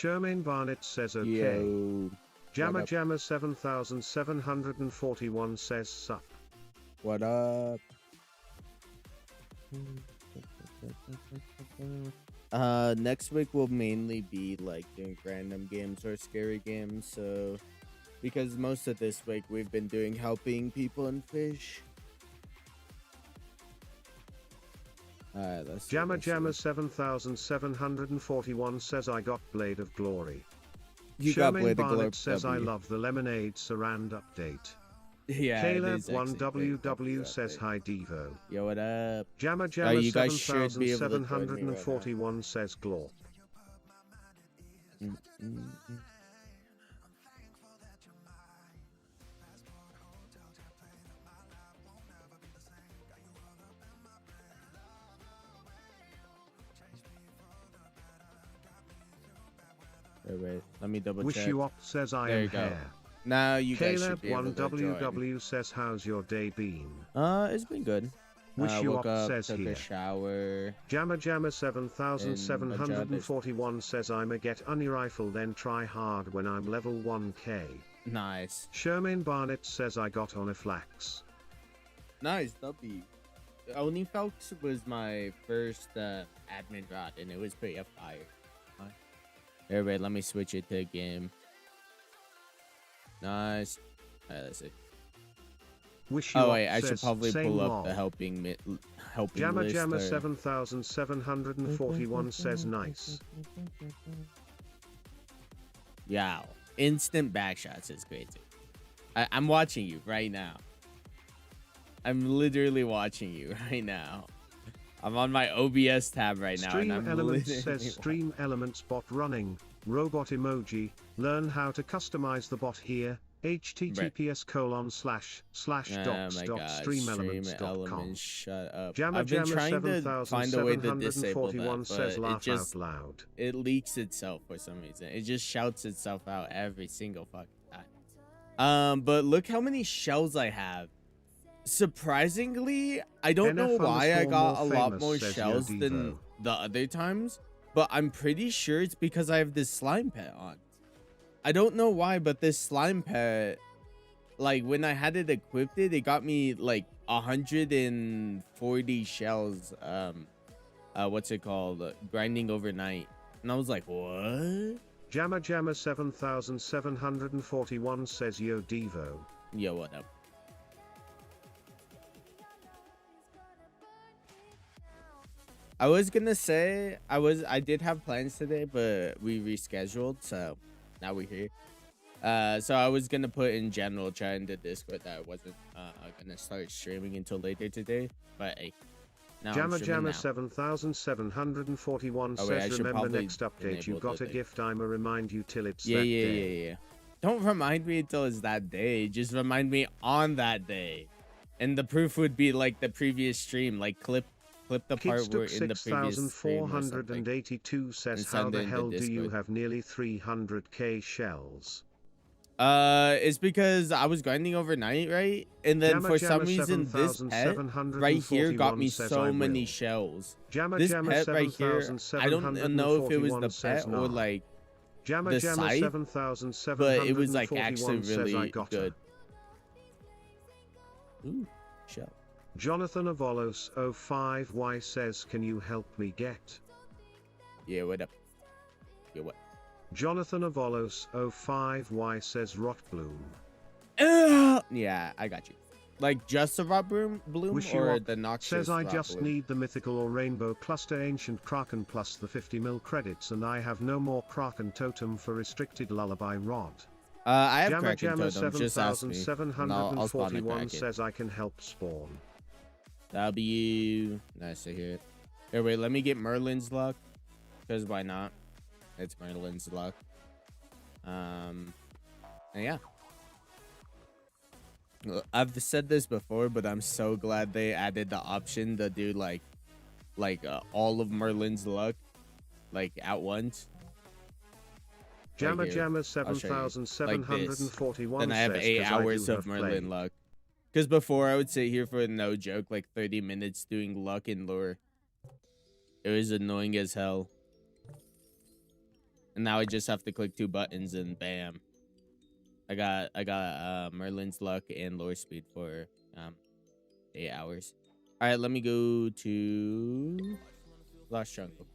Shermaine Barnett says okay. Yo. Jammer Jammer 7741 says sup. What up? Next week will mainly be like doing random games or scary games, so because most of this week we've been doing helping people in fish. Alright, let's see. Jammer Jammer 7741 says I got Blade of Glory. You got Shermaine Blade of Barnett Glory. says I love the Lemonade Surround update. Yeah, Caleb 1WW says hi Devo. Yo, what up? Jammer Jammer you guys should be able to join me right 7741 says Glor. Wait, let me double Wish check. You Up says I There am you go. hair. Now you guys Caleb should be able to join. 1WW says how's your day been? It's been good. Wish You Woke Up up, says took here. a shower. Jammer Jammer 7741 says I'm a get uni rifle then try hard when I'm level 1k. Nice. Shermaine Barnett says I got on a flax. Nice, W. Onifalx was my first admin rod, and it was pretty fire. Here, wait, let me switch it to a game. Nice. Alright, let's see. Wish You Oh Up wait, I should says, probably "Same pull up lol." the helping Jammer list. Jammer or- 7741 says nice. Yeah, instant backshots is great too. I'm watching you right now. I'm literally watching you right now. I'm on my OBS tab right now. Stream and I'm Elements literally says Stream Elements bot running. Robot emoji. Learn how to customize the bot here. https://docs.streamelements.com. Shut up. Jammer I've been Jammer trying to find a way to disable 7741 that, says but laugh it just out loud. it leaks itself for some reason. It just shouts itself out every single fucking time. But look how many shells I have. Surprisingly, I don't know why I got a lot more shells than the other times, but I'm pretty sure it's because I have this slime pet on. I don't know why, but this slime pet, like when I had it equipped, it got me like 140 shells. What's it called? Grinding overnight, and I was like, what? Jammer Jammer 7741 says yo Devo. Yo, what up? I was gonna say I did have plans today, but we rescheduled, so now we're here. So I was gonna put in general chat in the Discord that I wasn't gonna start streaming until later today, but hey, now Jammer I'm Jammer now. 7741 Oh, wait, I says should remember probably next update you enable got the a thing. gift I'ma remind you till it's Yeah, that yeah, day. yeah. Don't remind me until it's that day. Just remind me on that day, and the proof would be like the previous stream, like clip the part where in the previous stream or something. 6482 says And how send it the in the hell do you Discord. have nearly 300k shells? It's because I was grinding overnight, right? And then Jammer for some Jammer reason, this pet right here got me 7741 says so I many will. shells. Jammer This Jammer pet right here, I don't know if it was the 7741 says pet or nah. like Jammer the Jammer site, 7741 but it was like actually says I really got good. her. Ooh, shell. Jonathan Avolos 05Y says can you help me get? Yeah, what up? Yeah, what? Jonathan Avolos 05Y says rot bloom. Yeah, I got you. Like just a rot bloom Wish You or Up the noxious says I rot just bloom? need the mythical or rainbow cluster ancient kraken plus the 50 mil credits and I have no more kraken totem for restricted lullaby rod. I have Jammer Kraken Jammer totem, just ask me. And I'll spawn a 7741 Kraken. says I can help spawn. W. Nice to hear it. Here, wait, let me get Merlin's luck. Because why not? It's Merlin's luck. And yeah. I've said this before, but I'm so glad they added the option to do like all of Merlin's luck, like at once. Jammer Right here. Jammer I'll show you. 7741 Then I have says 8 'cause I hours do of have Merlin played. luck. Because before I would sit here for no joke, like 30 minutes doing luck and lure. It was annoying as hell. And now I just have to click 2 buttons and bam. I got Merlin's luck and lore speed for 8 hours. All right, let me go to Lost Jungle.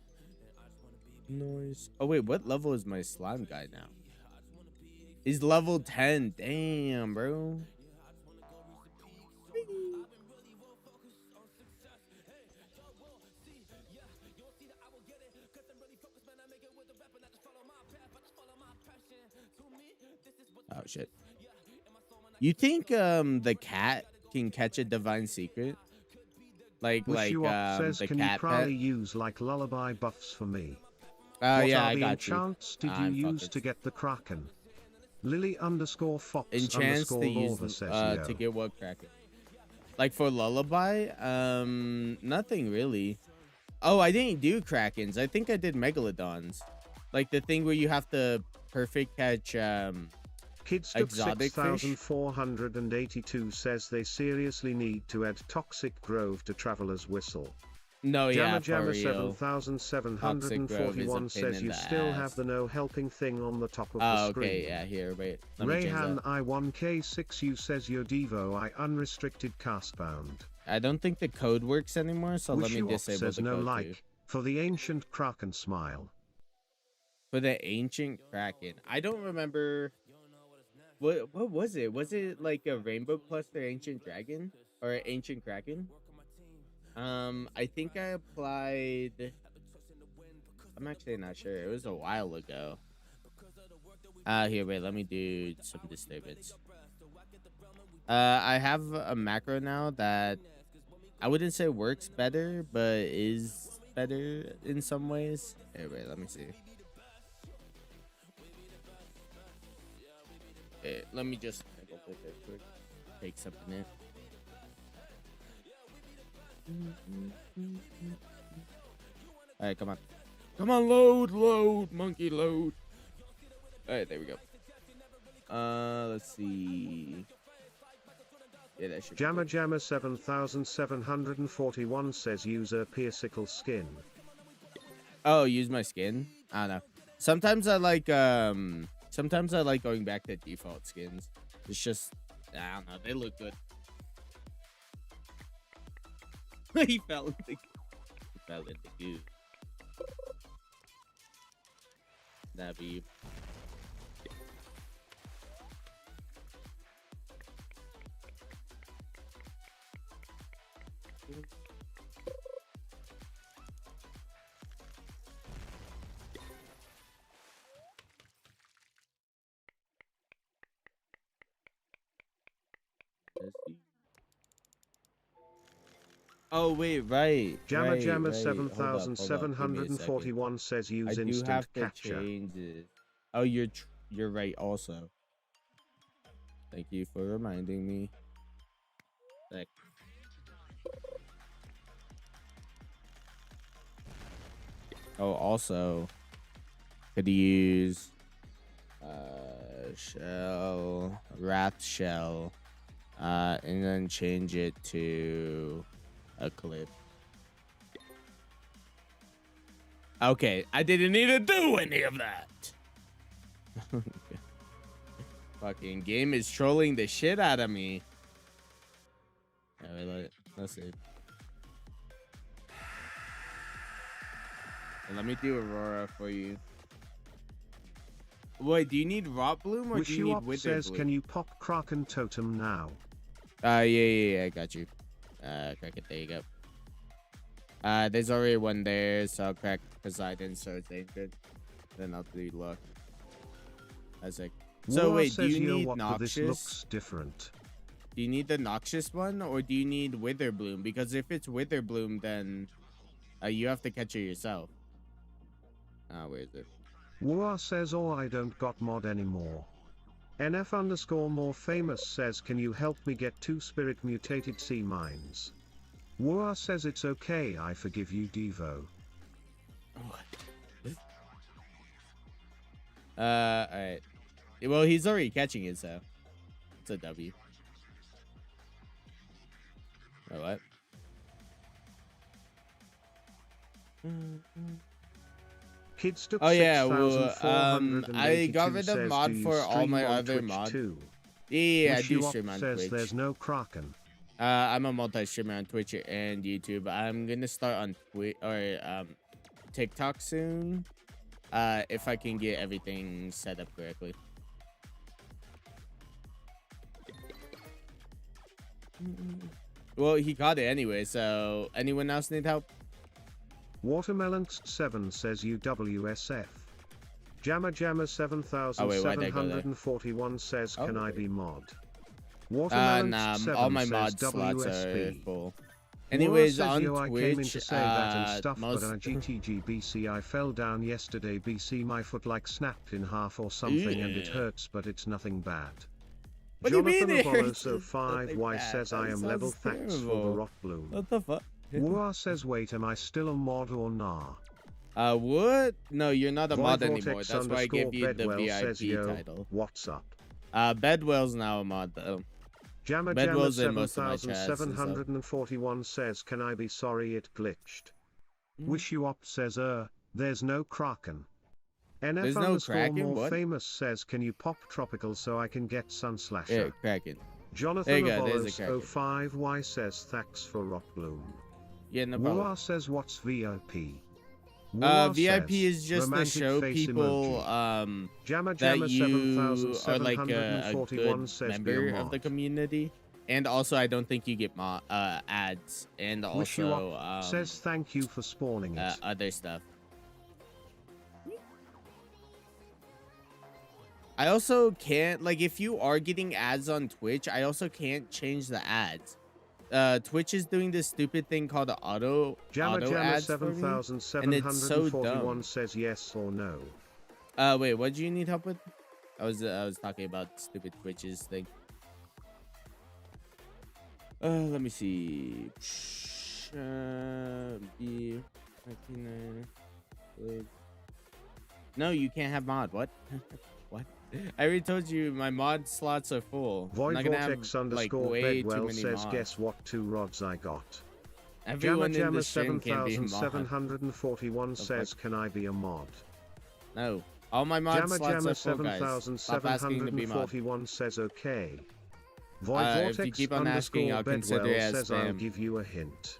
Noise. Oh wait, what level is my slime guy now? He's level 10. Damn, bro. Oh shit. You think the cat can catch a divine secret? Like Says, the can you cat probably pet? use like lullaby buffs for me? Oh What yeah, are I the got you. enchants did you I'm use fucking to get the Kraken? Lily_Fox enchants to use Lorva says yo. to get what Kraken. Like for lullaby, nothing really. Oh, I didn't do Krakens. I think I did Megalodons. Like the thing where you have to perfect catch Kidstuck exotic fish. 6482 says they seriously need to add Toxic Grove to Traveler's Whistle. No, yeah, Jammer for real. 7741 pain says in you the still ass. have the no helping thing on the top of the Oh, screen. okay, yeah, here, wait. Let me change Rayhan that. I1K6U says your Devo I unrestricted castbound. I don't think the code works anymore, so let me disable says the no code like too. for the ancient Kraken smile. For the ancient Kraken. I don't remember what was it? Was it like a rainbow cluster ancient dragon or ancient Kraken? I think I applied. I'm actually not sure. It was a while ago. Here, wait. Let me do some disturbance. I have a macro now that I wouldn't say works better, but is better in some ways. Here, wait. Let me see. Okay, let me just take something in. All right, come on. Come on, load, monkey, load. All right, there we go. Let's see. Yeah, that should Jammer 7741 says user Piercicle skin. Oh, use my skin? I don't know. Sometimes I like going back to default skins. It's just I don't know, they look good. He fell in the goo. That'd be Oh wait, right. Jammer Hold up. 7741 says use I do instant have to capture. change it. Oh, you're right also. Thank you for reminding me. Like, oh, also could use shell, wrath shell, and then change it to a clip. Okay, I didn't need to do any of that. Fucking game is trolling the shit out of me. Let's see. And let me do Aurora for you. Wait, do you need Rot Bloom or do you need Wither says, Bloom? can you pop Kraken Totem now? Yeah, I got you. Crack it, there you go. There's already one there, so I'll crack Poseidon, so it's ancient. Then I'll do luck. That's like. So wait, do you need Noxious? This looks different. Do you need the Noxious one, or do you need Wither Bloom? Because if it's Wither Bloom, then you have to catch it yourself. Where is it? Wua says, oh, I don't got mod anymore. NF_more famous says, can you help me get 2 spirit mutated sea mines? Wua says it's okay, I forgive you, Devo. Alright. Well, he's already catching it, so it's a W. Oh, what? Kidstuck Oh yeah, well, I 6482 got rid of says, mod "Do you for all stream my on other Twitch mods. too?" Yeah, I do Wishy stream on says Twitch. there's no Kraken. I'm a multi-streamer on Twitch and YouTube. I'm gonna start on TikTok soon. If I can get everything set up correctly. Well, he got it anyway, so anyone else need help? Watermelonx7 says UWSF. Jamma Jamma 7741 says, "Can I be mod?" Nah, all my mod slots are full. Anyways, on I came in Twitch, to say that and stuff, most... but GTG BC, I fell down yesterday BC, my foot like snapped in half or something and it hurts, but it's nothing bad. What do you mean it Jonathan hurts? Apollo 5Y says, "I am level, thanks for the rock bloom." What the fuck? Wua says, "Wait, am I still a mod or nah?" What? No, you're not a mod Vortex anymore. That's why I gave you the Bedwell VIP says, "Yo, title. what's up?" Bedwell's now a mod though. Jamma Bedwell's Jamma in most of my chats and stuff. 7741 says, "Can I be sorry it glitched?" Wish you up says, "There's no Kraken." There's NF no underscore Kraken? more What? famous says, "Can you pop tropical so I can get sun Yeah, slasher?" Kraken. Jonathan There you go, there's a Abolos 05Y says, "Thanks for rock bloom." Yeah, no problem. Wua says, "What's VIP?" VIP is just to show people Jamma that Jamma you are like a 7741 good says, "Be a member of the mod." community. And also, I don't think you get ads and Wish you also up says, "Thank you for spawning it." other stuff. I also can't, like, if you are getting ads on Twitch, I also can't change the ads. Twitch is doing this stupid thing called auto Jamma ads for me, and it's so 7741 dumb. says, "Yes or no?" Wait, what do you need help with? I was talking about stupid Twitch's thing. Let me see. No, you can't have mod. What? What? I already told you my mod slots are full. Void I'm not gonna Vortex have, like, underscore way too Bedwell many says, mods. "Guess what 2 rods I got?" Everyone in Jamma the stream can be a mod. 7741 says, "Can I be a mod?" No, all my mod Jamma slots Jamma are full, guys. Stop asking to be mod. 7741 says, "Okay." Void If you Vortex keep on asking, underscore I'll consider Bedwell it as says, "I'll spam. give you a hint."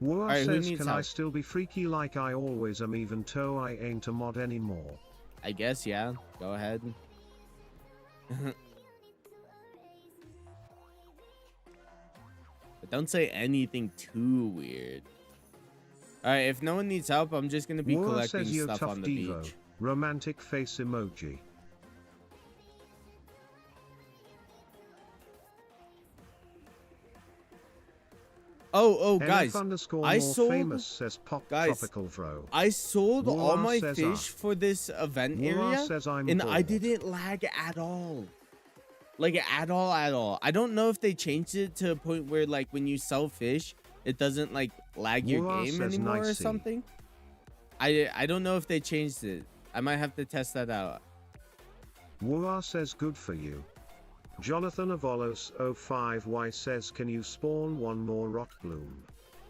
Wua Alright, who says, needs "Can I help? still be freaky like I always am even though I ain't a mod anymore?" I guess, yeah. Go ahead. But don't say anything too weird. Alright, if no one needs help, I'm just gonna be Wua collecting says, "Yo, stuff tough on the Devo." beach. Romantic face emoji. Oh, NF guys, underscore I more sold- famous says, "Pop guys, tropical bro." I sold Wua all my says, fish for this event Wua area, says, "I'm and I bored." didn't lag at all. Like, at all. I don't know if they changed it to a point where, like, when you sell fish, it doesn't, like, lag your Wua game says, anymore or "Nicey." something. I don't know if they changed it. I might have to test that out. Wua says, "Good for you." Jonathan Avolos 05Y says, "Can you spawn one more rock bloom?"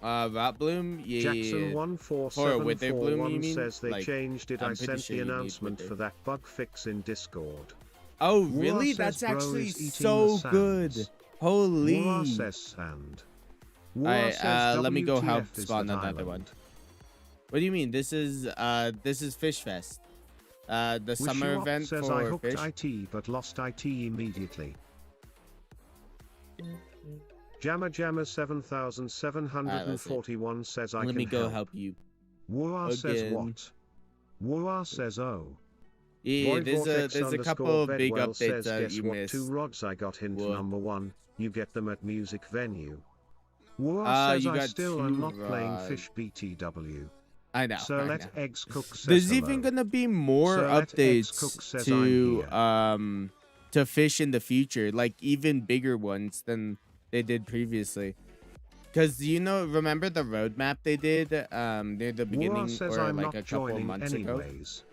Rot bloom? Yeah. Jackson For a wither bloom, you 14741 mean? says they Like, changed it. I'm I pretty sent sure the you need announcement wither. for that bug fix in Discord. Oh, Wua really? says, That's "Bro actually is eating so the good. sands." Holy. Wua says, "Sand." Wua Alright, says, let me go help "WTF is spawn that another one. island?" What do you mean? This is Fish Fest. The Wish summer You Up event says, for "I hooked fish. IT but lost IT immediately." Jamma Jamma 7741 says, "I Let can me go help." help you. Wua says, again. "What?" Wua says, "Oh." Yeah, Void there's Vortex a couple of big Bedwell updates says, that "Guess you what? missed. 2 rods I got. Hint Whoa. number 1. You get them at music venue. Wua says, You "I got still 2 am not playing rods. fish BTW." I know. Sir I Let know. Eggs Cook says, There's "Hello." even gonna be more Sir Let Eggs Cook updates says, "I'm to fish in the future, like even bigger ones than they did previously. Cause remember the roadmap they did near the Wua beginning says, or "I'm like not a couple joining months ago. anyways."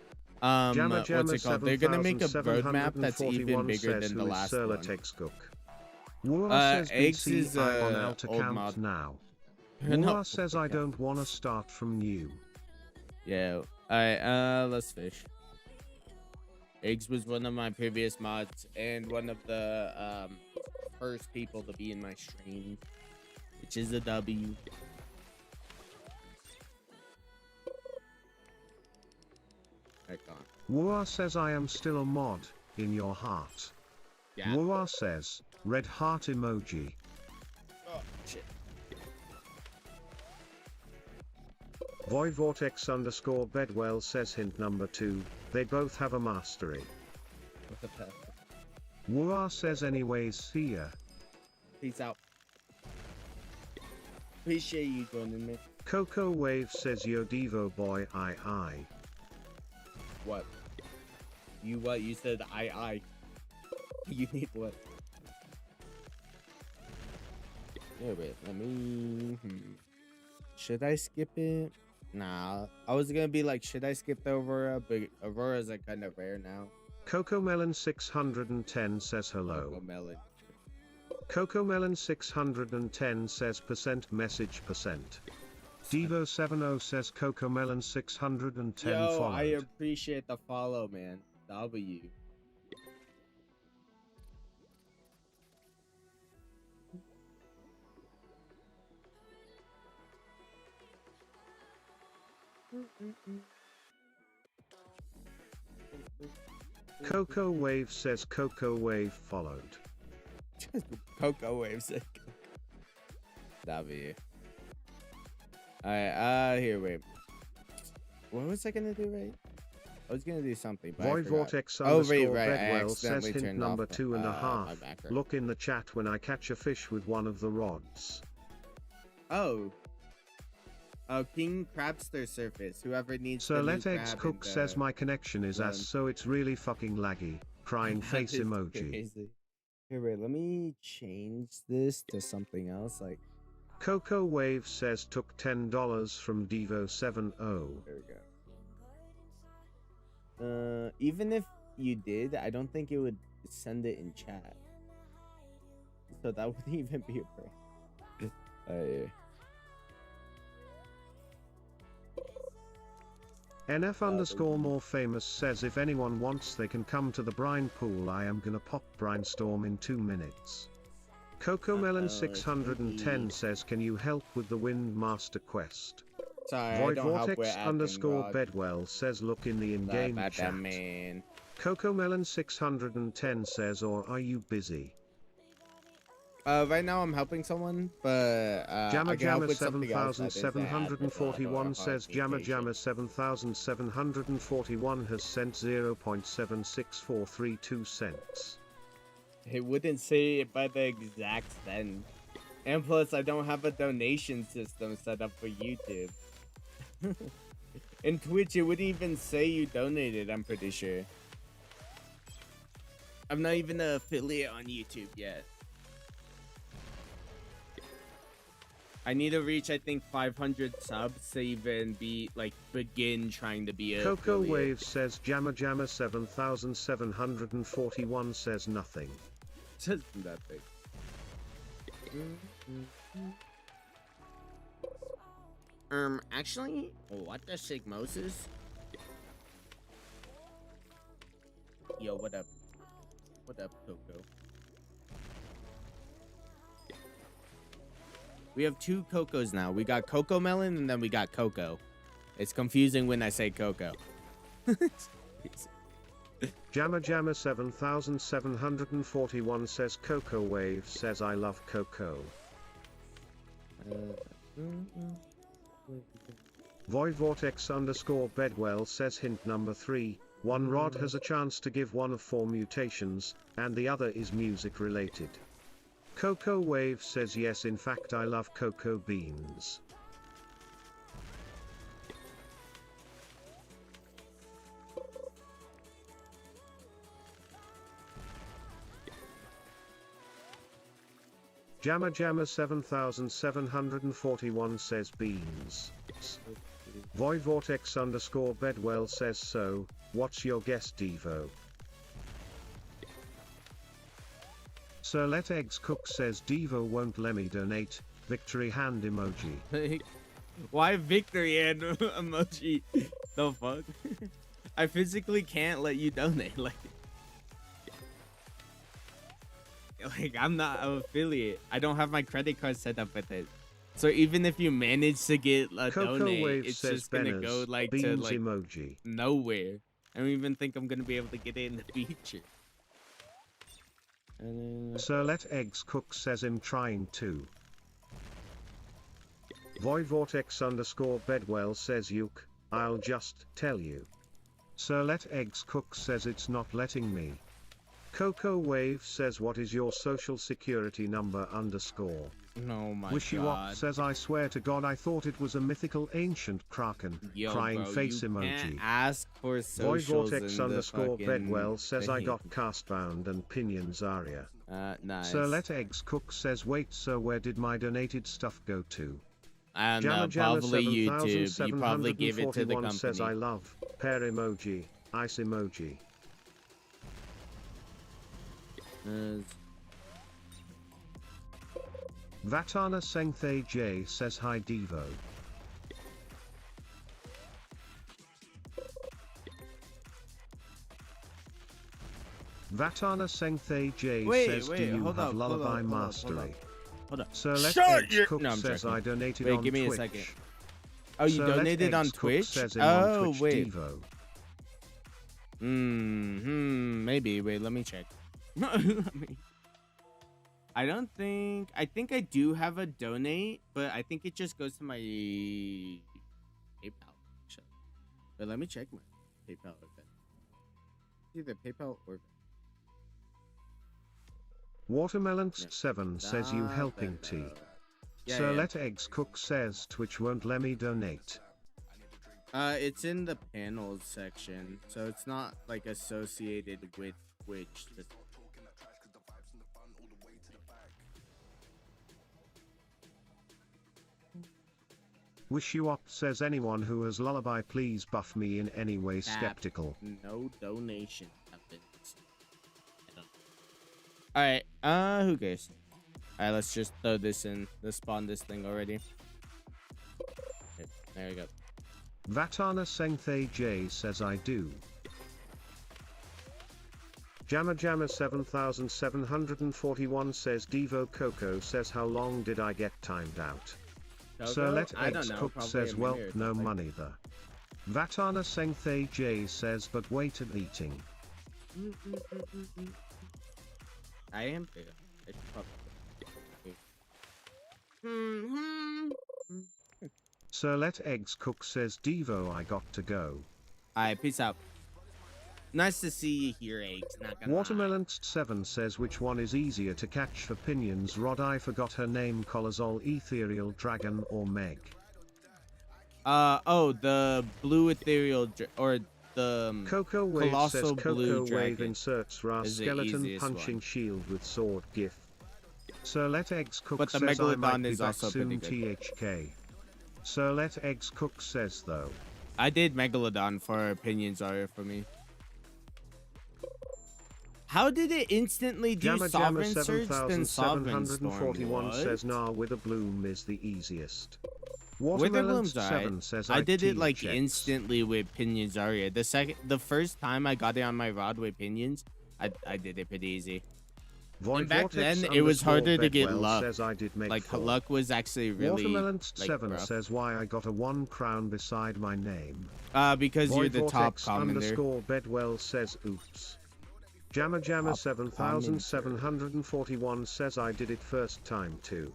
Jamma What's Jamma it called? They're gonna make a roadmap that's even 7741 bigger says, than the "Who is last Sir one. Let Eggs Cook?" Wua says, Eggs "BC, is I'm on alt old account mod. now." No, Wua says, "I don't wanna start from new." Yeah. Alright, let's fish. Eggs was one of my previous mods and one of the first people to be in my stream, which is a W. Alright, gone. Wua says I am still a mod, in your heart. Yeah. Wua says, red heart emoji. Oh, shit. Voivortex_Bedwell says hint number 2, they both have a mastery. What the fuck? Wua says anyways see ya. Peace out. Appreciate you joining me. Coco Wave says yo Devo boy I. What? You what? You said I. You need what? Yeah, wait, let me... Should I skip it? Nah, I was gonna be like, should I skip the Aurora? But Aurora's like kind of rare now. Coco Melon 610 says hello. Coco Melon. Coco Melon 610 says message percent. Devo70 says Coco Melon 610 Yo, followed. I appreciate the follow, man. W. Coco Wave says Coco Wave followed. Coco Wave said W. Alright, here, wait. What was I gonna do, right? I was gonna do something, but Voivortex Bedwell says hint number 2.5. Look in the chat when I catch a fish with one of the rods. Oh. Oh, King Crabster Surface. Whoever needs Sir Let Eggs Cook says my connection is as so it's really fucking laggy. Crying face emoji. Crazy. Here, wait, let me change this to something else. Like, Coco Wave says took $10 from Devo70. there we go. Even if you did, I don't think it would send it in chat. So that wouldn't even be a prank. Yeah. NF_more famous says if anyone wants they can come to the brine pool. I am gonna pop brainstorm in 2 minutes. Coco Melon 610 says can you help with the Wind Master quest? Sorry, Voivortex_Bedwell says look in the in-game chat. Man. Coco Melon 610 says or are you busy? Right now I'm helping someone, but Jamma Jamma 7741 says Jamma Jamma 7741 has sent 0.76432 cents. It wouldn't say it by the exact cent. And plus I don't have a donation system set up for YouTube. In Twitch it wouldn't even say you donated, I'm pretty sure. I'm not even an affiliate on YouTube yet. I need to reach, I think, 500 subs to even be, like, begin trying to be a Coco affiliate. Wave says Jamma Jamma 7741 says nothing. Just nothing. Actually, what the Sigmosis? Yo, what up? What up, Coco? We have 2 Cocos now. We got Coco Melon and then we got Coco. It's confusing when I say Coco. Jamma Jamma 7741 says Coco Wave says I love Coco. Voivortex_Bedwell says hint number 3. One rod has a chance to give one of 4 mutations, and the other is music related. Coco Wave says yes, in fact I love cocoa beans. Jamma Jamma 7741 says beans. Voivortex_Bedwell says so, what's your guess Devo? Sir Let Eggs Cook says Devo won't let me donate, victory hand emoji. Why victory and emoji? The fuck? I physically can't let you donate. Like I'm not an affiliate. I don't have my credit card set up with it. So even if you manage to get a Coco donate, Wave it's says just gonna go Benners, like beans to like emoji. nowhere. I don't even think I'm gonna be able to get it in the future. Sir Let Eggs Cook says I'm trying to. Voivortex underscore Bedwell says Yuke, I'll just tell you. Sir Let Eggs Cook says it's not letting me. Coco Wave says what is your social security number underscore. Oh my Wishy-Wop god. says I swear to god I thought it was a mythical ancient kraken. Yo, Crying bro, face you emoji. can't ask for socials Voivortex in the underscore fucking Bedwell says I thing. got Castbound and Pinion Zarya. Nice. Sir Let Eggs Cook says wait sir where did my donated stuff go to? I don't know, Jamma probably YouTube. You probably gave it to the company. says I love, pear emoji, ice emoji. Vatana Sengthe J says hi Devo. Vatana Sengthe J says do you have lullaby mastery? Hold up. Sir Let Shut Eggs your... Cook No, I'm says joking. I donated Wait, on give me Twitch. a second. Oh, you Sir Let donated on Eggs Cook Twitch? says Oh, on Twitch wait. Devo. Maybe. Wait, let me check. I don't think... I think I do have a donate, but I think it just goes to my PayPal. But let me check my PayPal. Either PayPal or... Watermelon7 says you helping tea. Yeah, Sir yeah. Let Eggs Cook says Twitch won't let me donate. It's in the panels section, so it's not like associated with Twitch. Wishy-Wop says anyone who has lullaby please buff me in any way skeptical. No donation happens. Alright, who cares? Alright, let's just throw this in. Let's spawn this thing already. Okay, there we go. Vatana Sengthe J says I do. Jamma 7741 says Devo Coco says how long did I get timed out? Coco? Sir Let I don't Eggs know, Cook probably says a well minute or no something. money the. Vatana Sengthe J says but wait at eating. I am big. I should probably... Sir Let Eggs Cook says Devo I got to go. Alright, peace out. Nice to see you here, Eggs. Not gonna lie. Watermelon7 says which one is easier to catch for Pinion's rod I forgot her name Colazol Ethereal Dragon or Meg. Oh, the blue ethereal or the Coco Wave colossal says blue Coco Wave dragon inserts Ra is the skeleton easiest punching one. shield with sword gif. Sir Let Eggs Cook But the says I might Megalodon be is back also soon pretty good. THK. Sir Let Eggs Cook says though. I did Megalodon for opinions are for me. How did it instantly do Jamma Sovereign Surge then Sovereign Storm? 7741 What? says nah with a bloom is the easiest. Witherbloom's alright. Watermelon7 says I did it like THX. instantly with Pinions Zarya. The first time I got it on my rod with Pinions, I did it pretty easy. And back then it was harder to get luck. Says I did make Like 4. luck was actually really Watermelon7 rough. says why I got a 1 crown beside my name. Because you're the top commenter. Underscore Bedwell says oops. Jamma 7741 says I did it first time too.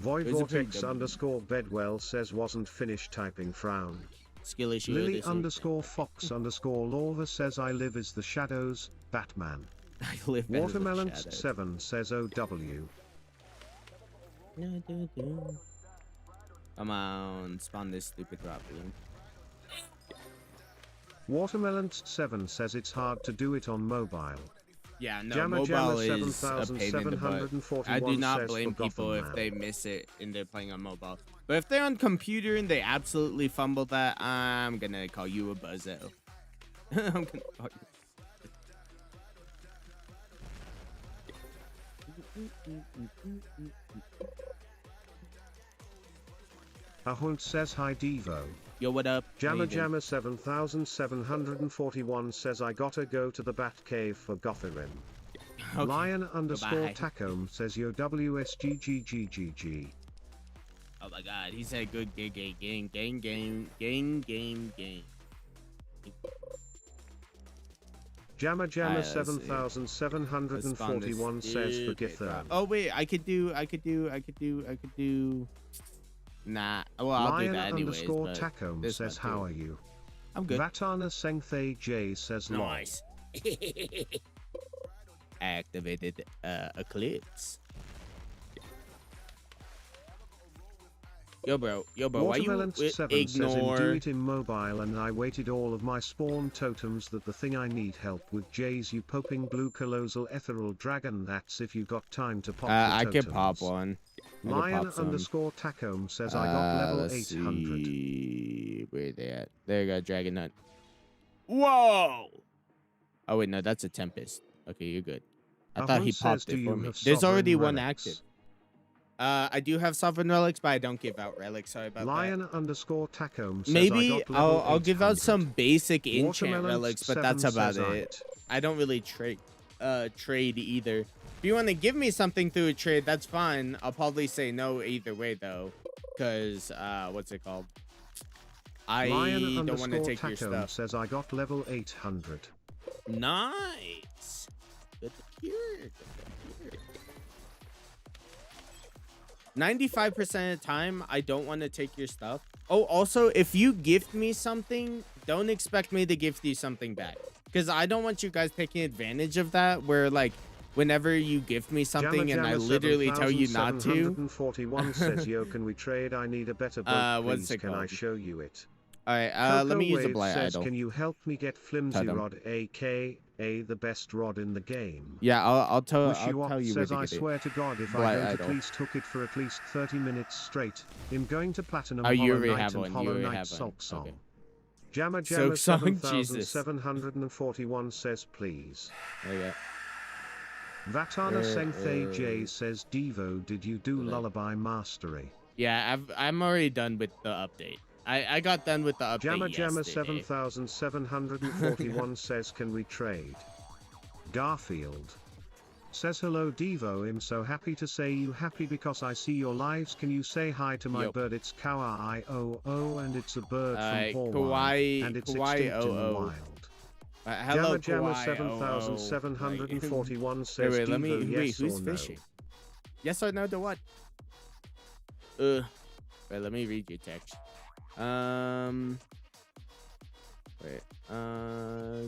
Voivortex underscore Bedwell says wasn't finished typing frown. Skill issue. Lily underscore Fox underscore Lorva says I live as the shadows, Batman. I live Watermelon7 says OW. Come on, spawn this stupid drop balloon. Watermelon7 says it's hard to do it on mobile. Yeah, no, Jamma mobile is a pain in the butt. 7741 I do not says blame people Forgotten if Man. they miss it and they're playing on mobile. But if they're on computer and they absolutely fumble that, I'm gonna call you a buzzo. I'm gonna call you. Ahunt says hi Devo. Yo, what up? How Jammer you doing? Jammer 7741 says I gotta go to the Batcave for Gothirin. Okay. Lion underscore Goodbye. Tacom says yo WSGGGGG. Oh my god, he said good game. Jammer Jammer Let's see. 7741 says for Githern. Oh wait, I could do. Nah, well I'll Lion do that anyways. underscore But Tacom this says one, how too. are you? I'm good. Vatana Sengthay J says lol. Nice. Activated Eclipse. Yo, bro, why you Watermelon 7 says in ignore? do it in mobile and I waited all of my spawn totems that the thing I need help with J's you poping blue colossal ethereal dragon that's if you got time to pop the I totems. could pop one. Lion underscore Tacom says I got level Let's 800. see. Where they at? There you go, Dragon Hunt. Whoa! Oh wait, no, that's a Tempest. Okay, you're good. I thought he Ahun says, popped do it you for me. have There's already sovereign one relics? active. I do have sovereign relics, but I don't give out relics. Sorry about Lion that. underscore Tacom says Maybe I got level I'll give out 800. some basic enchant Watermelon relics, but 7 that's about says it. I don't really trade either. If you want to give me something through a trade, that's fine. I'll probably say no either way though, because what's it called? I Lion don't want to underscore take your Tacom stuff. says I got level 800. Nice. Good to hear. Good to hear. 95% of the time, I don't want to take your stuff. Oh, also, if you gift me something, don't expect me to gift you something back. Because I don't want you guys taking advantage of that, where, like, whenever you gift me something and I literally tell you not to. 7741 says, yo, can we trade? I need a better boat, what's please. it Can I called? show you it? Alright, let me use a Wave Blight says, Idol. can you help me get Flimsy Totem. Rod, aka the best rod in the game? Yeah, I'll tell Wish you you says, where I to get it. swear to God, if Blight I don't Idol. at least hook it for at least 30 minutes straight, I'm going to Platinum Oh, you Hollow already Knight have and one. You Hollow already Knight have one. Sulk Song. Okay. Jammer Soak Jammer Song, Jesus. 7741 says, please. There you go. Vatana Sengthay J says, Devo, did you do Lullaby Mastery? Yeah, I'm already done with the update. I got done with the update Jammer Jammer yesterday. 7741 says, can we trade? Garfield says, hello Devo, I'm so happy to say you happy because I see your lives. Can you say hi to my Yup. bird? It's Kawaii and it's a bird from Hawaii Kawaii, and it's Kawaii extinct in the 00. wild. Hello, Jammer Kawaii, 7741 says, wait, let me, Devo, yes who's or no? fishing? Yes or no to what? Wait, let me read your text. Wait,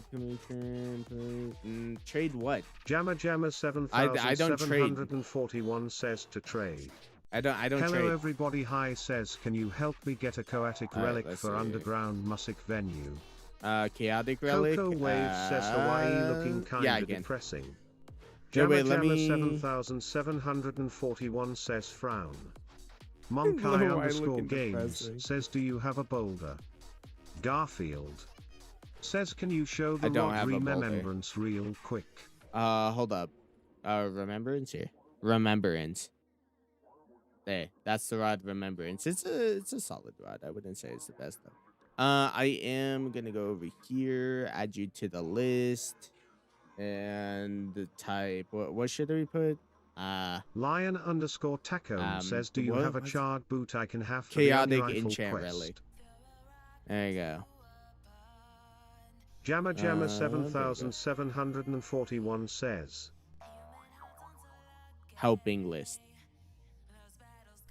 commission, trade what? Jammer Jammer I don't trade. 7741 says to trade. I don't Hello trade. everybody, hi says, can you help me get a chaotic Alright, relic let's for see. Underground Music Venue? Chaotic relic. Coco Wave says Hawaii looking kinda yeah, again. depressing. Yeah, Jammer wait, let Jammer me- 7741 says frown. Hawaii Monkai underscore looking games depressing. says, do you have a boulder? Garfield says, can you show the I don't rod have a boulder. remembrance real quick? Hold up. Remembrance here. Remembrance. There, that's the rod Remembrance. It's a solid rod. I wouldn't say it's the best though. I am gonna go over here, add you to the list, and the type. What should we put? Lion underscore Tacom says, do you have a what's- charred boot I can have for Chaotic the Unrifle enchant quest? relic. There you go. Jammer Jammer there we go. 7741 says, Helping list.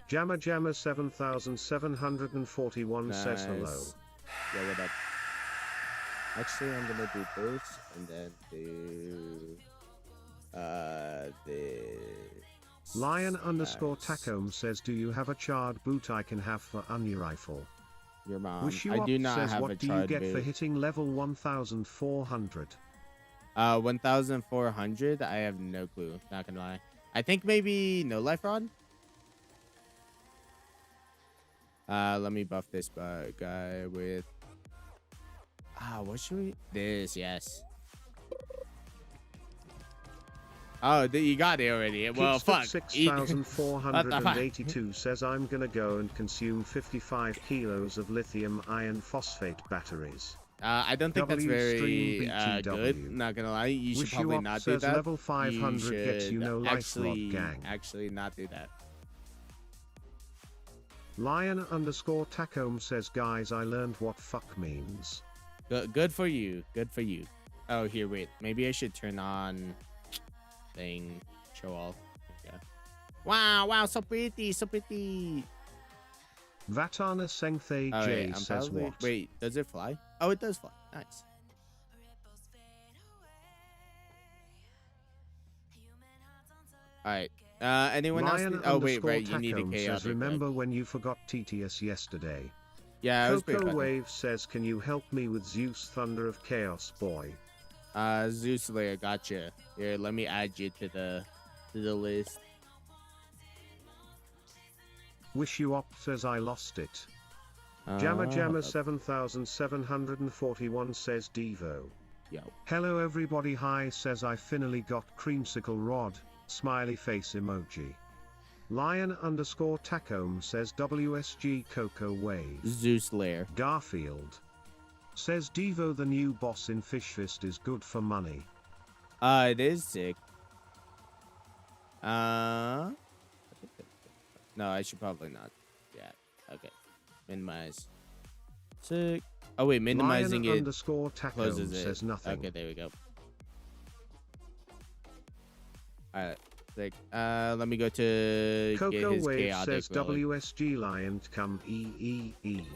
Jammer Jammer 7741 says hello. Nice. Yeah, what up? Actually, I'm gonna do this and then do this. Lion underscore Nice. Tacom says, do you have a charred boot I can have for Unrifle? Your mom. Wish you I up do not says, have a what do you charred get for boot. hitting level 1400? 1,400. I have no clue. Not gonna lie. I think maybe no life rod. Let me buff this guy with. What should we? This, yes. Oh, you got it already. Well, fuck. 6482 says I'm gonna go and consume 55 kilos of lithium iron phosphate batteries. I don't think that's very good. Not gonna lie, you should probably not do that. Level 500 gets you no life rod gang. Actually not do that. Lion_Tacome says, guys, I learned what fuck means. Good for you. Good for you. Oh, here, wait. Maybe I should turn on thing. Show all. Okay. Wow, so pretty, so pretty. Vatana Sengthe J says what? Wait, does it fly? Oh, it does fly. Nice. Alright. Anyone else? Oh, wait, right. You need a chaotic. Says, remember when you forgot TTS yesterday? Yeah, Coco Wave says, can you help me with Zeus Thunder of Chaos Boy? Zeus Slayer, gotcha. Here, let me add you to the list. Wish You Up says, I lost it. Jamma 7741 says, Devo. Yo. Hello everybody, hi says, I finally got creamsicle rod, smiley face emoji. Lion_Tacome says, WSG Coco Wave. Zeus Lair. Garfield says, Devo the new boss in Fish Fist is good for money. It is sick. No, I should probably not. Yeah, okay. Minimize. Sick. Oh wait, minimizing it closes it. Says nothing. Okay, there we go. Alright. Sick. Let me go to Coco get his Wave chaotic says relic. WSG Lion come EEE.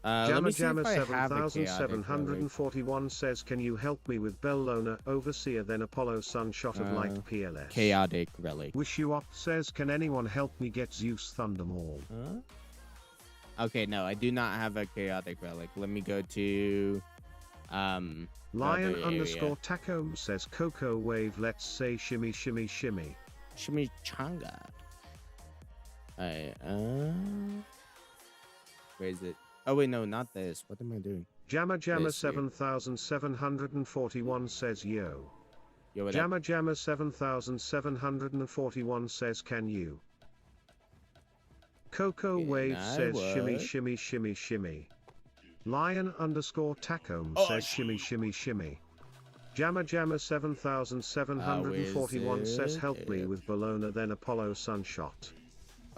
Jamma 7741 says, can you help me with Bellona, Overseer, then Apollo Sunshot of Light PLS? Chaotic relic. Wish You Up says, can anyone help me get Zeus Thundermaul? Okay, no, I do not have a chaotic relic. Let me go to Lion_Tacome says, Coco Wave, let's say shimmy shimmy shimmy. Shimmy Changa. Alright, where is it? Oh wait, no, not this. What am I doing? Jamma 7741 says, yo. Yo, what up? Jamma 7741 says, can you? Coco Wave says, shimmy shimmy shimmy shimmy. Lion_Tacome says, shimmy shimmy shimmy. Jamma 7741 says, help me with Bellona, then Apollo Sunshot.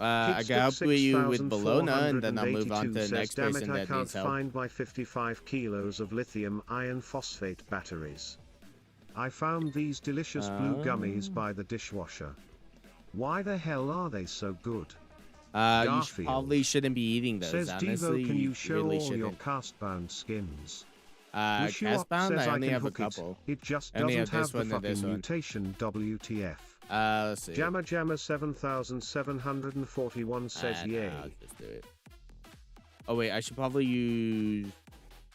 I can help you with Bellona, and then I'll move on to the next person that I can't needs help. find my 55 kilos of lithium iron phosphate batteries. I found these delicious blue gummies by the dishwasher. Why the hell are they so good? You probably shouldn't be eating those, says honestly. Devo, can you show really all shouldn't. your cast-bound skins? Cast-bound, I only have a couple. It just only doesn't have the this one and this fucking one. mutation, WTF. Let's see. Jamma 7741 says, yay. I'll just do it. Oh wait, I should probably use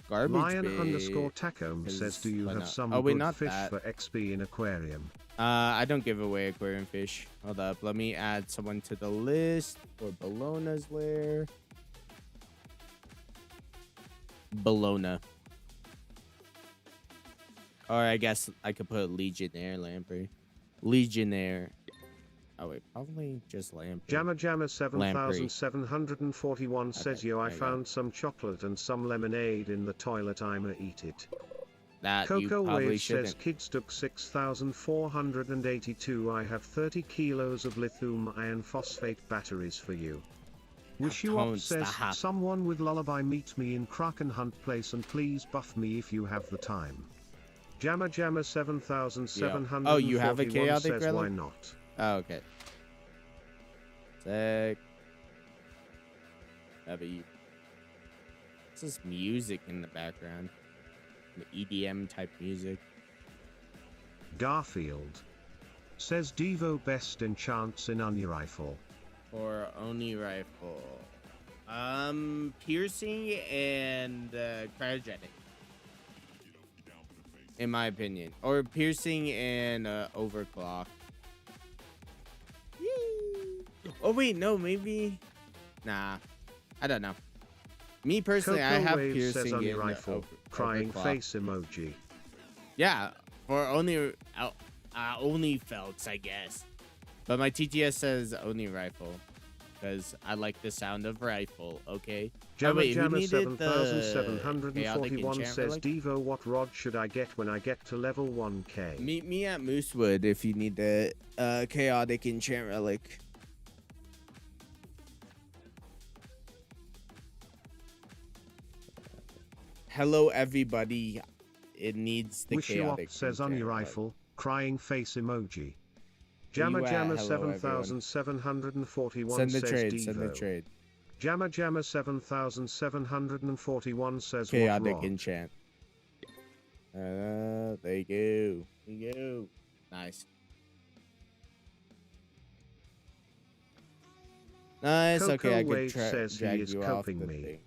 garbage Lion_Tacome says, do you have some good fish for XP in aquarium? I don't give away aquarium fish. Hold up, let me add someone to the list for Bellona's lair. Bellona. Or I guess I could put Legionnaire Lamprey. Legionnaire. Oh wait, probably just Lamprey. Jamma 7741 says, yo, I found some chocolate and some lemonade in the toilet, I'ma eat it. That Coco you probably Wave shouldn't. says, Kidstuck 6482, I have 30 kilos of lithium iron phosphate batteries for you. Wish You Up says, someone with Lullaby meet me in Kraken Hunt Place and please buff me if you have the time. Jamma 7741 Oh, you have a chaotic says, relic? why not? Oh, okay. Sick. This is music in the background. The EDM type music. Garfield says, Devo best enchants in Oni rifle. Or Oni rifle. Piercing and cryogenic. In my opinion. Or piercing and overclock. Oh wait, no, maybe. Nah, I don't know. Me personally, Coco I have Wave piercing says, Oni and rifle, crying overclock. face emoji. Yeah, for only Only Felts, I guess. But my TTS says only rifle. Because I like the sound of rifle, okay? Jammer wait, who Jammer needed the 7741 chaotic says, enchant relic? Devo, what rod should I get when I get to level 1k? Meet me at Moosewood if you need the chaotic enchant relic. Hello, everybody. It needs the Wish you up chaotic says on your enchant relic. rifle, crying face emoji. Where Jammer you at? Jammer Hello, everyone. 7741 Send the says trade, Devo. send the trade. Jammer Jammer 7741 says what Chaotic rod? enchant. There you go. There you go. Nice. Nice. Coco Okay, I could Wave says he drag is you off coping the me. thing.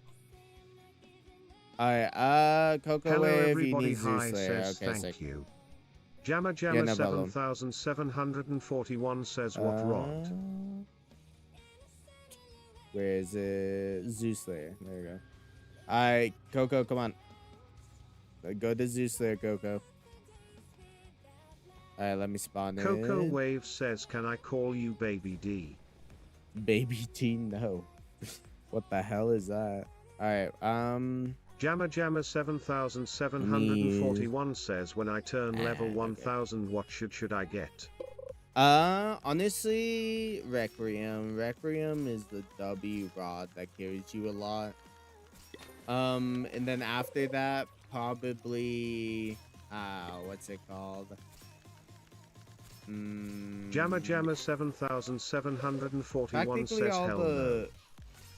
Alright, Coco Hello Wave, he everybody, needs Zeus hi Slayer. says Okay, thank sick. you. Jammer Jammer no problem. 7741 says what rod? Where is it? Zeus Slayer. There you go. Alright, Coco, come on. Go to Zeus Slayer, Coco. Alright, let me spawn in. Coco Wave says, can I call you Baby D? Baby T, no. What the hell is that? Alright, Jammer Jammer 7741 says, when I turn level 1000 what should I get? honestly, Requiem. Requiem is the W rod that carries you a lot. And then after that, probably, what's it called? Jammer Jammer 7741 says hell no.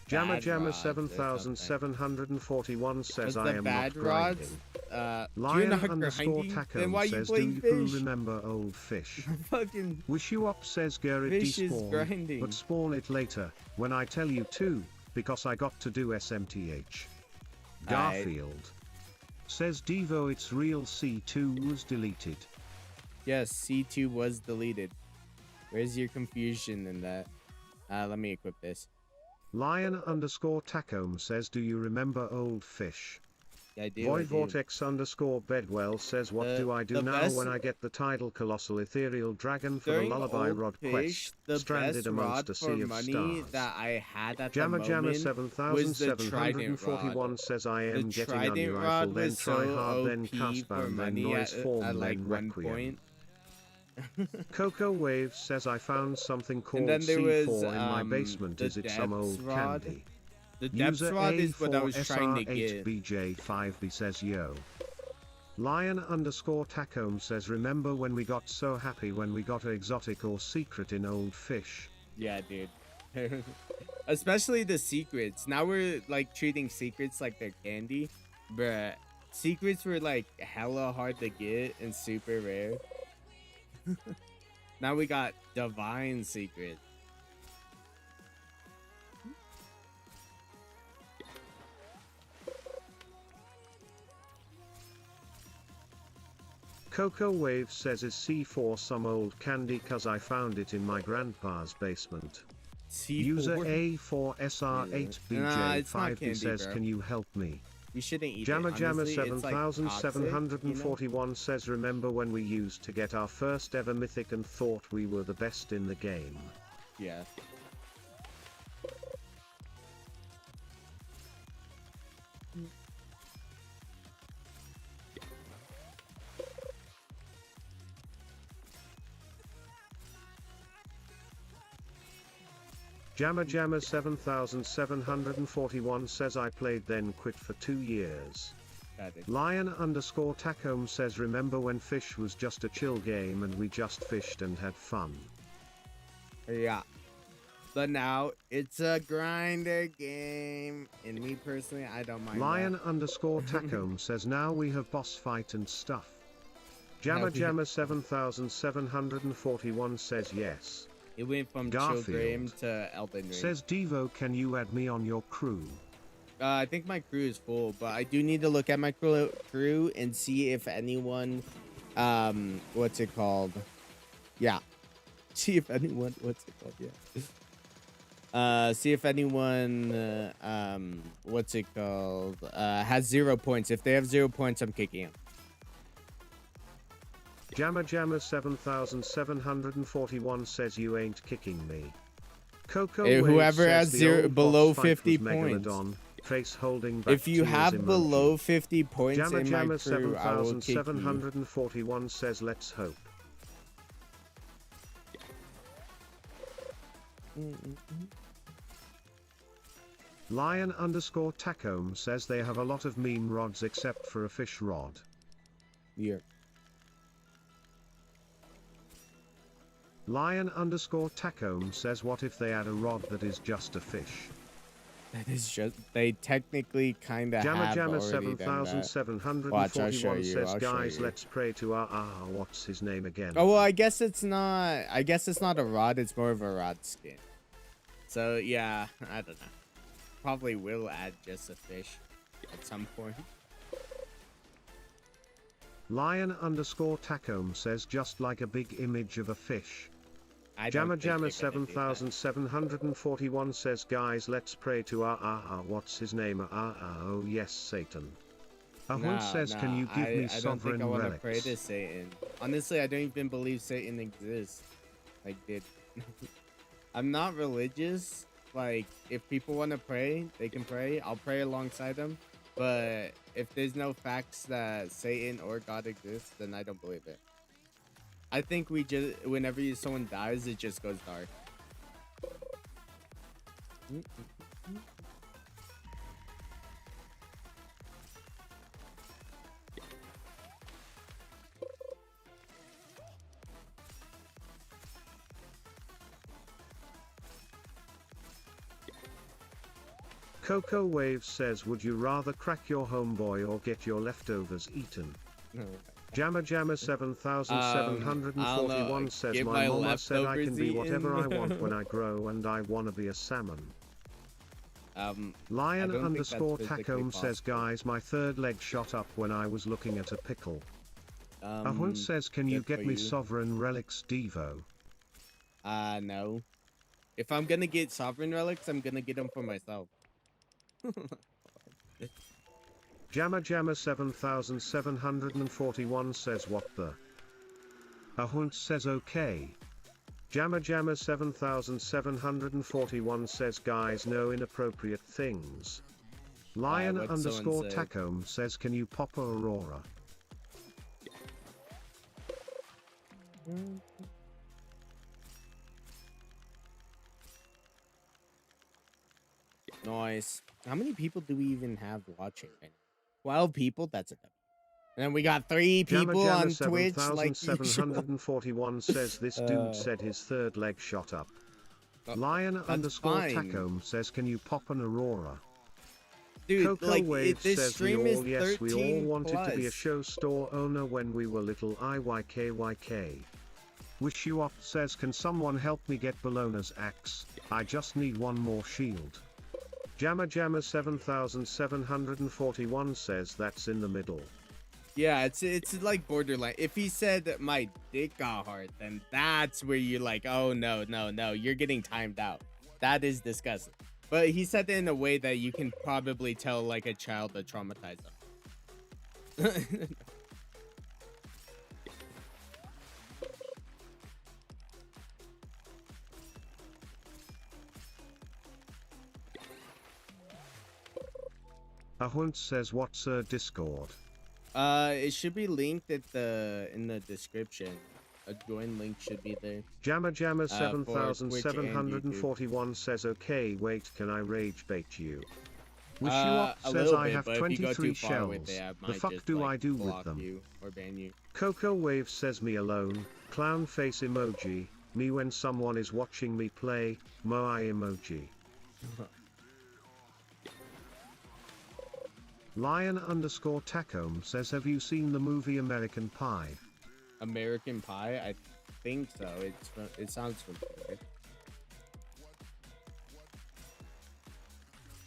Jammer Jammer 7741 says I am not grinding. Lion underscore Taco says, do you remember old fish? Fucking Wish you up says Garrett fish is despawn, grinding. but spawn it later, when I tell you to, because I got to do SMTH. Garfield says Devo, it's real C2 was deleted. Yes, C2 was deleted. Where's your confusion in that? Let me equip this. Lion underscore Tacome says, do you remember old fish? Yeah, I do. Void Vortex underscore Bedwell says, what do I do now when I get the tidal colossal ethereal dragon for the lullaby rod quest, stranded amongst a sea of stars? That I had at Jammer the Jammer moment 7741 says, I am getting on your rifle, then try hard, then cast bound, then noise form, then requiem. Coco Wave says, I found something called C4 in my basement. Is it some old candy? The depth rod is what I was trying to get. BJ5B says yo. Lion underscore Tacome says, remember when we got so happy when we got an exotic or secret in old fish? Yeah, dude. Especially the secrets. Now we're like treating secrets like they're candy. Bruh. Secrets were like hella hard to get and super rare. Now we got divine secret. Coco Wave says, is C4 some old candy cause I found it in my grandpa's basement? C4? User A4SR8BJ5B says, bro. can you help me? You shouldn't eat Jammer it. Jammer Honestly, it's, like, 7741 toxic, says, remember when we used to get our first ever mythic and thought we were the best in the game? Yeah. Jammer Jammer 7741 says, I played then quit for 2 years. Lion underscore Tacome says, remember when fish was just a chill game and we just fished and had fun? Yeah. But now it's a grinder game. And me personally, I don't mind. Lion underscore Tacome says, now we have boss fight and stuff. Jammer Jammer 7741 says yes. It went from Garfield Chill Game to Elden Ring. Says Devo, can you add me on your crew? I think my crew is full, but I do need to look at my crew and see if anyone, what's it called? Yeah. See if anyone, what's it called? Yeah. See if anyone, what's it called? Has 0 points. If they have 0 points, I'm kicking them. Jammer Jammer 7741 says you ain't kicking me. Coco Hey, Wave whoever says has the zero old below boss fight 50 was points. Megalodon, face holding back If you tears have emoji. below 50 points Jammer in my Jammer crew, I will kick you. 7741 says let's hope. Lion underscore Tacome says they have a lot of meme rods except for a fish rod. Yeah. Lion underscore Tacome says what if they add a rod that is just a fish? That is just, they technically kind of Jammer have Jammer already done that. 7741 Watch, I'll show you, says I'll show guys you. let's pray to what's his name again? Oh, well, I guess it's not a rod, it's more of a rod skin. So, yeah, I don't know. Probably will add just a fish at some point. Lion underscore Tacome says just like a big image of a fish. Jammer Jammer 7741 says guys let's pray to what's his name? Oh yes, Satan. Ahun says can you give me I don't think sovereign I want to relics? pray to Satan. Honestly, I don't even believe Satan exists. Like, dude. I'm not religious. Like, if people want to pray, they can pray. I'll pray alongside them. But if there's no facts that Satan or God exists, then I don't believe it. I think we just, whenever someone dies, it just goes dark. Coco Wave says would you rather crack your homeboy or get your leftovers eaten? No. Jammer 7741 says get my my mama said I can be leftovers whatever I eaten." want when I grow and I wanna be a salmon. I Lion don't think underscore that's physically Tacome says possible. guys my third leg shot up when I was looking at a pickle. Ahun says can you good get for me you. sovereign relics Devo? No. If I'm gonna get sovereign relics, I'm gonna get them for myself. Jammer 7741 says what the? Ahun says okay. Jammer 7741 says guys no inappropriate things. Lion what'd underscore someone say? Tacome says can you pop a Aurora? Nice. How many people do we even have watching right now? 12 people? That's enough. And then we got 3 Jammer people on Twitch, like usual. 7741 says this dude said his third leg shot up. Lion underscore fine. Tacome says can you pop an Aurora? Dude, Coco like, Wave this says stream we is all 13 yes we all wanted to be a plus. show store owner when we were little IYKYK. Wish you up says can someone help me get Bologna's axe? I just need one more shield. Jammer 7741 says that's in the middle. Yeah, it's like borderline. If he said my dick got hard, then that's where you're like, oh no, you're getting timed out. That is disgusting. But he said it in a way that you can probably tell like a child to traumatize them. Ahunt says what's a Discord? It should be linked in the description. A join link should be there. Jammer for Twitch and 7741 says okay wait can I rage bait you? Wish you up a says little I bit, have but if you go 23 too far with shells. it, I The might fuck just, do like, I do with block them? you or ban you. Coco Wave says me alone, clown face emoji, me when someone is watching me play, moai emoji. Lion underscore Tacome says have you seen the movie American Pie? American Pie? I think so. It sounds familiar.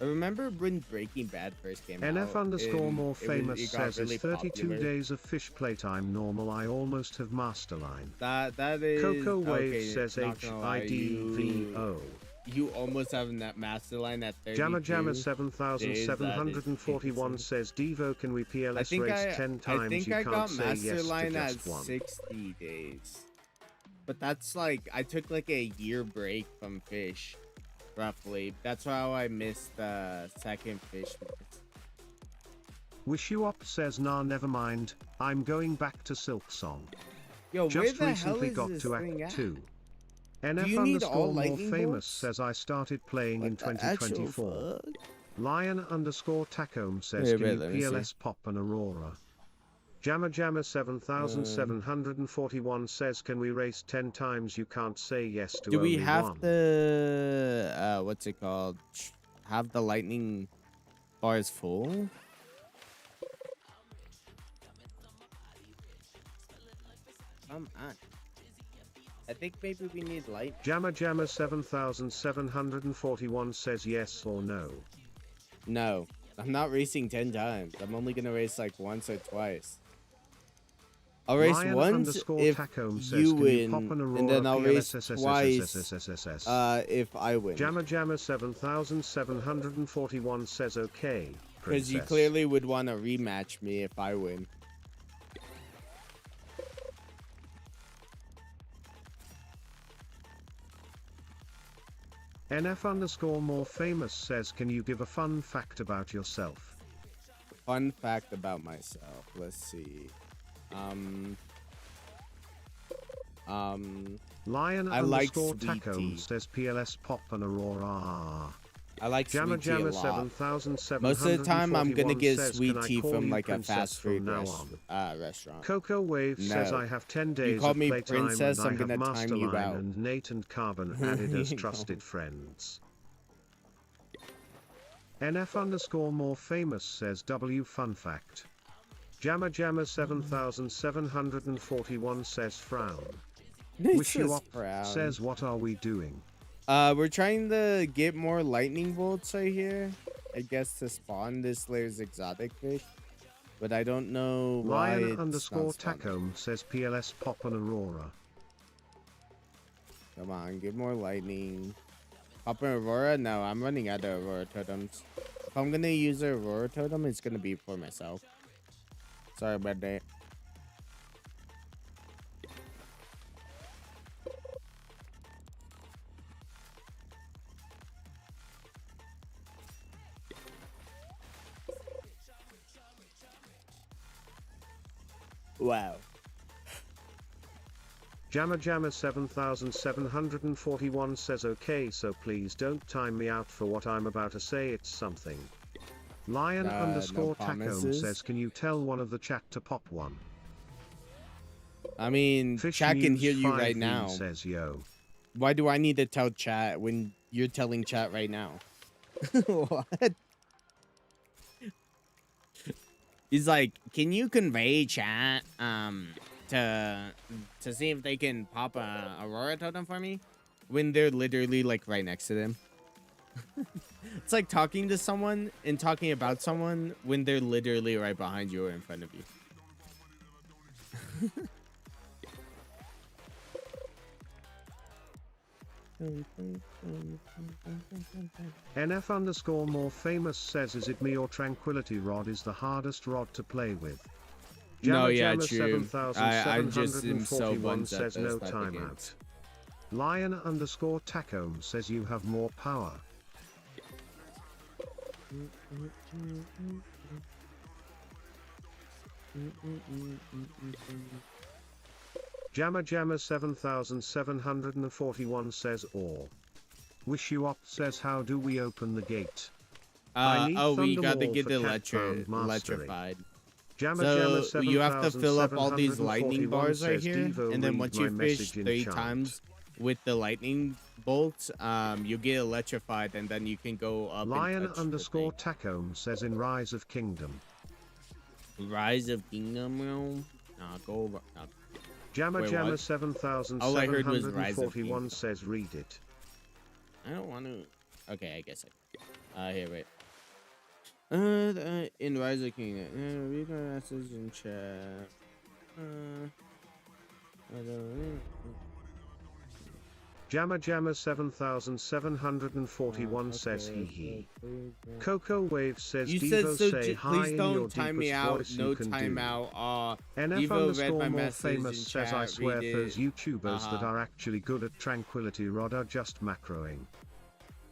I remember when Breaking Bad first came out. NF underscore and more famous it got says really is 32 popular. days of fish playtime normal I almost have masterline. That is Coco Wave okay, says not gonna lie, HIDVO. you almost have that master line at 32 Jammer Jammer days. That is 7741 insane. says Devo, can we I PLS think race 10 times? You I can't got say master yes to line at just one. 60 days. But that's like, I took like a year break from fish, roughly. That's how I missed the second fish miss. Wish You Up says nah, never mind, I'm going back to Silk Song. Yo, Just where the hell recently is got this to thing Act at? 2. Do NF you need all underscore more lightning famous bolts? says I started playing in What the actual 2024. fuck? Lion underscore Tacome says Wait, can you let me see. PLS pop an Aurora? Jammer Jammer 7741 says can we race 10 times? You can't say yes to Do we only have one. to, what's it called? Have the lightning bars full? Come on. I think maybe we need light. Jammer Jammer 7741 says yes or no. No, I'm not racing 10 times. I'm only gonna race like once or twice. I'll race Lion once if Tacome says, you can you pop win, an Aurora and then I'll race twice PLSSSSSSSSS? if I win. Jammer Jammer 7741 says okay, Because you princess. clearly would want to rematch me if I win. NF underscore more famous says can you give a fun fact about yourself? Fun fact about myself. Let's see. Lion I like underscore sweet Tacome tea. says PLS pop an Aurora. I like Jammer sweet tea a Jammer lot. 7741 Most of the time, I'm gonna get says, sweet can I tea call from you like a princess fast from food now on? restaurant. Coco Wave says No. I have 10 You days call of me playtime princess, and I I'm have gonna time you Masterline out. and Nate and Carbon added as trusted friends. NF underscore more famous says W fun fact. Jammer Jammer 7741 says frown. Wish You Up says what are we doing? We're trying to get more lightning bolts right here. I guess to spawn this layer's exotic fish. But I don't know why Lion it's underscore not spawning. Tacome says PLS pop an Aurora. Come on, get more lightning. Pop an Aurora? No, I'm running out of Aurora totems. If I'm gonna use an Aurora totem, it's gonna be for myself. Sorry about that. Wow. Jammer Jammer 7741 says okay, so please don't time me out for what I'm about to say, it's something. Lion underscore no Tacome promises. says can you tell one of the chat to pop one? I mean, Fish chat can News hear you 5V right now. says yo. Why do I need to tell chat when you're telling chat right now? What? He's like, can you convey chat to see if they can pop a Aurora totem for me when they're literally like right next to them? It's like talking to someone and talking about someone when they're literally right behind you or in front of you. NF underscore more famous says is it me or Tranquility Rod is the hardest rod to play with? No, Jammer yeah, Jammer true. I just am so 7741 buns at says this no type of timeout. games. Lion underscore Tacome says you have more power. Jammer Jammer 7741 says or. Wish You Up says how do we open the gate? I need Oh, we got to Thunderwall get for the cat found mastery. electrified. Jammer Jammer So you have to fill up all these lightning 7741 bars right says here, Devo and then read once my you fish message in 3 chant. times with the lightning bolts, you get electrified, and then you can go up Lion and touch underscore Tacome says in Rise of Kingdom. Rise of Kingdom realm. Nah, go over. Nah. Jammer Wait, Jammer what? All I heard was Rise of 7741 Kingdom. says read it. I don't want to. Okay, I guess I. Here, wait. In Rise of Kingdom, read my message in chat. I don't know. Jamma Jamma 7741 says hee hee. Coco Wave says You said Devo so. say hi Please in don't your time me deepest out. voice No you can time do. out. NF Devo read underscore my more message famous in says chat. I swear read those it. YouTubers that are actually good at Tranquility Rod are just macroing.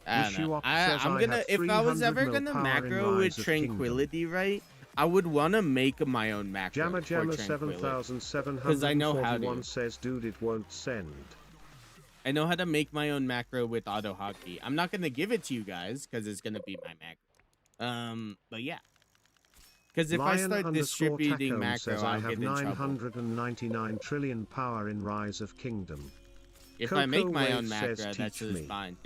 I don't Wish know. you up says I'm I gonna. have If I was 300 ever mil gonna power in macro with Rise of Kingdom. Tranquility, right? I would want to make my own macro Jamma for Jamma Tranquility. Because I know how 7741 to. says dude it won't send. I know how to make my own macro with auto hotkey. I'm not gonna give it to you guys because it's gonna be my macro. But yeah. Because if I start distributing macro, says I'll I have get in trouble. 999 trillion power in Rise of Kingdom. If Coco I make my Wave own says, macro, that's teach just me. fine.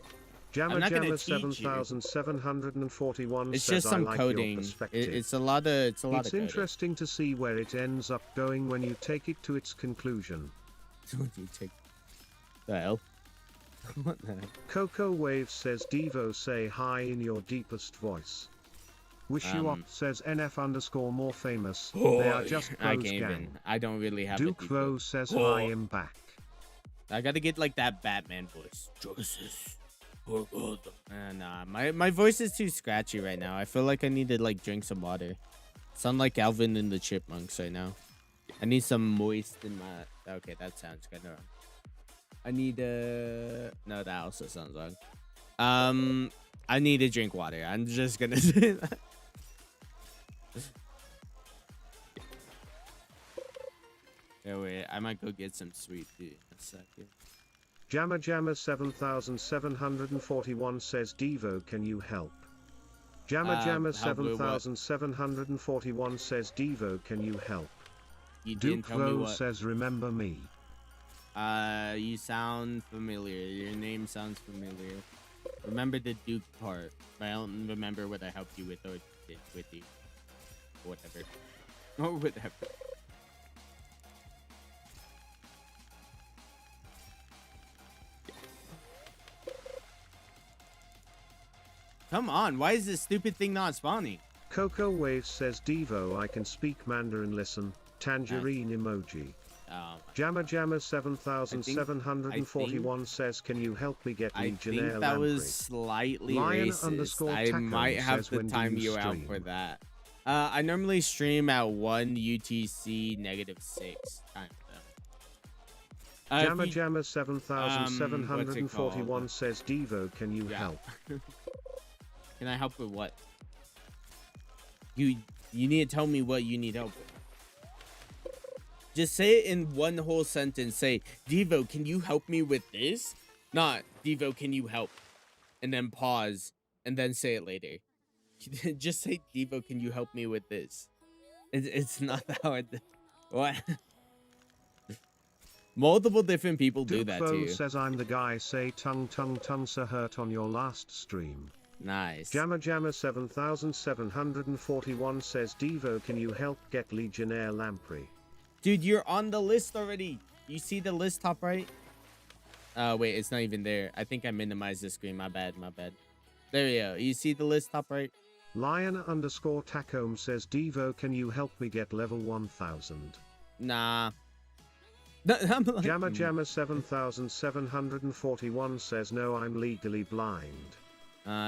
Jamma I'm not gonna Jamma teach you. 7741 It's says just some I like coding. your perspective. It's a lot of It's coding. interesting to see where it ends up going when you take it to its conclusion. What do you take? The hell? What the heck? Coco Wave says Devo say hi in your deepest voice. Wish you up says NF underscore more famous. They are just I pros can't gang. even. I don't really have Duke a Rose says I am back. I gotta get like that Batman voice. Justice. Nah, my voice is too scratchy right now. I feel like I need to like drink some water. Sound like Alvin and the Chipmunks right now. I need some moist in my. Okay, that sounds kind of wrong. I need no, that also sounds wrong. I need to drink water. I'm just gonna say that. Yeah, wait, I might go get some sweet tea in a second. Jamma Jamma 7741 says Devo can you help? Jamma Jamma 7741 says Devo can you help? You didn't Duke tell me Rose what. says remember me. You sound familiar. Your name sounds familiar. Remember the Duke part, but I don't remember what I helped you with or did with you. Whatever. Or whatever. Come on, why is this stupid thing not spawning? Coco Wave says Devo I can speak Mandarin listen. Tangerine emoji. Jamma Jamma 7741 says can you help me get Legionnaire I think that was slightly racist. I might have to time you out for that. I normally stream at 1 UTC -6 time though. Jamma Jamma 7741 says Devo can you help? Can I help with what? You need to tell me what you need help with. Just say it in one whole sentence. Say, Devo, can you help me with this? Not, Devo, can you help? And then pause, and then say it later. Just say, Devo, can you help me with this? It's not that hard. What? Multiple different people do that to you. says I'm the guy say tongue so hurt on your last stream. Nice. Jamma Jamma 7741 says Devo can you help get Legionnaire Lamprey? Dude, you're on the list already. You see the list top right? Wait, it's not even there. I think I minimized the screen. My bad. There we go. You see the list top right? Lion underscore Tacome says Devo can you help me get level 1000? Nah. Jamma Jamma 7741 says no I'm legally blind.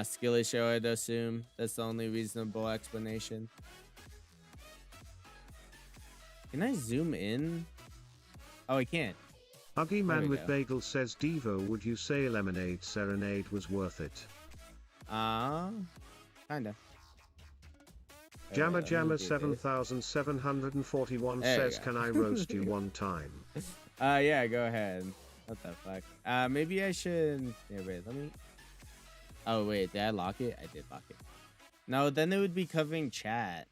Skill issue I'd assume. That's the only reasonable explanation. Can I zoom in? Oh, I can't. Ugly Man with Bagel says Devo would you say Lemonade Serenade was worth it? Kinda. Jamma Jamma 7741 says can I roast you one time? Yeah, go ahead. What the fuck? Maybe I should... Yeah, wait, let me... Oh, wait, did I lock it? I did lock it. No, then it would be covering chat.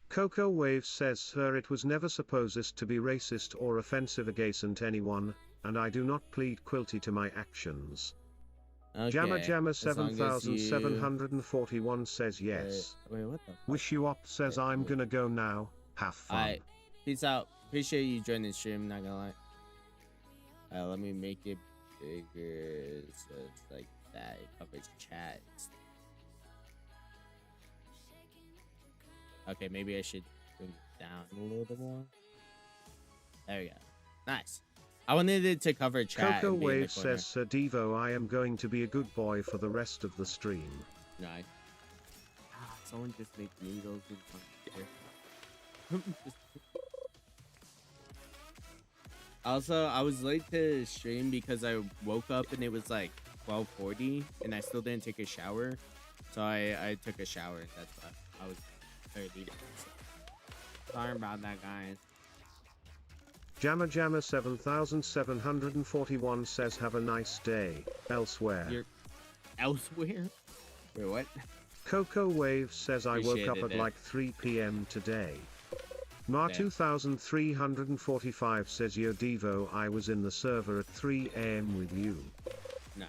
Coco Wave says sir it was never supposed to be racist or offensive against anyone, and I do not plead guilty to my actions. Okay, Jamma Jamma 7741 says yes. Wait, what the fuck? Wish you up says I'm gonna go now. Have fun. Alright, peace out. Appreciate you joining the stream, not gonna lie. Let me make it bigger so it's like that. It covers chat. Okay, maybe I should bring it down a little bit more. There we go. Nice. I wanted it to cover chat. Coco and be in the Wave corner. says, Sir Devo, I am going to be a good boy for the rest of the stream. Nice. Someone just make noodles and Also, I was late to stream because I woke up and it was like 12:40 and I still didn't take a shower. So I took a shower. That's why I was early. Sorry about that, guys. Jamma Jamma 7741 says, have a nice day, elsewhere. You're elsewhere? Wait, what? Coco Wave says, I woke up at like 3 p.m. today. Mar 2345 says, Yo Devo, I was in the server at 3 a.m. with you. Nice.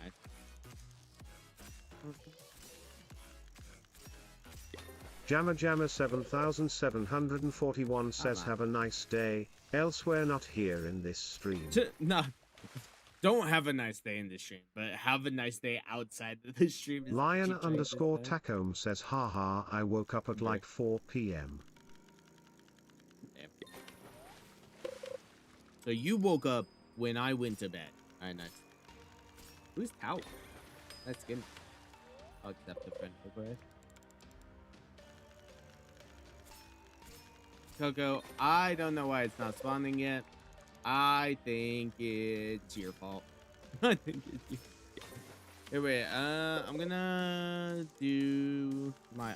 Jamma Jamma 7741 says, have a nice day, elsewhere, not here in this stream. No, don't have a nice day in the stream, but have a nice day outside of the stream. Lion underscore Tacome says, haha, I woke up at like 4 p.m. So you woke up when I went to bed. Alright, nice. Who's out? That's good. I'll accept the friend request. Coco, I don't know why it's not spawning yet. I think it's your fault. I think it's you. Here, wait, I'm gonna do my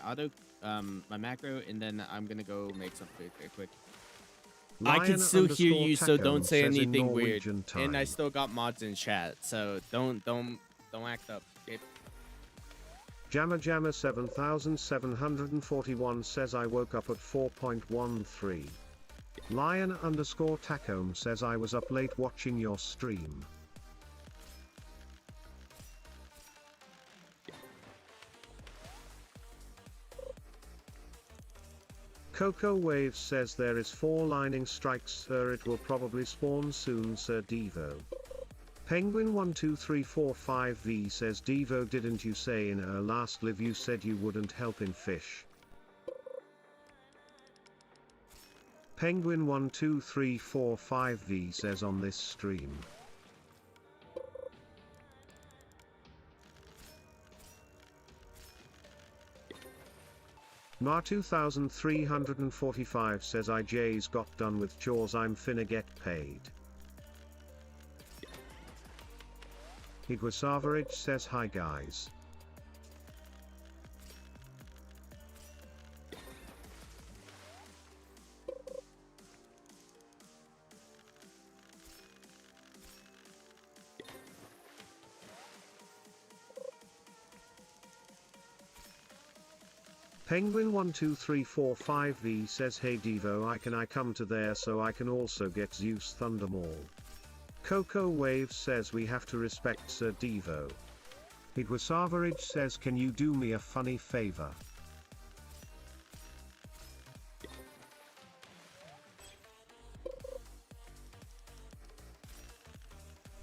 my macro, and then I'm gonna go make some food real quick. I can still hear you, so don't say anything weird. And I still got mods in chat, so don't act up. Jamma Jamma 7741 says, I woke up at 4.13. Lion underscore Tacome says, I was up late watching your stream. Coco Waves says, there is 4 lightning strikes, sir, it will probably spawn soon, Sir Devo. Penguin 12345V says, Devo, didn't you say in her last live you said you wouldn't help in fish? Penguin 12345V says, on this stream. Mar 2345 says, IJ's got done with chores, I'm finna get paid. Iguasavarage says, hi guys. Penguin 12345V says, hey Devo, I come to there so I can also get Zeus Thundermaul. Coco Waves says, we have to respect Sir Devo. Iguasavarage says, can you do me a funny favor?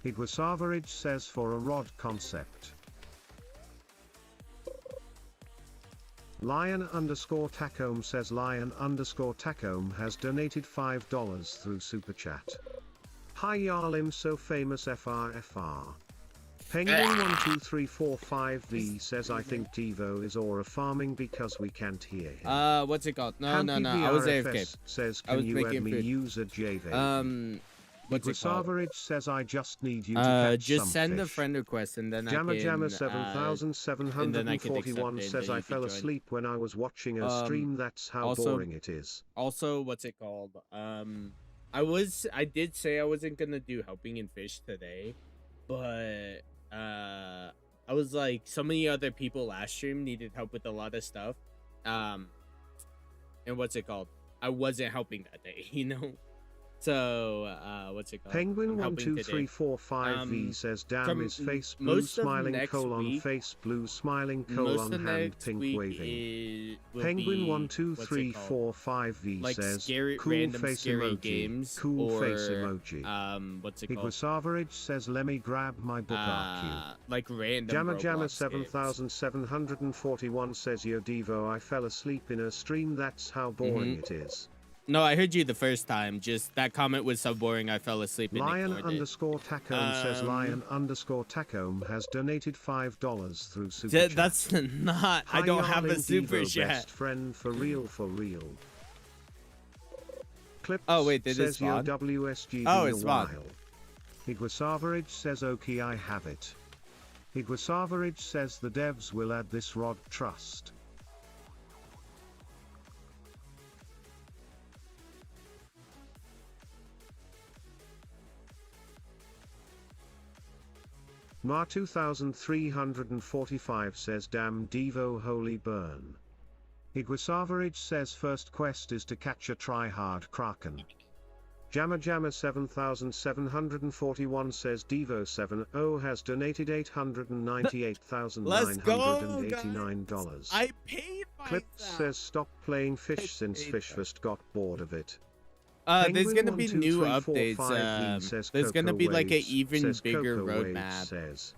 Iguasavarage says, for a rod concept. Lion underscore Tacome says, Lion underscore Tacome has donated $5 through Super Chat. Hi y'all, I'm so famous FRFR. Penguin 12345V says, I think Devo is aura farming because we can't hear him. What's it called? No, I was AFK. Says, can you add me user JV? What's it called? Savarage says, I just need you to catch just some send fish. a friend request and then Jamma I can, Jamma 7741 says, I fell asleep when I was watching a stream, that's how boring it is. Also, what's it called? I did say I wasn't gonna do helping in fish today, but I was like, so many other people last stream needed help with a lot of stuff, and what's it called? I wasn't helping that day, you know. So what's it called? Penguin 12345V says, damn, is face blue smiling colon face blue smiling colon hand pink waving. Penguin 12345V says, cool face emoji, games, cool or, face emoji. What's it called? Iguasavarage says, let me grab my book RQ. Like random Jamma Jamma Roblox 7741 says, Yo Devo, I fell asleep in a stream, that's how boring it is. No, I heard you the first time. Just that comment was so boring I fell asleep and ignored it. Lion_Tacome says Lion_Tacome has donated $5 through super chat. That's not. I don't have a super chat. Best friend for real, for real. Clips oh wait, did it spawn? WSG oh, it spawned. Higuasavarage says okay, I have it. Higuasavarage says the devs will add this rod, trust. Ma 2345 says damn Devo holy burn. Higuasavarage says first quest is to catch a try-hard kraken. Jamma 7741 says Devo 70 has donated $898,989. I paid myself. Clips says stop playing fish since Fishfest got bored of it. There's gonna be new updates. There's gonna be like an even bigger roadmap.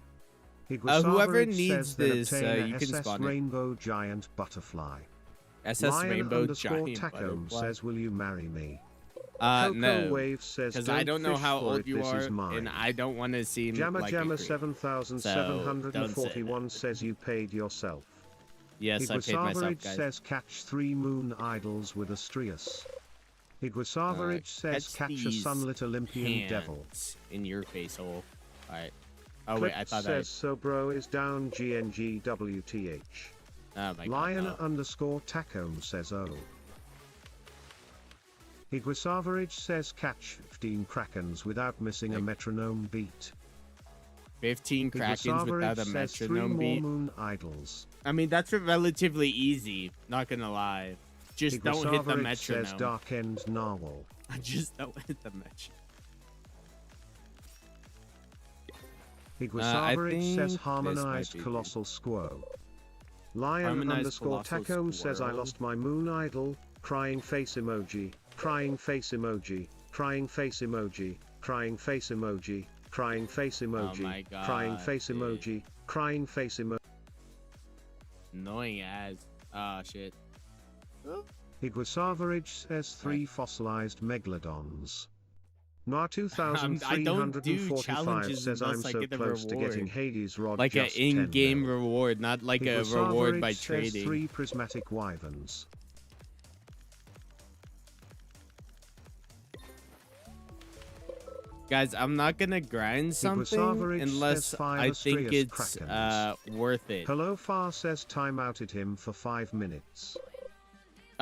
Whoever needs this, you can spawn it. Rainbow Giant Butterfly. SS Rainbow Giant Tacome says, will you marry me? No, Wave says, because I don't know how old you are, and I don't want to seem like Jamma 7741 says you paid yourself. Yes, I paid myself, guys. says catch 3 moon idols with Astrius. Higuasavarage says catch a sunlit Olympian devil. In your face hole. Alright. Oh wait, I thought says so bro is down GNGWTH. Oh my God. Lion_Tacome says oh. Higuasavarage says catch 15 krakens without missing a metronome beat. 15 krakens without a metronome beat. Moon idols. I mean, that's relatively easy, not gonna lie. Just don't hit the metronome. Says Dark End Narwhal. I just don't hit the metronome. Higuasavarage says harmonized colossal squirrel. Lion_Tacome says I lost my moon idol. Crying face emoji. Crying face emoji. Crying face emoji. Crying face emoji. Crying face emoji. Oh my God, crying face emoji. Crying face emoji. Annoying ads. Ah, shit. Higuasavarage says 3 fossilized megalodons. Na 2345 says I'm so close to getting Hades rod. Like an in-game reward, not like a reward by trading. Says 3 prismatic wyverns. Guys, I'm not gonna grind something unless I think it's worth it. Hello Far says time outed him for 5 minutes.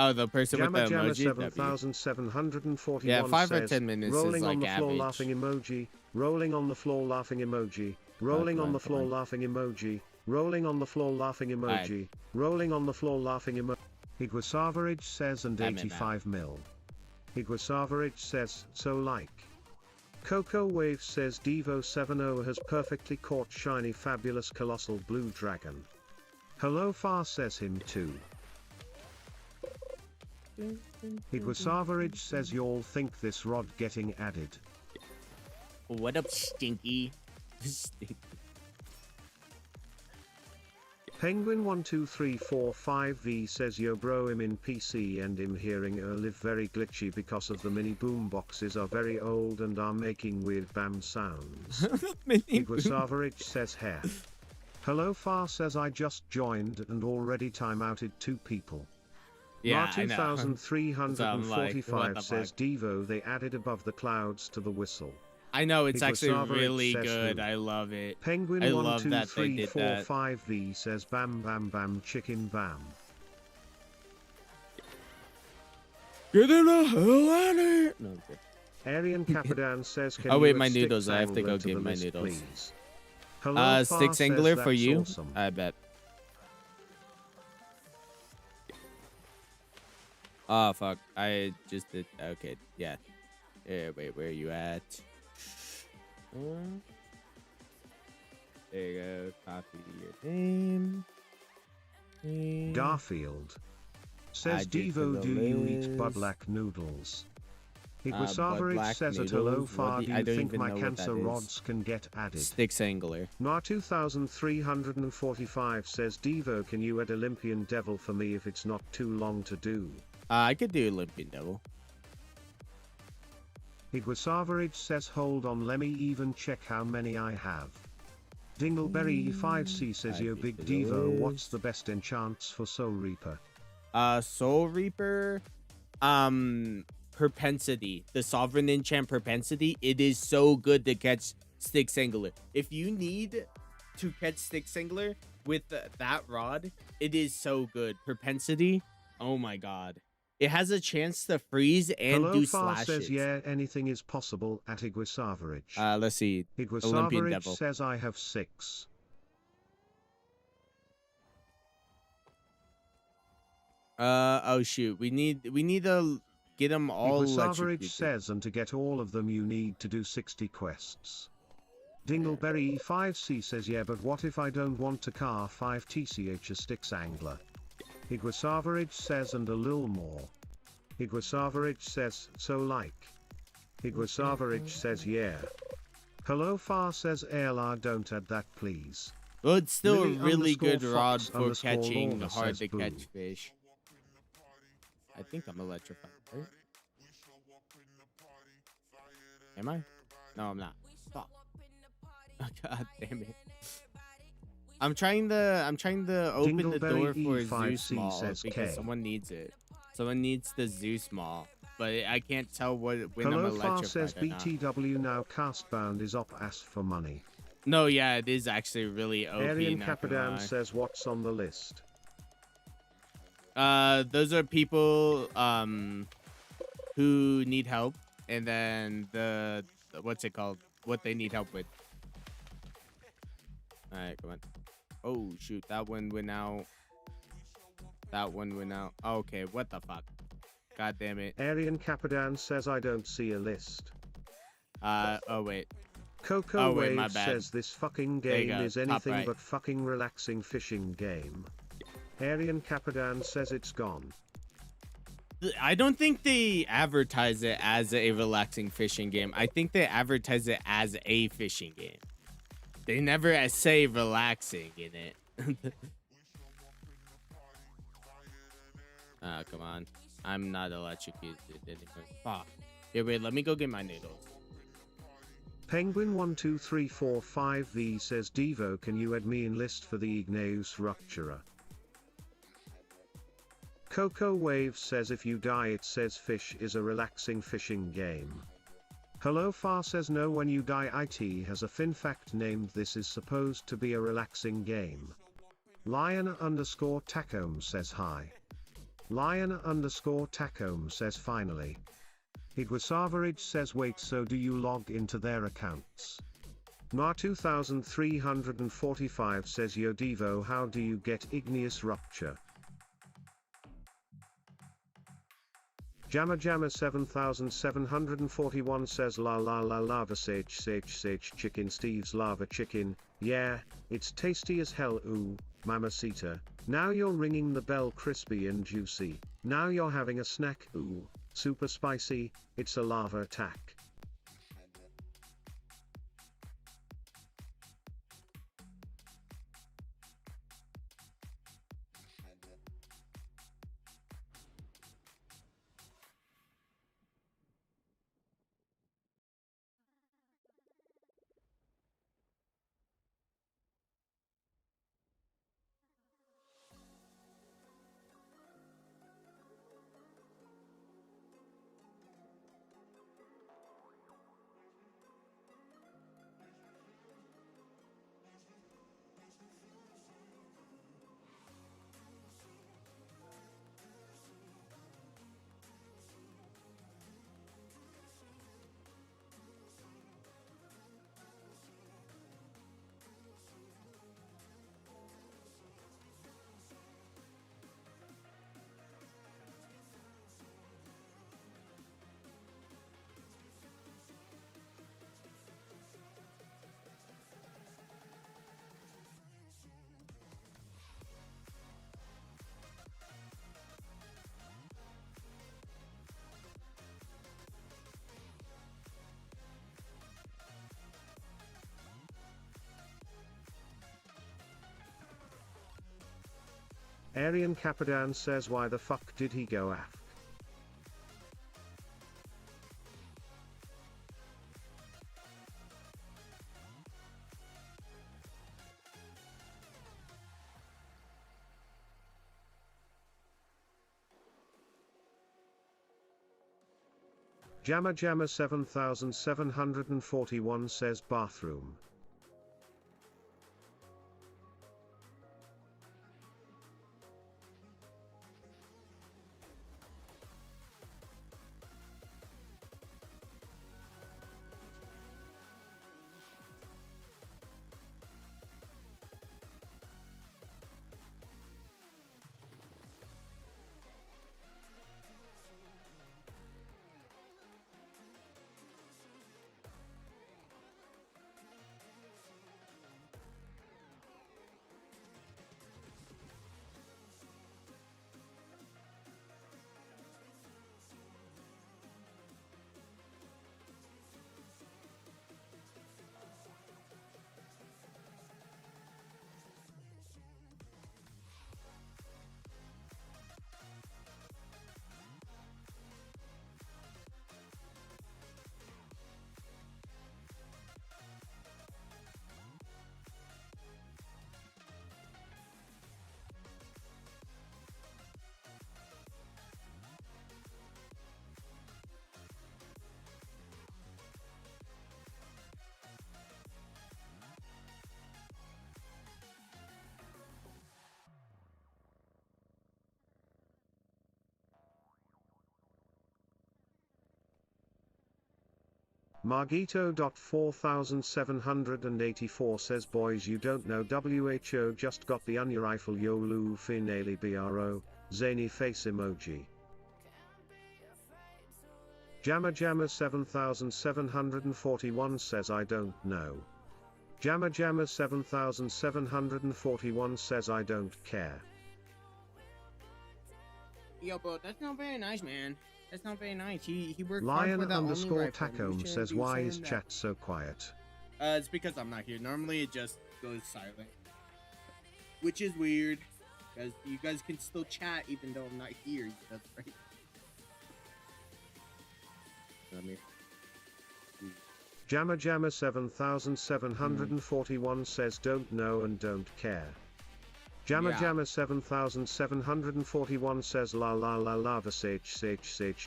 Oh, the person with the emoji? 7741 yeah, 5 or says, 10 minutes rolling is like on the floor average. laughing emoji, rolling on the floor laughing emoji, rolling on the floor laughing emoji, rolling on the floor laughing emoji, rolling on the floor laughing emoji. Higuasavarage says and 85 mil. Higuasavarage says, so like. Coco Wave says Devo 70 has perfectly caught shiny fabulous colossal blue dragon. Hello Far says him too. Higuasavarage says y'all think this rod getting added. What up, Stinky? Penguin12345V says yo bro I'm in PC and I'm hearing live very glitchy because of the mini boom boxes are very old and are making weird bam sounds. Higuasavarage says hair. Hello Far says I just joined and already time outed 2 people. Yeah, 2345 says Devo they added above the clouds to the whistle. I know, it's actually really good. I love it. Penguin I love that they did that. 12345V says bam bam bam chicken bam. Get the hell out of here! No, okay. Arian Capadan says can oh wait, you my add noodles. Sticks I have to go Angler get the my list, noodles. please? Hello, Sticks Angler for you? Awesome. I bet. Oh fuck! I just did. Okay, yeah. Wait, where are you at? There you go. Copy your name. Garfield says Devo, do you eat budlack noodles? Higuasavarage says at hello Far, do you think my cancer rods can get added? Sticks Angler. Na 2345 says Devo, can you add Olympian Devil for me if it's not too long to do? I could do Olympian Devil. Higuasavarage says hold on, let me even check how many I have. Dingleberry E5C says yo big Devo, what's the best enchants for Soul Reaper? Soul Reaper, propensity, the sovereign enchant propensity. It is so good to catch Stick Singler. If you need to catch Stick Singler with that rod, it is so good. Propensity, oh my god, it has a chance to freeze and Hello do Far slashes. says yeah, anything is possible at Higuasavarage. Let's see. Olympian Higuasavarage Devil says I have 6. Oh shoot, we need to get them all Higuasavarage electrocuted. says and to get all of them you need to do 60 quests. Dingleberry E5C says yeah, but what if I don't want to car 5 TCH a Sticks Angler? Higuasavarage says and a little more. Higuasavarage says so like. Higuasavarage says yeah. Hello Far says ALR don't add that please. Well, it's still Lily a really good rod Fox for _ catching Lorna hard says to boo. catch fish. I think I'm electrified, right? Am I? No, I'm not. Fuck. God damn it. I'm trying to open the door for Zeus Mall because K. someone needs it. Someone needs the Zeus Mall, but I can't tell when Hello I'm Far says electrified or not. BTW now Castbound is up ass for money. No, yeah, it is actually really OP. Arian not gonna Capadan lie. says what's on the list. Those are people who need help, and then the what's it called? What they need help with. All right, come on. Oh shoot, that one went out. That one went out. Okay, what the fuck? God damn it. Arian Capadan says I don't see a list. Oh wait. Coco Oh, wait, my Wave bad. says this fucking There you game go, is top anything right. but fucking relaxing fishing game. Arian Capadan says it's gone. I don't think they advertise it as a relaxing fishing game. I think they advertise it as a fishing game. They never say relaxing in it. Come on. I'm not electrocuted anymore. Fuck. Here, wait, let me go get my needles. Penguin12345V says Devo, can you add me in list for the Igneous Ruptura? Coco Wave says if you die it says fish is a relaxing fishing game. Hello Far says no, when you die IT has a fin fact named this is supposed to be a relaxing game. Lion_Tacome says hi. Lion_Tacome says finally. Higuasavarage says wait, so do you log into their accounts? Ma2345 says yo Devo, how do you get Igneous Rupture? Jamma 7741 says la la la lava sage chicken Steve's lava chicken, yeah, it's tasty as hell ooh, mamacita, now you're ringing the bell crispy and juicy, now you're having a snack ooh, super spicy, it's a lava attack. Arian Capadan says why the fuck did he go AFK? Jamma Jamma 7741 says bathroom. Margito.4784 says boys you don't know WHO just got the onion rifle yo lu finale bro, zany face emoji. Jamma Jamma 7741 says I don't know. Jamma Jamma 7741 says I don't care. Yo, bro, that's not very nice, man. That's not very nice. He worked Lion hard for that underscore rifle. You Tacom shouldn't says be why saying is that. chat so quiet? It's because I'm not here. Normally it just goes silent, which is weird because you guys can still chat even though I'm not here. That's right. Jamma Jamma 7741 says don't know and don't care. Jamma Yeah. Jamma 7741 says la la la lava sage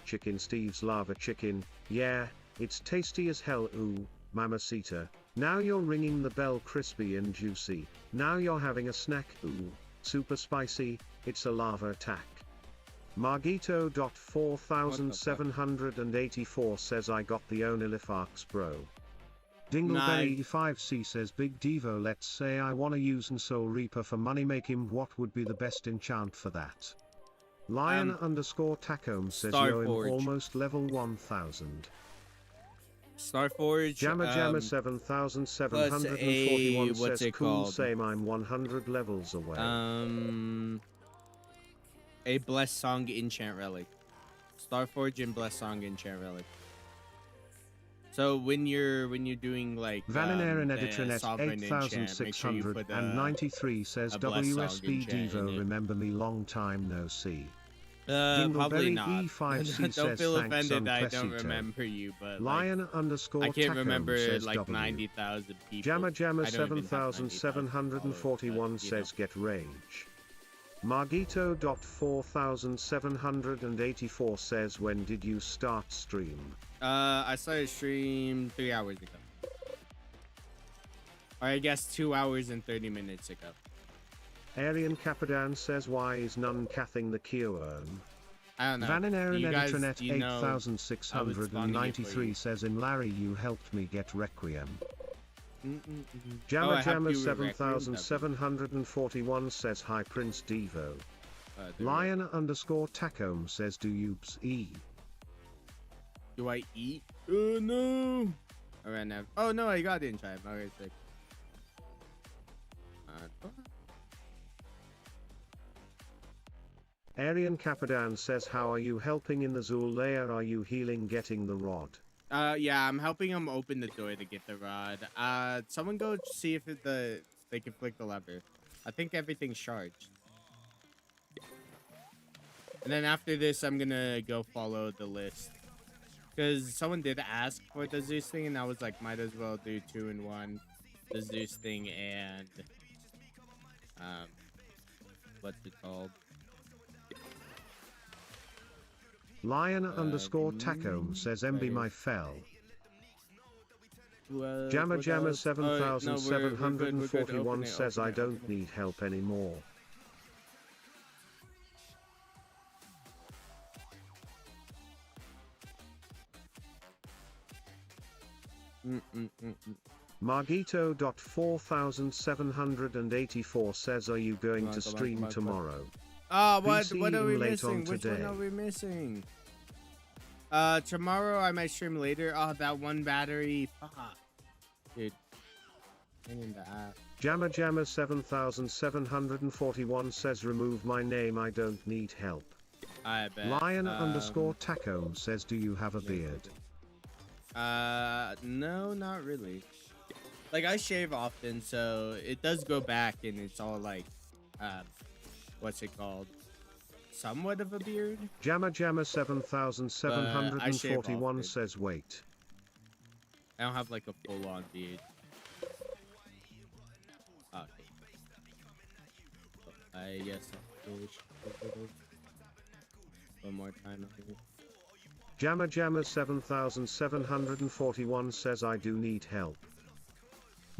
chicken Steve's lava chicken, yeah, it's tasty as hell ooh, mamacita, now you're ringing the bell crispy and juicy, now you're having a snack ooh, super spicy, it's a lava attack. Margito.4784 says I got the Onilifarks bro. Dingleberry5C says Big Devo let's say I wanna use an Soul Reaper for money making what would be the best enchant for that? Lion underscore Tacom says yo I'm Starforge. almost level 1000. Starforge. Jamma Jamma 7741 what's says it cool called? same I'm 100 levels away. A Blessed Song Enchant Relic. Starforge and Blessed Song Enchant Relic. So when you're doing like Vaninair and the Editranet Sovereign Enchant, make sure you put 8693 says a Blessed Song WSB Enchant in Devo it. remember me long time no see. Probably Dingleberry not. E5C Don't says feel thanks offended that I don't Unplecito. remember you, but Lion underscore I can't Tacom remember says like W. 90,000 people. Jamma Jamma I don't even have 7741 90,000 says get rage. Margito.4784 says when did you start stream? I started stream 3 hours ago. Or I guess 2 hours and 30 minutes ago. Arian Capadan says why is none cathing the Kioern? I don't know. Vaninair and You guys, Editranet you know, I was spawning it for 8693 you. says in Larry you helped me get Requiem. Oh, Jamma I helped Jamma you with Requiem? 7741 says hi Prince Devo. Lion underscore Tacom says do you e? Do I eat? Oh no! Alright now. Oh no, I got it in time. Okay, sick. Arian Capadan says how are you helping in the Zool layer, are you healing getting the rod? Yeah, I'm helping him open the door to get the rod. Someone go see if they can flick the lever. I think everything's charged. And then after this, I'm gonna go follow the list. Because someone did ask for the Zeus thing, and I was like, might as well do 2 in 1. The Zeus thing and... what's it called? Lion underscore Tacome says MB my fell. Jammer Jammer 7741 says I don't need help anymore. Margito.4784 says are you going to stream tomorrow? What are we missing? Which one are we missing? Tomorrow I might stream later. Oh, that one battery. Fuck. Dude. In the app. Jammer Jammer 7741 says remove my name, I don't need help. I bet. Lion underscore Tacome says do you have a beard? No, not really. Like, I shave often, so it does go back and it's all like, what's it called? Somewhat of a beard? Jammer Jammer 7741 says wait. I don't have like a full-on beard. Okay. I guess one more time. Jammer Jammer 7741 says I do need help.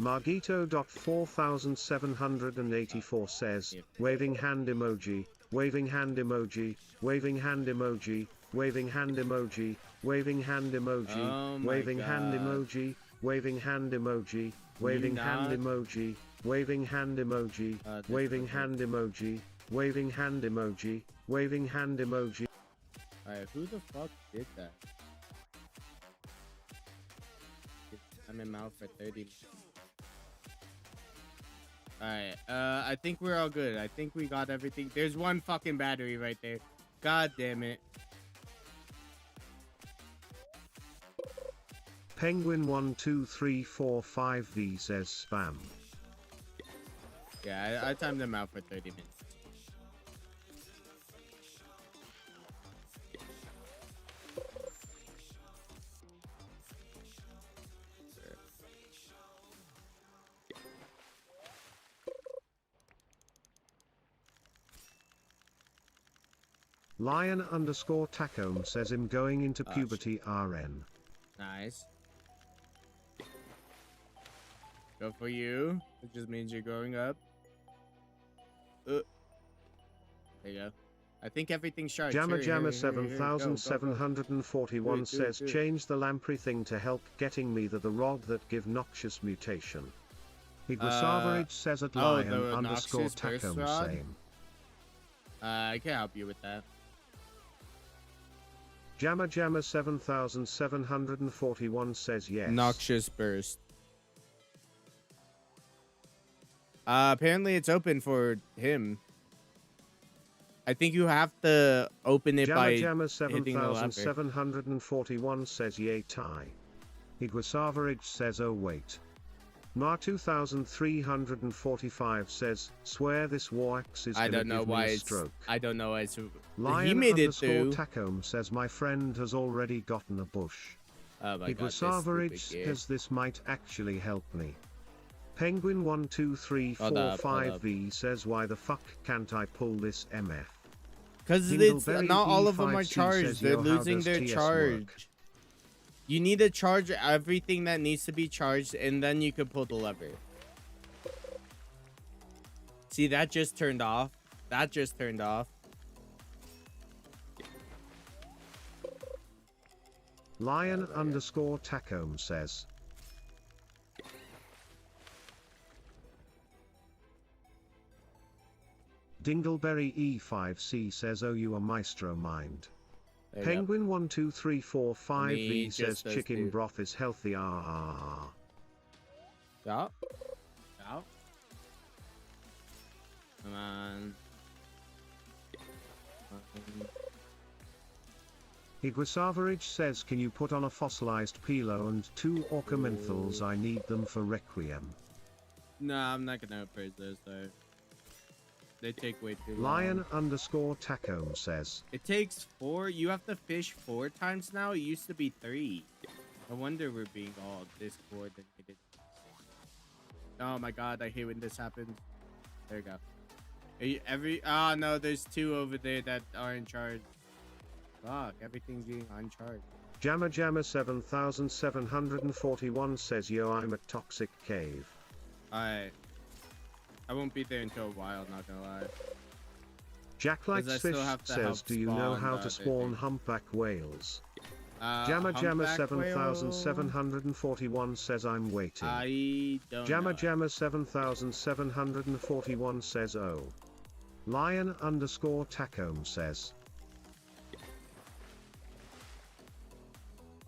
Margito.4784 says, waving hand emoji, waving hand emoji, waving hand emoji, waving hand emoji, waving hand emoji, waving hand emoji, waving hand emoji, waving hand emoji, waving hand emoji, waving hand emoji, waving hand emoji, waving hand emoji. Alright, who the fuck did that? I'm in mouth for 30 minutes. Alright, I think we're all good. I think we got everything. There's one fucking battery right there. God damn it. Penguin 12345V says spam. Yeah, I timed them out for 30 minutes. Lion underscore Tacome says I'm going into puberty RN. Nice. Go for you. It just means you're growing up. There you go. I think everything's charged. Jammer Jammer 7741 says change the lamprey thing to help getting me the rod that give noxious mutation. Igwasavarage says at Lion underscore Tacome same. I can help you with that. Jammer Jammer 7741 says yes. Noxious burst. Apparently it's open for him. I think you have to open it by Jammer hitting the lever. 7741 says yay tie. Igwasavarage says oh wait. Mar 2345 says swear this wax is gonna give me a stroke. I don't know why it's Lion he made it through. Tacome says my friend has already gotten a bush. Oh my god. Igwasavarage says this might actually help me. Penguin 12345V says why the fuck can't I pull this MF? Because it's not all of them are charged. They're losing their charge. You need to charge everything that needs to be charged, and then you can pull the lever. See, that just turned off. That just turned off. Lion underscore Tacome says. Dingleberry E5C says oh you are maestro mind. Penguin 12345V says chicken broth is healthy Yeah. Yeah. Come on. Igwasavarage says can you put on a fossilized Pilo and 2 orca menthals, I need them for Requiem. No, I'm not gonna appraise those though. They take way too long. Lion underscore Tacome says. It takes 4. You have to fish 4 times now. It used to be 3. No wonder we're being all this coordinated. Oh my god, I hate when this happens. There you go. Oh no, there's 2 over there that are in charge. Fuck, everything's being uncharged. Jamma Jamma 7741 says yo I'm at Toxic Cave. Alright. I won't be there until a while, not gonna lie. Jack Likes Fish says do you know how to spawn humpback whales? Jamma Jamma 7741 says I'm waiting. I don't Jamma know. Jamma 7741 says oh. Lion _ Tacome says.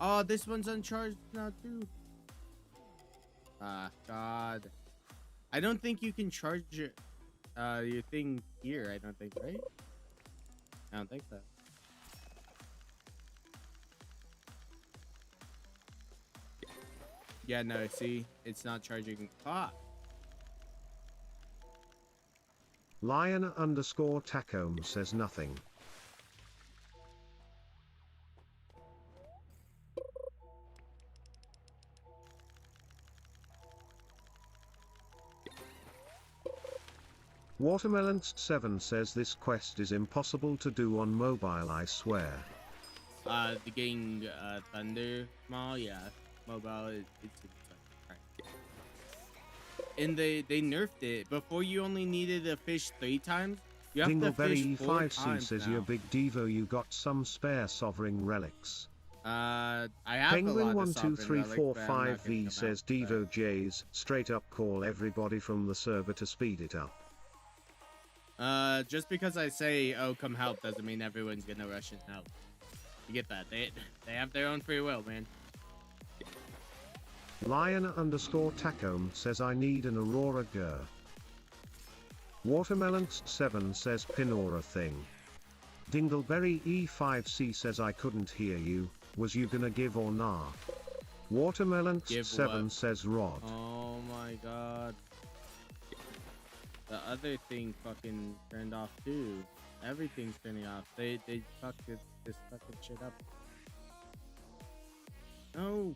Oh, this one's uncharged now too. Ah, God. I don't think you can charge your thing here. I don't think, right? I don't think so. Yeah, no. See, it's not charging. Ah. Lion _ Tacome says nothing. Watermelon7 says this quest is impossible to do on mobile, I swear. The getting Thunder Mall, yeah. Mobile, it's right. And they nerfed it. Before you only needed a fish 3 times. You have to fish 4 Dingleberry E5C says now. you're big Devo, you got some spare sovereign relics. I have Penguin a lot of 12345V says Devo J's, straight up call everybody from the server to speed it up. Just because I say, oh, come help, doesn't mean everyone's gonna rush and help. You get that? They have their own free will, man. Lion _ Tacome says I need an Aurora Gur. Watermelon7 says Pinora thing. Dingleberry E5C says I couldn't hear you, was you gonna give or nah? Watermelon7 says Rod. Oh my God. The other thing fucking turned off too. Everything's turning off. They fucked this fucking shit up. No.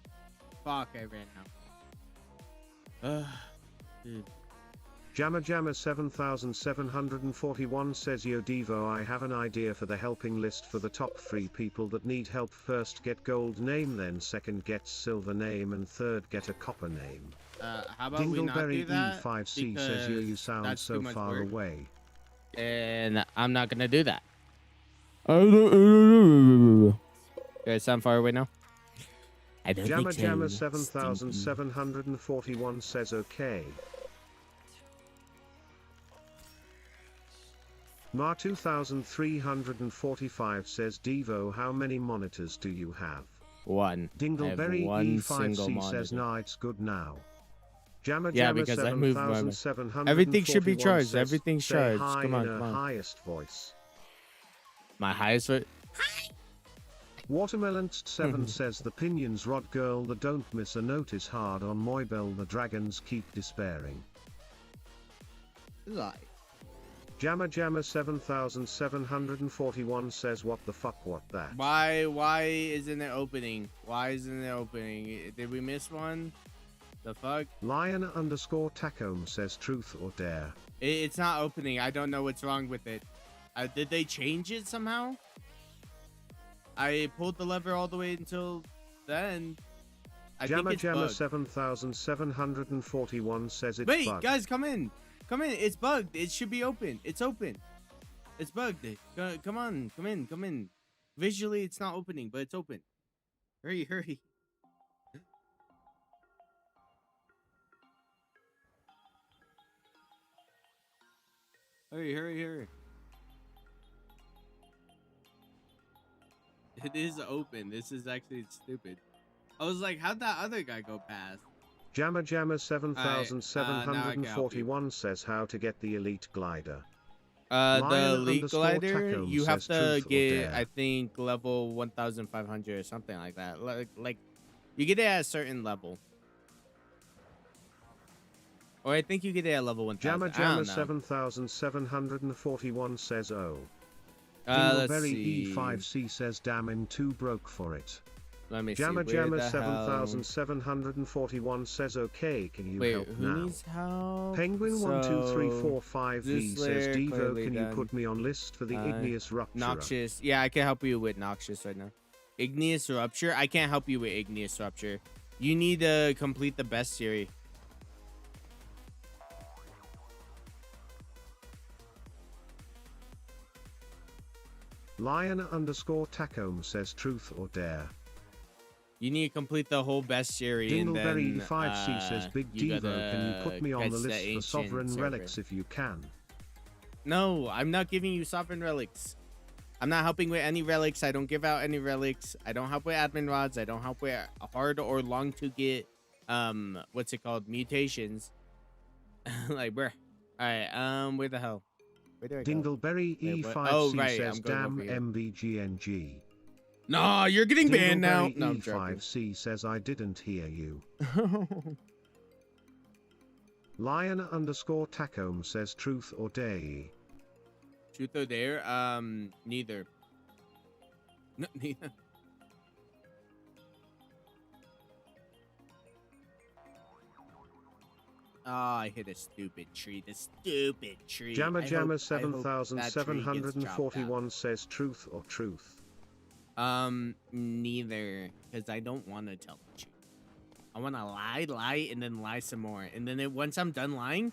Fuck, I ran out. Dude. Jamma Jamma 7741 says yo Devo, I have an idea for the helping list for the top 3 people that need help. First get gold name, then second gets silver name, and third get a copper name. How about we not do that? E5C says yo you sound so far away. And I'm not gonna do that. You guys sound far away now? I don't Jamma think so. Jamma 7741 says okay. Ma 2345 says Devo, how many monitors do you have? 1. Dingleberry E5C says nah, it's good now. Jamma Jamma because I moved 7741 everything should be charged. says, Everything's charged. Hi Come on, in come on. highest voice. My highest voice. Watermelon7 says the pinions Rod girl that don't miss a notice hard on Moibel the dragons keep despairing. Lie. Jamma Jamma 7741 says what the fuck what that? Why isn't it opening? Why isn't it opening? Did we miss one? The fuck? Lion _ Tacome says truth or dare. It's not opening. I don't know what's wrong with it. Did they change it somehow? I pulled the lever all the way until then. Jamma Jamma 7741 says it's Wait, bugged. guys, come in. Come in. It's bugged. It should be open. It's open. It's bugged. Come on. Come in. Come in. Visually, it's not opening, but it's open. Hurry, hurry. Hurry, hurry, hurry. It is open. This is actually stupid. I was like, how'd that other guy go past? Jamma Jamma 7741 says how to get the elite glider. The elite glider, Tacome you have says to get, I think, level 1,500 or something like that. Like, you get it at a certain level. Or I think you get it at level 1,000. Jamma Jamma 7741 says oh. Let's Dingleberry see. E5C says damn, I'm too broke for it. Let me see. Jamma Where Jamma the hell? 7741 says, okay, can you Wait, help who now? needs help? Penguin So, 12345V says, Zeusler, Devo, clearly can you done. put me on list for the igneous rupture? Noxious. Yeah, I can help you with Noxious right now. Igneous Rupture? I can't help you with Igneous Rupture. You need to complete the best series. Lion underscore Tacome says, truth or dare? You need to complete the whole best series, and then Dingleberry 5C says, Big Devo, can you put me on the list for sovereign relics if you can? No, I'm not giving you sovereign relics. I'm not helping with any relics. I don't give out any relics. I don't help with admin rods. I don't help with hard or long to get, what's it called? Mutations. Like, bruh. All right, where the hell? Where do I go? Dingleberry Wait, E5C says, damn MBGNG. Nah, you're getting banned now. No, I'm joking. E5C says, I didn't hear you. Lion underscore Tacome says, truth or dare? Truth or dare? Neither. No, neither. Oh, I hit a stupid tree. The stupid tree. Jamma Jamma 7741 says, truth or truth? Neither. Because I don't want to tell the truth. I want to lie, and then lie some more. And then once I'm done lying,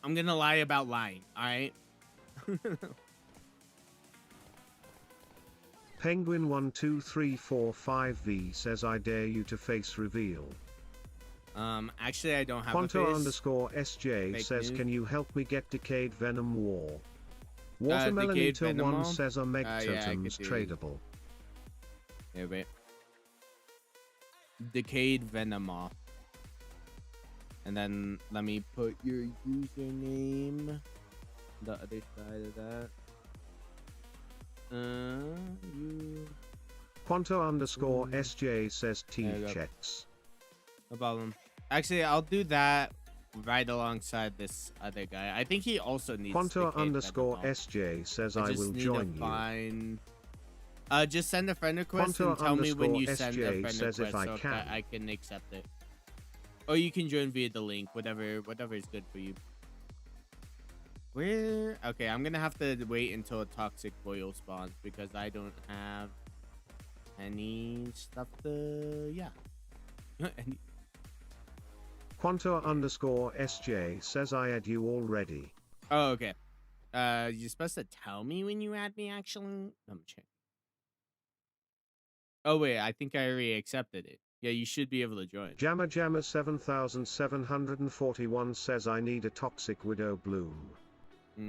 I'm going to lie about lying. All right? Penguin 12345V says, I dare you to face reveal. Actually, I don't have Quanto a face. underscore SJ Fake says, news. can you help me get Decayed Venom War? Watermelon Eater 1 says, are Meg Totems tradable? Yeah, wait. Decayed Venom off. And then let me put your username the other side of that. Quanto underscore SJ says, teeth checks. No problem. Actually, I'll do that right alongside this other guy. I think he also needs Quanto underscore SJ says, I will join you. Just send a friend request Quanto and tell me when you send a SJ friend says, request if so I can accept it. Or you can join via the link, whatever is good for you. Where? Okay, I'm gonna have to wait until a toxic boil spawns because I don't have any stuff to any. Quanto underscore SJ says, I add you already. Oh, okay. You're supposed to tell me when you add me, actually? Let me check. Oh, wait, I think I already accepted it. Yeah, you should be able to join. Jamma Jamma 7741 says, I need a toxic widow bloom.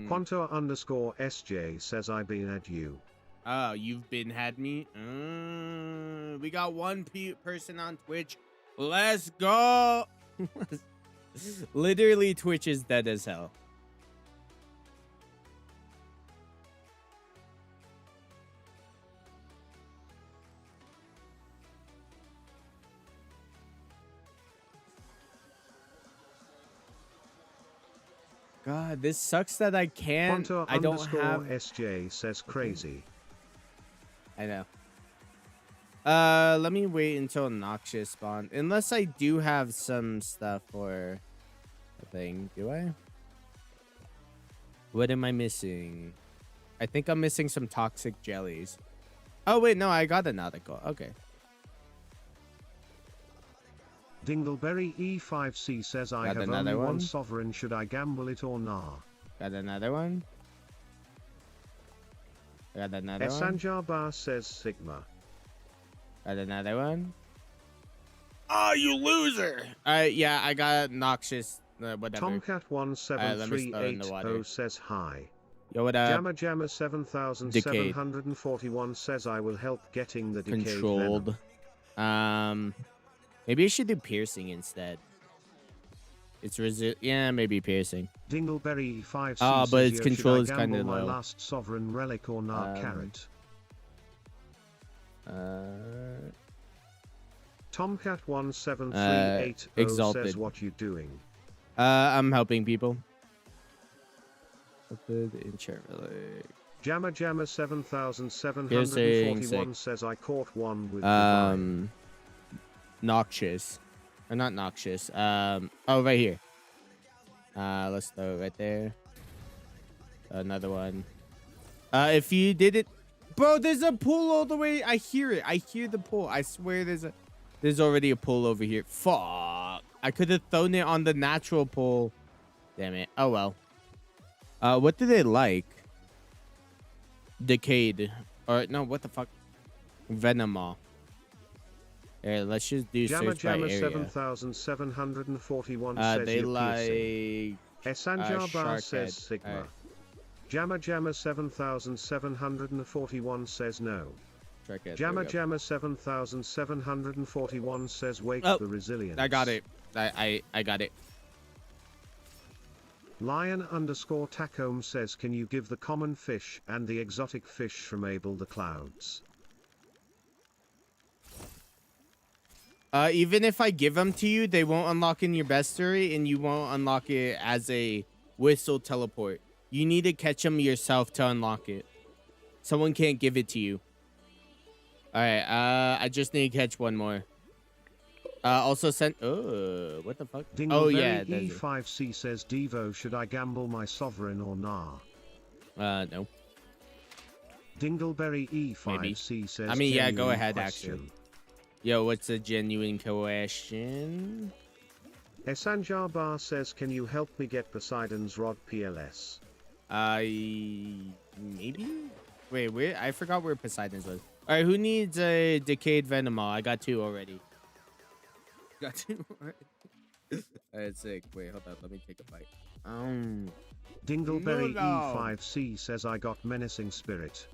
Quanto underscore SJ says, I've been at you. Oh, you've been had me? We got one person on Twitch. Let's go! Literally, Twitch is dead as hell. God, this sucks that I can't. Quanto I don't underscore have. SJ says, crazy. I know. Let me wait until Noxious spawn. Unless I do have some stuff for a thing. Do I? What am I missing? I think I'm missing some toxic jellies. Oh, wait, no, I got a nautical. Okay. Dingleberry E5C says, I have only one sovereign. Should I gamble it or nah? Got another one. Got another one. Sanjar Bar says, Sigma. Got another one. Oh, you loser! Alright, yeah, I got Noxious. Whatever. Tomcat17380 says, hi. Yo, what up? Jamma Jamma 7741 says, I will help getting the decayed controlled venom. Maybe I should do piercing instead. It's yeah, maybe piercing. Dingleberry 5 but its control is kind of low. My last sovereign relic or nah carrot. Tomcat17380 says, what you doing? I'm helping people. Enchant relic. Jamma Jamma 7741 says, I caught one with divine. noxious. Or not noxious. Oh, right here. Let's throw it right there. Another one. If you did it, bro, there's a pool all the way. I hear it. I hear the pool. I swear there's already a pool over here. Fuck. I could have thrown it on the natural pool. Damn it. Oh well. What do they like? Decayed. Or no, what the fuck? Venema. Here, let's just do search by area. 7741 says they you're like piercing. Esanjar says Sharkhead. Sigma. Alright. Jamma 7741 says no. Sharkhead, Jamma 7741 says wake the resilience. I got it. I got it. Lion_Tacome says can you give the common fish and the exotic fish from Abel the Clouds? Even if I give them to you, they won't unlock in your bestiary, and you won't unlock it as a whistle teleport. You need to catch them yourself to unlock it. Someone can't give it to you. All right. I just need to catch one more. Also sent. Oh, what the fuck? Dingleberry oh yeah. E5C says Devo, should I gamble my sovereign or nah? No. Dingleberry E5C says. I mean, yeah. Go ahead, question. actually. Yo, what's a genuine question? Esanjar Bar says, can you help me get Poseidon's Rod PLS? Maybe? Wait, where? I forgot where Poseidon's was. Alright, who needs a decayed Venema? I got 2 already. Got 2 already. Alright, sick. Wait, hold up. Let me take a bite. Dingleberry E5C says, I got Menacing Spirit.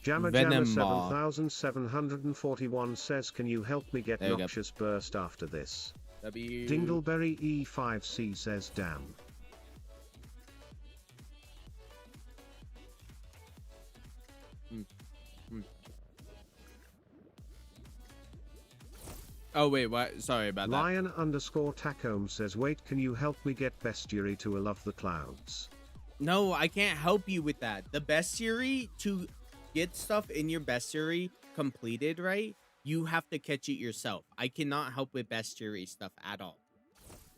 Jamma 7741 says, can you help me get Noxious Burst after this? Dingleberry E5C says, damn. Oh wait, what? Sorry about that. Lion_Tacome says, wait, can you help me get Bestiary to Love the Clouds? No, I can't help you with that. The Bestiary, to get stuff in your Bestiary completed, right? You have to catch it yourself. I cannot help with Bestiary stuff at all.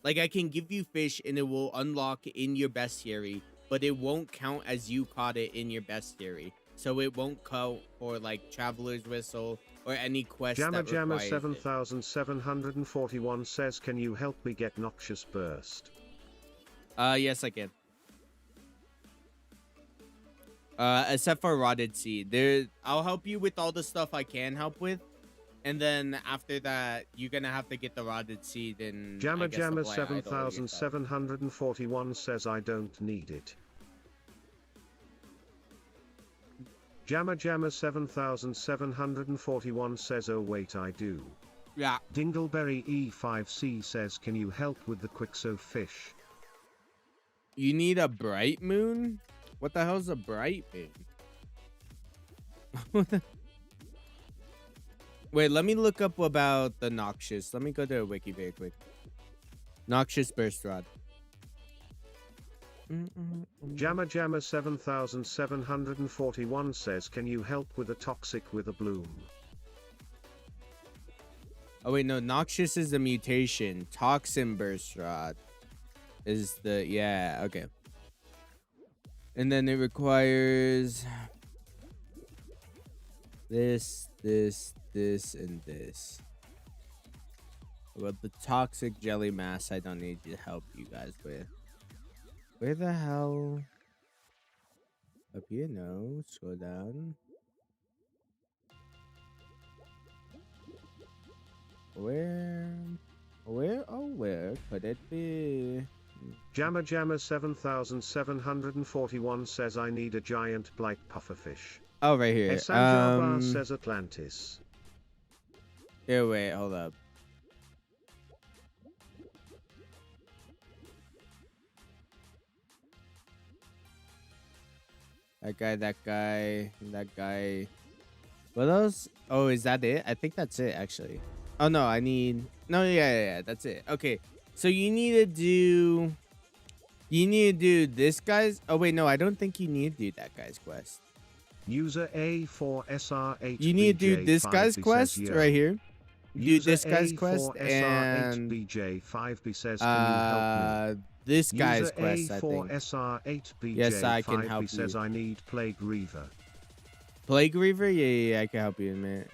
Like, I can give you fish and it will unlock in your Bestiary, but it won't count as you caught it in your Bestiary. So it won't count for, like, Traveler's Whistle or any quest that requires it. 7741 says, can you help me get Noxious Burst? Yes, I can. Except for Rotted Seed. I'll help you with all the stuff I can help with. And then after that, you're gonna have to get the Rotted Seed and Jamma 7741 says I don't need it. Jamma 7741 says oh wait I do. Yeah. Dingleberry E5C says can you help with the Quixo fish? You need a bright moon? What the hell's a bright moon? Wait, let me look up about the Noxious. Let me go to a wiki very quick. Noxious Burst Rod. Jamma 7741 says, can you help with a Toxic with a Bloom? Oh wait, no, Noxious is the mutation. Toxin Burst Rod is the, yeah, okay. And then it requires this, and this. Well, the Toxic Jelly Mass, I don't need to help you guys with. Where the hell? Up here? No. Scroll down. Where? Oh, where could it be? Jamma 7741 says I need a giant blight pufferfish. Oh, right here. Esanjar says Atlantis. Here, wait, hold up. That guy. What else? Oh, is that it? I think that's it, actually. Oh, no, I need... No, yeah, that's it. Okay, so you need to do... this guy's... Oh, wait, no, I don't think you need to do that guy's quest. User A4SR8BJ5B You need to do this guy's quest says, right here. Do User this guy's quest and A4SR8BJ5B says, can you help me? this guy's User quest, I think. A4SR8BJ5B Yes, I can help says, you. I need Plague Reaver. Plague Reaver? Yeah, I can help you in a minute.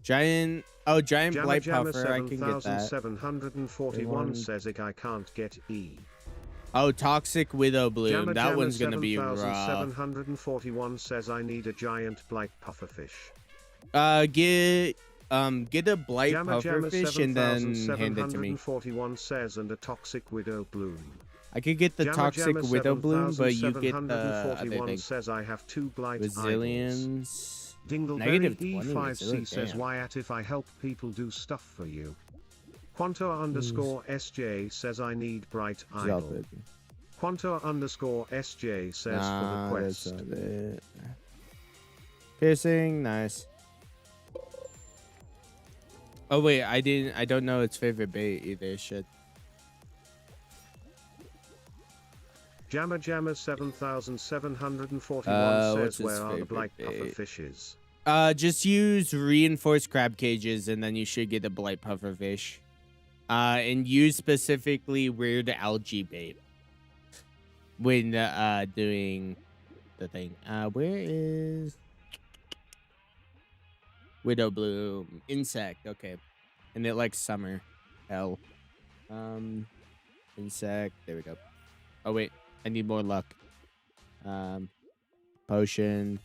Giant Jamma Blight Jamma Puffer, I can get that. 7741 says I can't get E. Oh, Toxic Widow Bloom. Jamma That Jamma one's gonna be rough. 7741 says I need a giant blight pufferfish. Get a blight Jamma Jamma pufferfish and then hand it to me. 7741 says and a toxic widow bloom. I could get the Jamma toxic Jamma widow bloom, but you get the other 7741 thing. says I have 2 blight idols. Resilience. Dingleberry -20 E5C says damn. why at if I help people do stuff for you. Quanto_SJ says I need bright idol. Quanto_SJ says for the quest. That's not it. Piercing, nice. Oh wait, I don't know its favorite bait either. Shit. Jamma Jamma 7741 says where are the blight puffer fishes? Just use reinforced crab cages and then you should get a blight puffer fish. And use specifically weird algae bait when doing the thing. Where is Widow Bloom? Insect, okay. And it likes summer. Hell. Insect, there we go. Oh wait, I need more luck. Potion.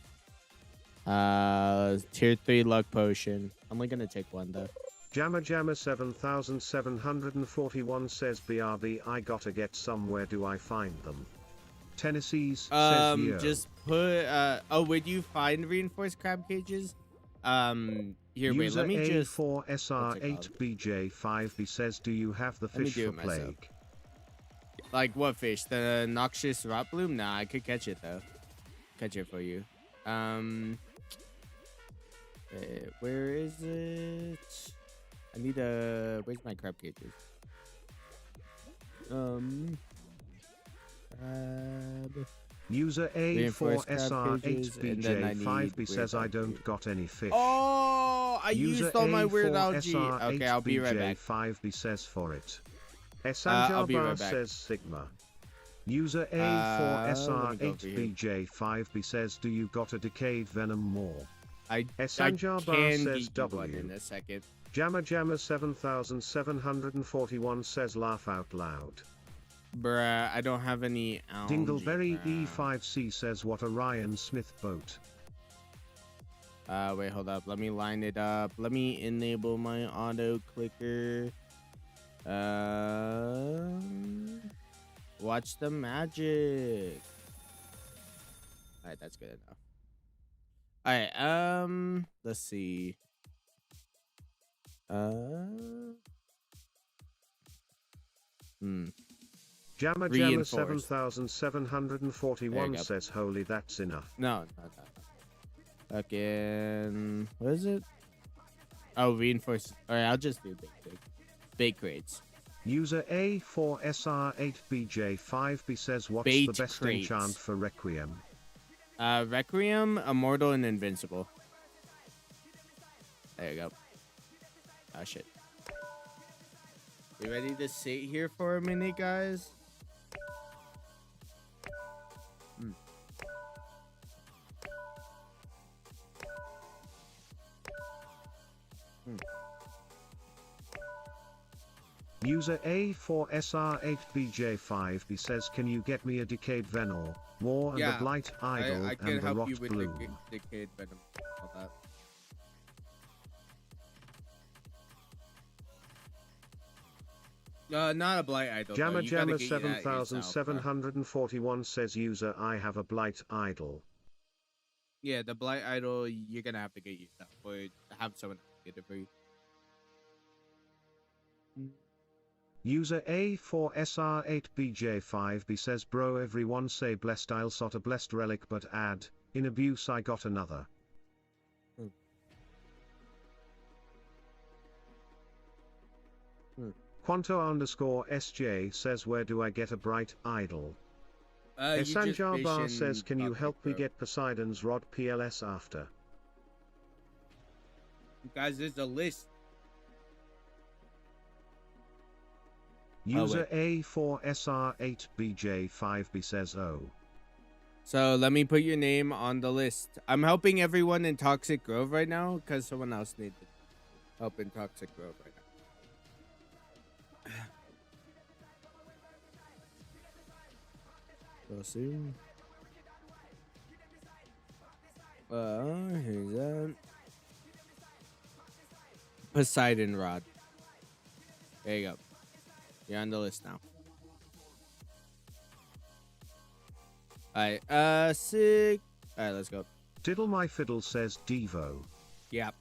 Tier 3 luck potion. I'm only gonna take one though. Jamma Jamma 7741 says BRB I gotta get some, where do I find them? Tennessee's says yo. Just put oh, would you find reinforced crab cages? Here, wait, let me just A4SR8BJ5B says do you have the fish for plague? Like what fish? The noxious rot bloom? Nah, I could catch it though. Catch it for you. Where is it? I need a. Where's my crab cages? User A4SR8BJ5B says I don't got any fish. Oh, I used all my weird algae. Okay, I'll be right back. 5B says for it. I'll be right back. says Sigma. User A4SR8BJ5B says do you got a decayed venom more? I can says get W. one in a second. Jamma Jamma 7741 says laugh out loud. Bruh, I don't have any algae. Dingleberry E5C says what a Ryan Smith boat. Wait, hold up. Let me line it up. Let me enable my auto clicker. Watch the magic. Alright, that's good enough. Alright, let's see. Jamma Jamma 7741 says holy that's enough. No. Again, what is it? Oh, reinforce. Alright, I'll just do bait crates. User A4SR8BJ5B says what's Bait the best crates. enchant for Requiem? Requiem, Immortal, and Invincible. There you go. Oh, shit. You ready to sit here for a minute, guys? User A4SR8BJ5B says can you get me a decayed Venor, War and a Blight Idol I can and the help Rot you with Bloom? decayed venom. All that. Not a blight idol. Jamma Jamma 7741 says user I have a blight idol. Yeah, the blight idol you're gonna have to get yourself, or have someone get it for you. User A4SR8BJ5B says bro everyone say blessed I'll sot a blessed relic but add, in abuse I got another. Quanto_SJ says where do I get a bright idol? You just Esanjar fish Bar and says, can you toxic help me growth. get Poseidon's rod PLS after? Guys, there's a list. User A4SR8BJ5B says, oh. So let me put your name on the list. I'm helping everyone in Toxic Grove right now because someone else needs help in Toxic Grove right now. We'll see. Here's that. Poseidon Rod. There you go. You're on the list now. Alright, sick. Alright, let's go. Diddle My Fiddle says Devo. Yep.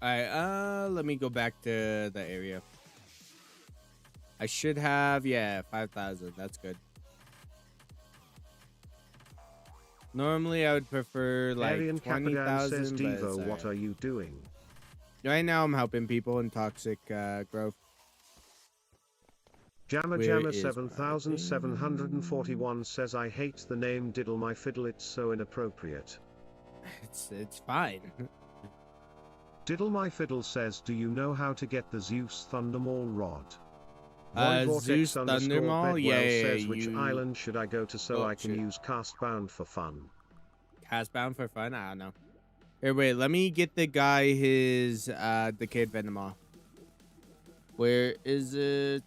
Alright, let me go back to the area. I should have, 5,000. That's good. Normally, I would prefer like Arian Capadan says 20,000. Devo, what are you doing? Right now, I'm helping people in Toxic Grove. Jammer Where Jammer is 7741 says, I hate the name Diddle My Fiddle, it's so inappropriate. It's fine. Diddle My Fiddle says, do you know how to get the Zeus Thundermaul rod? Void Zeus Vortex Thundermaul? Bedwell says, which island should I go to so I can shit. use Castbound for fun? Castbound for fun? I don't know. Here, wait, let me get the guy his Decayed Venom off. Where is it?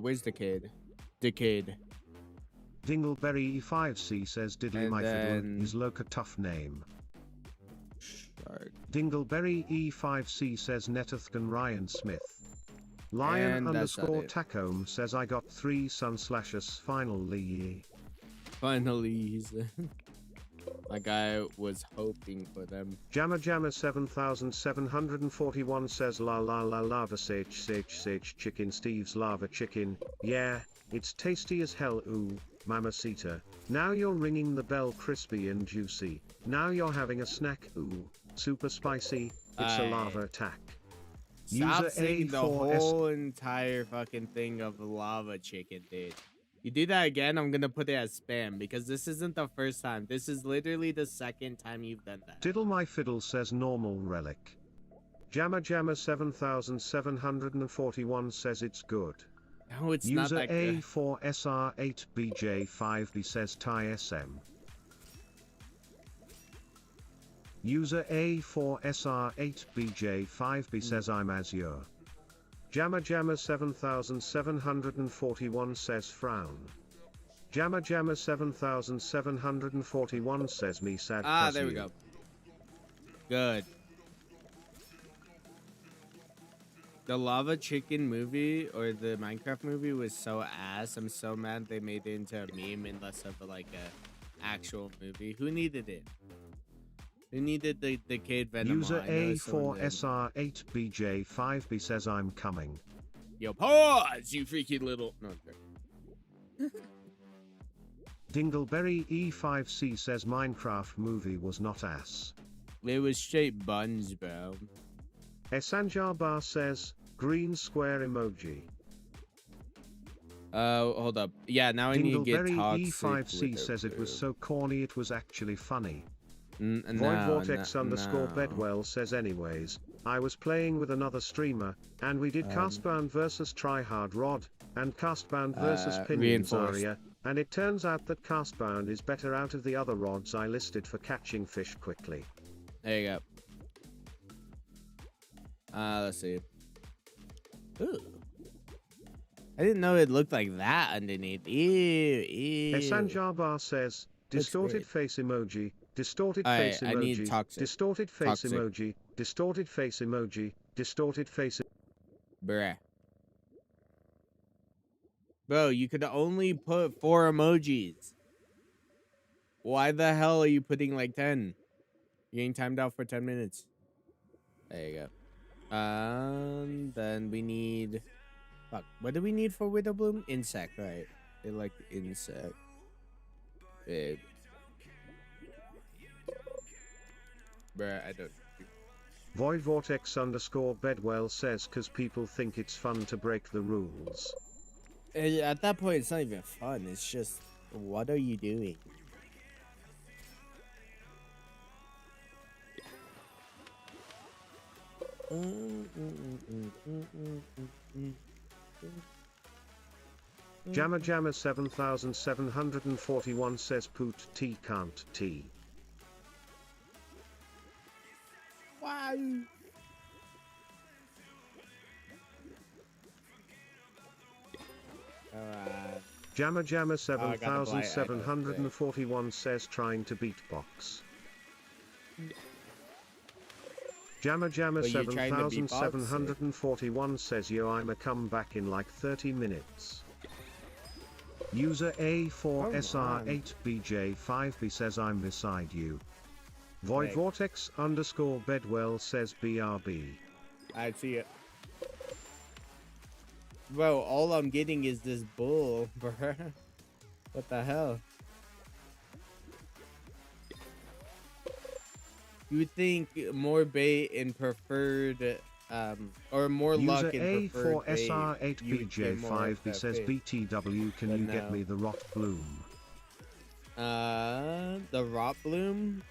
Where's Decayed? Decayed. Dingleberry E5C says, Diddly My Fiddle is Loca tough name. Shark. Dingleberry E5C says, Netathkan Ryan Smith. Lion underscore Tacome says, I got 3 sun slashes finally. Finally, he said. My guy was hoping for them. Jammer Jammer 7741 says, la la la lava sage chicken Steve's lava chicken. Yeah, it's tasty as hell. Ooh, mamacita. Now you're ringing the bell, crispy and juicy. Now you're having a snack. Ooh, super spicy. It's a lava attack. Stop saying the whole entire fucking thing of lava chicken, dude. You do that again, I'm gonna put it as spam because this isn't the first time. This is literally the second time you've done that. Diddle My Fiddle says, normal relic. Jammer Jammer 7741 says, it's good. No, it's not that good. User A4SR8BJ5B says, Thai SM. User A4SR8BJ5B says, I'm Azure. Jammer Jammer 7741 says, frown. Jammer Jammer 7741 says, me sad. There we go. Good. The lava chicken movie or the Minecraft movie was so ass. I'm so mad they made it into a meme and less of like a actual movie. Who needed it? Who needed the Decayed Venom? User A4SR8BJ5B says, I'm coming. Yo, pause, you freaking little... No, Dingleberry E5C says, Minecraft movie was not ass. It was straight buns, bro. Esanjar Bar says, green square emoji. Hold up. Yeah, now I need to get Dingleberry Toxic E5C says it was so corny it was actually funny. Void Vortex underscore Bedwell says, anyways, I was playing with another streamer, and we did Castbound versus Tryhard Rod, and Castbound versus Pinion Zarya, and it turns out that Castbound is better out of the other rods I listed for catching fish quickly. There you go. Let's see. Ooh. I didn't know it looked like that underneath. Ew. Esanjar Bar says, distorted face emoji. Distorted face emoji. I need Toxic. Distorted face emoji. Distorted face emoji. Distorted face. Bruh. Bro, you could only put 4 emojis. Why the hell are you putting like 10? You're getting timed out for 10 minutes. There you go. Then we need... Fuck, what do we need for Widow Bloom? Insect, right? They like insect. Babe. Bruh, I don't... Void Vortex underscore Bedwell says cause people think it's fun to break the rules. At that point, it's not even fun. It's just, what are you doing? Jammer Jammer 7741 says poot T can't T. Wow. Jammer Jammer 7741 says trying to beatbox. Jammer Jammer 7741 says yo I'ma come back in like 30 minutes. User A4SR8BJ5B says I'm beside you. Void Vortex underscore Bedwell says BRB. I see it. Bro, all I'm getting is this bull, bruh. What the hell? You would think more bait in preferred, or more luck in preferred bait. User A4SR8BJ5B says BTW can you get me the rot bloom? The rot bloom?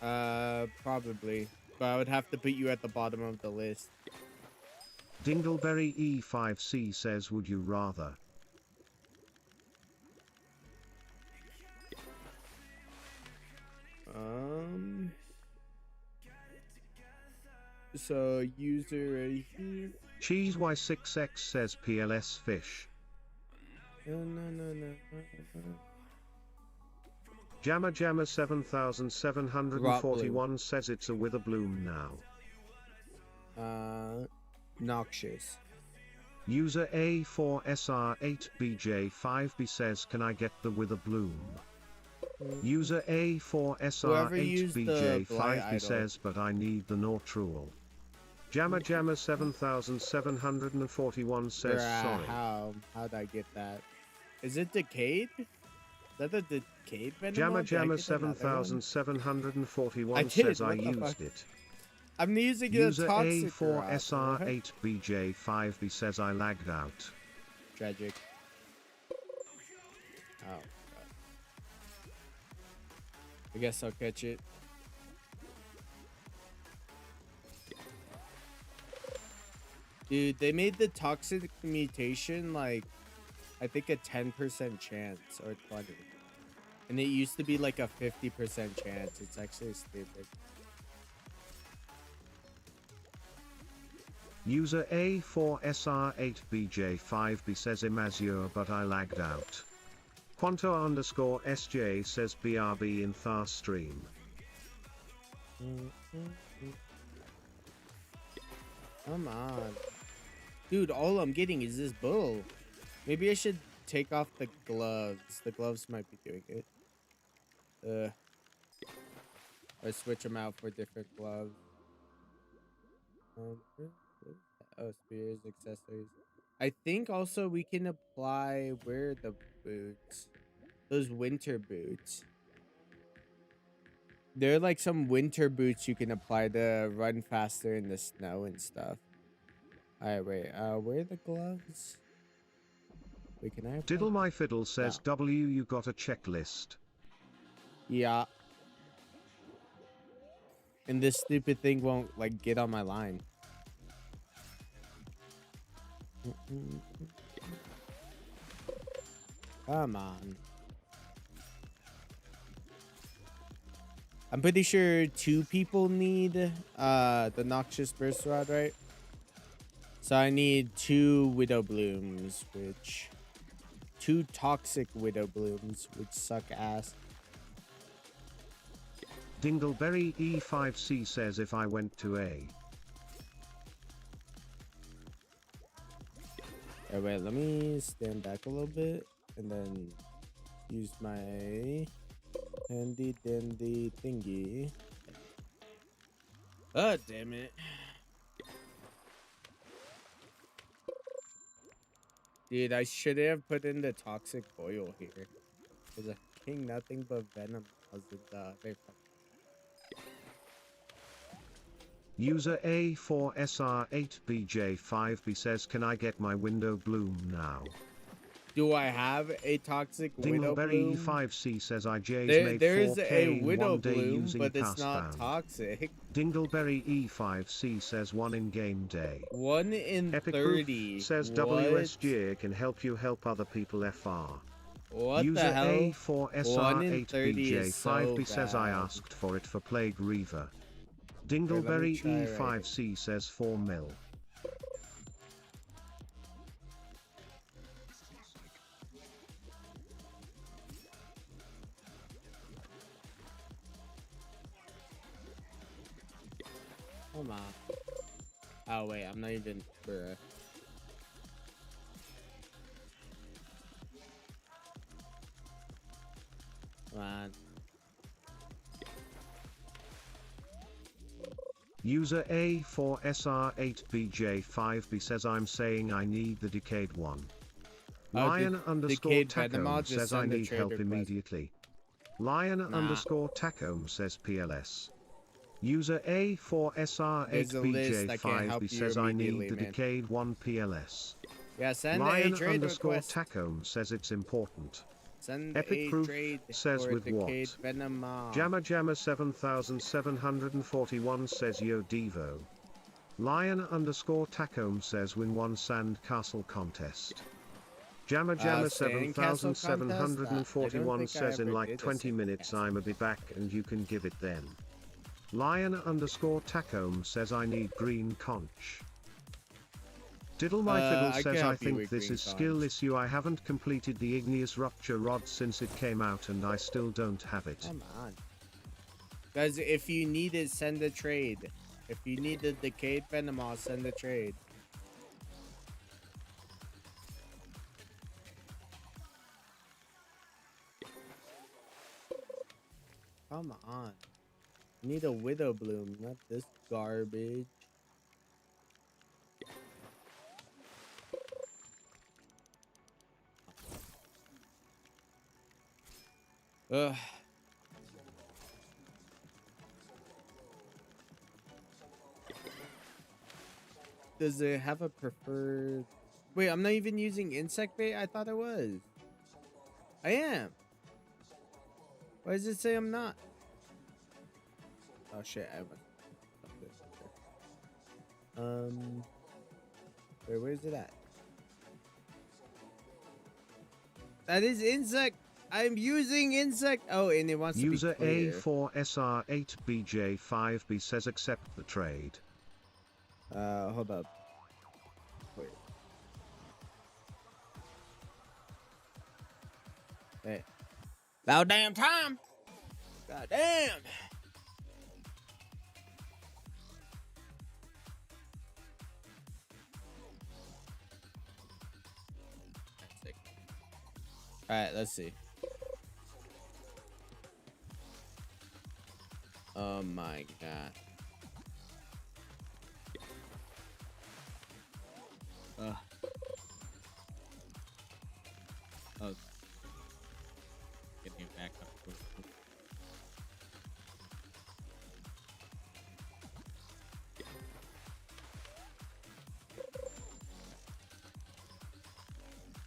Probably. But I would have to put you at the bottom of the list. Dingleberry E5C says would you rather? So user right here. Cheese Y6X says PLS fish. No. Jammer Jammer 7741 says it's a with a bloom now. Noxious. User A4SR8BJ5B says can I get the with a bloom? User A4SR8BJ5B says but I need the Nortrule. Jammer Jammer 7741 says sorry. How'd I get that? Is it decayed? Is that the decayed venom? Jammer Jammer 7741 says I used it. I'm using User a toxic A4SR8BJ5B says I lagged out. Tragic. Oh, God. I guess I'll catch it. Dude, they made the toxic mutation like, I think a 10% chance or 20. And it used to be like a 50% chance. It's actually stupid. User A4SR8BJ5B says Imazure but I lagged out. Quanto underscore SJ says BRB in Thar stream. Come on. Dude, all I'm getting is this bull. Maybe I should take off the gloves. The gloves might be doing it. Or switch them out for different gloves. Oh, spears, accessories. I think also we can apply, where are the boots? Those winter boots. They're like some winter boots you can apply to run faster in the snow and stuff. Alright, wait. Where are the gloves? Wait, can I apply? Diddle my fiddle says No. W you got a checklist. Yeah. And this stupid thing won't like get on my line. Come on. I'm pretty sure 2 people need the Noxious Burst Rod, right? So I need 2 Widow Blooms, which 2 Toxic Widow Blooms, which suck ass. Dingleberry E5C says if I went to A. Alright, wait, let me stand back a little bit and then use my handy dandy thingy. Oh, damn it. Dude, I should have put in the toxic oil here. There's a king nothing but venom. User A4SR8BJ5B says, can I get my window bloom now? Do I have a toxic widow Dingleberry bloom? E5C says, IJ's made There's 4K a widow one day bloom, using but it's not castbound. toxic. Dingleberry E5C says 1 in game day. 1 in Epic 30. Proof says What? WSG can help you help other people FR. What User the hell? 1 in 30 is so A4SR8BJ5B says, I bad. asked for it for Plague Reaver. Here, let me Dingleberry try right E5C says 4 mil. Come on. Oh wait, I'm not even sure. Come on. User A4SR8BJ5B says, I'm saying I need the decayed one. Lion underscore Decayed Tacome Venomod, just says, I send a need trade help request. immediately. Lion underscore Tacome says, PLS. User There's a list that can help A4SR8BJ5B you says, I immediately, need the man. decayed one PLS. Yeah, send Lion a trade underscore request. Tacome says it's important. Send Epic a Proof trade says, for with what? Decayed Venomod. Jamma 7741 says, Yo Devo. Lion underscore Tacome says, win one sand castle contest. Jamma Sandcastle contest? I don't 7741 think I says, in ever like did a 20 minutes sandcastle. I'ma be back and you can give it then. Lion underscore Tacome says, I need green conch. Diddle my fiddle I can says, I help you think with this green is skill conch. issue. I haven't completed the igneous rupture rod since it came out and I still don't have it. Come on. Guys, if you need it, send a trade. If you need the Decayed Venomod, send a trade. Come on. I need a Widow Bloom, not this garbage. Ugh. Does it have a preferred... Wait, I'm not even using insect bait? I thought I was. I am. Why does it say I'm not? Oh shit, I went. Where's it at? That is insect. I'm using insect. Oh, and it wants User to be clear. A4SR8BJ5B says, accept the trade. Hold up. Wait. Hey. About damn time. God damn. Alright, let's see. Oh my god. Oh. Get me back up.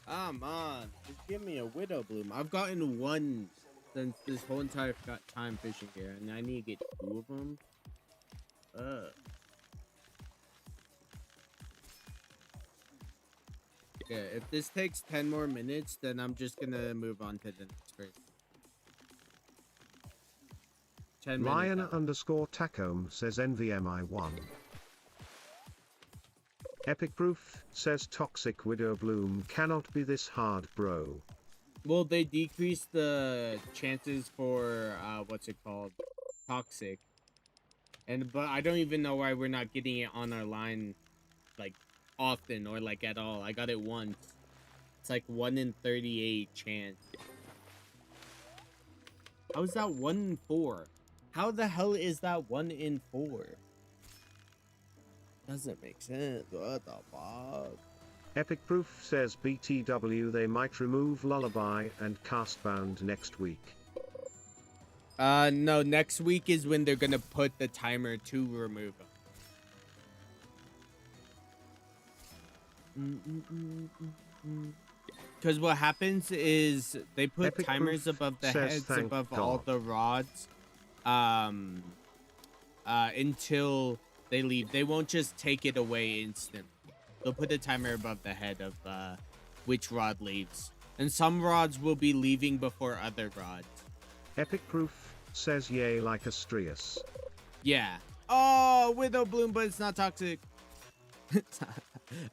Come on, just give me a Widow Bloom. I've gotten one since this whole entire time fishing here, and I need to get 2 of them. Okay, if this takes 10 more minutes, then I'm just gonna move on to the next race. 10 minutes. Lion underscore Tacome says, NVMI1. Epic Proof says, toxic Widow Bloom cannot be this hard, bro. Well, they decrease the chances for what's it called, toxic, but I don't even know why we're not getting it on our line like often or like at all. I got it once. It's like 1 in 38 chance. How is that 1 in 4? How the hell is that 1 in 4? Doesn't make sense. What the fuck? Epic Proof says, BTW, they might remove Lullaby and Castbound next week. No, next week is when they're gonna put the timer to remove them. Because what happens is they put Epic timers Proof above the says, heads, "Thank above all God." the rods, until they leave. They won't just take it away instantly. They'll put a timer above the head of which rod leaves. And some rods will be leaving before other rods. Epic Proof says, "Yay like Astrius." Yeah. Oh, Widow Bloom, but it's not toxic.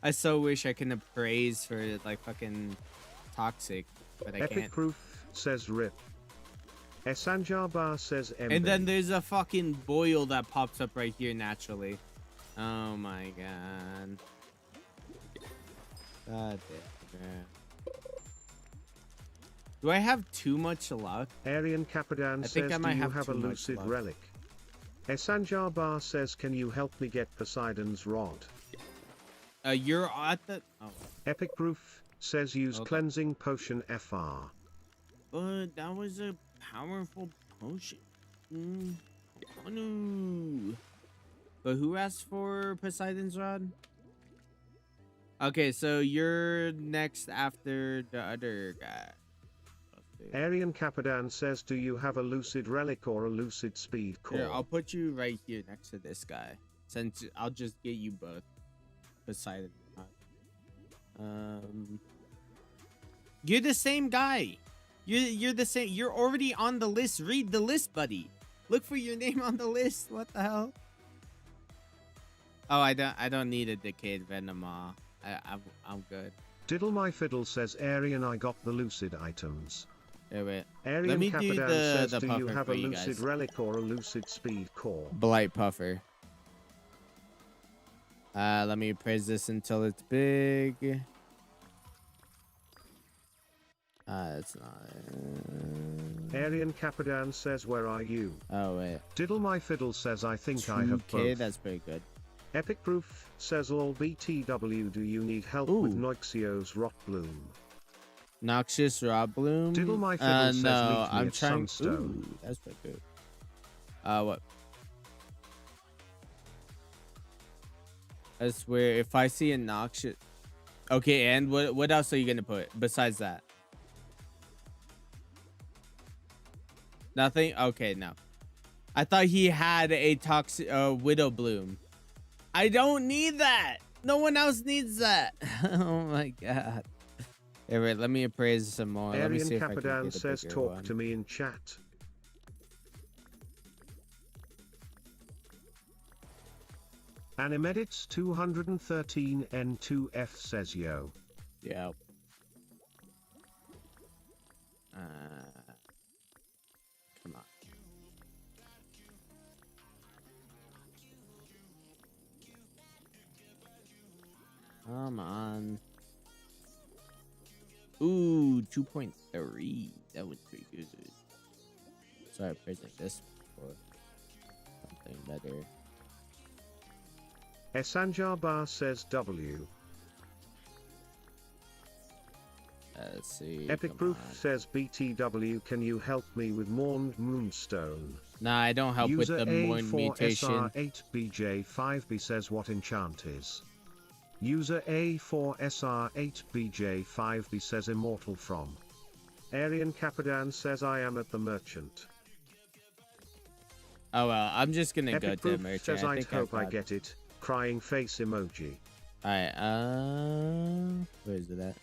I so wish I can praise for like fucking toxic, but I Epic can't. Proof says, "Rip." Esanjarbar says, "MB." And then there's a fucking boil that pops up right here naturally. Oh my god. God damn. Do I have too much luck? Aryan Capadan I says, think I might "Do you have have a too much lucid luck. relic?" Esanjarbar says, "Can you help me get Poseidon's rod?" You're at the... Oh. Epic Proof says, "Use Okay. cleansing potion FR." But that was a powerful potion. Oh no. But who asked for Poseidon's rod? Okay, so you're next after the other guy. Aryan Capadan says, "Do you have a lucid relic or a lucid speed core?" Here, I'll put you right here next to this guy. Since I'll just get you both. Poseidon. You're the same guy. You're the same. You're already on the list. Read the list, buddy. Look for your name on the list. What the hell? Oh, I don't need a decayed venom. I'm good. Diddle My Fiddle says, "Aryan, I got the lucid items." Wait, wait. Aryan Let me do Capadan the says, "Do you puffer have for a you lucid guys. relic or a lucid speed core?" Blight puffer. Let me praise this until it's big. It's not. Aryan Capadan says, "Where are you?" Oh wait. Diddle My Fiddle says, "I think I have 2K, both." that's pretty good. Epic Proof says, "Lol BTW, do you need help Ooh. with Noixio's Rot Bloom?" Noxious Rob Bloom. Diddle My Fiddle says, No, "Meet me I'm at trying. Sunstone." Ooh, that's pretty good. What? I swear, if I see a noxious. Okay, and what else are you gonna put besides that? Nothing. Okay, no. I thought he had a toxic Widow Bloom. I don't need that. No one else needs that. Oh my god. Hey, wait, let me appraise some more. Let me Aryan see if I can Capadan get a says, bigger "Talk one. to me in chat." Animedits 213 N2F says, "Yo." Yeah. Come on. Come on. Ooh, 2.3. That was pretty good. Sorry, I present this for something better. Esanjarbar says, "W." Let's see. Epic come Proof on. says, "BTW, can you help me with Mourned Moonstone?" Nah, I don't help User with the Mourn mutation. A4SR8BJ5B says, "What enchant is?" User A4SR8BJ5B says, "Immortal from." Aryan Capadan says, "I am at the merchant." Oh well, I'm just gonna go Epic to the Proof merchant. says, I "I think hope I got... get it." Crying face emoji. Alright, where is it at?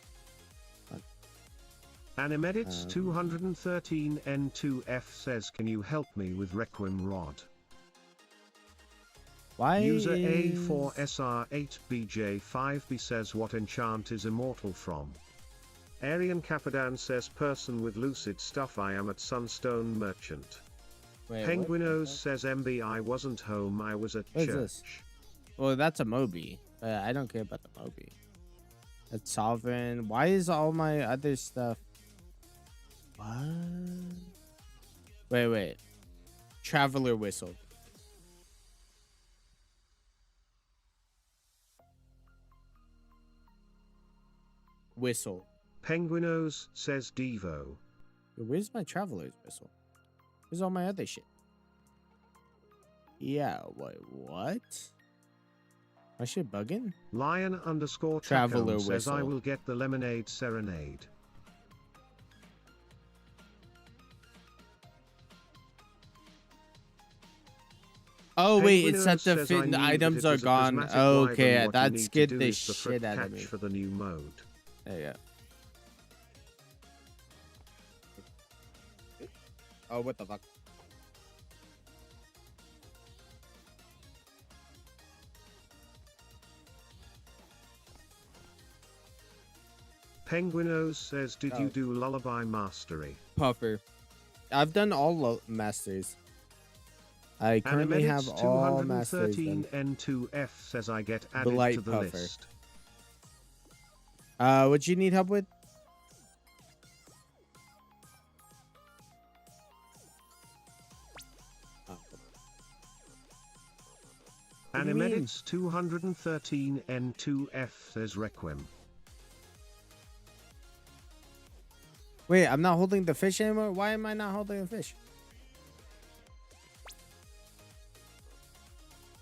Animedits 213 N2F says, "Can you help me with Requiem Rod?" Why User is... A4SR8BJ5B says, "What enchant is immortal from?" Aryan Capadan says, "Person with lucid stuff, I am at Sunstone Merchant." Wait, Penguinos says, "MB, I wasn't home, I was at What is church." this? Well, that's a Moby. I don't care about the Moby. That's Sovereign. Why is all my other stuff... What? Wait. Traveler Whistle. Whistle. Penguinos says, "Devo." Where's my Traveler's Whistle? Where's all my other shit? Yeah, wait, what? My shit bugging? Lion underscore Traveler Taco says I whistle. will get the lemonade serenade. Oh wait, it Penguinos said the says I knew that items it are was a gone. prismatic Okay, wyvern. What you that need to scared do the is the shit out of catch me. for the new mode. There you go. Oh, what the fuck? Penguinos says, did you Oh. do lullaby mastery? Puffer. I've done all masters. I currently have all masters done. N2F says I get added Blight to the Puffer. list. What you need help with? Oh. What do you mean? Animedits 213 N2F says Requiem. Wait, I'm not holding the fish anymore? Why am I not holding the fish?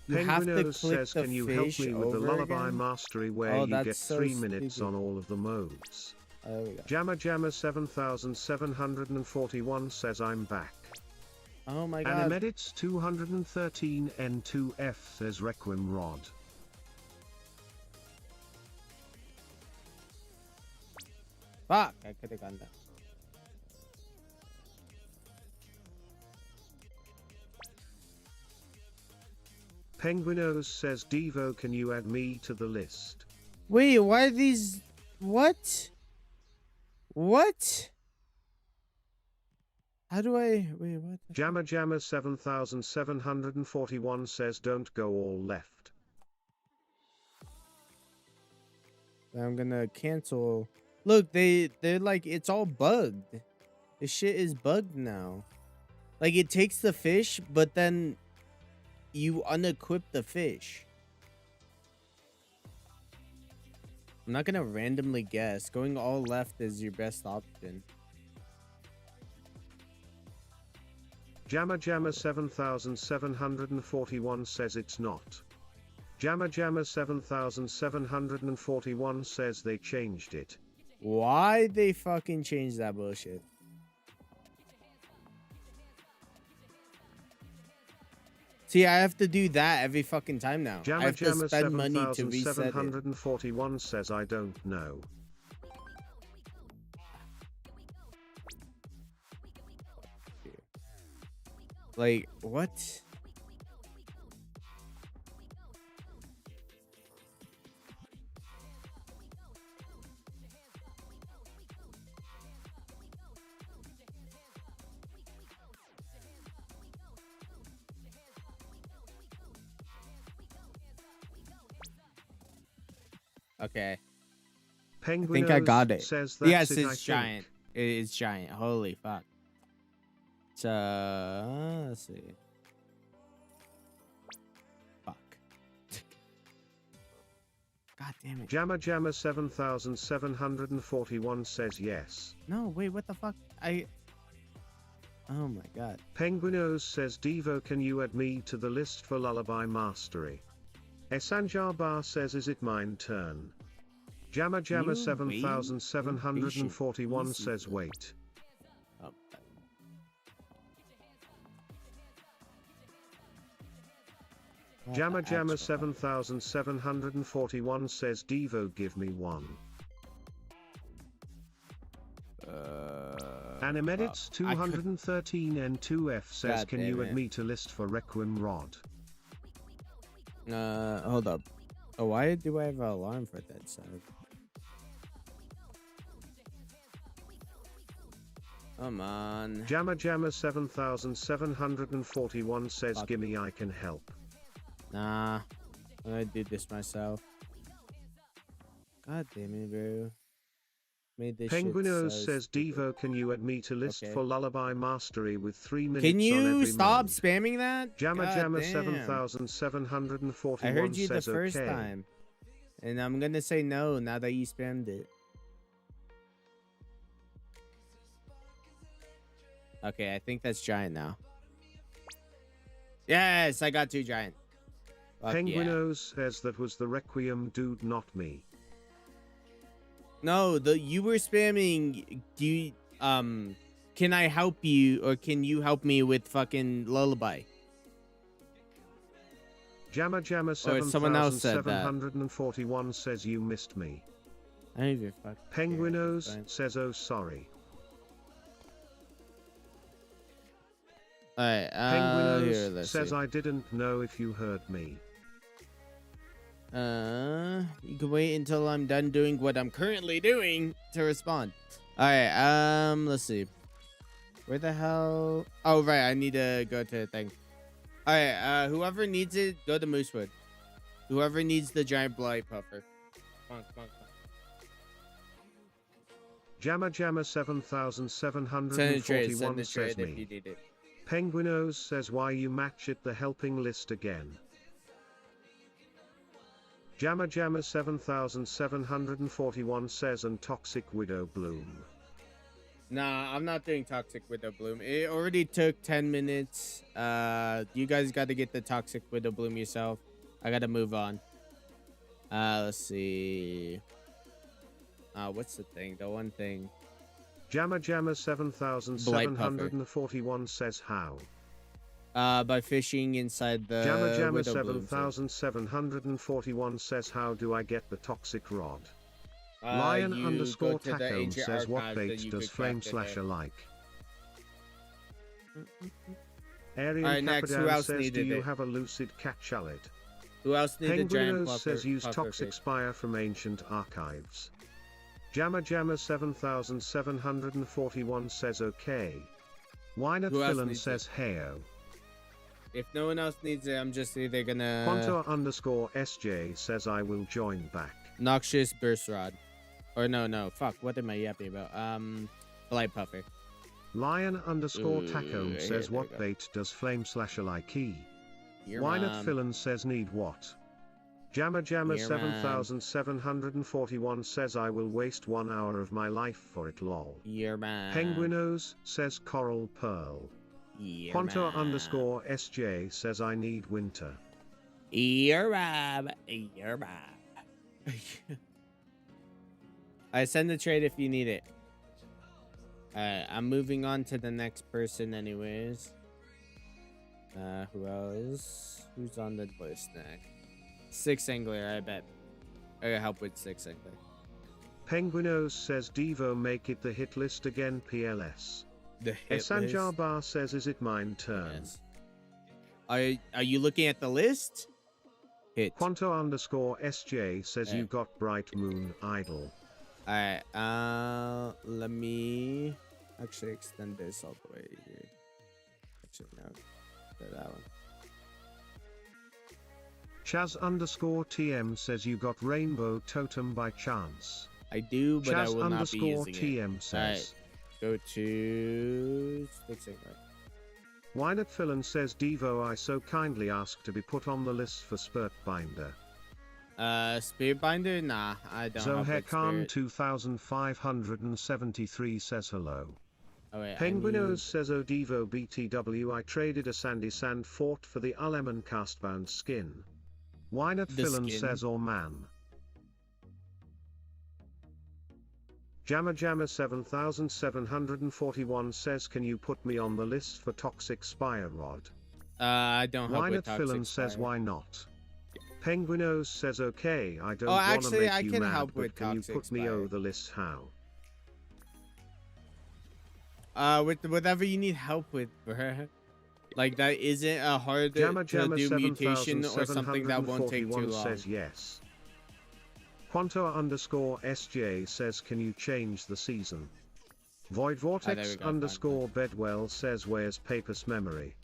You have to Penguinos click says, the can you help fish me with the over lullaby again? mastery where Oh, you that's get so 3 minutes stupid. on all of the modes? Oh, there we go. Jamma Jamma 7741 says I'm back. Oh my god. Animedits 213 N2F says Requiem Rod. Fuck, I could have gotten that. Penguinos says, Devo, can you add me to the list? Wait, why are these... What? What? How do I... Wait, what? Jamma Jamma 7741 says, don't go all left. I'm gonna cancel. Look, they're like, it's all bugged. This shit is bugged now. Like, it takes the fish, but then you unequip the fish. I'm not gonna randomly guess. Going all left is your best option. Jamma Jamma 7741 says it's not. Jamma Jamma 7741 says they changed it. Why they fucking changed that bullshit? See, I have to do that every fucking time now. I Jamma have to Jamma spend money to reset it. 7741 says I don't know. Like, what? Okay. I think I got it. Says Yes, that's it, it's giant. It is giant. Holy fuck. So, let's see. Fuck. God damn it. Jamma Jamma 7741 says yes. No, wait, what the fuck? Oh my god. Penguinos says, Devo, can you add me to the list for lullaby mastery? Esanjar Bar says, is it mine turn? Jamma Jamma 7741 says wait. Oh. Jamma Jamma 7741 says, Devo, give me one. Animedits 213 N2F says, God can damn you it. add me to list for Requiem Rod? Hold up. Oh, why do I have an alarm for that sound? Come on. Jamma Jamma 7741 says, Fuck. gimme, I can help. Nah. I'm gonna do this myself. God damn it, bro. Made this Penguinos shit so says, stupid. Devo, can you add me to list Okay. for lullaby mastery with 3 minutes Can on you every stop mode? spamming that? Jamma God Jamma damn. 7741 I heard you the says first okay. time. And I'm gonna say no now that you spammed it. Okay, I think that's giant now. Yes, I got 2 giant. Fuck Penguinos says that was the Requiem dude, not me. No, you were spamming. Do you, can I help you, or can you help me with fucking Lullaby? Jamma Jamma Or someone else said that. 7741 says you missed me. I don't even fuck. Penguinos says oh sorry. Alright, Penguinos says I didn't know if you heard me. You can wait until I'm done doing what I'm currently doing to respond. Alright, let's see. Where the hell? Oh, right, I need to go to the thing. Alright, whoever needs it, go to Moosewood. Whoever needs the giant blight puffer. Come on, come on, come on. Jamma Jamma 7741 says me. Penguinos says why you match it the helping list again. Jamma Jamma 7741 says and Toxic Widow Bloom. Nah, I'm not doing Toxic Widow Bloom. It already took 10 minutes. You guys got to get the Toxic Widow Bloom yourself. I got to move on. Let's see. What's the thing? The one thing. Jamma Jamma 7741 says how? By fishing inside the Jamma Jamma Widow 7741 says how do I get the toxic rod? Lion underscore Taco says what bait does Flame Slasher like? Arian Capidan says do you have a lucid cat chalet? Who else needed a giant Penguinos says use Toxic Spire from ancient archives. Jamma Jamma 7741 says okay. Wynut Villain says heyo. If no one else needs it, I'm just either gonna... Quantor underscore SJ says I will join back. Noxious Burst Rod. Or no, fuck, what am I yapping about? Blight Puffer. Lion underscore Taco says what bait does Flame Slasher like? Wynut Villain says need what? Jamma Jamma 7741 says I will waste 1 hour of my life for it lol. Penguinos says Coral Pearl. Quantor underscore SJ says I need winter. I send the trade if you need it. Alright, I'm moving on to the next person anyways. Who else? Who's on the list next? Six Angler, I bet. I gotta help with Six Angler. Penguinos says Devo make it the hit list again PLS. The hit Sanjar Bar says is it mine turn? Yes. Are you looking at the list? Hit. Quanto underscore SJ says you got Bright Moon Idol. Alright, let me actually extend this all the way here. Actually, no, that one. Chaz underscore TM says you got Rainbow Totem by chance. I do, but Chaz I will not be using TM it. says. Go to Six Sigma. Wynut Villain says Devo I so kindly ask to be put on the list for Spirit Binder. Spirit Binder? Nah, I don't Zohar Khan 2573 says hello. Oh, wait, Penguinos says Devo BTW I traded a Sandy Sand Fort for the Ulemon Castbound skin. Wynut Villain says or man. Jamma Jamma 7741 says can you put me on the list for Toxic Spire Rod? I don't help with Wynut Villain says why not? Penguinos says okay I don't wanna make I you can mad help but with can you Toxic put me Spire. over the list how? With whatever you need help with, bruh. Like that isn't a hard Jamma to do mutation or something that won't take too long. Says yes. Quantor underscore SJ says can you change the season? Void Vortex underscore Bedwell says where's Papers Memory?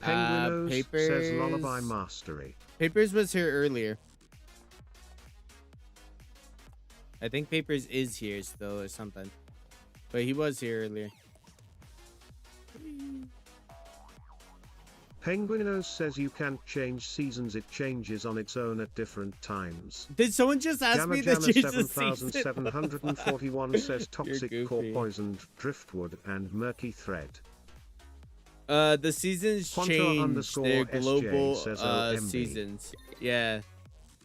Penguinos says Lullaby Mastery. Papers was here earlier. I think Papers is here still or something. But he was here earlier. Penguinos says you can't change seasons, it changes on its own at different times. Did someone just ask me to change the season? 7741 says toxic core poisoned driftwood and murky thread. The seasons Quanto change underscore their SJ global says OMB. seasons. Yeah.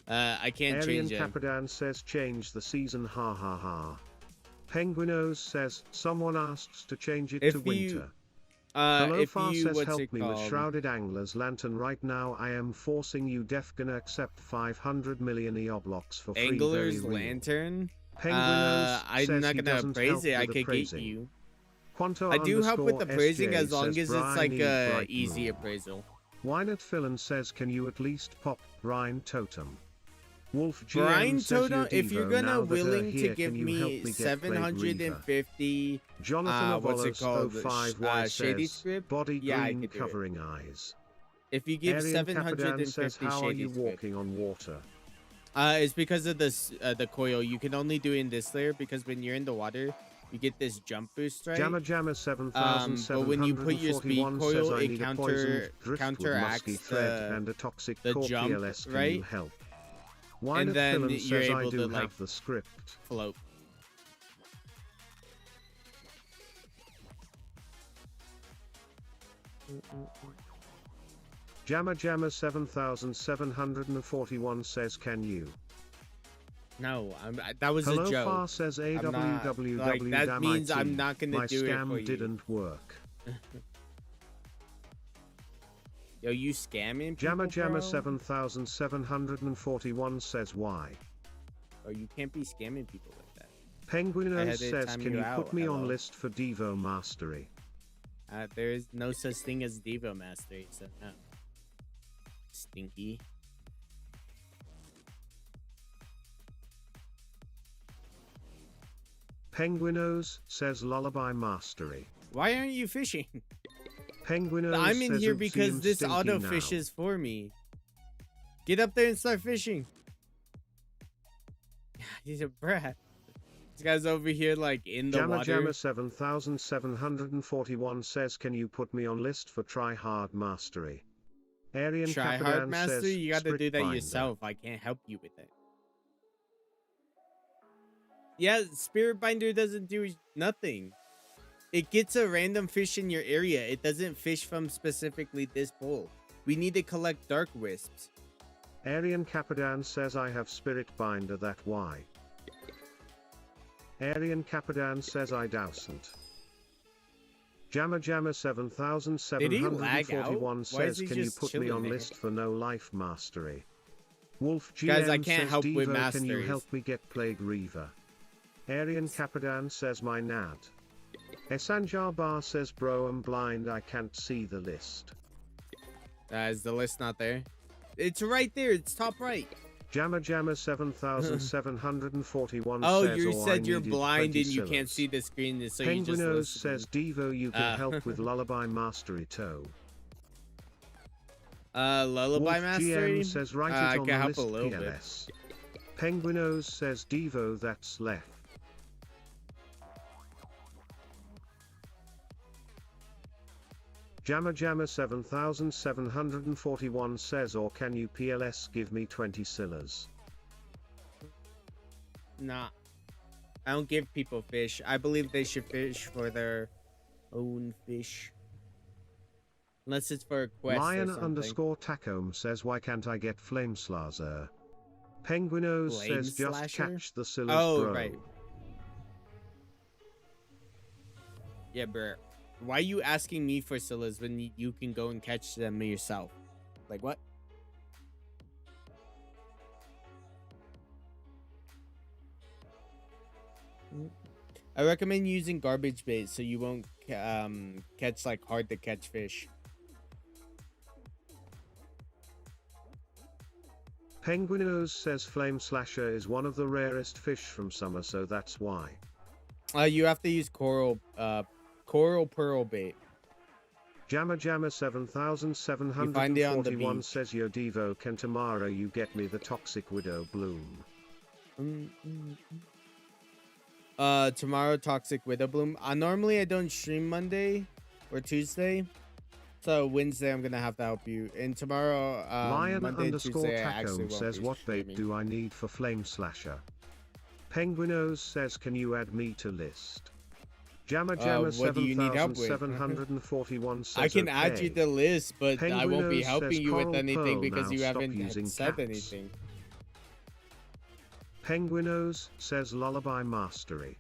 I can't Aryan change them. Capidan says change the season, ha ha ha. Penguinos says someone asks to change it to winter. Hello If Far you, says what's help it me with called? Shrouded Angler's Lantern right now. I am forcing you def gonna accept 500 million EOBlocks for free. Angler's Very real. Lantern? Penguinos I'm says not he gonna doesn't praise help it. I with the could get praising. you. Quanto I do help with the underscore praising SJ as long says as it's Brian like need a bright easy moon. appraisal. Wynot Philin says can you at least pop Brian Totem? Wolf GM Brian says Totem, if you're Yodivo, gonna now that willing to here, give can you help me me get Plague Reaver? 750 Jonathan what's it called? Ovolos05Y Shady says script? body Yeah, I green could do it. covering eyes. If you give Aryan Capidan 750 says how are shady you script. walking on water? It's because of this the coil. You can only do it in this layer because when you're in the water, you get this jump boost, right? Jamma Jamma But when you put your speed 7741 coil, says I it need a poisoned driftwood counteracts musky thread and a toxic the core jump, PLS. Can right? you help? And Wynot then Philin you're says I able do to have like the script. float. Jamma Jamma 7741 says can you? No, that was Hello a joke. Far says I'm not- AWWW like, that damn means IT. I'm not gonna My do it scam for you. didn't work. Yo, you scamming people, Jamma Jamma bro? 7741 says why? Oh, you can't be scamming people like that. I Penguinos had to says time can you you out, put me on hello. list for Devo Mastery? There is no such thing as Devo Mastery, so no. Stinky. Penguinos says Lullaby Mastery. Why aren't you fishing? Penguinos I'm in says here oopsie, because I'm this stinky auto now. fishes for me. Get up there and start fishing. He's a brat. This guy's over here like in the Jamma water. Jamma 7741 says can you put me on list for Try Hard Mastery? Aryan Try hard Capidan mastery, says you got to Spirit do that Binder. yourself. I can't help you with that. Yeah, Spirit Binder doesn't do nothing. It gets a random fish in your area. It doesn't fish from specifically this pool. We need to collect dark wisps. Aryan Capidan says I have Spirit Binder, that why? Aryan Capidan says I dousn't. Jamma Jamma 7741 says he can you just put me chilling on there? list for No Life Mastery? Wolf GM Guys, I can't says help with Devo, can you masteries. help me get Plague Reaver? Aryan Capidan says my nad. Esanjar Bar says bro I'm blind, I can't see the list. Is the list not there? It's right there. It's top right. Jamma Jamma 7741 Oh, says you oh, I said you're needed blind 20 and you can't syllabs. see the screen, so you just Penguinos listen. says Devo you can help with Lullaby Mastery Toe. Lullaby Wolf Mastery? GM says write I it on can the help list a little bit. PLS. Penguinos says Devo that's left. Jamma Jamma 7741 says or can you PLS give me 20 Sillas? Nah. I don't give people fish. I believe they should fish for their own fish. Unless it's for a quest Lion or something. underscore Tacome says why can't I get Flameslazer? Penguinos says just Flameslasher? catch the Sillas Oh, bro. right. Yeah, bro. Why are you asking me for Scylla's when you can go and catch them yourself? Like, what? I recommend using garbage bait so you won't catch like hard to catch fish. Penguinos says Flameslasher is one of the rarest fish from summer, so that's why. You have to use coral pearl bait. Jamma Jamma You find it on the 7741 beach. says Yo Devo can tomorrow you get me the Toxic Widow Bloom. Tomorrow Toxic Widow Bloom. Normally I don't stream Monday or Tuesday. So Wednesday I'm gonna have to help you. And tomorrow, Lion Monday and underscore Tuesday, I actually Tacome won't says be what bait streaming. do I need for Flameslasher? Penguinos says can you add me to list? Jamma Jamma What do you need help with? 7741 says I can add you okay. the list, but I won't be Penguinos helping says you with Coral anything Pearl because now you stop haven't using said caps. anything. Penguinos says Lullaby Mastery.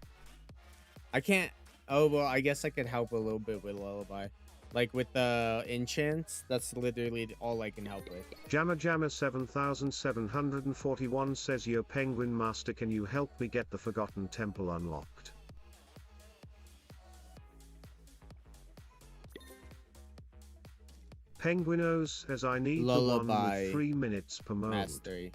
I can't. Oh, well, I guess I could help a little bit with Lullaby. Like with the enchants, that's literally all I can help with. Jamma Jamma 7741 says Yo Penguin Master, can you help me get the Forgotten Temple unlocked? Penguinos says I need Lullaby the one with 3 minutes per mode. Mastery.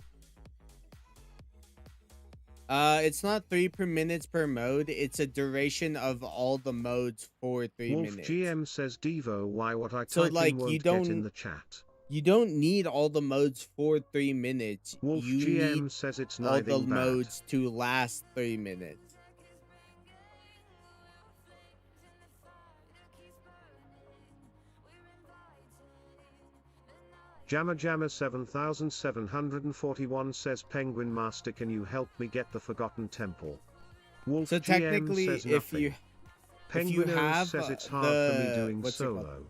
It's not 3 per minutes per mode. It's a duration of all the modes for 3 Wolf minutes. GM says Devo, why what I So, type like, in won't you get in don't- the chat. You don't need all the modes for 3 minutes. Wolf You GM need says it's all the nothing bad. modes to last 3 minutes. Jamma Jamma 7741 says Penguin Master, can you help me get the Forgotten Temple? Wolf So GM technically, says if nothing. you Penguinos have says it's hard the- for me doing what's it called?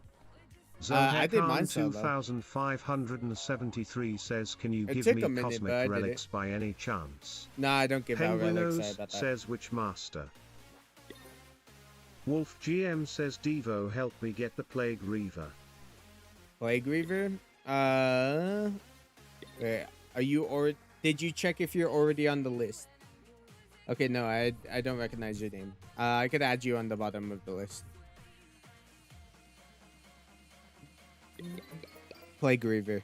solo. I did mine Zohekan solo. 2573 says, can you It give took me a minute, but I cosmic did relics by any chance? Nah, I don't give out relics. Sorry Penguinos about that. says which master? Wolf GM says Devo, help me get the Plague Reaver. Plague Reaver? Wait, are you or did you check if you're already on the list? Okay, no, I don't recognize your name. I could add you on the bottom of the list. Plague Reaver.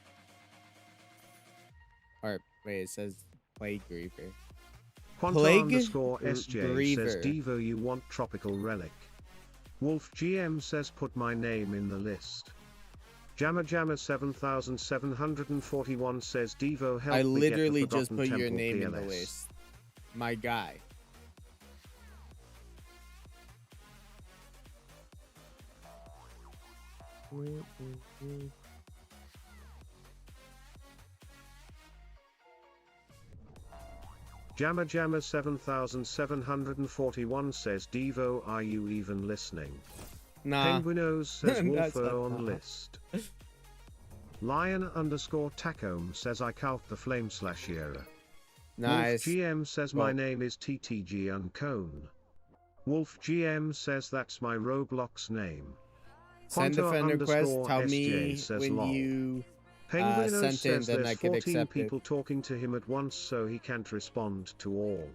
Or wait, it says Plague Reaver. Quanta Plague underscore SJ says Reaver. Devo, you want tropical relic. Wolf GM says put my name in the list. Jamma Jamma 7741 says Devo, help I me literally get the just put Forgotten your Temple name in the PLS. list. My guy. Jamma Jamma 7741 says Devo, are you even listening? Nah. Penguinos says That's Wolfer not- on list. Lion underscore Tacome says I calc the Flame Slashiera. Nice. Wolf GM says Well- my name is TTG Uncone. Wolf GM says that's my Roblox name. Send a Quanta friend request. underscore Tell SJ me says when lol. you Penguinos sent in, says then there's I could 14 accept it. people talking to him at once, so he can't respond to all.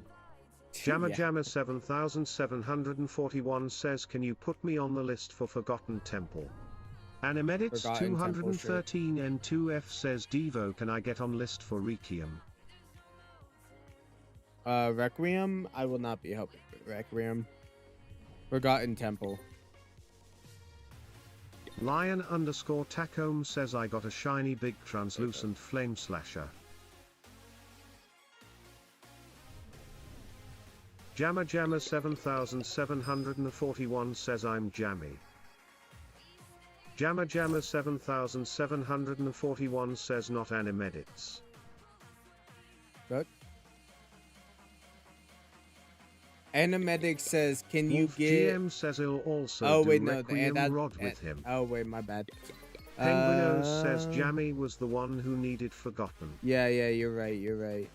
Jamma Yeah. Jamma 7741 says, can you put me on the list for Forgotten Temple? Animedits Forgotten Temple, sure. 213 N2F says Devo, can I get on list for Requiem? Requiem, I will not be helping with Requiem. Forgotten Temple. Lion underscore Tacome says I got a shiny big translucent flame slasher. Jamma Jamma 7741 says I'm Jammy. Jamma Jamma 7741 says not Animedits. Good. Animedic says, can you Wolf get... GM says he'll also Oh, do wait, no. Requiem that, Rod with him. Oh, wait, my bad. Penguinos says Jammy was the one who needed Forgotten. Yeah, you're right, you're right.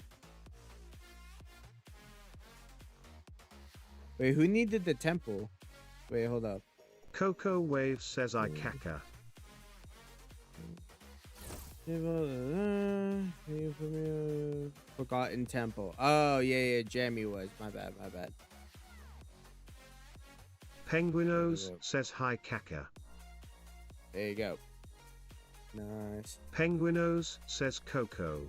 Wait, who needed the temple? Wait, hold up. Coco Wave says I caca. Forgotten Temple. Oh, yeah, Jammy was. My bad. Penguinos says hi caca. There you go. Nice. Penguinos says Coco.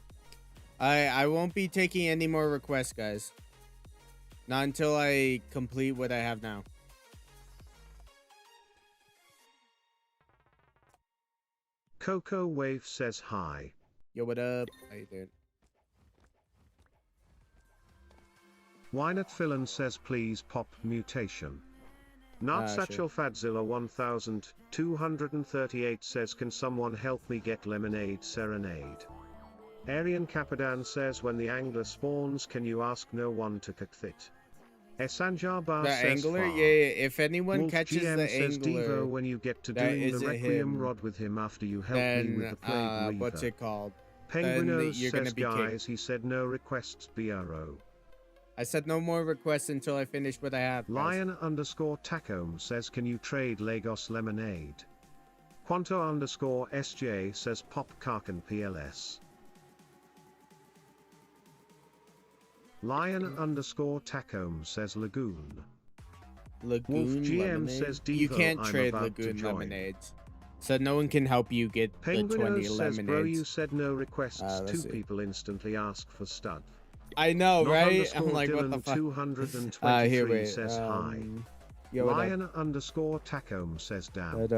I won't be taking any more requests, guys. Not until I complete what I have now. Coco Wave says hi. Yo, what up? How you doing? Wynot Fillan says please pop mutation. Not Satchel Fadzilla 1238 says can someone help me get Lemonade Serenade? Aryan Capadan says when the angler spawns can you ask no one to cook it? Esanjar The says angler? far. Yeah, yeah, if anyone Wolf catches GM the says angler Devo when you get to that doing the isn't Requiem him, rod with him after you help me with then the Plague Reaver. what's it called? Penguinos You're gonna says be kicked. guys, he said no requests BRO. I said no more requests until I finish what I have, guys. Lion_Tacome says can you trade Lagos Lemonade? Quanto_SJ says pop Karkan PLS. Lion_Tacome says Lagoon. Lagoon Wolf GM lemonade? says You Devo, can't I'm trade about to Lagoon join. lemonades. So no one can help you get the 20 Penguinos says lemonades. bro you said no requests, let's two see. people instantly ask for stud. I know, Not right? I'm underscore like, what the Dylan fuck? 223 Here, wait. says hi. Yo, what up? Lion_Tacome says damn. But,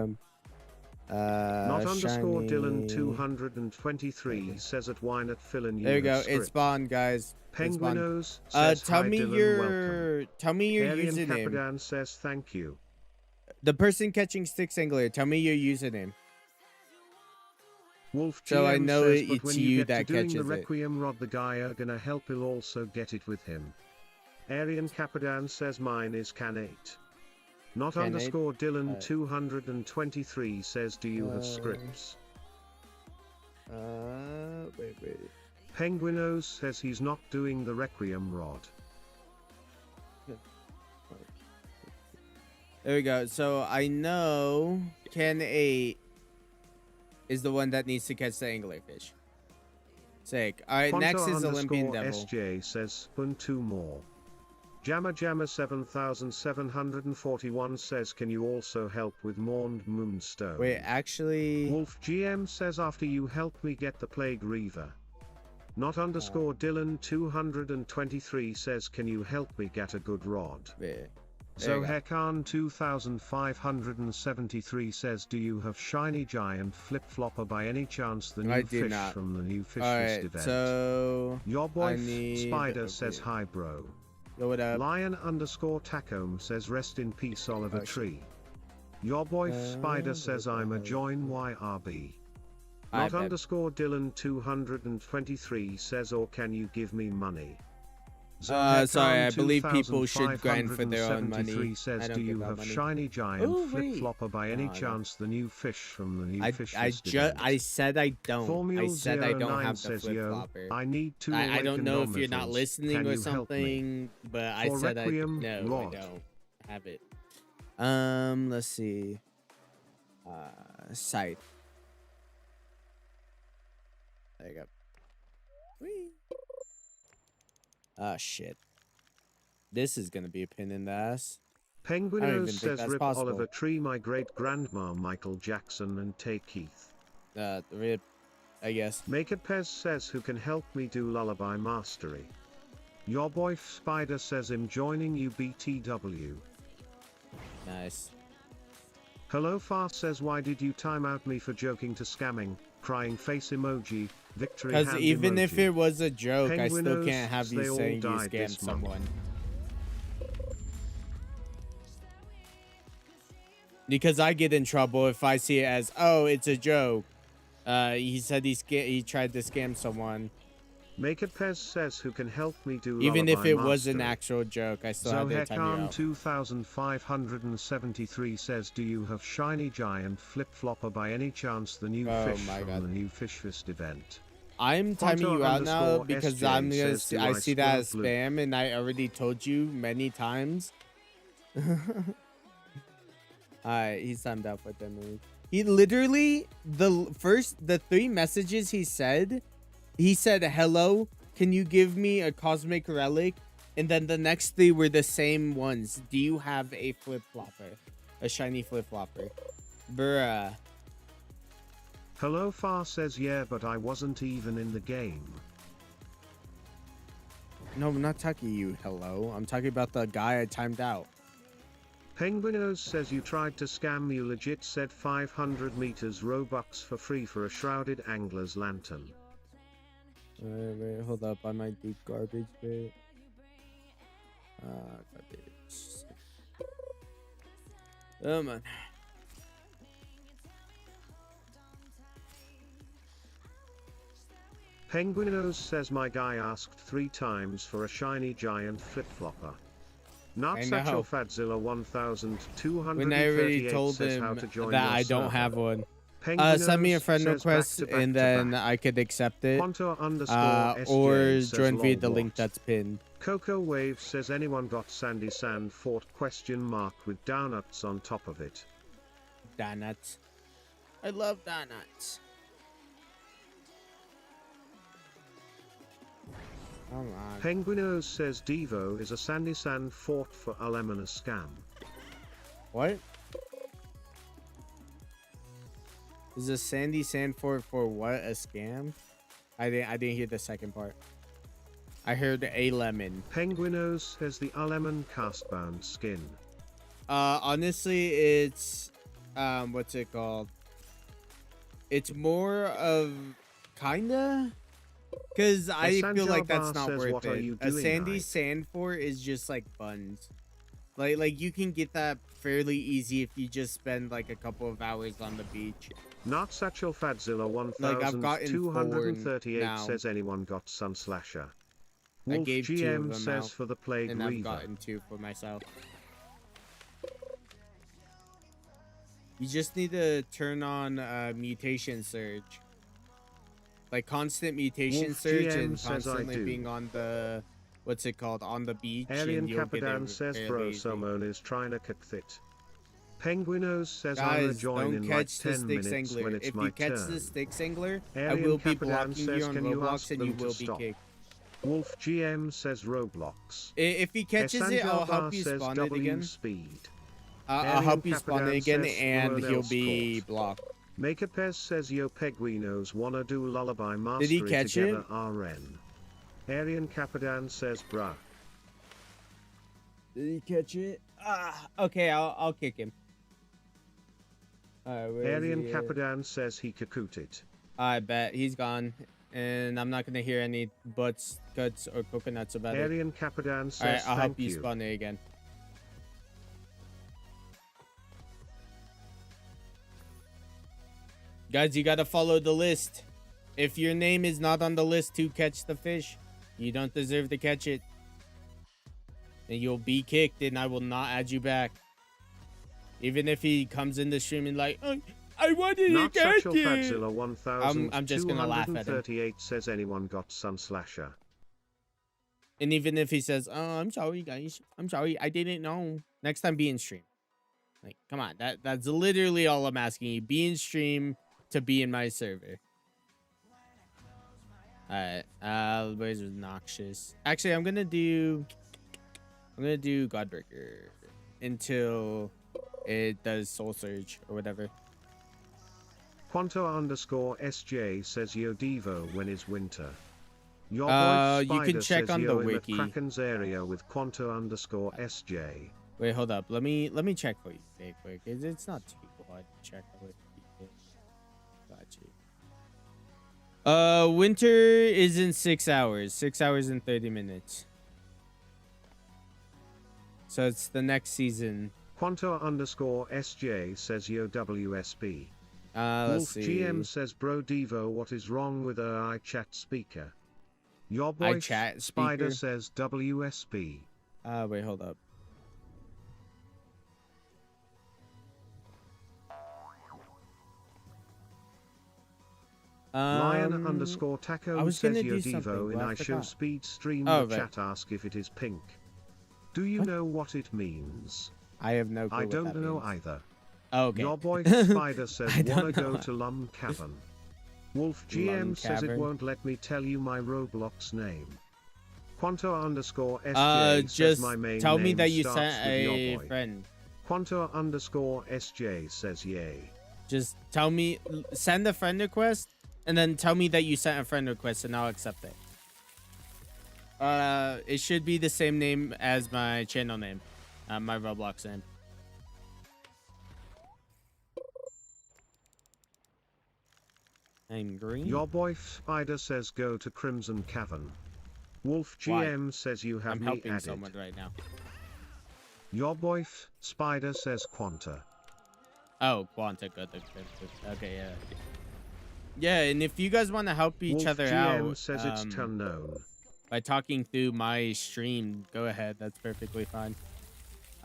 Not underscore shiny. Dylan 223 says at wine at Phil and you. There you go. have It's script. spawned, guys. It's spawned. Penguinos says tell hi me Dylan, your welcome. Arian username. Capadan says thank you. The person catching sticks angler. Tell me your username. Wolf GM So I know says, but it's when you you get that to doing the catches it. Requiem rod the guy are gonna help he'll also get it with him. Arian Capadan says mine is can 8. Not Can underscore Dylan 223 says do you have scripts? Wait. Penguinos says he's not doing the Requiem rod. There we go. So I know Ken 8 is the one that needs to catch the anglerfish. Sick. Alright, next is Olympian Devil. SJ says spoon 2 more. Jamma 7741 says can you also help with Mourned Moonstone? Wait, actually... Wolf GM says after you help me get the Plague Reaver. Not underscore Dylan 223 says can you help me get a good rod? Wait. Zohekan 2573 says do you have Shiny Giant Flip-Flopper by any chance the new fish from the new fish list event? So... Your boy Spider says hi bro. Yo, what up? Lion_Tacome says rest in peace Oliver Tree. Your boy Spider says I'm a join YRB. Not underscore Dylan 223 says or can you give me money? Sorry, I believe people should grind for their own money. Says, I don't do you give have money. Shiny Giant Flip-Flopper by any chance the new fish from the new fish list event? I said I don't. Formula I said I don't have the says, flip-flopper. I need to I don't know if you're not Omnivores. listening Can or you help me? something, but I For said Requiem, I Rod. don't have it. Let's see. Scythe. There you go. Whee. Ah, shit. This is gonna be a pain in the ass. Penguinos says that's rip possible. Oliver Tree my great grandma Michael Jackson and take Keith. Rip, I guess. Make it Pez says who can help me do lullaby mastery. Your boy Spider says I'm joining you BTW. Nice. Hello Far says why did you time out me for joking to scamming, crying face emoji, victory hand Because even emoji. if it was a joke, I still Penguinos, can't have they you all saying you died scammed this month. someone. Because I get in trouble if I see it as, oh, it's a joke. He said he tried to scam someone. Make it Pez says who can help me do Even if lullaby it was an mastery. actual joke, I still had to time you Zohekan out. 2573 says do you have Shiny Giant Flip-Flopper by any chance the new Oh fish my from God. the new Fish Fest event? I'm timing you out now because SJ I'm gonna says, do I I see that as spoil blue? spam, and I already told you many times. Alright, he's timed out for 10 minutes. He literally the 3 messages he said hello, can you give me a cosmic relic? And then the next 3 were the same ones. Do you have a flip-flopper? A shiny flip-flopper? Bruh. Hello Far says yeah but I wasn't even in the game. No, I'm not talking to you, hello. I'm talking about the guy I timed out. Penguinos says you tried to scam me, you legit said 500 meters Robux for free for a shrouded angler's lantern. Wait, hold up. I might do garbage bit. Garbage. Oh man. Penguinos says my guy asked 3 times for a Shiny Giant Flip-Flopper. Not I Satchel know. Fadzilla When I already 1238 told says how him to join that your I don't server. have one. Penguinos Send me a friend says request back to back and to then back. I could accept it. Quanto underscore Or SJ says join via lol the link what? that's pinned. Coco Wave says anyone got Sandy Sand Fort question mark with donuts on top of it. Donuts. I love donuts. Come on. Penguinos says Devo is a Sandy Sand Fort for a lemon a scam. What? Is a sandy sand for what? A scam? I didn't hear the second part. I heard a lemon. Penguinos has the a lemon castbound skin. Honestly, it's what's it called? It's more of kinda, cause I feel like that's not worth it. A sandy sand fort is just like buns. Like you can get that fairly easy if you just spend like a couple of hours on the beach. Not Satchel Fadzilla Like I've gotten 1238 says anyone got Sun Slasher. I Wolf gave 2 GM of them says out, for the Plague and I've Reaver. gotten 2 for myself. You just need to turn on mutation surge. Like constant mutation Wolf surge GM and says constantly being on the, what's it called, on the beach. Alien and you'll get Capitan it says fairly bro easy. Somon is trying to kick it. Penguinos says I'll Guys, join don't in like catch the 10 Styx minutes Angler. when it's If my you catch turn. the Styx Angler, I Alien will be Capitan blocking says you on can you Roblox ask and them you to will be stop? kicked. Wolf GM says Roblox. If he catches it, I'll help you says spawn it W again. speed. I'll help you Alien spawn it Capitan again says and Ruinel he'll be Sport. blocked. Makapez says yo Peguinos wanna do lullaby mastery Did he catch together it? RN. Alien Capitan says bruh. Did he catch it? Okay, I'll kick him. Alien Capitan says he cocoot it. I bet he's gone, and I'm not gonna hear any butts, guts, or coconuts about it. Alien Capitan says Alright, I'll help thank you spawn it again. Guys, you gotta follow the list. If your name is not on the list to catch the fish, you don't deserve to catch it. And you'll be kicked, and I will not add you back. Even if he comes in the stream and like, oh, I wanted to catch it. I'm just gonna laugh at him. Says anyone got Sun Slasher. And even if he says, oh, I'm sorry, guys. I'm sorry. I didn't know. Next time, be in stream. Like, come on. That's literally all I'm asking you. Be in stream to be in my server. Alright. Blaze was noxious. Actually, I'm gonna do Godbreaker until it does Soul Surge or whatever. Quanto underscore SJ says yo Devo when is winter. Your boy you can check says on the yo in wiki. Kraken's area with Quanto underscore SJ. Wait, hold up. Let me check for you real quick. It's not too hard to check for you. Got you. Winter is in 6 hours. 6 hours and 30 minutes. So it's the next season. Quanto underscore SJ says yo WSB. Let's Wolf see. GM says bro Devo what is wrong with a iChat speaker? Your boy iChat Spider speaker? says WSB. Wait, hold up. Lion underscore taco says yo Devo in I show speed stream the chat ask if it is pink. Do you know what it means? I have no clue. I don't know either. Oh, okay. Your boy Spider says wanna go know. to Lum Cavern. Wolf GM says it won't let me tell you my Roblox name. Quanto underscore SJ says my main tell me name that you starts sent with your a boy. friend. Quanto underscore SJ says yay. Just tell me, send a friend request, and then tell me that you sent a friend request, and I'll accept it. It should be the same name as my channel name, my Roblox name. I'm green. Your boy Spider says go to Crimson Cavern. Wolf GM says you have I'm me helping added. someone right now. Your boy Spider says Quanta. Oh, Quanta, good. Okay, yeah. Yeah, and if you guys want to help each Wolf other GM out, says it's unknown. by talking through my stream, go ahead. That's perfectly fine.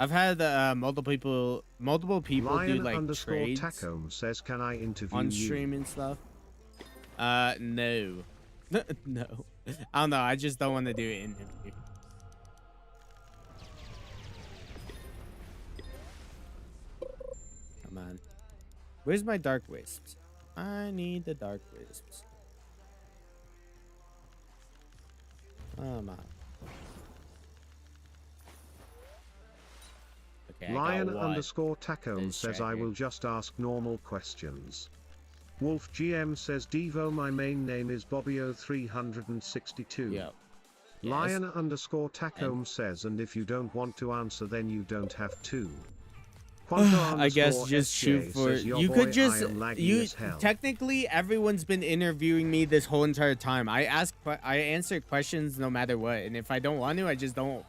I've had multiple people do Lion like underscore trades Tacom says, can I interview on you? stream and stuff. No. No. I don't know. I just don't want to do an interview. Come on. Where's my dark wisps? I need the dark wisps. Come on. Okay, Lion underscore Tacom says, I here. will just ask normal questions. Wolf GM says, Devo, my main name is Bobbio362. Yep. Lion underscore Tacom says, and if you don't want to answer, then you don't have to. I guess just shoot for says, you boy, could just you as technically everyone's been interviewing me this whole entire time. I answer questions no matter what, and if I don't want to, I just don't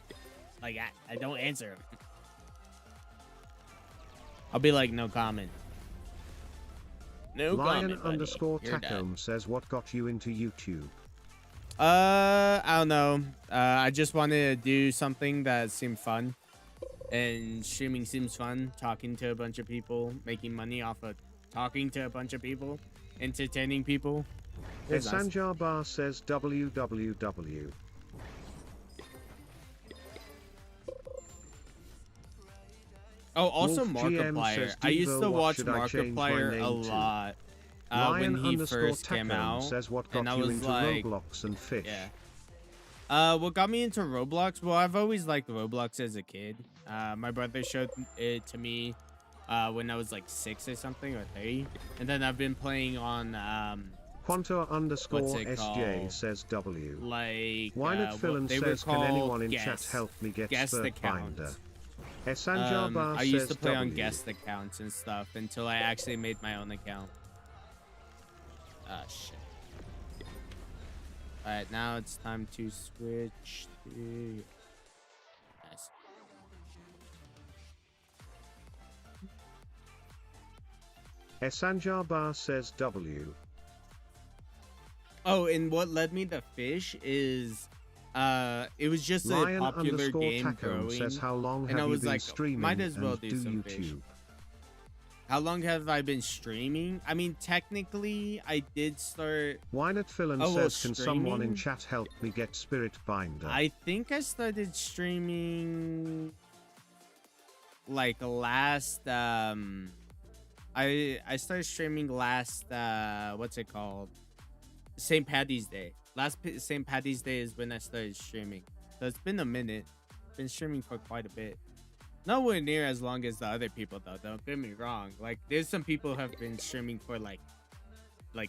like I don't answer. I'll be like, no comment. No Lion comment, buddy. underscore You're Tacom done. says, what got you into YouTube? I don't know. I just wanted to do something that seemed fun. And streaming seems fun. Talking to a bunch of people, making money off of talking to a bunch of people, entertaining people. Sanjar Bar says www. Oh, also Wolf GM Markiplier. says, I used to Devo, watch should I change my Markiplier name a to? lot Lion when he underscore first came Tacom out. says, what got And I you was into like, Roblox and fish? yeah. What got me into Roblox? Well, I've always liked Roblox as a kid. My brother showed it to me when I was like 6 or something, or 3. And then I've been playing on Quanto underscore SJ called? says W. Like Why not Phil they says, were can anyone called in guest, chat help me get guest Spurt accounts. Binder? Sanjar Bar I used says to play on W. guest accounts and stuff until I actually made my own account. Ah, shit. Alright, now it's time to switch to... Nice. Sanjar Bar says W. Oh, and what led me to fish is... it was just Lion a popular underscore game Tacom growing. says, how long and have I you was been like, streaming might as well and do some YouTube? fish. How long have I been streaming? I mean, technically, I did start... Why not Phil Oh, well, says, can someone in streaming? chat help me get Spirit Binder? I think I started streaming... like last... I started streaming last... what's it called? St. Paddy's Day. St. Paddy's Day is when I started streaming. So it's been a minute. Been streaming for quite a bit. Nowhere near as long as the other people though. Don't get me wrong. Like there's some people who have been streaming for like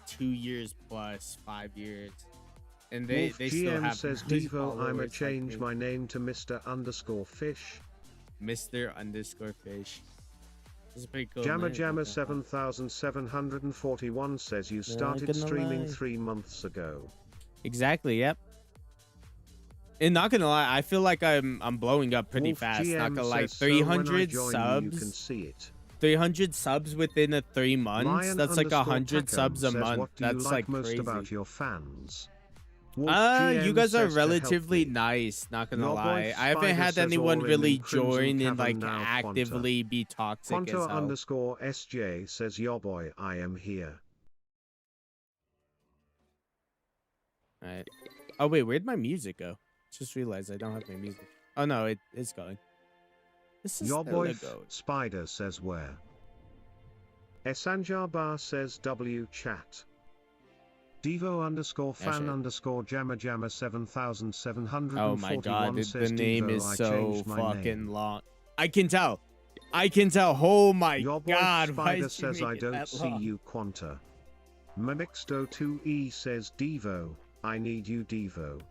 2 years plus, 5 years, and they Wolf still GM have. says, those Devo, I'ma followers change like my name to Mr. underscore Fish. Mr. underscore Fish. This is pretty cool. Jammer man. Jammer 7741 says you started gonna streaming lie. 3 months ago. Exactly. Yep. And not gonna lie, I feel like I'm blowing up pretty Wolf fast. GM Not gonna lie, says, so when I 300 join subs. you can see it. 300 subs within 3 months. Lion That's like underscore 100 Tacom subs a says, month. what do you That's like like most crazy. about your fans? Wolf You GM guys are says to help relatively me. nice, not gonna Your boy lie. I haven't Spider had says, anyone all in really in Crimson join and Cavern like now, actively be toxic as Quanto hell. underscore SJ says, your boy, I am here. Alright. Oh wait, where'd my music go? Just realized I don't have my music. Oh no, it's going. This is Your still boy a go. Spider says where? Sanjar Bar says W chat. Devo underscore fan Actually. underscore Jammer Jammer 7741 Oh my god, the says, name Devo, is I so changed my fucking name. long. I can tell. Oh my Your boy god, why Spider is she says I making don't that see long? you Quanta. Mimixto2E says Devo, I need you Devo.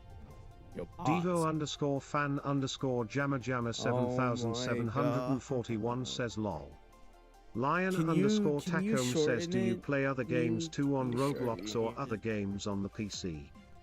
Yo, Devo pause. underscore fan underscore Jammer Jammer Oh my 7741 says lol. Lion Can underscore you Tacom says, shorten do you it? play other games too on Can you Roblox shorten or it? other games on the PC?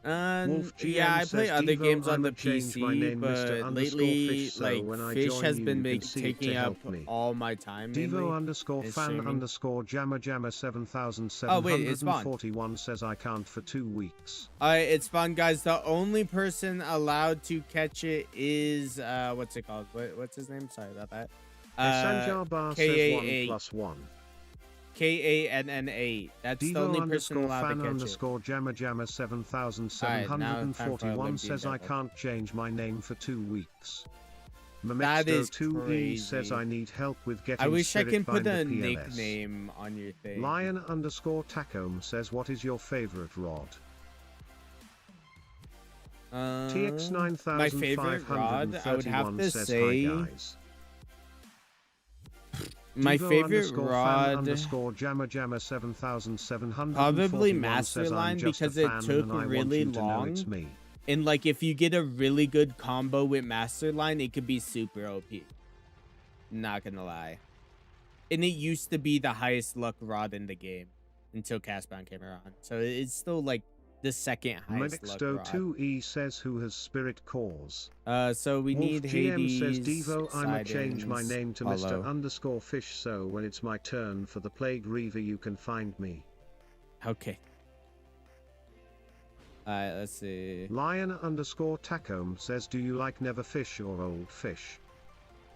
Wolf Yeah, GM I play says, other Devo, games on I'ma the change my PC, name Mr. but underscore lately, fish, so like, when I Fish join has you, been you can see it to taking up help me. all my time Devo mainly underscore in fan streaming. underscore jammer jammer Oh, wait, it's spawned. 7741 says I can't for 2 weeks. Alright, it's fun, guys. The only person allowed to catch it is, what's it called? What's his name? Sorry about that. Sanjar Bar says 1+1. KANN8. That's the Devo only person underscore allowed to fan catch it. underscore jammer jammer Alright, now time for 7741 Olympian says I Devil. can't change my name for 2 weeks. That is Memexto2E says crazy. I need help with getting I wish I Spirit can put Binder a PLS. nickname on your thing. Lion underscore Tacom says what is your favorite rod? TX9531 my favorite rod, I would have to says say, hi guys. my Devo favorite underscore fan rod, underscore jammer jammer 7741 probably says Masterline, I'm just a because it fan took and I want really you to know long. it's me. And like, if you get a really good combo with Masterline, it could be super OP. Not gonna lie. And it used to be the highest luck rod in the game until Castbound came around. So it's still like the second highest luck rod. Memexto2E says who has Spirit Cores. So we Wolf need GM Hades, says Devo, I'ma change my Sidons, name to Apollo. Mr. underscore fish, so when it's my turn for the Plague Reaver you can find me. Okay. Alright, let's see. Lion underscore Tacom says do you like never fish or old fish?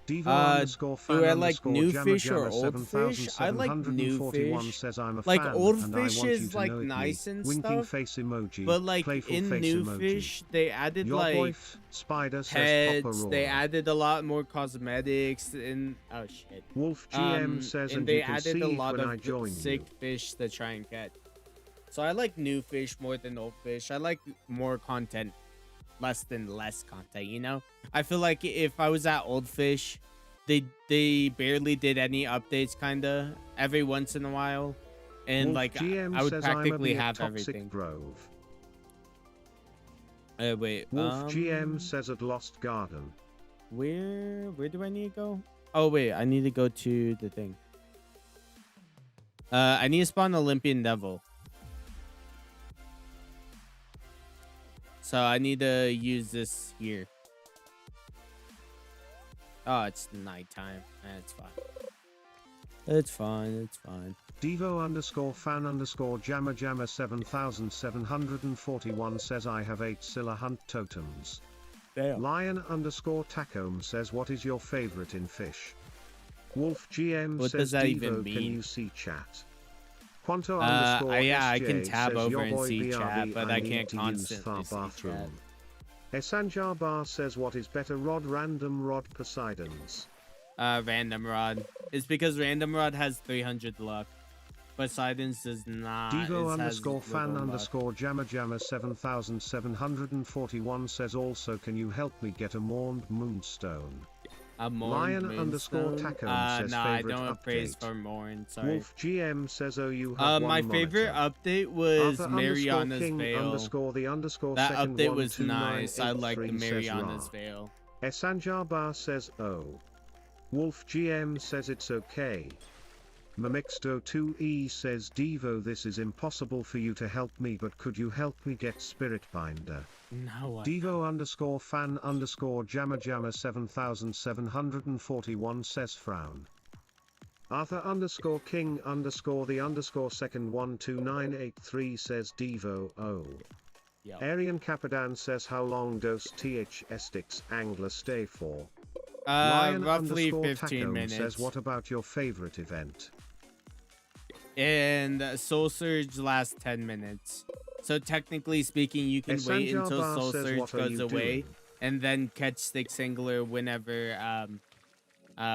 Devo underscore fan do I like underscore new jammer fish or jammer old fish? I like new 7741 fish. says I'm a Like fan old and I fish want you is to like know it nice me. and Winking stuff. face emoji, But like playful in face new emoji. fish, they added Your like boy Spider says Papa pets. They Roar. added a lot more cosmetics and oh shit. Wolf GM says and and they you can added see a it lot when I of join sick you. fish to try and catch. So I like new fish more than old fish. I like more content, less than less content, you know? I feel like if I was at old fish, they barely did any updates kinda every once in a while. And Wolf like GM I would says practically I'm a have toxic everything. Grove. Wait, Wolf GM says at Lost Garden. where do I need to go? Oh wait, I need to go to the thing. I need to spawn Olympian Devil. So I need to use this here. Oh, it's nighttime. It's fine. It's fine. It's fine. Devo underscore fan underscore jammer jammer 7741 says I have 8 Scylla hunt totems. Damn. Lion underscore Tacom says what is your favorite in fish? Wolf GM What says does that Devo even mean? can you see chat? Quanto underscore yeah, I SJ can tab says, over your and boy see BRB, chat, but I need can't to use constantly far see chat. bathroom. Sanjar Bar says what is better rod random rod Poseidon's? Random Rod. It's because Random Rod has 300 luck. Poseidon's does not. Devo It has underscore fan little luck. underscore jammer jammer 7741 says also can you help me get a mourned moonstone? A Lion Morn underscore Moonstone? Tacom says Nah, I favorite don't praise update. for Morn. Sorry. Wolf GM says oh you have My one favorite monitor. update was Arthur Mariana's King Veil. underscore the underscore That second update was nice. I 12983 like the says Mariana's rah. Veil. Sanjar Bar says oh. Wolf GM says it's okay. Memexto2E says Devo this is impossible for you to help me but could you help me get Spirit Binder? No. Devo underscore fan underscore jammer jammer 7741 says frown. Arthur underscore king underscore the underscore second 12983 says Devo oh. Yo. Arian Capadan says how long does TH Estix Angler stay for? Roughly underscore 15 Tacom minutes. says what about your favorite event? And Soul Surge lasts 10 minutes. So technically speaking, you can wait Sanjar until Bar Soul says, Surge "What are goes you away doing?" and then catch Stick Singler whenever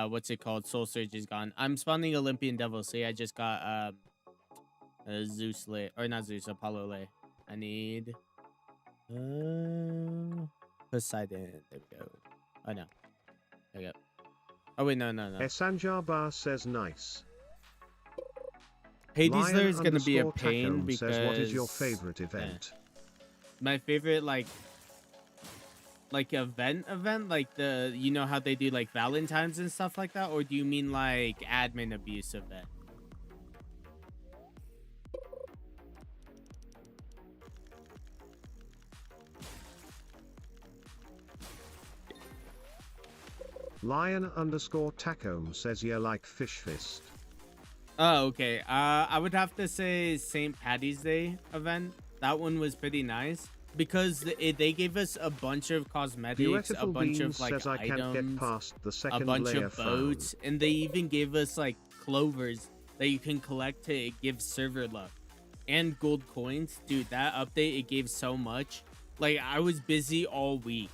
what's it called? Soul Surge is gone. I'm spawning Olympian Devil. See, I just got Zeus Lay, or not Zeus, Apollo Lay. I need Poseidon. There we go. Oh no. There we go. Oh wait, no. Sanjar Bar says nice. Hades Lair is gonna be a underscore pain Tacom because says what is your favorite event? my favorite like event like the, you know how they do like Valentine's and stuff like that, or do you mean like admin abuse event? Lion underscore Tacome says yeah like fish fist. Oh, okay. I would have to say St. Patty's Day event. That one was pretty nice because they gave us a bunch of cosmetics, a Beautiful bunch Beans of like says I can't get items, past the a second bunch layer of boats, and they even gave us like clovers that you can collect to give server luck and gold coins. Dude, that update, it gave so much. Like, I was busy all week.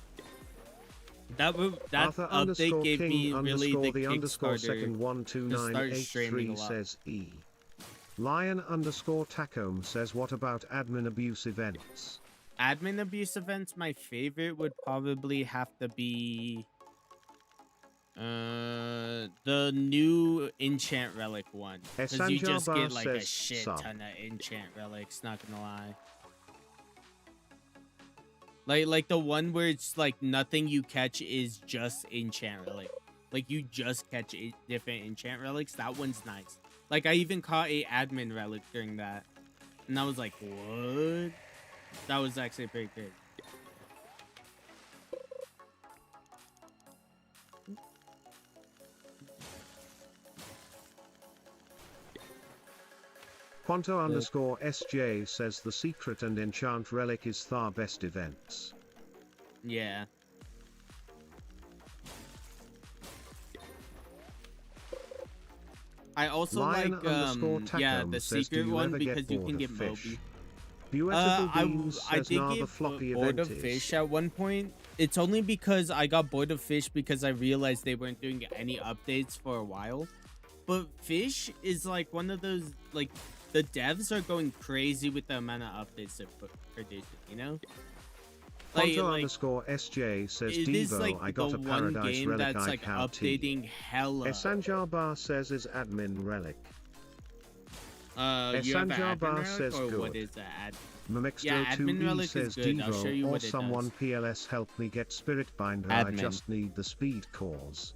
That Arthur update gave King me really the underscore Kickstarter second to start streaming 129883 a lot. says E. Lion underscore Tacome says what about admin abuse events? Admin abuse events, my favorite would probably have to be the new enchant relic one, because you just get like a shit ton of enchant relics, not gonna lie. Like the one where it's like nothing you catch is just enchant relic. Like you just catch different enchant relics. That one's nice. Like I even caught a admin relic during that, and I was like, what? That was actually pretty good. Quanto underscore SJ says the secret and enchant relic is far best events. Yeah. I also Lion like yeah, the secret one because you can get Moby. I did get bored of fish at one point. It's only because I got bored of fish because I realized they weren't doing any updates for a while. But fish is like one of those, like, the devs are going crazy with the amount of updates they're producing, you know? Quanto underscore SJ says Devo, like I got a paradise game relic that's I like can't updating hella. Esanjar Bar says is admin relic. You have an Esanjar Bar admin says relic, or good. what is that? Memexto Yeah, admin 2E relic is says good. I'll show you Devo or what it someone does. PLS help me get spirit binder. Admin. I just need the speed cores.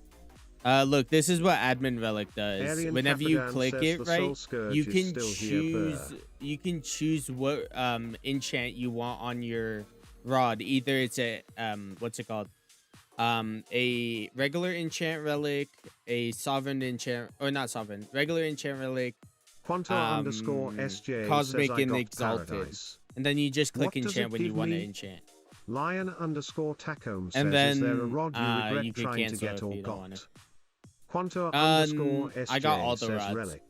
Look, this is what admin relic does. Alien Whenever you Capitan click says it, the right, Soul Scourge you is can still here, choose what enchant you want on your rod. Either it's a what's it called? A regular enchant relic, a sovereign enchant, or not sovereign, regular enchant relic, Quanto underscore SJ cosmic says I and got exalted. paradise. And then you just click What does enchant it when you give want to me? enchant. Lion underscore Tacome says And then is there a rod you regret you can trying to cancel get if or you don't got? want it. Quanto underscore I got all SJ the says rods. relic.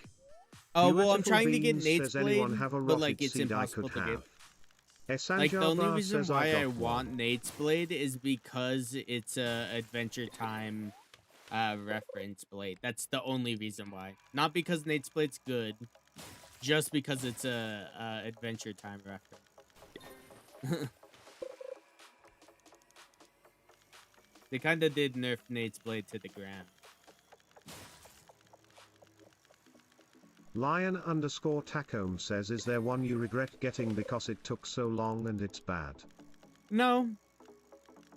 Oh, well, I'm Beautiful trying to get Beans Nate's says anyone blade, have a but like rocket it's seed I impossible could to get. have. Like the only Esanjar reason says why I got want one. Nate's blade is because it's a Adventure Time reference blade. That's the only reason why. Not because Nate's blade's good, just because it's a Adventure Time reference. They kind of did nerf Nate's blade to the ground. Lion underscore Tacome says is there one you regret getting because it took so long and it's bad? No.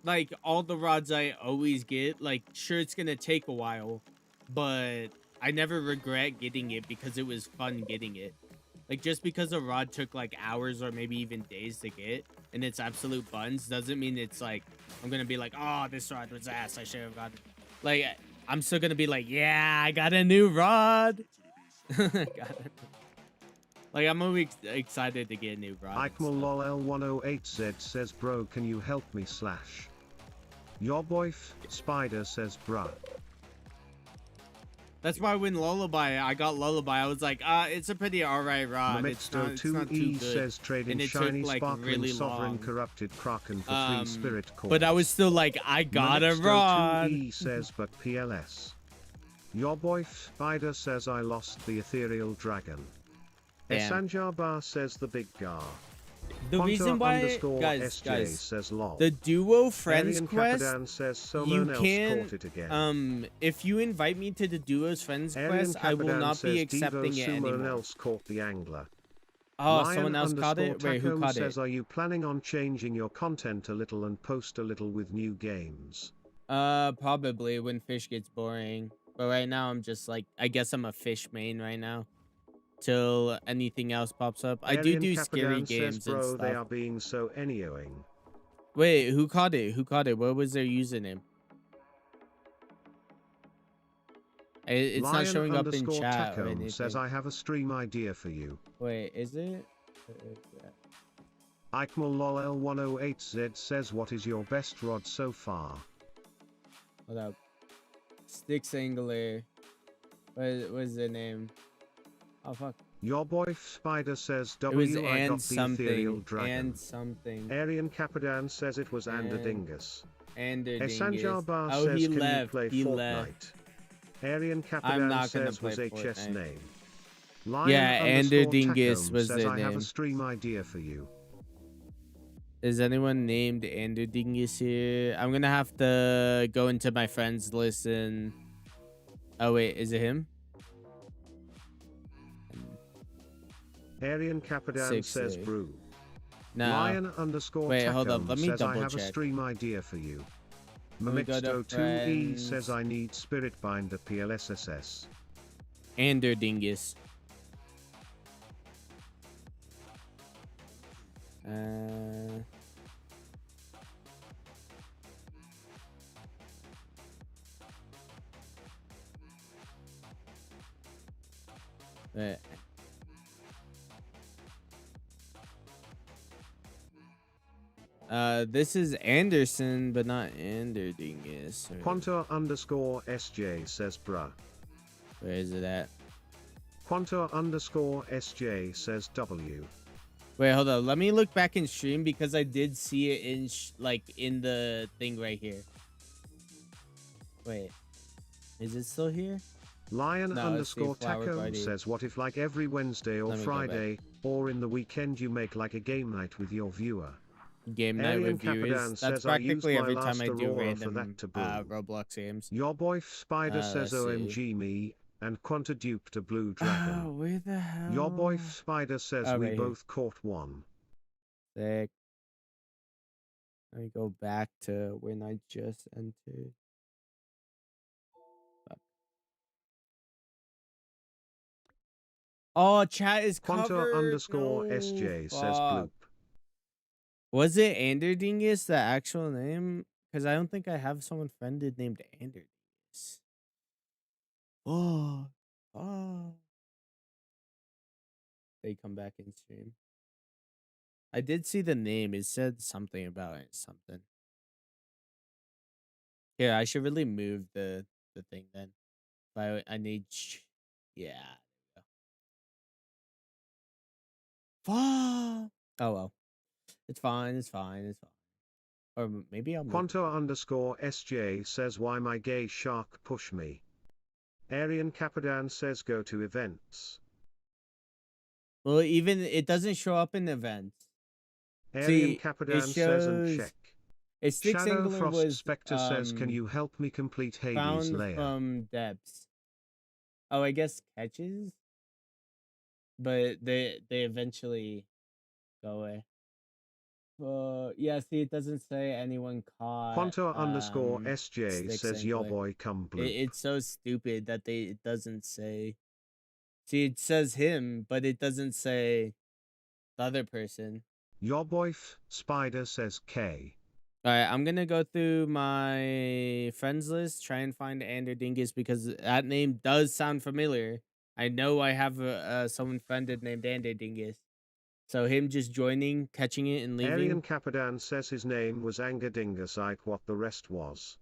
Like, all the rods I always get, like, sure, it's gonna take a while, but I never regret getting it because it was fun getting it. Like, just because a rod took, like, hours or maybe even days to get, and it's absolute buns, doesn't mean it's, like, I'm gonna be like, oh, this rod was ass, I should have gotten it. Like, I'm still gonna be like, yeah, I got a new rod! Got it. Like, I'm always excited to get a new rod. Eichmal lol L108Z says bro can you help me / Your boy Spider says bruh. That's why when I got Lullaby, I was like, it's a pretty alright rod. It's not too good. Says trading And it shiny took, like, sparkling really sovereign long. corrupted Kraken for 3 spirit cores. But I was still like, I got a rod. 2E says but PLS. Your boy Spider says I lost the ethereal dragon. Esanjar Bar says the big gar. The Quanto reason why, SJ guys, says lol. the duo friends Alien quest, Capitan says you else can, caught it again. if you invite me to the duo's friends Alien quest, I will Capitan not be says accepting it someone anymore. else caught the angler. Oh, Lion someone else caught it? Wait, who Tacome caught says it? are you planning on changing your content a little and post a little with new games? Probably when fish gets boring. But right now, I'm just like, I guess I'm a fish main right now. Till anything else pops up. I do Alien scary Capitan games says, bro, and stuff. they are being so annoying. Wait, who caught it? Who caught it? What was their username? It's not Lion showing up in underscore chat or Tacom says anything. I have a stream idea for you. Wait, is it? Yeah. Ikmal lol L108Z says what is your best rod so far? Hold up. Sticks Angler. What is their name? Oh fuck. Your boy Spider says It was W I got the ethereal and dragon. and something. Aryan Capadan says it was Anderdingus. Anderdingus. Bar Oh, says he can left. you play He Fortnite? left. Aryan I'm Capadan not gonna says play was HS Fortnite. name. Lion Yeah, Anderdingus Tacom was says their I have a name. stream idea for you. Is anyone named Anderdingus here? I'm gonna have to go into my friends list and. Oh wait, is it him? Aryan Capadan 6 says brew. No. Lion underscore Wait, Tacom hold up. Let me says I double have a check. stream idea for you. Let me go to Mamixto2E friends. says I need Spirit Binder PLSSS. Anderdingus. Uh. Wait. This is Anderson, but not Anderdingus. Quantor underscore SJ says bruh. Where is it at? Quantor underscore SJ says W. Wait, hold on. Let me look back in stream because I did see it in like in the thing right here. Wait, is it still here? Lion No, underscore Tacom says what if like every Wednesday or Friday or in the weekend you make like a game night with your viewer? Game night with viewers. That's practically every time I do random Roblox games. Your boy Spider says OMG me and Quanta duped a blue dragon. Oh, where the hell? Your boy Spider says we right both caught one. Sick. Let me go back to when I just entered. Fuck. Oh, chat is Quanta covered. underscore SJ says bloop. Was it Anderdingus, the actual name? Because I don't think I have someone friended named Anderdingus. Oh. They come back in stream. I did see the name. It said something about it. Something. Here, I should really move the thing then. But I need. Yeah. Fuck. Oh well. It's fine. It's fine. It's fine. Or maybe I'll move. Quanta underscore SJ says why my gay shark push me. Aryan Capadan says go to events. Well, even it doesn't show up in events. Aryan Capadan says uncheck. Shadow Frost Spectre says can you help me complete Hades found layer? From depths. Oh, I guess catches? But they eventually go away. Yeah, see, it doesn't say anyone caught. Quanta underscore SJ says your boy come blue. It's so stupid that it doesn't say. See, it says him, but it doesn't say the other person. Your boy Spider says K. Alright, I'm gonna go through my friends list, try and find Anderdingus because that name does sound familiar. I know I have someone friended named Anderdingus. So him just joining, catching it, and leaving. Aryan Capadan says his name was Angerdingus, like what the rest was.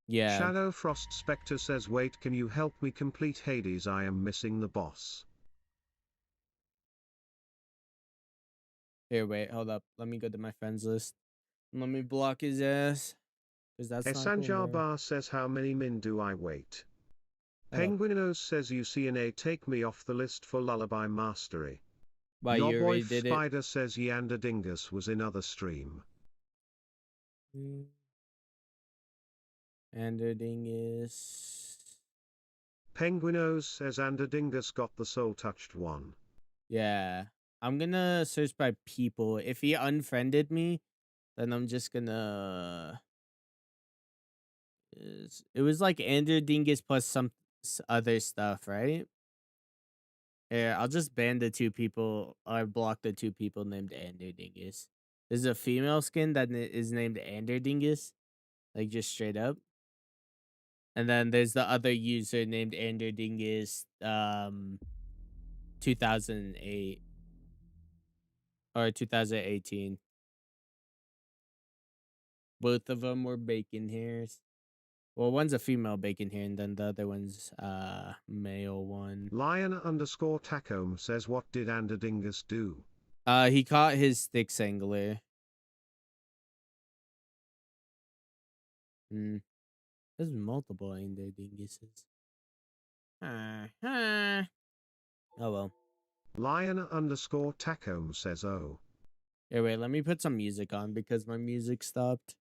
Yeah. Shadow Frost Spectre says wait, can you help me complete Hades? I am missing the boss. Here, wait, hold up. Let me go to my friends list. Let me block his ass. Because that's Esanjar Bar says how many min do I wait? Penguinos says UCNA take me off the list for Lullaby Mastery. Why, your boy Spider says Yanderdingus was in other stream. Anderdingus. Penguinos says Anderdingus got the soul touched one. Yeah. I'm gonna search by people. If he unfriended me, then I'm just gonna. It was like Anderdingus plus some other stuff, right? Yeah, I'll just ban the 2 people or block the 2 people named Anderdingus. There's a female skin that is named Anderdingus, like just straight up. And then there's the other user named Anderdingus 2008 or 2018. Both of them were bacon hairs. Well, one's a female bacon hair, and then the other one's male one. Lion_Tacome says, what did Anderdingus do? He caught his Styx angler. There's multiple Anderdinguses. Oh well. Lion_Tacome says, oh. Hey, wait, let me put some music on because my music stopped.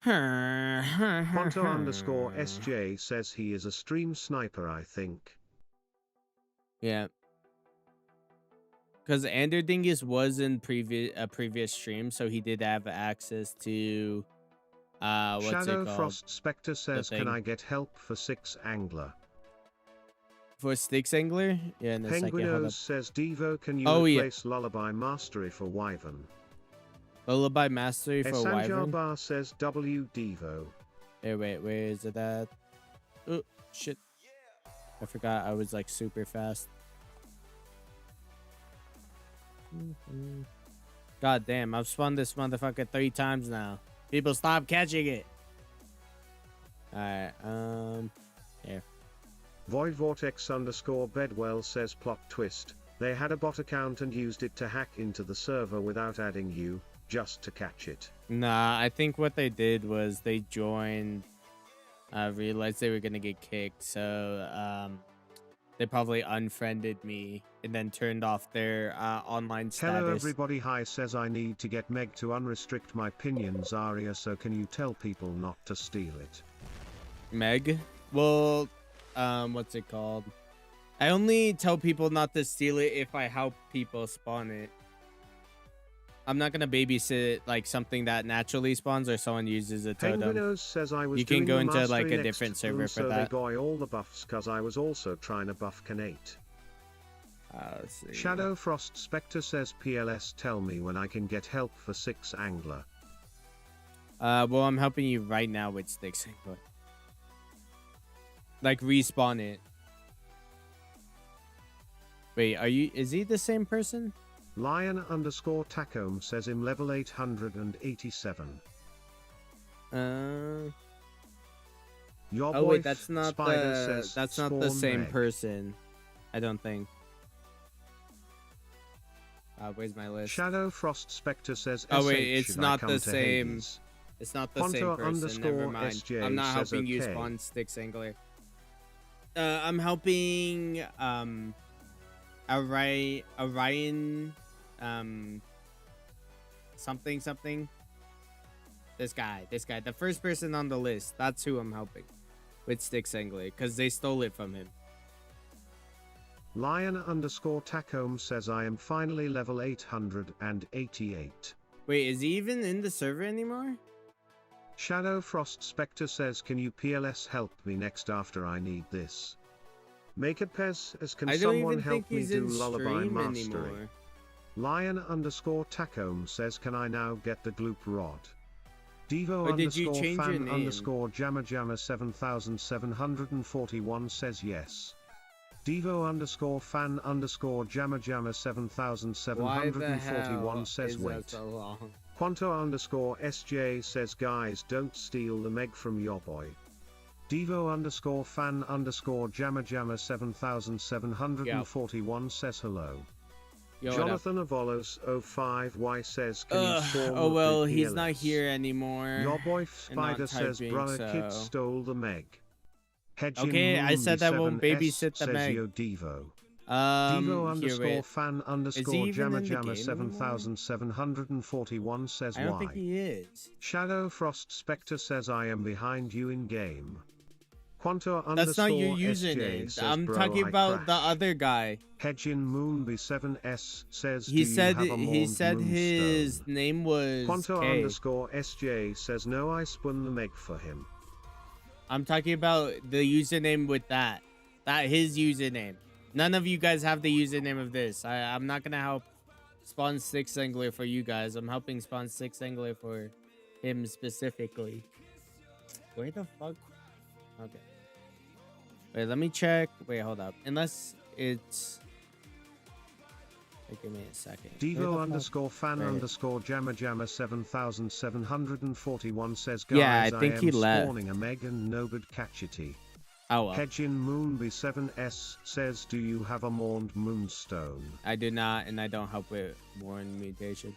Quanto_SJ says he is a stream sniper, I think. Yeah. Because Anderdingus was in previous stream, so he did have access to what's Shadow it called? Frost Spectre says, can I get help for 6 angler? For Styx angler? Yeah, in a second. Penguinos says, Devo, can you replace Lullaby Mastery for Wyvern? Lullaby Mastery for Wyvern? Bar says, W Devo. Hey, wait, where is it at? Oh, shit. I forgot I was like super fast. God damn, I've spun this motherfucker 3 times now. People stop catching it. Alright, here. Void Vortex_Bedwell says, plot twist. They had a bot account and used it to hack into the server without adding you, just to catch it. Nah, I think what they did was they joined, realized they were gonna get kicked, so they probably unfriended me and then turned off their online status. Hello everybody, hi says, I need to get Meg to unrestrict my pinions Aria, so can you tell people not to steal it? Meg? Well, what's it called? I only tell people not to steal it if I help people spawn it. I'm not gonna babysit like something that naturally spawns or someone uses a totem. Penguinos says, I was you can go doing into like a next different server for so that. They got all the buffs cause I was also trying to buff Canate. Let's see. Shadow Frost Spectre says, PLS, tell me when I can get help for 6 angler. Well, I'm helping you right now with Styx angler. Like respawn it. Wait, is he the same person? Lion_Tacome says, I'm level 887. Your oh wait, that's not the same Meg. person. I don't think. Where's my list? Shadow Frost Spectre says, oh wait, it's not the same. It's not the same person. Never mind. SJ I'm not helping you okay. spawn Styx angler. I'm helping Orion something. This guy, the first person on the list. That's who I'm helping with Styx angler because they stole it from him. Lion_Tacome says, I am finally level 888. Wait, is he even in the server anymore? Shadow Frost Spectre says, can you PLS help me next after I need this? Make it Pez as, can someone help me do Lullaby Mastery? Lion_Tacome says, can I now get the gloop rod? Devo_fan_Jamma 7741 says yes. Devo_fan_Jamma 7741 says wait. So Quanto_SJ says, guys, don't steal the Meg from your boy. Devo_fan_Jamma 7741 says hello. Yo, Jonathan Avolos 05Y says, can you spawn oh well, the he's not PLS? here anymore. Your boy Spider says, typing, brother so... kid stole the Meg. Okay, I said I won't babysit the Meg. Devo. Here, Devo_fan_Jamma 7741 says why. I don't think he is. Shadow Frost Spectre says, I am behind you in game. That's not your username. Says, I'm talking about the other guy. Hedgin Moonby7S says, he said his name was Quanto_SJ says, no, I spun the Meg for him. I'm talking about the username with that his username. None of you guys have the username of this. I'm not gonna help spawn 6 angler for you guys. I'm helping spawn 6 angler for him specifically. Where the fuck? Okay. Wait, let me check. Wait, hold up. Unless it's... Wait, give me a second. Devo underscore fan underscore jammer jammer 7741 says, guys, yeah, I think am he left. spawning a Megan Nobod Catchity. Oh well. Hedgin Moonby7s says, do you have a mourned moonstone? I do not, and I don't help with Warren mutation.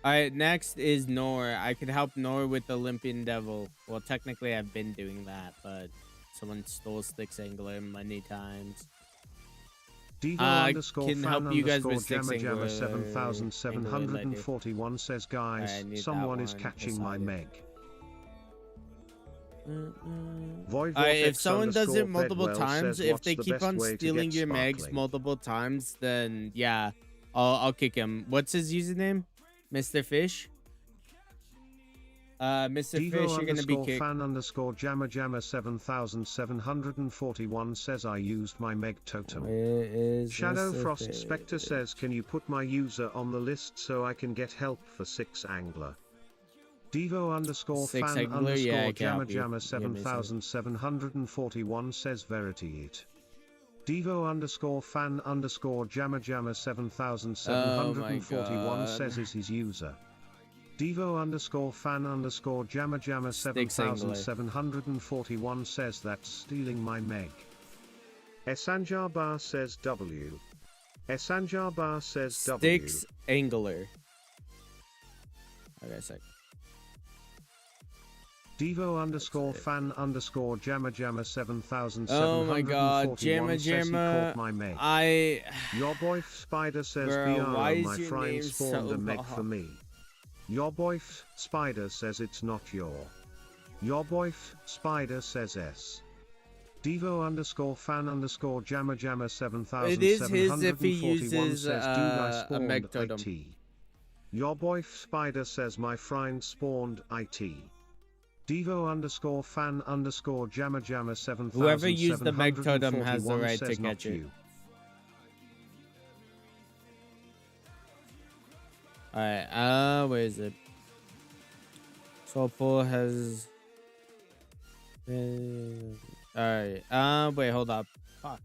Alright, next is Nor. I could help Nor with the Olympian Devil. Well, technically I've been doing that, but someone stole Sticks Angler many times. Devo underscore can fan help you guys with underscore Sticks jammer Angler. 7741 says, guys, someone is catching my Meg. If someone does it multiple Bedwell times, says, if they the keep best on way to stealing get your megs sparkling? multiple times, then yeah, I'll kick him. What's his username? Mr. Fish? Mr. Devo Fish, you're gonna be kicked. fan underscore jammer jammer 7741 says, I used my Meg totem. Shadow Mr. Frost Fish? Spectre says, can you put my user on the list so I can get help for 6 angler? Devo underscore Six fan angler? underscore Yeah, I can jammer help you. jammer Give me a second. 7741 says, verity it. Devo underscore fan underscore jammer jammer 7741 says, is his user. Devo underscore fan underscore jammer jammer Sticks angler. 7741 says, that's stealing my Meg. Esanjar Bar says W. Esanjar Bar says W. Sticks Angler. Okay, sec. Devo underscore fan underscore jammer jammer 7741 Oh my god, Jamma says, he Jamma. caught my Meg. I. Your boy Spider says, Bro, why BRO, is my your friend name spawned so a Meg long? for me. Your boy Spider says it's not your. Your boy Spider says S. Devo underscore fan underscore jammer jammer 7741 It is his if he uses says, dude, I a spawned Meg totem. IT. Your boy Spider says, my friend spawned IT. Devo underscore fan underscore jammer jammer 7741 Whoever used the Meg totem has the right to says, catch not it. you. Alright, where is it? Soulpool has... Alright, wait, hold up. Fuck.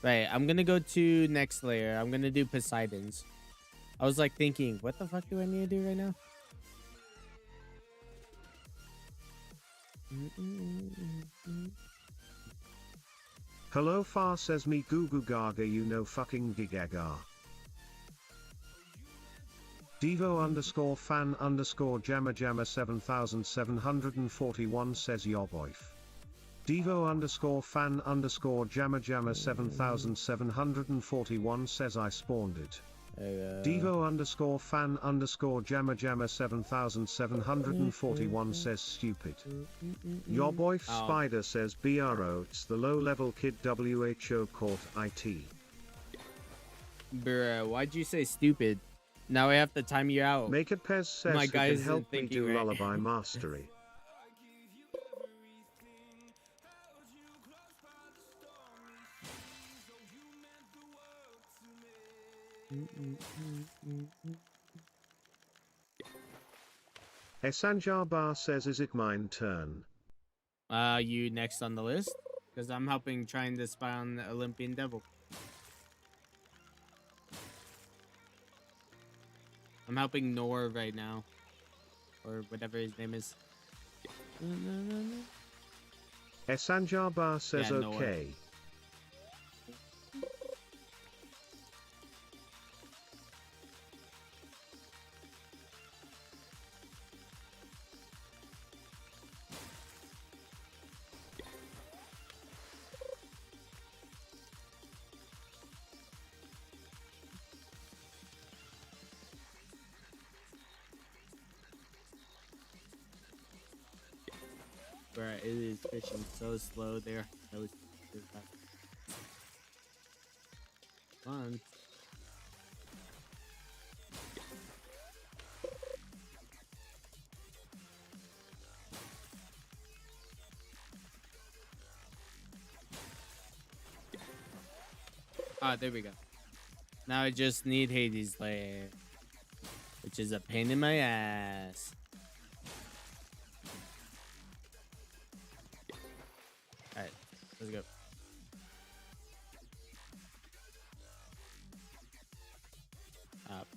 Right, I'm gonna go to next layer. I'm gonna do Poseidon's. I was like thinking, what the fuck do I need to do right now? Hello Far says, me goo goo gaga, you know fucking gigaga. Devo underscore fan underscore jammer jammer 7741 says, your boyf. Devo underscore fan underscore jammer jammer 7741 says, I spawned it. Devo underscore fan underscore jammer jammer 7741 says, stupid. Your boy Spider says, BRO, it's the low level kid WHO caught IT. Bruh, why'd you say stupid? Now I have to time you out. Make it Pez says, My who guy can isn't help me thinking do right. lullaby mastery. Esanjar Bar says, is it mine turn? You next on the list? Because I'm helping trying to spy on the Olympian Devil. I'm helping Nor right now. Or whatever his name is. Esanjar Bar says, Yeah, Noah. okay. Bruh, it is fishing so slow there. No fun. Ah, there we go. Now I just need Hades Lair, which is a pain in my ass. Alright, let's go. Up.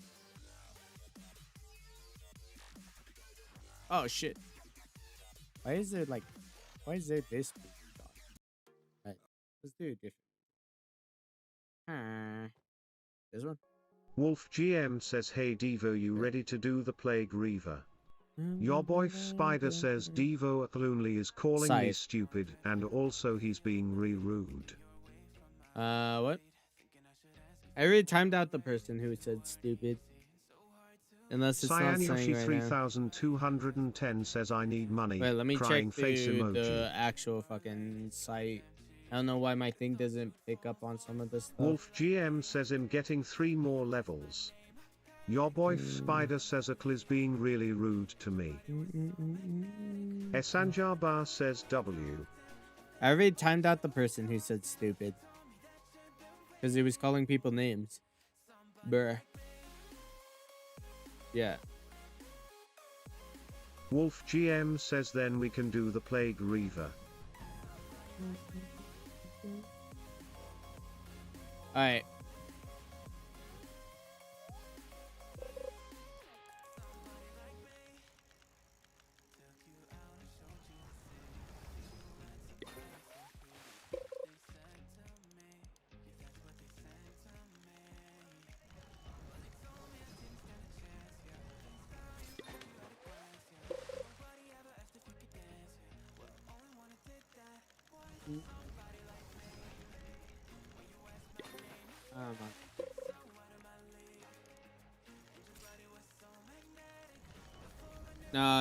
Oh shit. Why is there this? Alright, let's do it different. This one? Wolf GM says, hey Devo, you ready to do the Plague Reaver? Your boy Spider says Devo Aklunli is calling me stupid and also he's being rude. What? I already timed out the person who said stupid. Unless it's not saying right now. 3210 says I need money. Wait, let me crying check face through emoji. the actual fucking site. I don't know why my thing doesn't pick up on some of this stuff. Wolf GM says I'm getting 3 more levels. Your boy Spider says Akl is being really rude to me. Esanjar Bar says W. I already timed out the person who said stupid. Because he was calling people names. Bruh. Yeah. Wolf GM says then we can do the Plague Reaver. Alright.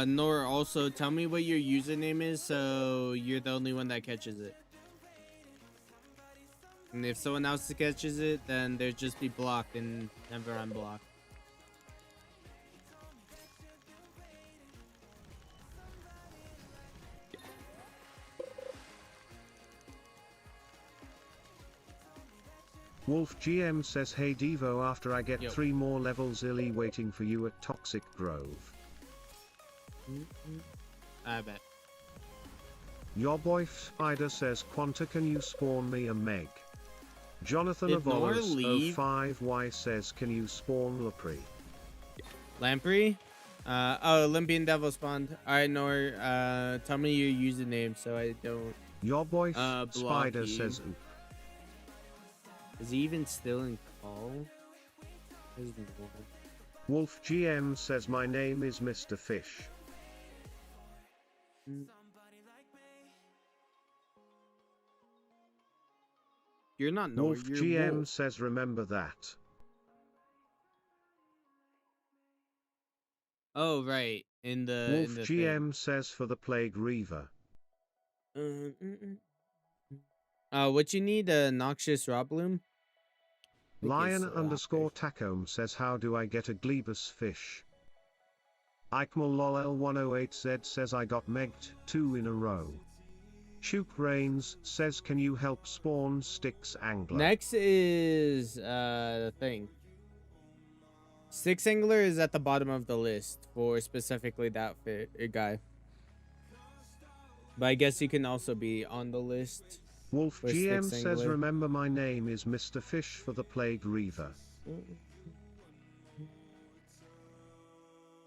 Nor also tell me what your username is so you're the only one that catches it. And if someone else catches it, then they'll just be blocked and never unblocked. Wolf GM says hey Devo, after I get 3 more levels illy waiting for you at Toxic Grove. I bet. Your boy Spider says Quanta, can you spawn me a Meg? Jonathan Did Nor Avolos leave? 05Y says can you spawn Lamprey? Lamprey? Oh, Olympian Devil spawned. Alright, Nor, tell me your username so I don't Your boy Spider you. says oop. Is he even still in call? Wolf GM says my name is Mr. Fish. You're not Nor, Wolf you're GM Wolf. says remember that. Oh, right. Wolf GM says for the Plague Reaver. What you need? A noxious raw bloom? Lion_Tacome says how do I get a Glebus fish? Eichmal lol L108Z says I got megged 2 in a row. Shook Rains says can you help spawn Styx Angler? Next is the thing. Styx Angler is at the bottom of the list for specifically that guy. But I guess he can also be on the list. Wolf GM says remember my name is Mr. Fish for the Plague Reaver.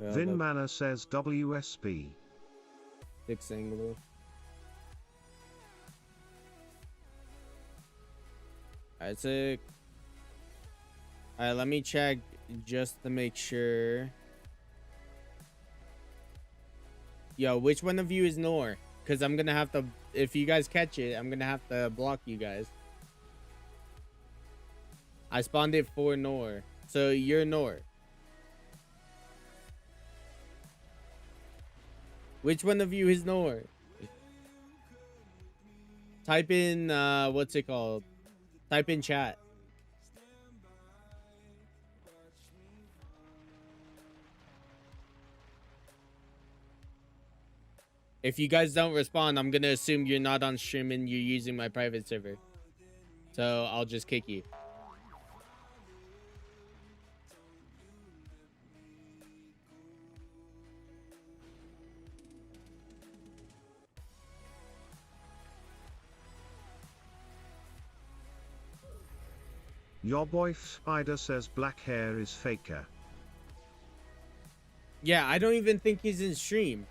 Vin Manor says WSP. Styx Angler. Alright, sick. Alright, let me check just to make sure. Yo, which one of you is Nor? Because I'm gonna have to, if you guys catch it, I'm gonna have to block you guys. I spawned it for Nor. So you're Nor. Which one of you is Nor? Type in, what's it called? Type in chat. If you guys don't respond, I'm gonna assume you're not on stream and you're using my private server. So I'll just kick you. Your boy Spider says black hair is faker. Yeah, I don't even think he's in stream.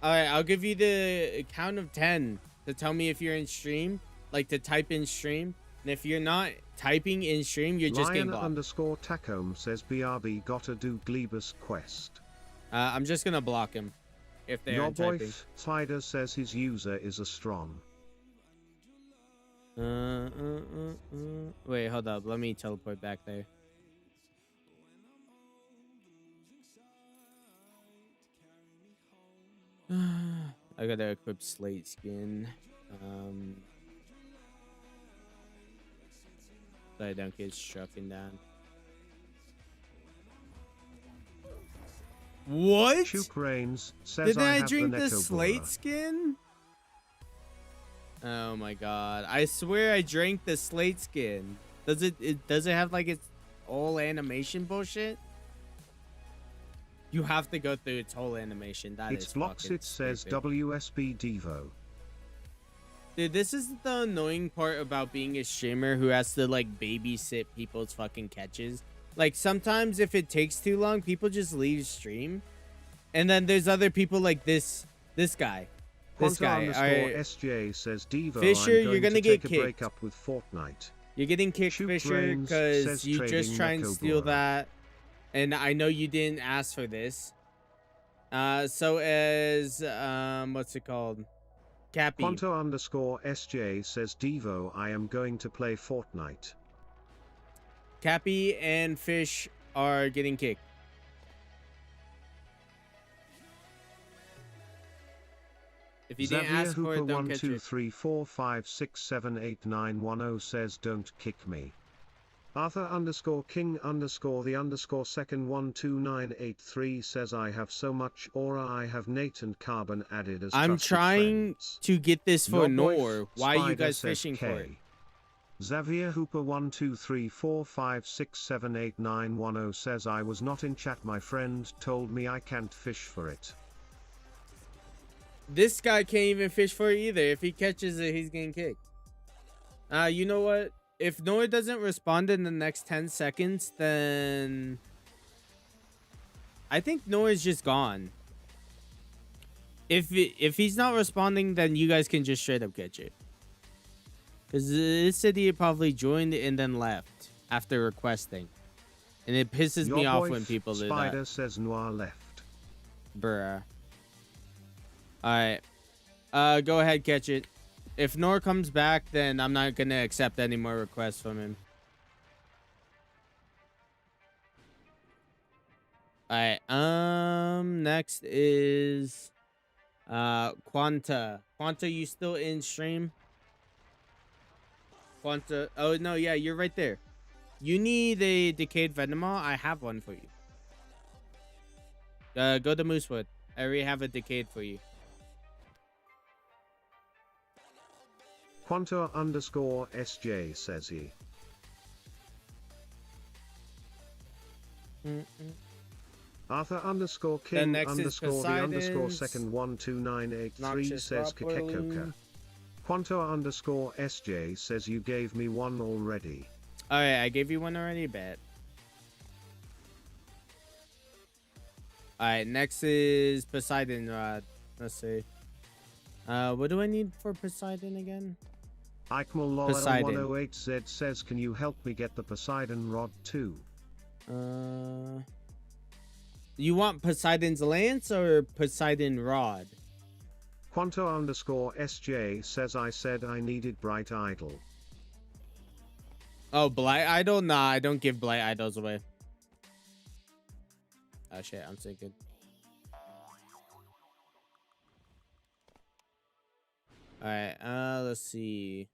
All right, I'll give you the count of 10 to tell me if you're in stream, like to type in stream. And if you're not typing in stream, you're just getting blocked. Lion_Tacom says BRB gotta do Glebus quest. I'm just gonna block him if they Your aren't boy typing. Spider says his user is a strong. Wait, hold up. Let me teleport back there. I gotta equip slate skin. So I don't get struck down. What? Shook Rains says Did I have drink the the slate skin? Oh my god. I swear I drank the slate skin. Does it have like its whole animation bullshit? You have to go through its whole animation. That it's is blocks fucking it says stupid. WSB Devo. Dude, this is the annoying part about being a streamer who has to like babysit people's fucking catches. Like sometimes if it takes too long, people just leave stream. And then there's other people like this guy. This guy. Alright. SJ says Devo, Fisher, you're gonna get take kicked. a break up with Fortnite. You're getting kicked, Shoot Fisher, Brains because says you just trading try and steal Nekobura. that. And I know you didn't ask for this. So as what's it called? Cappy. Quanto_SJ says Devo, I am going to play Fortnite. Cappy and Fish are getting kicked. If you didn't Xavier ask for Hooper it, don't catch it. 12345678910 says don't kick me. Arthur_King_the_second 129883 says I have so much aura, I have Nate and Carbon added as I'm trusted trying friends. to get this for Your boy Nor. Why are you Spider guys says fishing for it? K. Xavier Hooper 12345678910 says I was not in chat, my friend told me I can't fish for it. This guy can't even fish for it either. If he catches it, he's getting kicked. You know what? If Noah doesn't respond in the next 10 seconds, then I think Noah's just gone. If he's not responding, then you guys can just straight up catch it. Because this city probably joined and then left after requesting. And it pisses me off when people do that. Spider says Noir left. Bruh. Alright. Go ahead, catch it. If Nor comes back, then I'm not gonna accept any more requests from him. Alright, next is Quanta. Quanta, you still in stream? Quanta, oh no, yeah, you're right there. You need a decayed Venema? I have one for you. Go to Moosewood. I already have a decayed for you. Quanto_SJ says he. Arthur_King the second 12983 says Kakekoka. Quanto_SJ says you gave me one already. Alright, I gave you one already, bet. Alright, next is Poseidon Rod. Let's see. What do I need for Poseidon again? Eichmal108Z says can you help me get the Poseidon Rod too? You want Poseidon's Lance or Poseidon Rod? Quanto_SJ says I said I needed Bright Idol. Oh, Blight Idol? Nah, I don't give Blight Idols away. Oh shit, I'm so good. Alright, let's see.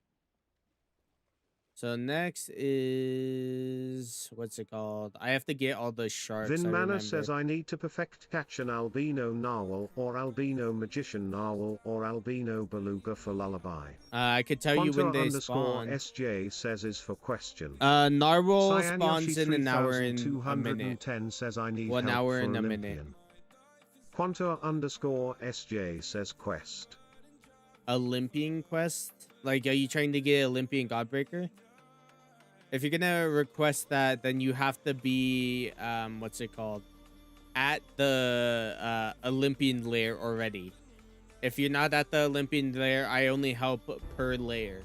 So next is what's it called? I have to get all the sharks. Vin Manor says I need to perfect catch an albino narwhal or albino magician narwhal or albino beluga for lullaby. I could tell you when they spawn. SJ says is for question. Narwhal spawns in an hour and a minute. 210 says I need 1 help hour for and a Olympian. minute. Quanto_SJ says quest. Olympian quest? Like, are you trying to get Olympian Godbreaker? If you're gonna request that, then you have to be what's it called? At the Olympian lair already. If you're not at the Olympian lair, I only help per lair.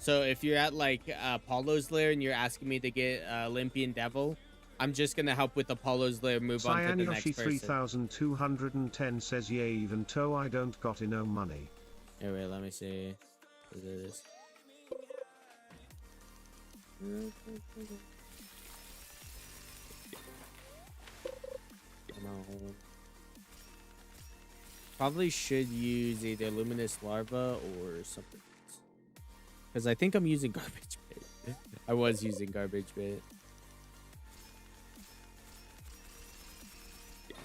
So if you're at like Apollo's lair and you're asking me to get Olympian Devil, I'm just gonna help with Apollo's lair. Move on to the next person. 3210 says, yeah, even though I don't got no money. Hey, wait, let me see. What is this? Come on. Probably should use either Luminous Larva or something else. Because I think I'm using Garbage Bait. I was using Garbage Bait.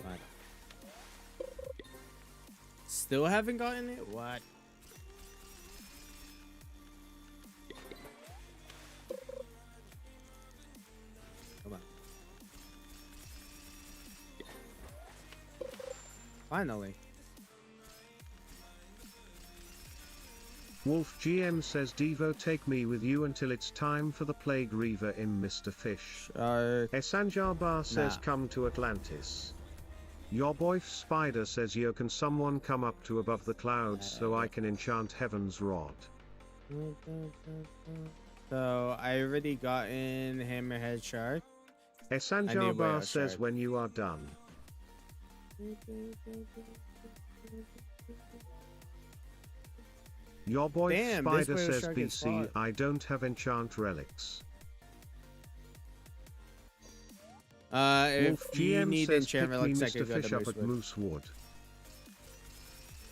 What? Still haven't gotten it? What? Come on. Finally. Wolf GM says, Devo, take me with you until it's time for the Plague Reaver in Mr. Fish. Esanjar says, come to Atlantis. Your boy Spider says, yo, can someone come up to above the clouds so I can enchant Heaven's Rod? So I already got in Hammerhead Shark. Esanjar says, when you are done. Your boy Spider says, BC, I don't have enchant relics. If Wolf you GM need says, enchant pick relics, me I could Mr. go Fish to up at Moosewood.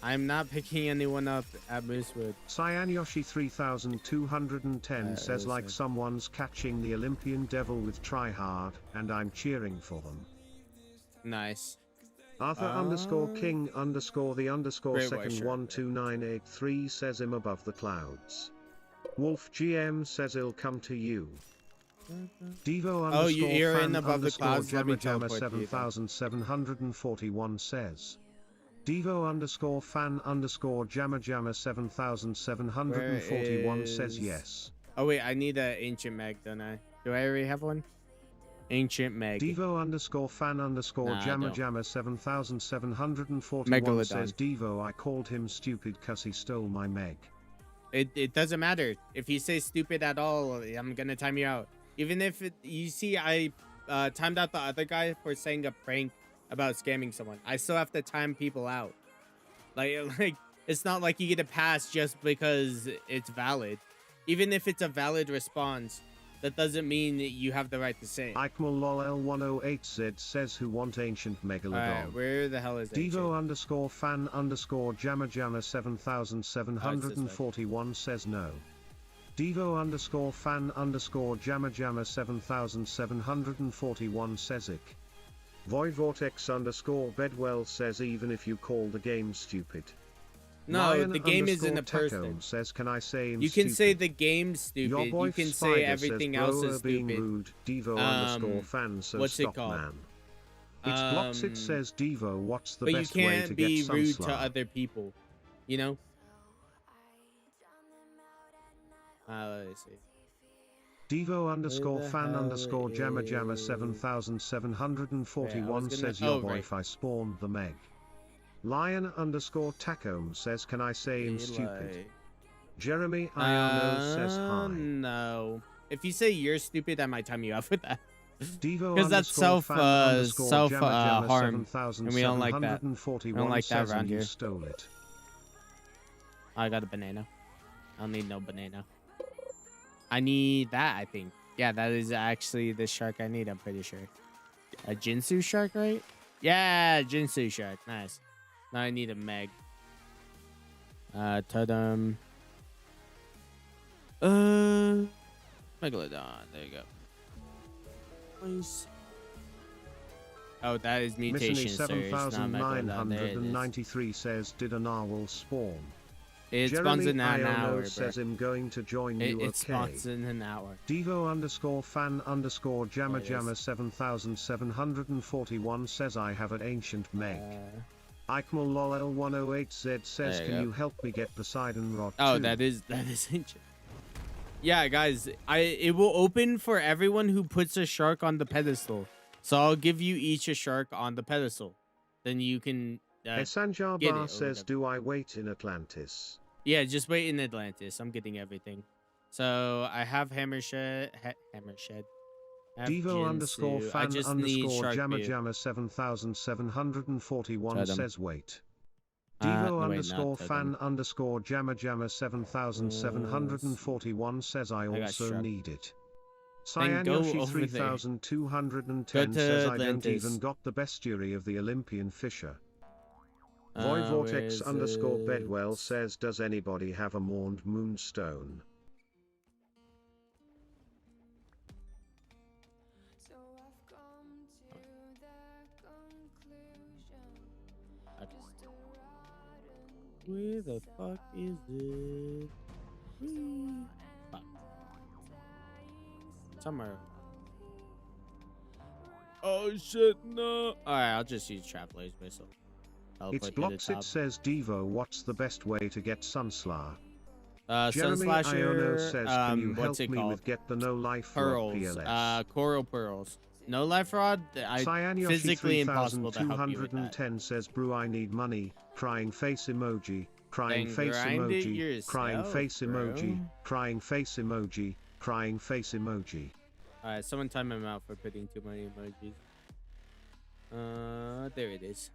I'm not picking anyone up at Moosewood. Cyanyoshi 3210 says, like someone's catching the Olympian Devil with try hard, and I'm cheering for them. Nice. Arthur _King _ second shirt, 12983 says, him above the clouds. Wolf GM says, he'll come to you. Devo you're fan in above the clouds. Let me Jammer teleport you. 7741 says. Devo fan Jammer 7741 says yes. Oh wait, I need an ancient mag, don't I? Do I already have one? Ancient Meg. Devo fan Jammer 7741 Megalodon says, Devo, I called him stupid cause he stole my Meg. It doesn't matter. If you say stupid at all, I'm gonna time you out. Even if you see I timed out the other guy for saying a prank about scamming someone. I still have to time people out. Like it's not like you get a pass just because it's valid. Even if it's a valid response, that doesn't mean that you have the right to say it. Ikmal L108Z says, who want ancient Megalodon. Alright, where the hell is Devo fan Jammer 7741 says no. Devo fan Jammer 7741 says ick. Void Vortex Bedwell says, even if you call the game stupid. No, Lion the game isn't a person. Says, can I say you can say the game's stupid. You can say everything else is being stupid. Rude. Devo fan, so what's stop, it called? man. It's blocks. It says, Devo, what's the but best you way can't to be get rude some to other people. You know? Let me see. Devo fan Jammer 7741 says, your boy, if I spawned the Meg. Lion Tacome says, can I say him stupid? Jeremy Iano says hi. No. If you say you're stupid, I might time you off with that. Because that's self harm, and we don't like that. We don't like that around here. Stole it. I got a banana. I don't need no banana. I need that, I think. Yeah, that is actually the shark I need, I'm pretty sure. A Jinsu shark, right? Yeah, Jinsu shark. Nice. Now I need a Meg. Totem. Megalodon. There you go. Nice. Oh, that is mutation surge. 7993 says, did a narwhal spawn? It spawns in an hour, says, I'm going to join you. It spawns in an hour. Devo fan Jammer 7741 says, I have an ancient Meg. Ikmal L108Z says, can you help me get Poseidon Rod 2? Oh, that is ancient. Yeah, guys, it will open for everyone who puts a shark on the pedestal. So I'll give you each a shark on the pedestal. Then you can Sanjar get Bar it or says, whatever. do I wait in Atlantis? Yeah, just wait in Atlantis. I'm getting everything. So I have Hammershed. I have Devo underscore Jinsu. I fan just need underscore Shark Jammer View. Jammer 7741 Totem. says wait. Devo No, wait, not underscore totem. fan underscore Jammer Jammer 7741 says I got also Shark. need it. Then go Cyanyoshi over there. 3210 to says I don't Atlantis. even got the bestiary of the Olympian fisher. Where Voivortex is underscore it? Bedwell says, does anybody have a mourned moonstone? Where the fuck is it? Fuck. Somewhere. Oh shit, no. Alright, I'll just use Traveler's Whistle. It's blocks. It says, Devo, what's the best way to get Sunslar? Jeremy Iono says, can you help me with get the no life rod PLS? Coral pearls. No life rod. Physically impossible to help you with that. 3210 says, brew, I need money. Crying face emoji. Crying Then face grind it emoji. yourself, Crying face bro. emoji. Crying face emoji. Crying face emoji. Alright, someone time him out for putting too many emojis. There it is.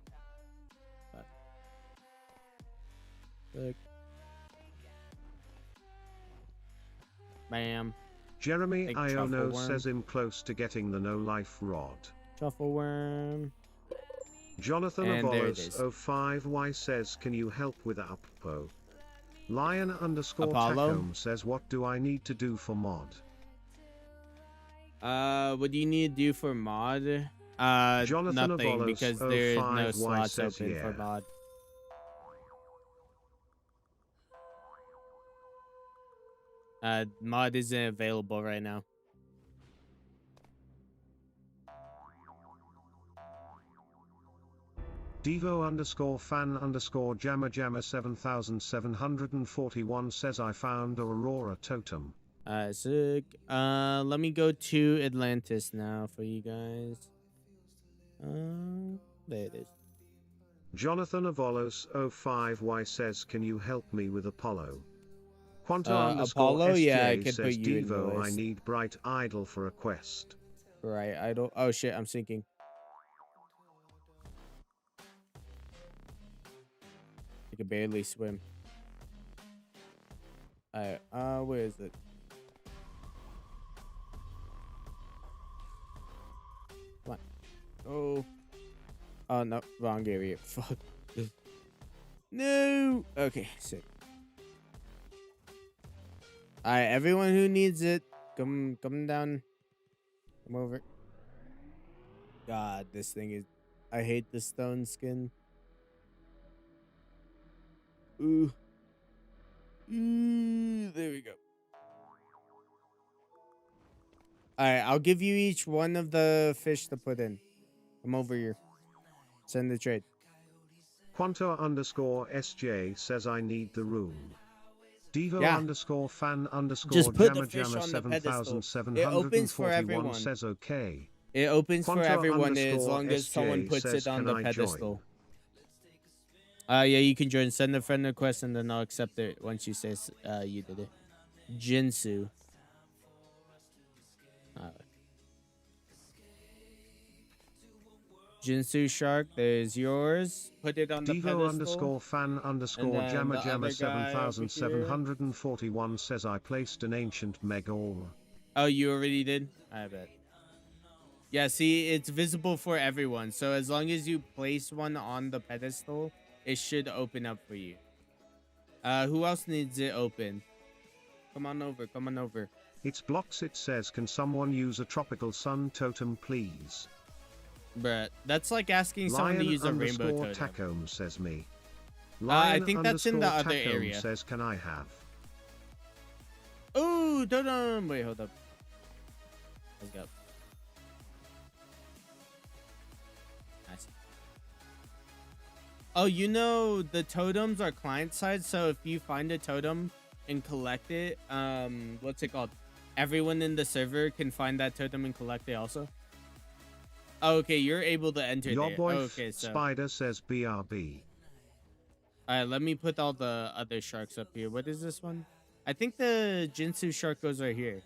Look. Bam. Jeremy Big Iono truffle worm. says him close to getting the no life rod. Truffle worm. Jonathan And there it Avolos is. 05Y says, can you help with Uppo? Lion underscore Apollo? Tacom says, what do I need to do for mod? What do you need to do for mod? Jonathan Nothing, Avolos because there is no 05Y slots says, open yeah. for mod. Mod isn't available right now. Devo underscore fan underscore Jammer Jammer 7741 says, I found Aurora Totem. Sick. Let me go to Atlantis now for you guys. There it is. Jonathan Avolos 05Y says, can you help me with Apollo? Quanta underscore Apollo? SJ Yeah, I could says, put you in the Devo, I list. need bright idol for a quest. Right, idol. Oh shit, I'm sinking. I can barely swim. Alright, where is it? Come on. Oh. Oh no, wrong area. Fuck. No. Okay, sick. Alright, everyone who needs it, come down. Come over. God, this thing is. I hate the stone skin. Ooh. Ooh, there we go. Alright, I'll give you each one of the fish to put in. Come over here. Send the trade. Quanta underscore SJ says, I need the room. Devo Yeah. underscore fan underscore Just put the Jammer fish Jammer on the pedestal. 7741 says, okay. It opens Quanta for everyone as underscore long as someone SJ puts says, it on can the I pedestal. Yeah, you can join. Send a friend request and then I'll accept it once you say you did it. Jinsu. Jinsu Shark, there's yours. Put it on the Devo pedestal. underscore fan underscore then Jammer the Jammer other guy over 7741 says, I placed an ancient Megor. Oh, you already did? I bet. Yeah, see, it's visible for everyone. So as long as you place one on the pedestal, it should open up for you. Who else needs it open? Come on over, come on over. It's blocks. It says, can someone use a tropical sun totem, please? Bruh, that's like asking someone to use a rainbow totem. Tacom says me. I think that's in the other Tacom area. Says, can I have? Ooh, totem. Wait, hold up. Let's go. Nice. Oh, you know the totems are client side, so if you find a totem and collect it, what's it called? Everyone in the server can find that totem and collect it also. Oh, okay, you're able to enter Your there. boy Okay, so Spider says BRB. alright, let me put all the other sharks up here. What is this one? I think the Jinsu shark goes right here.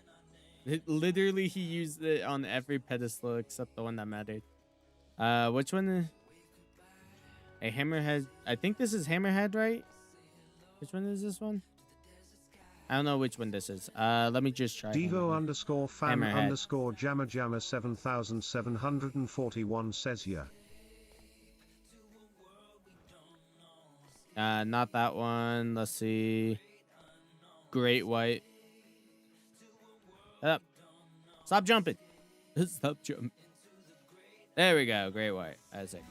Literally, he used it on every pedestal except the one that mattered. Which one? A hammerhead. I think this is hammerhead, right? Which one is this one? I don't know which one this is. Let me just try. Devo underscore fan Hammerhead. underscore jammer jammer 7741 says yeah. Not that one. Let's see. Great white. Up. Stop jumping. Stop jumping. There we go. Great white. That's it.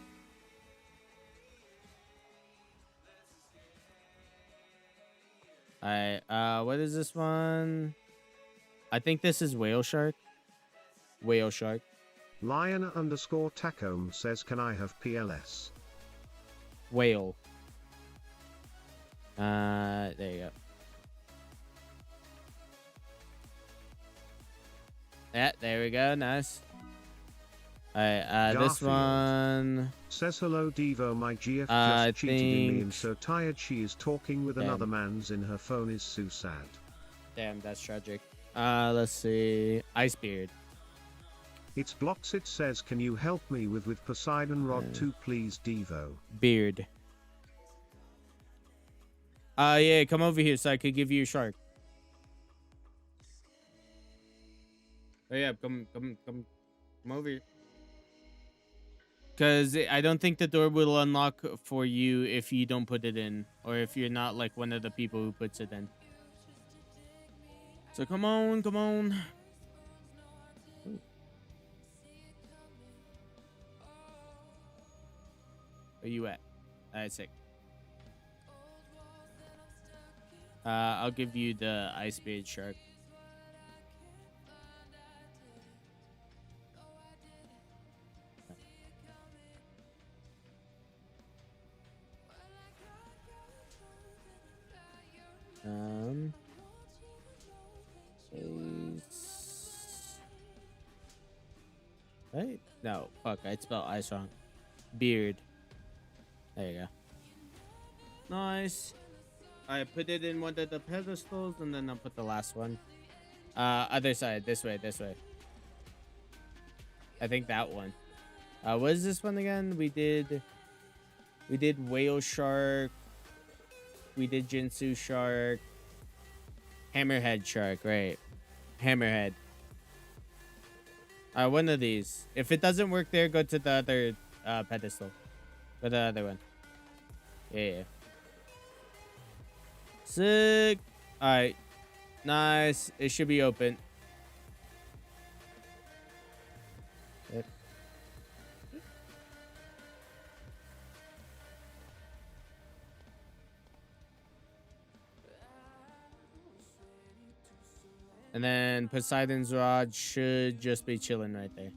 Alright. What is this one? I think this is whale shark. Whale shark. Lion underscore Tacome says can I have PLS? Whale. There you go. Yeah, there we go. Nice. Alright, this Garfield one says hello Devo, my GF I just cheated in me think- and so tired she is talking with Damn. another man's in her phone is so sad. Damn, that's tragic. Let's see. Icebeard. It's blocks it says can you help me with Poseidon Rod 2 please Devo. Beard. Yeah, come over here so I could give you a shark. Oh yeah, come over here. Because I don't think the door will unlock for you if you don't put it in. Or if you're not like one of the people who puts it in. So come on, come on. Ooh. Where you at? Alright, sick. I'll give you the ice beard shark. Right? No, fuck, I spelled ice wrong. Beard. There you go. Nice. I put it in one of the pedestals and then I'll put the last one. Other side, this way, this way. I think that one. What is this one again? We did whale shark. We did Jinsu shark. Hammerhead shark, right? Hammerhead. One of these. If it doesn't work there, go to the other pedestal. Go to the other one. Yeah. Sick. Alright. Nice. It should be open. Yep. And then Poseidon's rod should just be chilling right there.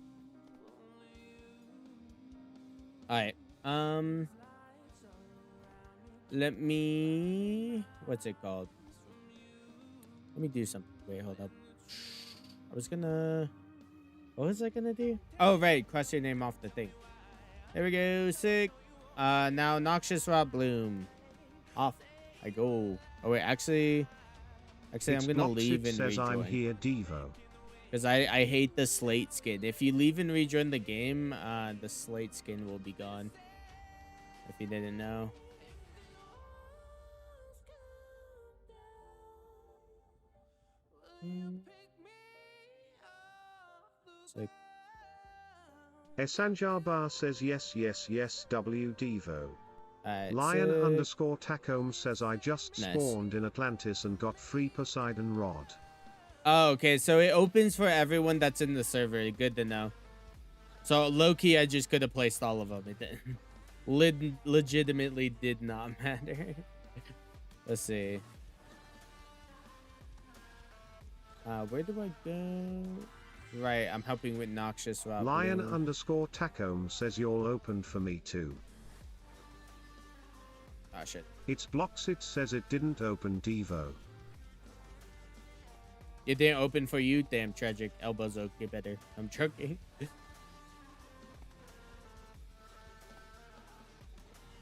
Alright. Let me... What's it called? Let me do something. Wait, hold up. I was gonna... What was I gonna do? Oh, right. Cross your name off the thing. There we go. Sick. Now Noxious Rod Bloom. Off I go. Oh, wait. Actually, I'm gonna leave and says rejoin. I'm here, Devo. Because I hate the slate skin. If you leave and rejoin the game, the slate skin will be gone. If you didn't know. Sick. Esanjar Bar says yes yes yes W Devo. Lion Sick. underscore Tacome says I just Nice. spawned in Atlantis and got free Poseidon Rod. Oh, okay. So it opens for everyone that's in the server. Good to know. So low-key, I just could have placed all of them. It didn't. Legitimately did not matter. Let's see. Where do I go? Right, I'm helping with Noxious Rod Lion Bloom. underscore Tacome says you're open for me too. Oh, shit. It's blocks it says it didn't open Devo. It didn't open for you? Damn, tragic. Elbows okay better. I'm joking.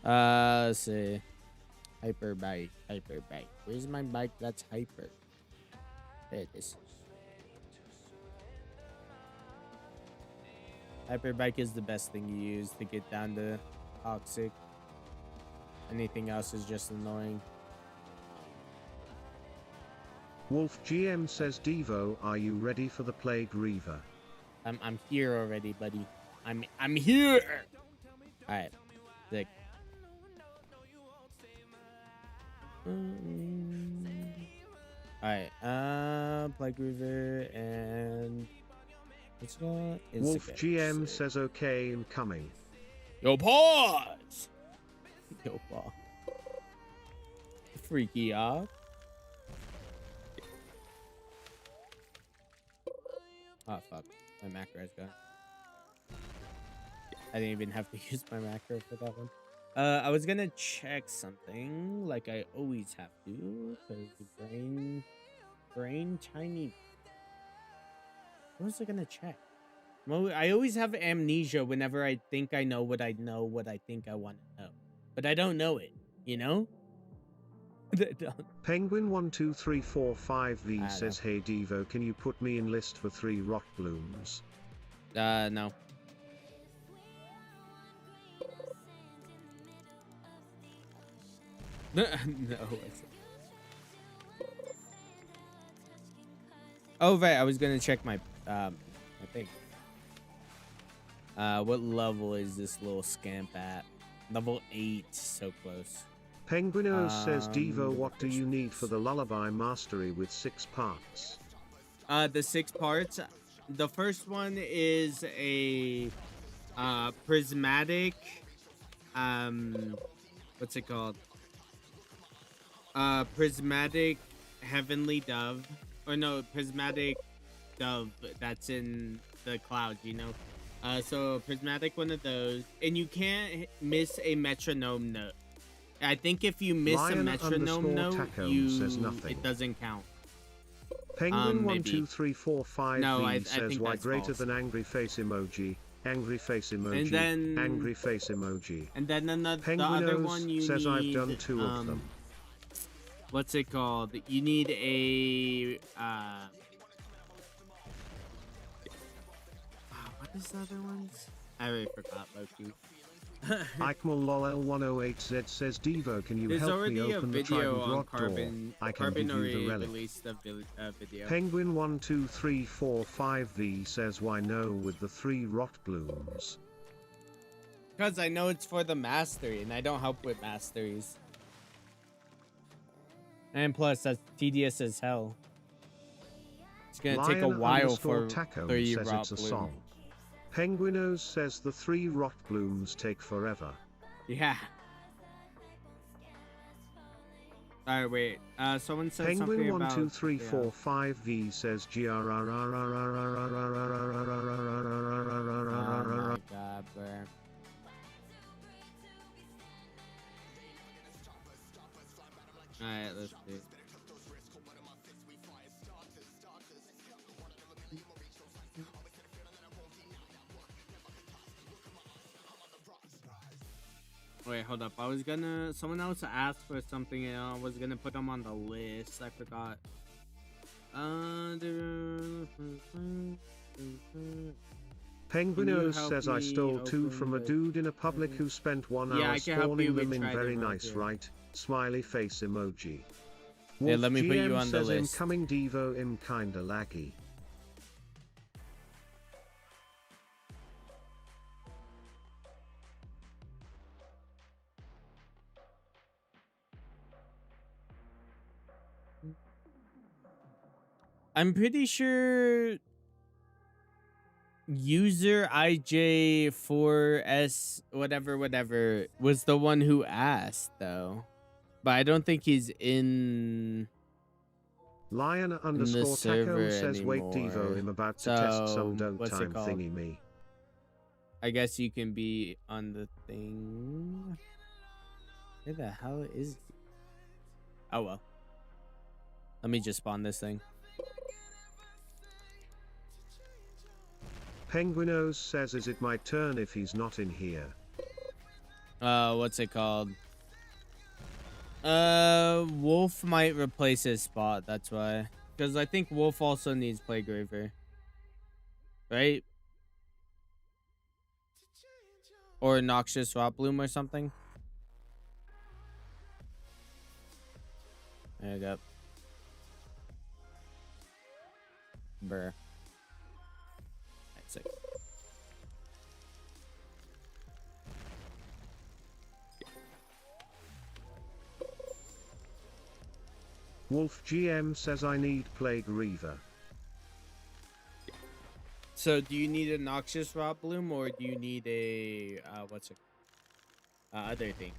Let's see. Hyper bike. Hyper bike. Where's my bike that's hyper? There it is. Hyper bike is the best thing you use to get down to toxic. Anything else is just annoying. Wolf GM says, Devo, are you ready for the Plague Reaver? I'm here already, buddy. I'm here. All right, sick. All right, Plague Reaver and what's it called? Wolf GM says, okay, incoming. Yo, pause. Yo, pause. Freaky off. Oh fuck, my macro is gone. I didn't even have to use my macro for that one. I was gonna check something like I always have to, because the brain tiny. What was I gonna check? Well, I always have amnesia whenever I think I know what I think I want to know, but I don't know it. You know. Penguin 12345V says, hey Devo, can you put me in list for 3 rock blooms? No. No. Oh right, I was gonna check my my thing. What level is this little scamp at? Level 8, so close. Penguinos says, Devo, what do you need for the lullaby mastery with 6 parts? The 6 parts. The first one is a prismatic what's it called? Prismatic heavenly dove. Or no, prismatic dove that's in the clouds, you know? So prismatic one of those. And you can't miss a metronome note. I think if you miss a metronome note, it doesn't count. Penguin 12345 no, says, why greater false. than angry face emoji, angry face emoji, and then, angry face emoji. And then the other one you says, need, I've done 2 of them. What's it called? You need a what is the other ones? I already forgot, Loki. Eichmal LOL108Z says, Devo, can you help me open the Trident Rod door? I can give you the relic. Video. Penguin 12345V says, why no with the 3 rot blooms? Because I know it's for the mastery, and I don't help with masteries. And plus, that's tedious as hell. It's gonna take a while for 3 rot blooms. Penguinos says the 3 rot blooms take forever. Yeah. Alright, wait. Someone said Penguin something about... Penguin 12345V says Oh my god, bro. Alright, let's see. Wait, hold up. Someone else asked for something and I was gonna put them on the list. I forgot. Penguinos says, I stole 2 from a dude in a public who spent 1 hour spawning them in very nice, right? Smiley face emoji. Yeah, let me put you on the list. Incoming Devo im kinda laggy. I'm pretty sure user IJ4S whatever was the one who asked though. But I don't think he's in Lion underscore Taco says, wait Devo, I'm about to test some don't time thingy me. I guess you can be on the thing. Where the hell is he? Oh well. Let me just spawn this thing. Penguinos says, is it my turn if he's not in here? What's it called? Wolf might replace his spot, that's why. Because I think Wolf also needs Plague Raver. Right? Or Noxious Rot Bloom or something. There you go. Brr. That's it. Wolf GM says I need Plague Reaver. So do you need a Noxious Rot Bloom or do you need a what's it other thing?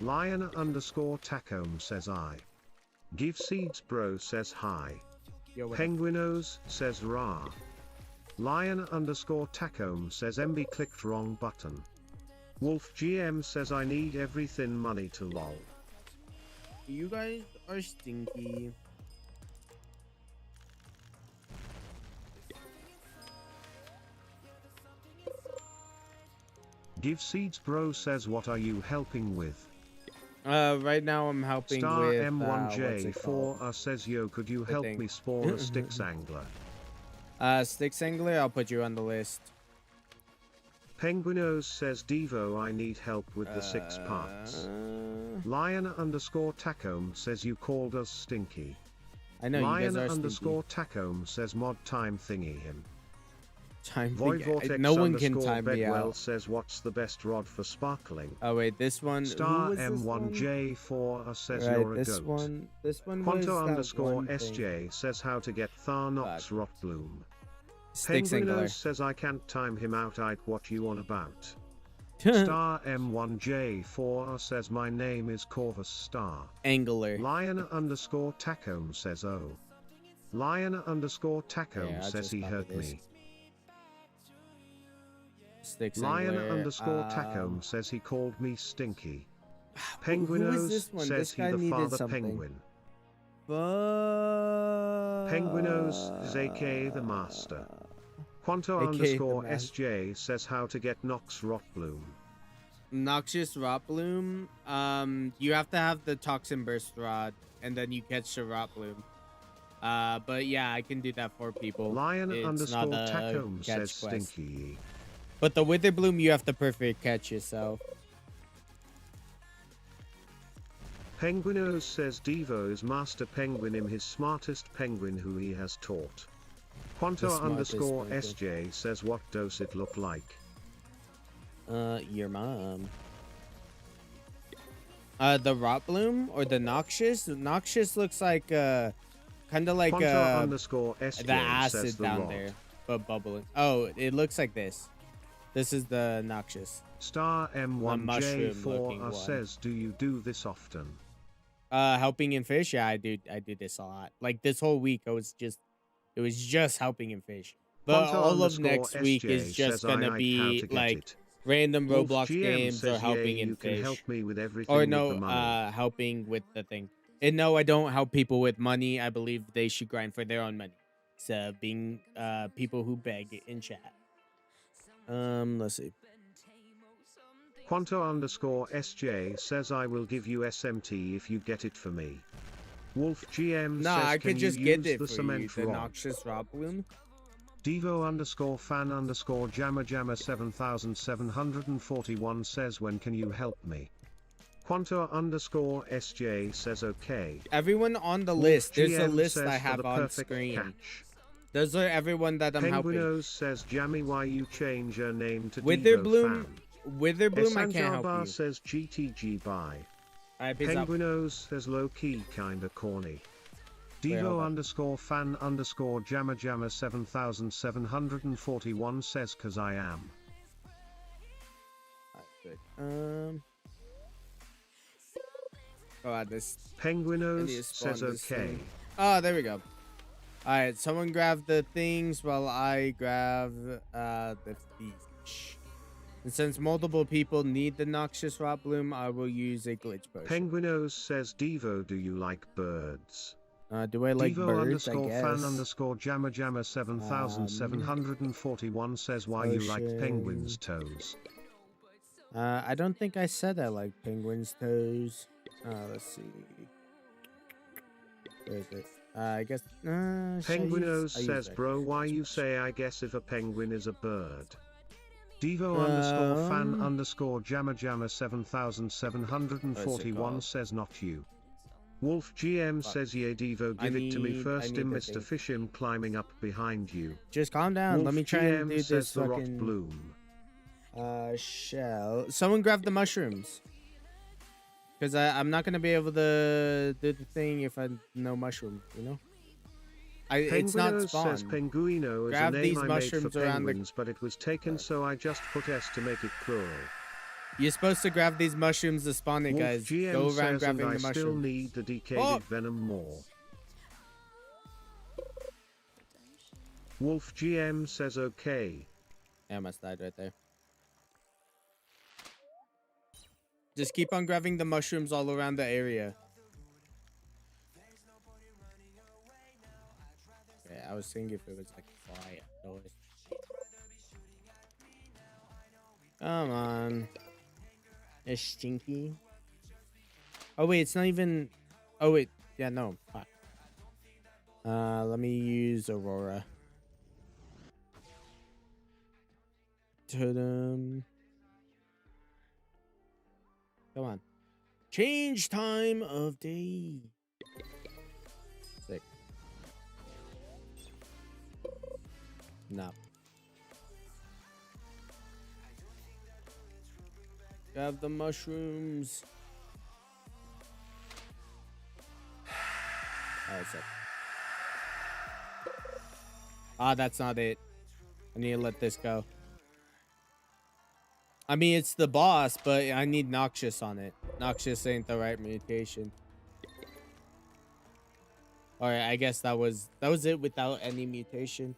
Lion_Tacome says I. Give Seeds Bro says hi. Yo, Penguinos says rah. Lion_Tacome says MB clicked wrong button. Wolf GM says I need everything money to lol. You guys are stinky. Give Seeds Bro says what are you helping with? Right now I'm helping Star with M1J4 says yo could you help me spawn a Styx Angler? Styx Angler, I'll put you on the list. Penguinos says Devo I need help with the 6 parts. Lion_Tacome says you called us stinky. I know you guys are Lion_Tacome says mod time thingy him. Void Vortex no one can time me out. Says what's the best rod for sparkling? Oh wait, this one. Star M1J4 says you're a goat. This one. Quanto_SJ says how to get Tharnox Rot Bloom. Penguinos says I can't time him out. What you on about? Star M1J4 says my name is Corvus Star. Angler. Lion_Tacome says oh. Lion_Tacome says he heard me. Lion_Tacome says he called me stinky. Penguinos says he the father penguin. Penguinos is aka the master. Quanto_SJ says how to get Nox Rot Bloom. Noxious Rot Bloom. You have to have the Toxin Burst Rod, and then you catch the Rot Bloom. But yeah, I can do that for people. Lion_Tacome says stinky. But the Wither Bloom, you have to perfect catch yourself. Penguinos says Devo is Master Penguin him his smartest penguin who he has taught. Quanto_SJ says what does it look like? Your mom. The Rot Bloom or the Noxious? Noxious looks like kind of like Quanto_SJ the acid says the down rod. there, but bubbling. Oh, it looks like this. This is the Noxious. Star M1J4 says, do you do this often? Helping in fish, yeah, I do this a lot. Like this whole week, it was just helping in fish. But all of next week is just gonna be like random Roblox games or helping in fish. Help me with everything or no, with the money. helping with the thing. And no, I don't help people with money. I believe they should grind for their own money. So being people who beg in chat. Let's see. Quanto_SJ says I will give you SMT if you get it for me. Wolf GM Nah, says I can could just you get use it the for cement you. The rod? Noxious Rot Bloom. Devo_fan_jammer 7741 says when can you help me? Quanto_SJ says okay. Everyone on the Wolf list. There's a GM list says I for have the on perfect screen. catch. Those are everyone that I'm helping. Penguinos says Jammy why you change your name to Wither Devo Bloom. fan. Wither Bloom, I can't help Esanjarbar you. says GTG bye. Alright, peace out. Penguinos says low key kinda corny. Wait, hold on. Devo_fan_jammer 7741 says cause I am. Alright, good. Oh, this. Penguinos says okay. Oh, there we go. Alright, someone grab the things while I grab the fish. And since multiple people need the noxious rot bloom, I will use a glitch potion. Penguinos says, Devo, do you like birds? Do I like Devo birds? I underscore guess. fan underscore jammer jammer 7741 says why you like penguins' toes. I don't think I said I like penguins' toes. Let's see. Where is it? I guess. Penguinos says, bro, why you say I guess if a penguin is a bird? Devo underscore fan underscore jammer jammer 7741 says not you. Wolf GM says, yeah, Devo, give it to me first. Mr. Fishim climbing up behind you. Just calm down. Wolf Let me try GM and do says this the fucking... rot bloom. Shell. Someone grab the mushrooms. Because I'm not going to be able to do the thing if I no mushroom, you know? It's not spawn. Says Penguino is Grab a name these I made for mushrooms around penguins, but it was taken, so I just put S to make it plural. You're supposed to grab these mushrooms to spawn it, guys. GM Go around says, grabbing and the I mushrooms. still need the decayed venom more. Wolf GM says okay. Yeah, I must died right there. Just keep on grabbing the mushrooms all around the area. Yeah, I was thinking if it was like quiet noise. Come on. It's stinky. Oh wait, it's not even. Oh wait, yeah, no. Fuck. Let me use Aurora. Totem. Come on. Change time of day. Sick. No. Grab the mushrooms. Oh, it's up. Ah, that's not it. I need to let this go. I mean, it's the boss, but I need Noxious on it. Noxious ain't the right mutation. Alright, I guess that was it without any mutation.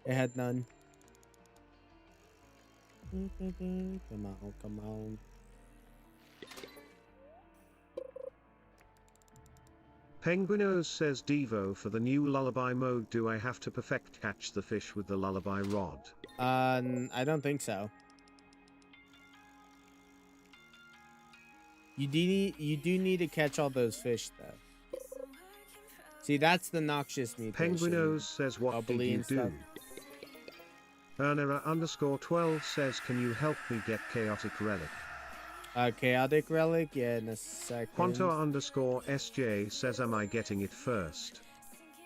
It had none. Come on, come on. Penguinos says, Devo, for the new lullaby mode, do I have to perfect catch the fish with the lullaby rod? I don't think so. You do need to catch all those fish, though. See, that's the noxious mutation. Penguinos says, what did you do? Ernera underscore 12 says, can you help me get chaotic relic? Chaotic relic? Yeah, in a second. Quanto underscore SJ says, am I getting it first?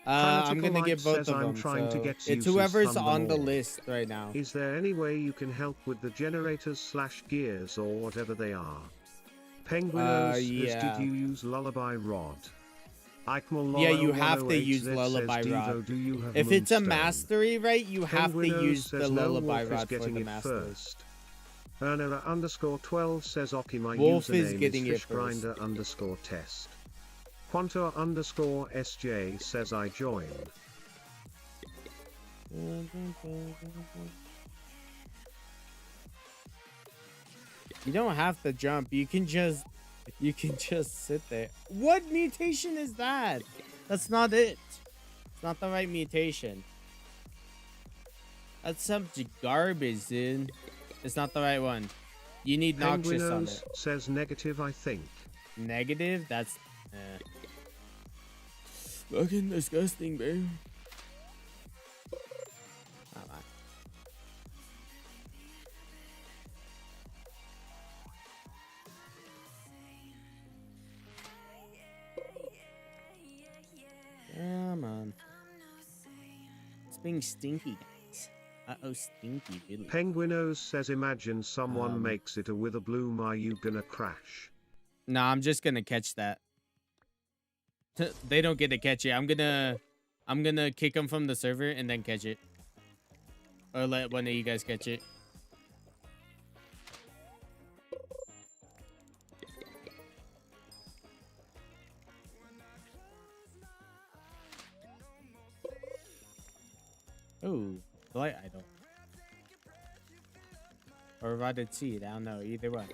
I'm gonna get both of them. Trying to get it's whoever's on the list right now. Is there any way you can help with the generators / gears or whatever they are? Penguinos yeah. Did you use lullaby rod? Yeah, you have to use lullaby rod. If it's a mastery, right, you have to use the lullaby rod for the mastery. Ernera underscore 12 says, okay, my Wolf username is is fishgrinder underscore test. Quanto underscore SJ says, I joined. You don't have to jump. You can just sit there. What mutation is that? That's not it. It's not the right mutation. That's some garbage, dude. It's not the right one. You need Noxious on it. Says negative, I think. Negative? That's fucking disgusting, babe. Come on. It's being stinky, guys. Uh-oh, stinky Billy. Penguinos says, imagine someone makes it a with a bloom, are you gonna crash? Nah, I'm just gonna catch that. They don't get to catch it. I'm gonna kick them from the server and then catch it. Or let one of you guys catch it. Oh, light idol. Or rotted seed. I don't know. Either one.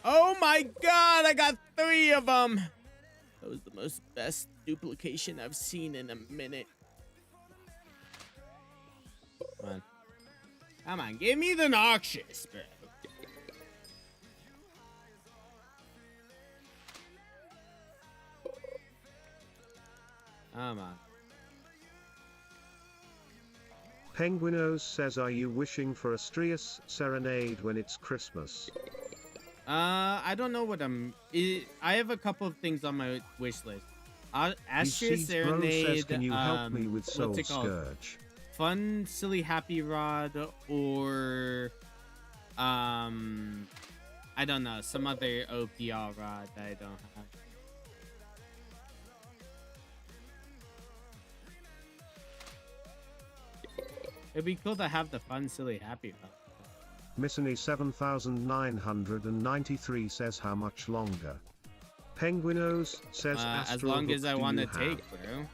Oh my god! I got 3 of them! That was the most best duplication I've seen in a minute. Come on. Come on, give me the noxious, bro. Come on. Penguinos says, are you wishing for a Strius serenade when it's Christmas? I don't know what I have a couple of things on my wish list. Astrius Serenade. Says, can you help me with Soul what's it called? Scourge? Fun, silly, happy rod, or I don't know, some other OPR rod that I don't have. It'd be cool to have the fun, silly, happy rod. Missany 7993 says, how much longer? Penguinos says, as long as I want to take, bro.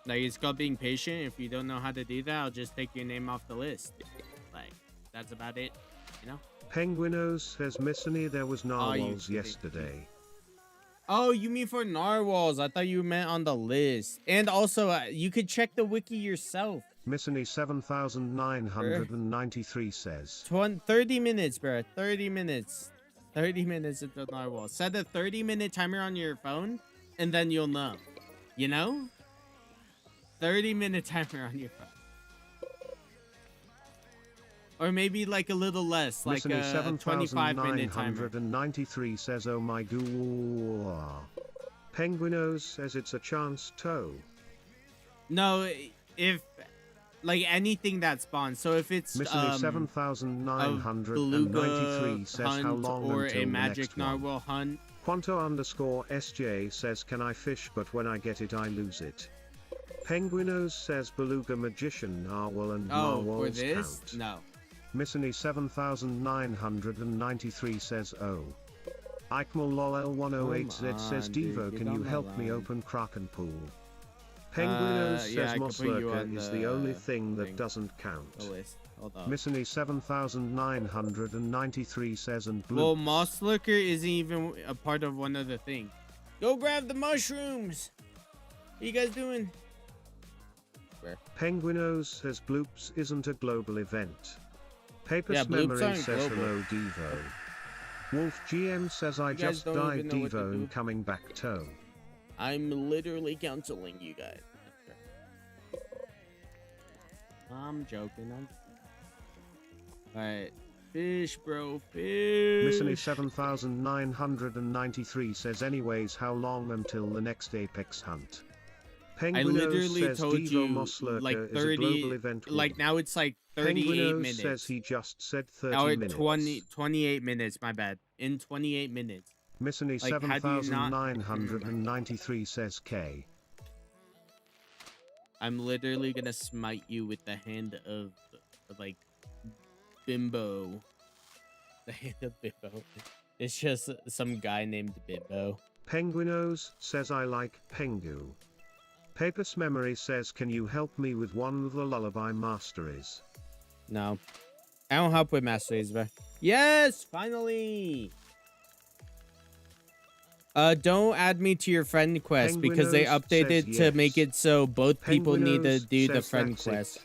Like, it's called being patient. If you don't know how to do that, I'll just take your name off the list. Like, that's about it, you know? Penguinos says, Missany, there was narwhals yesterday. Oh, you mean for narwhals? I thought you meant on the list. And also, you could check the wiki yourself. Missany 7993 says 30 minutes, bro. 30 minutes. 30 minutes of the narwhal. Set a 30-minute timer on your phone, and then you'll know. You know? 30-minute timer on your phone. Or maybe like a little less, like a 25-minute timer. 7,993 says, oh my god. Penguinos says it's a chance toe. No, if like anything that spawns. So if it's 7,993 says, how long or until a the magic next narwhal one? hunt. Quanto_SJ says, can I fish, but when I get it I lose it. Penguinos says, beluga magician narwhal and narwhals for this? count. No. Missany 7993 says, oh. Eichmal lol L108Z says, Devo, can you help me open Kraken pool? Penguinos says, Mosslurker is the only thing that doesn't count. Missany 7993 says, and blue. Well, Mosslurker isn't even a part of one of the things. Go grab the mushrooms. What you guys doing? Where? Penguinos says, bloops isn't a global event. Paper's Yeah, memory says, hello Devo. Wolf GM says, I just died Devo and coming back toe. I'm literally counseling you guys. I'm joking. Alright. Fish, bro. Fish. Missany 7993 says, anyways, how long until the next Apex hunt? Penguinos I literally says, told Devo you Mosslurker like is 30, a global event. like now it's like 38 Penguinos minutes. says he just said 30 oh, minutes. 28 minutes, my bad. In 28 minutes. Missany Like, 7993 says K. I'm literally gonna smite you with the hand of like Bimbo. The hand of Bimbo. It's just some guy named Bimbo. Penguinos says, I like Pengu. Papers Memory says, can you help me with one of the lullaby masteries? No. I don't help with masteries, bro. Yes! Finally! Don't add me to your friend quest because they updated to make it so both people need to do the friend quest.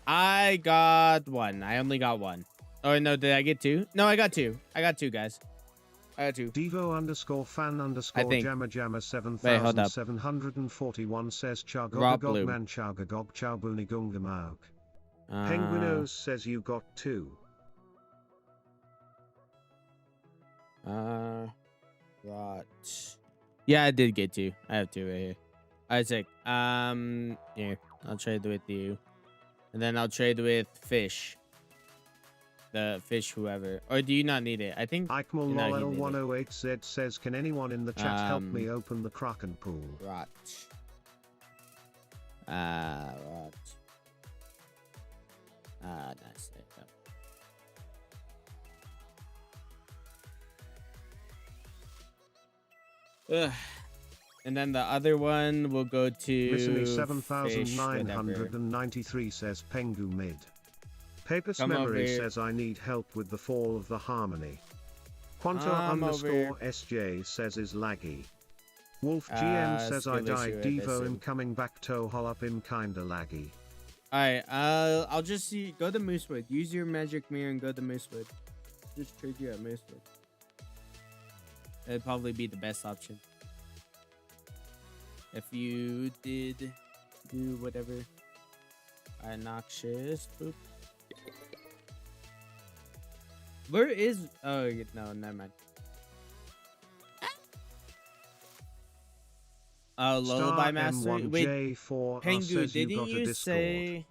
I got one. I only got one. Oh, no, did I get 2? No, I got 2. I got 2, guys. I got 2. Devo_fan_ Jamma 7741 says, Chagogagog man Chagagog Chowbuni Gungamaug. Penguinos says, you got 2. Right. Yeah, I did get 2. I have 2 right here. Isaac. Here. I'll trade with you. And then I'll trade with fish. The fish whoever. Or do you not need it? I think Eichmal Lol 108Z says, can anyone in the chat help me open the Kraken pool? Right. Right. Nice. Ugh. And then the other one will go to Missany 7993 says Pengu mid. Papers Come over Memory here. says I need help with the fall of the harmony. Quanto I'm underscore over. SJ says is laggy. Wolf GM says I skill issue died. with Devo this im coming back to hol up im kinda laggy. Alright, I'll just see. Go to Moosewood. Use your magic mirror and go to Moosewood. Just trade you at Moosewood. It'd probably be the best option. If you did do whatever. Alright, noxious. Boop. Where is... Oh, no, never mind. Oh, Lullaby Master. Wait, M1J4 Pengu, says you didn't got a you Discord. say...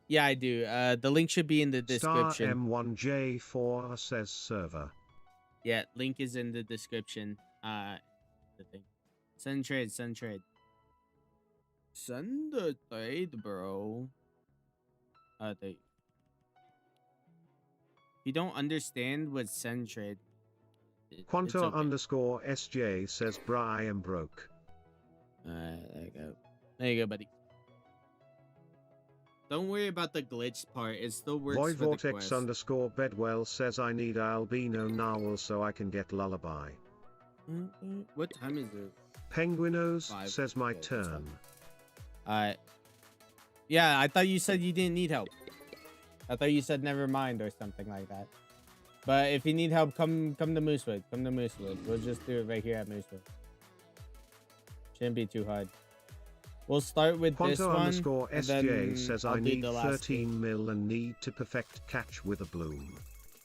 Yeah, I do. The link should be in the description. M1J4 says server. Yeah, link is in the description. The thing. Send trade, send trade. Send the trade, bro. If you don't understand what send trade, Quanto okay. underscore SJ says bruh I am broke. There you go. There you go, buddy. Don't worry about the glitch part. It still works Void for the Vortex quest. underscore Bedwell says I need a albino narwhal so I can get lullaby. What time is it? Penguinos 5. says my Okay, that's turn. fine. Yeah, I thought you said you didn't need help. I thought you said never mind or something like that. But if you need help, come to Moosewood. Come to Moosewood. We'll just do it right here at Moosewood. Shouldn't be too hard. We'll start with this Quanto one. underscore And SJ then says I'll I do need the last 13 mil and need to perfect catch with a bloom.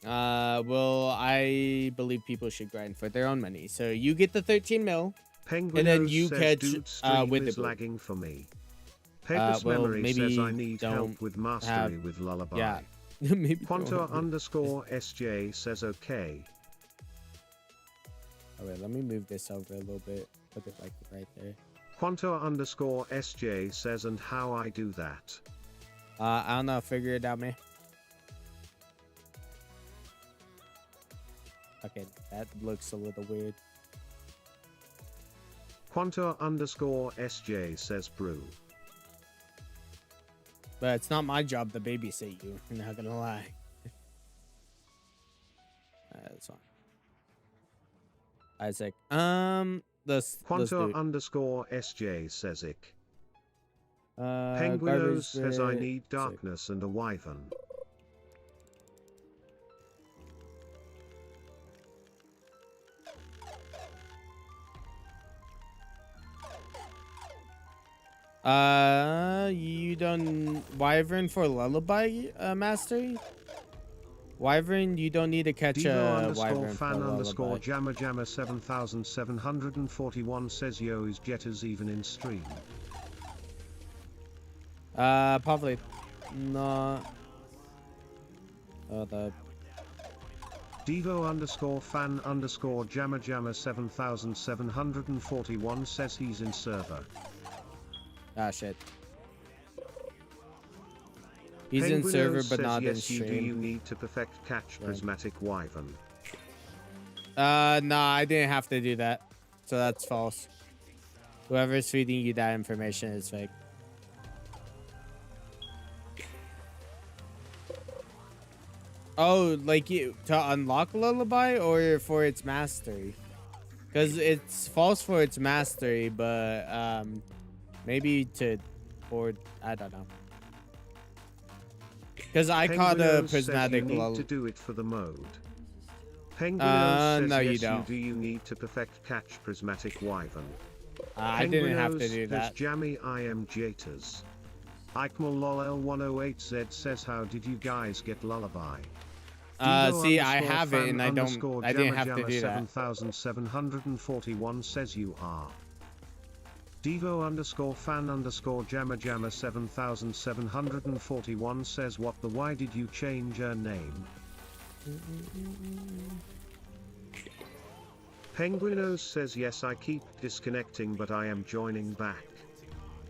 Well, I believe people should grind for their own money. So you get the 13 mil. Penguinos And then you says catch, dude stream with is the bloom. lagging for me. Papers well, Memory maybe says I need don't help with mastery with lullaby. Yeah. Maybe Quanto don't. underscore SJ says okay. Alright, let me move this over a little bit. Put it like right there. Quanto underscore SJ says and how I do that. I don't know. Figure it out, man. Okay, that looks a little weird. Quanto underscore SJ says brew. But it's not my job to babysit you. I'm not gonna lie. That's fine. Isaac. Let's Quanto do it. underscore SJ says ick. Garbage Penguinos says I bit. need darkness and a wyvern. You done Wyvern for Lullaby Mastery? Wyvern, you don't need to catch Devo a underscore Wyvern for fan underscore Lullaby. jammer jammer 7741 says yo is Jetters even in stream. Probably not. The Devo underscore fan underscore jammer jammer 7741 says he's in server. shit. He's in server, but not in yes, you do you stream. need to perfect catch prismatic wyvern. Nah, I didn't have to do that, so that's false. Whoever's feeding you that information is fake. Oh, like you to unlock Lullaby or for its mastery? Because it's false for its mastery, but maybe or I don't know. Because I caught a prismatic you need lullaby. to do it for the mode. Penguinos says no, yes, you don't. do you need to perfect catch prismatic wyvern. I didn't have to Penguinos do that. says jammy I am Jaters. Eichmal lol L108Z says how did you guys get lullaby? See, I have it and I didn't have to do that. 7741 says you are. Devo underscore fan underscore jammer jammer 7741 says what the why did you change your name? Penguinos says yes I keep disconnecting but I am joining back.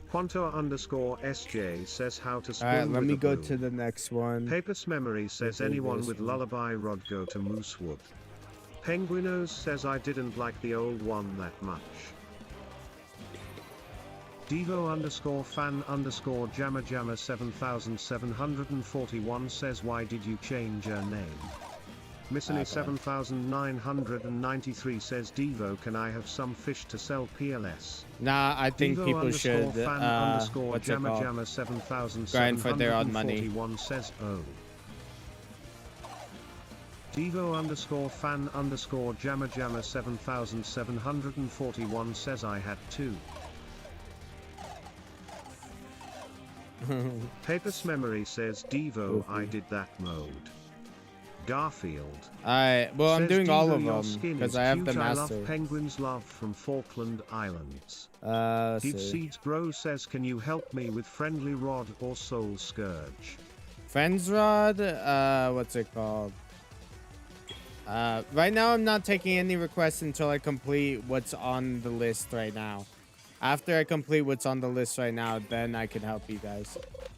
Quanto underscore SJ says how to spoon Alright, let with me a go blue. to the next one. Papers Memory says do anyone this with one. lullaby rod go to Moosewood. Penguinos says I didn't like the old one that much. Devo_fan_jammer 7741 says why did you change your name? Missany 7993 says Devo, can I have some fish to sell PLS? Nah, I think people should what's it called? Jammer 7741 Grind for their own money. says oh. Devo_fan_jammer 7741 says I had two. Papers Memory says Devo, I did that mode. Garfield. Alright, well I'm doing all of them because I have the master. I love penguins, love from Falkland Islands. Deep See. Seeds Bro says can you help me with Friendly Rod or Soul Scourge? Friends Rod, what's it called? Right now I'm not taking any requests until I complete what's on the list right now. After I complete what's on the list right now, then I can help you guys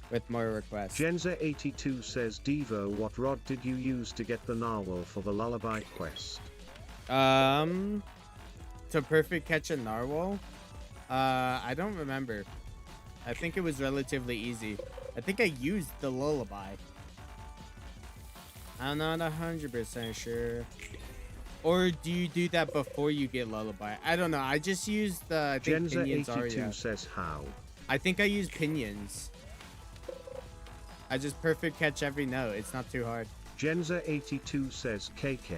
with more requests. Genza82 says Devo, what rod did you use to get the narwhal for the lullaby quest? To perfect catch a narwhal? I don't remember. I think it was relatively easy. I think I used the lullaby. I'm not 100% sure. Or do you do that before you get lullaby? I don't know. I just used the I think pinions Genza82 says how? I think I use pinions. I just perfect catch every note. It's not too hard. Genza82 says KK.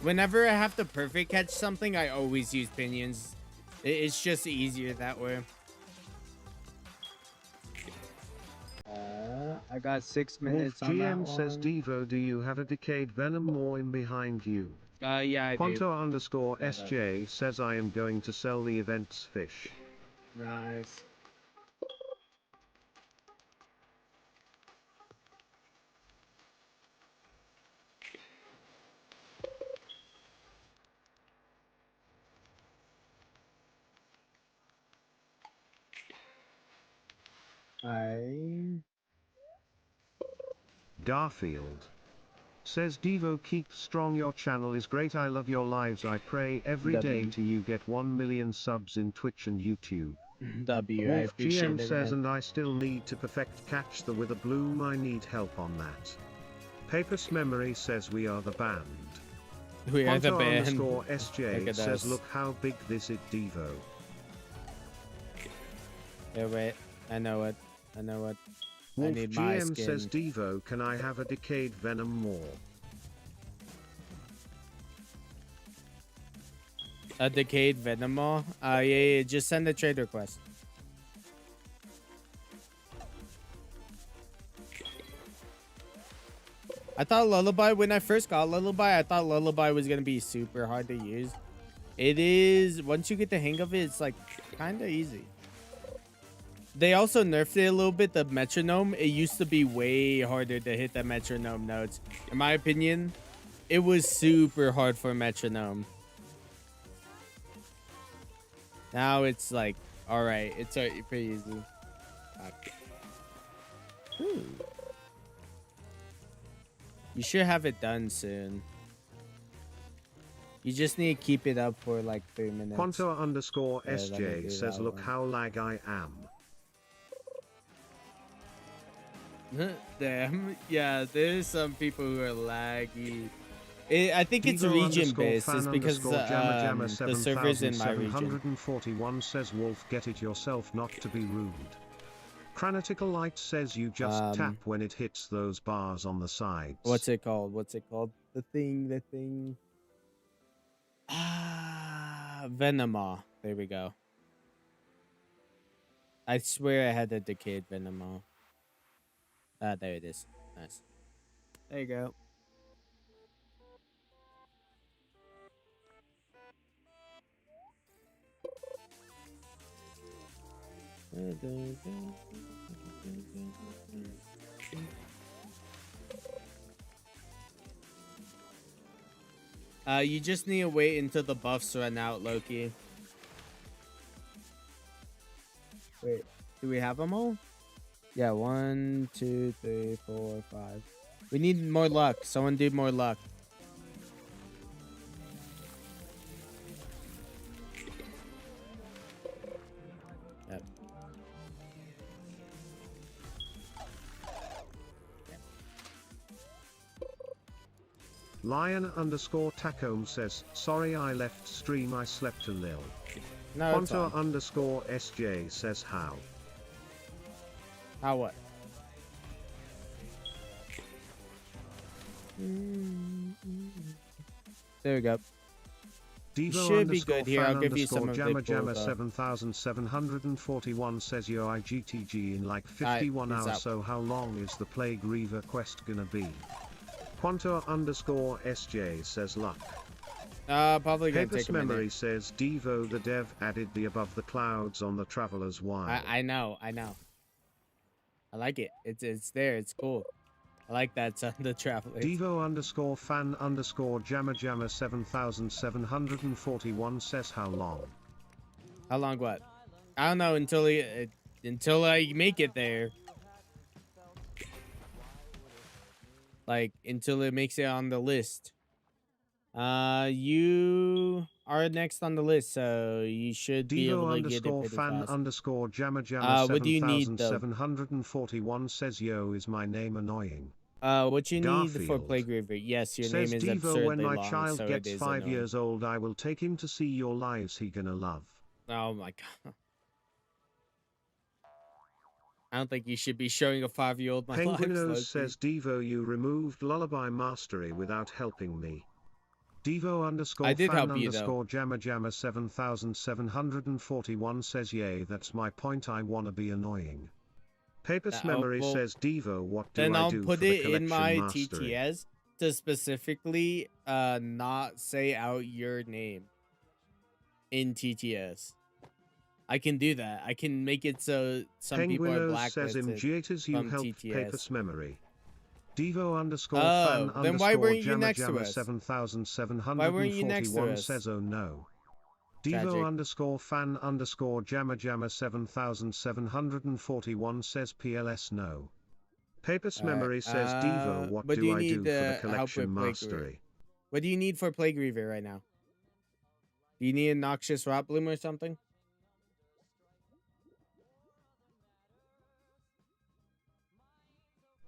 Whenever I have to perfect catch something, I always use pinions. It's just easier that way. I got 6 minutes Wolf on that GM one. says Devo, do you have a decayed venom more in behind you? Yeah, I do. Quanto_SJ says I am going to sell the event's fish. Nice. Garfield says Devo, keep strong, your channel is great, I love your lives, I pray every day to you get 1 million subs in Twitch and YouTube. W, I Wolf appreciate GM it, says man. and I still need to perfect catch the wither bloom, I need help on that. Papers Memory says we are the band. We are the band. _SJ says look how big this is, Devo. Yeah, wait. I know it. I know it. Wolf I need my GM skin. says Devo, can I have a decayed venom more? A decayed Venomol? Yeah, just send a trade request. I thought Lullaby, when I first got Lullaby, I thought Lullaby was gonna be super hard to use. It is, once you get the hang of it, it's like kinda easy. They also nerfed it a little bit, the metronome. It used to be way harder to hit the metronome notes. In my opinion, it was super hard for metronome. Now it's like, alright, it's pretty easy. Ooh. You should have it done soon. You just need to keep it up for like 3 minutes. Quanto_SJ says look how lag I am. Damn. Yeah, there's some people who are laggy. I think it's region based. It's because the servers in my region. 741 says Wolf, get it yourself, not to be rude. Cranitical Light says you just tap when it hits those bars on the sides. What's it called? What's it called? The thing. Ah, Venema. There we go. I swear I had a decayed Venema. There it is. Nice. There you go. You just need to wait until the buffs run out, Loki. Wait, do we have them all? Yeah, 1, 2, 3, 4, 5. We need more luck. Someone do more luck. Yep. Lion underscore Tacome says, sorry I left stream, I slept a lil. No, it's Quanto fine. underscore SJ says how. How what? There we go. Devo Should be underscore good here. fan I'll give you some underscore of the Jamma pools, 7741 says yo IGTG in like 51 peace hours, out. so how long is the Plague Reaver quest gonna be? Quanto underscore SJ says luck. Probably gonna Papers take a minute. Memory says Devo the dev added the above the clouds on the Traveler's Wild. I know. I like it. It's there. It's cool. I like that son, the Travelers. Devo underscore fan underscore Jamma 7741 says how long? How long what? I don't know until I make it there. Like until it makes it on the list. You are next on the list, so you should be able Devo to get it underscore pretty fan fast. underscore Jamma What do you need, though? 7741 says yo is my name annoying. What you need for Garfield Plague Reaver? Yes, your says name is Devo, absurdly when my long, child so gets it is 5 annoying. years old, I will take him to see your lives he gonna love. Oh my god. I don't think you should be showing a 5-year-old my life. Penguinos says Devo, you removed Lullaby Mastery without helping me. Devo underscore I did fan help you, underscore Jamma 7741 says yay, that's my point, I wanna be annoying. Papers Memory well, says Devo, what do then I I'll do put for the it in collection my mastery? TTS to specifically not say out your name in TTS. I can do that. I can make it so some people are Penguinos says blacklisted Imgiators you from help TTS. Papers Memory. Devo underscore Oh, fan then why underscore weren't you next to Jamma us? Why weren't you next to 7741 us? says oh no. Devo Tragic. underscore fan underscore Jamma 7741 says PLS no. Papers Memory says Devo, what but do you I do need for the help collection with Plague mastery? Reaver. What do you need for Plague Reaver right now? Do you need a Noxious Rot Bloom or something?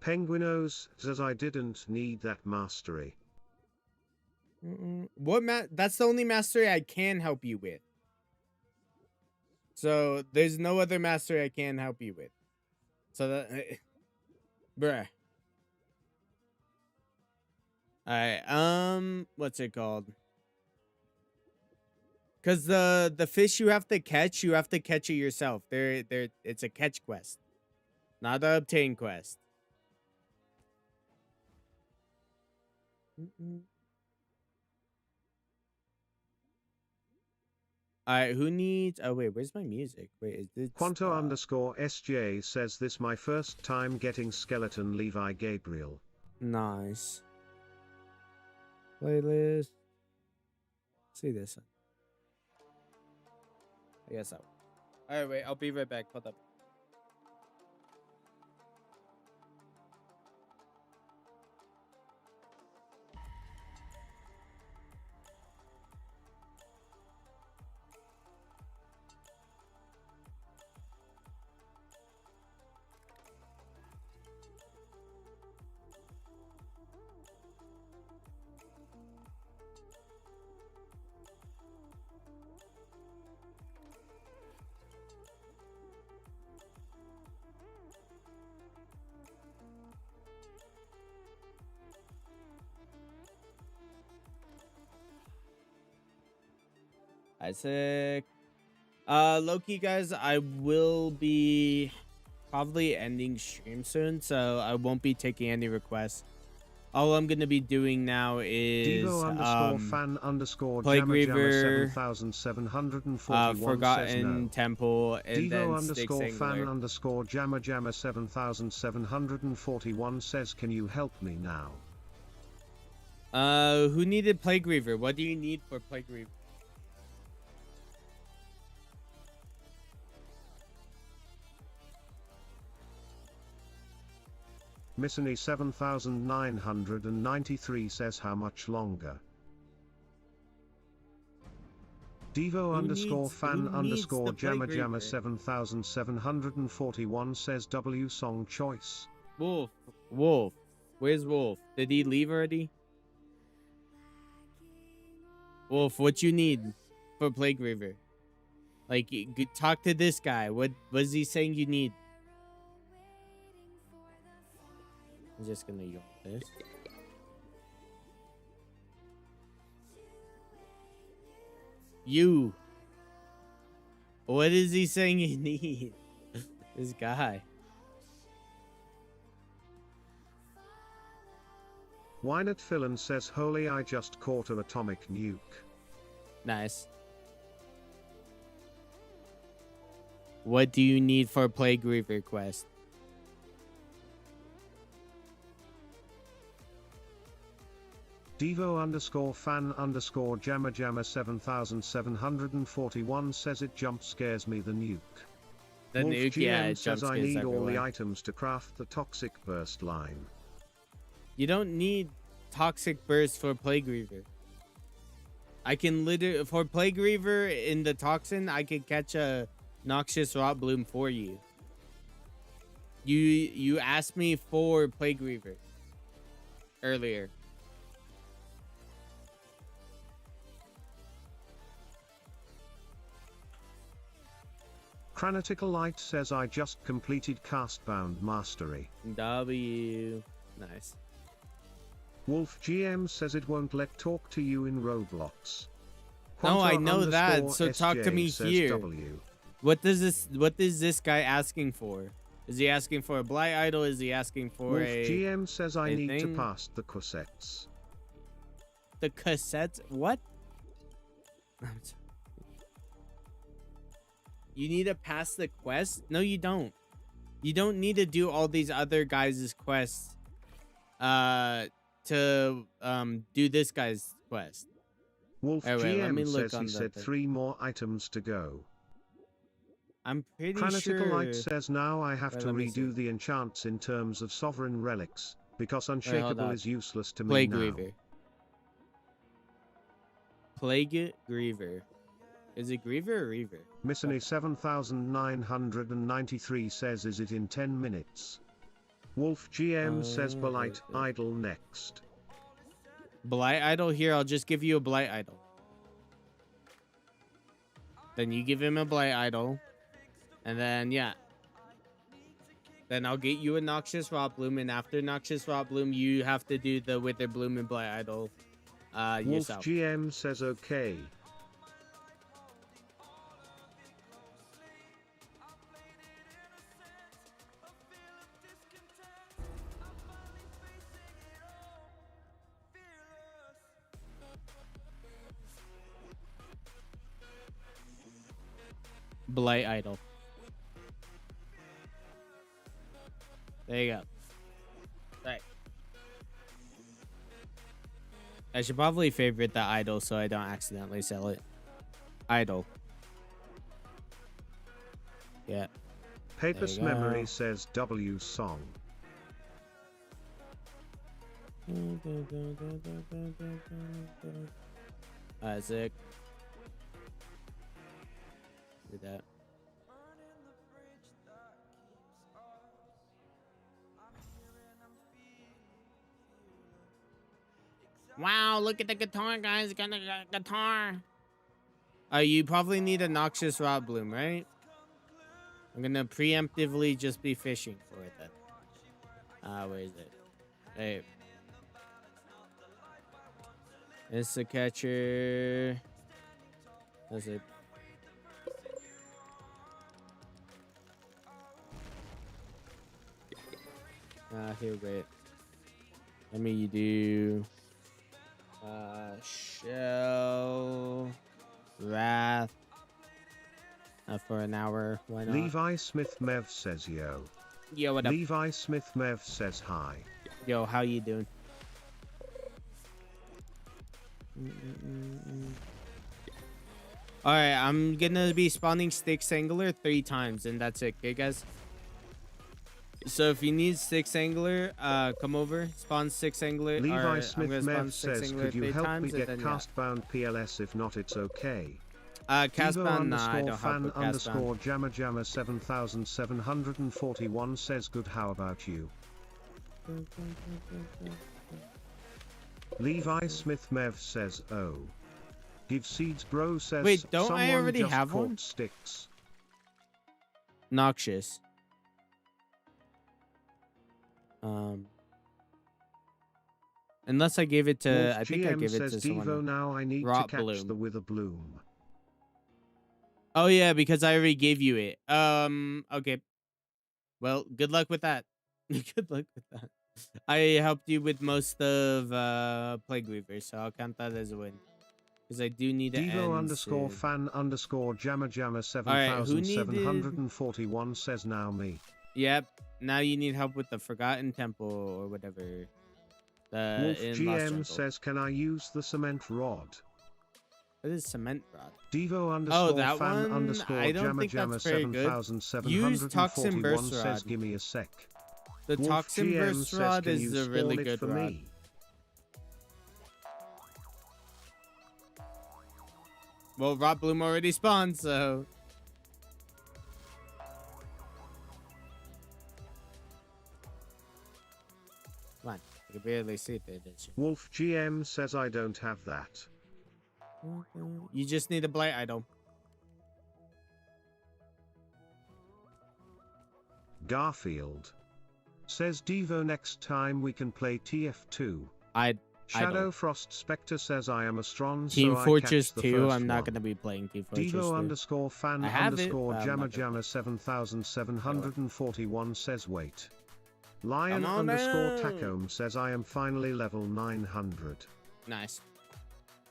Penguinos says I didn't need that mastery. That's the only mastery I can help you with. So there's no other mastery I can help you with. So that, bruh. All right. What's it called? Cause the fish you have to catch it yourself. It's a catch quest, not a obtain quest. All right, who needs? Oh wait, where's my music? Wait, is this Quanto underscore SJ says this my first time getting Skeleton Levi Gabriel. Nice. Playlist. See this one. I guess so. All right, wait. I'll be right back. Hold up. Isaac. Loki, guys, I will be probably ending stream soon, so I won't be taking any requests. All I'm gonna be doing now is Devo underscore fan underscore Plague Jamma Reaver, 7741 Forgotten says no. Temple, and Devo then underscore Styx fan Angler. underscore Jamma 7741 says can you help me now? Who needed Plague Reaver? What do you need for Plague Reaver? Missany 7993 says how much longer? Devo underscore fan underscore Jamma 7741 says W song choice. Wolf. Where's Wolf? Did he leave already? Wolf, what you need for Plague Reaver? Like, talk to this guy. What was he saying you need? I'm just gonna yawn this. You. What is he saying you need? This guy. Wynot Fillan says, holy, I just caught an atomic nuke. Nice. What do you need for Plague Reaver quest? Devo_fan_jamma 7741 says it jump scares me the nuke. The Wolf nuke, GM yeah, it says jump I scares need all the everyone. items to craft the toxic burst line. You don't need Toxic Burst for Plague Reaver. I can literally, for Plague Reaver in the Toxin, I can catch a Noxious Rot Bloom for you. You asked me for Plague Reaver earlier. Cranitical Light says I just completed Castbound Mastery. W. Nice. Wolf GM says it won't let talk to you in Roblox. No, I know that. Quanta So talk to SJ me says here. W. What is this guy asking for? Is he asking for a Blight Idol? Is he asking for Wolf a GM says I need to thing? pass the cassettes. The cassettes? What? You need to pass the quest? No, you don't. You don't need to do all these other guys' quests to do this guy's quest. Wolf Oh, wait, let me GM look says on he the said thing. 3 more items to go. I'm pretty Cranitical sure. Light says now I have Wait, to let me see. redo the enchants in terms of sovereign relics, because hold unshakable on. is useless to me Plague now. Griever. Plague Griever. Is it Griever or Reaver? Missany 7993 says is it in 10 minutes? Wolf GM says Blight Idol next. Blight Idol? Here, I'll just give you a Blight Idol. Then you give him a Blight Idol. And then, yeah. Then I'll get you a Noxious Rot Bloom. And after Noxious Rot Bloom, you have to do the Wither Bloom and Blight Idol Wolf yourself. GM says okay. Blight Idol. There you go. Right. I should probably favorite the idol so I don't accidentally sell it. Idol. Yeah. Papist There you go. Memory says W song. Isaac. Do that. Wow, look at the guitar, guys. Got a guitar. You probably need a Noxious Rot Bloom, right? I'm gonna preemptively just be fishing for it then. Where is it? Hey. It's the catcher. That's it. Here, wait. Let me do Shell Wrath for an hour. Why not? Levi Smith Mev says yo. Yo, what up? Levi Smith Mev says hi. Yo, how you doing? Alright, I'm gonna be spawning Styx Angler 3 times, and that's it, okay, guys? So if you need Styx Angler, come over, spawn Styx Angler. Levi Smith I'm gonna Mev spawn Styx says Angler could you 3 help times, me get and then, Castbound PLS if not it's okay. Castbound, nah, I don't fan help with Castbound. _jamma 7741 says good, how about you? Levi Smith Mev says oh. Give seeds bro says Wait, don't I someone already just have caught one? sticks. Noxious. Unless I gave it to, Wolf I think I GM gave it says to someone Devo else. now I need Rot to catch bloom. the wither bloom. Oh yeah, because I already gave you it. Okay. Well, good luck with that. Good luck with that. I helped you with most of Plague Weaver, so I'll count that as a win. Because I do need to Devo end underscore soon. fan underscore jammer jammer Alright, who needed... 7741 says now me. Yep. Now you need help with the Forgotten Temple or whatever. Wolf In Lost GM Jungle. says can I use the cement rod? What is cement rod? Devo underscore that fan one? underscore I don't jammer think jammer that's very good. Use Toxin 7741 Burst says Rod. gimme a sec. The Wolf Toxin GM Burst says Rod can you is a really spawn it good for rod. me? Well, Rot Bloom already spawned, so... Come on. I can barely see it there, didn't you? Wolf GM says I don't have that. You just need a Blight Idol. Garfield says Devo next time we can play TF2. Shadow Frost Spectre says I am a strong Team so Fortress I catch the 2, first I'm not one. going to be playing Team Fortress 2. Devo underscore fan I have underscore it, jammer jammer 7741 says wait. Lion underscore Tacome says I am finally level 900. Nice.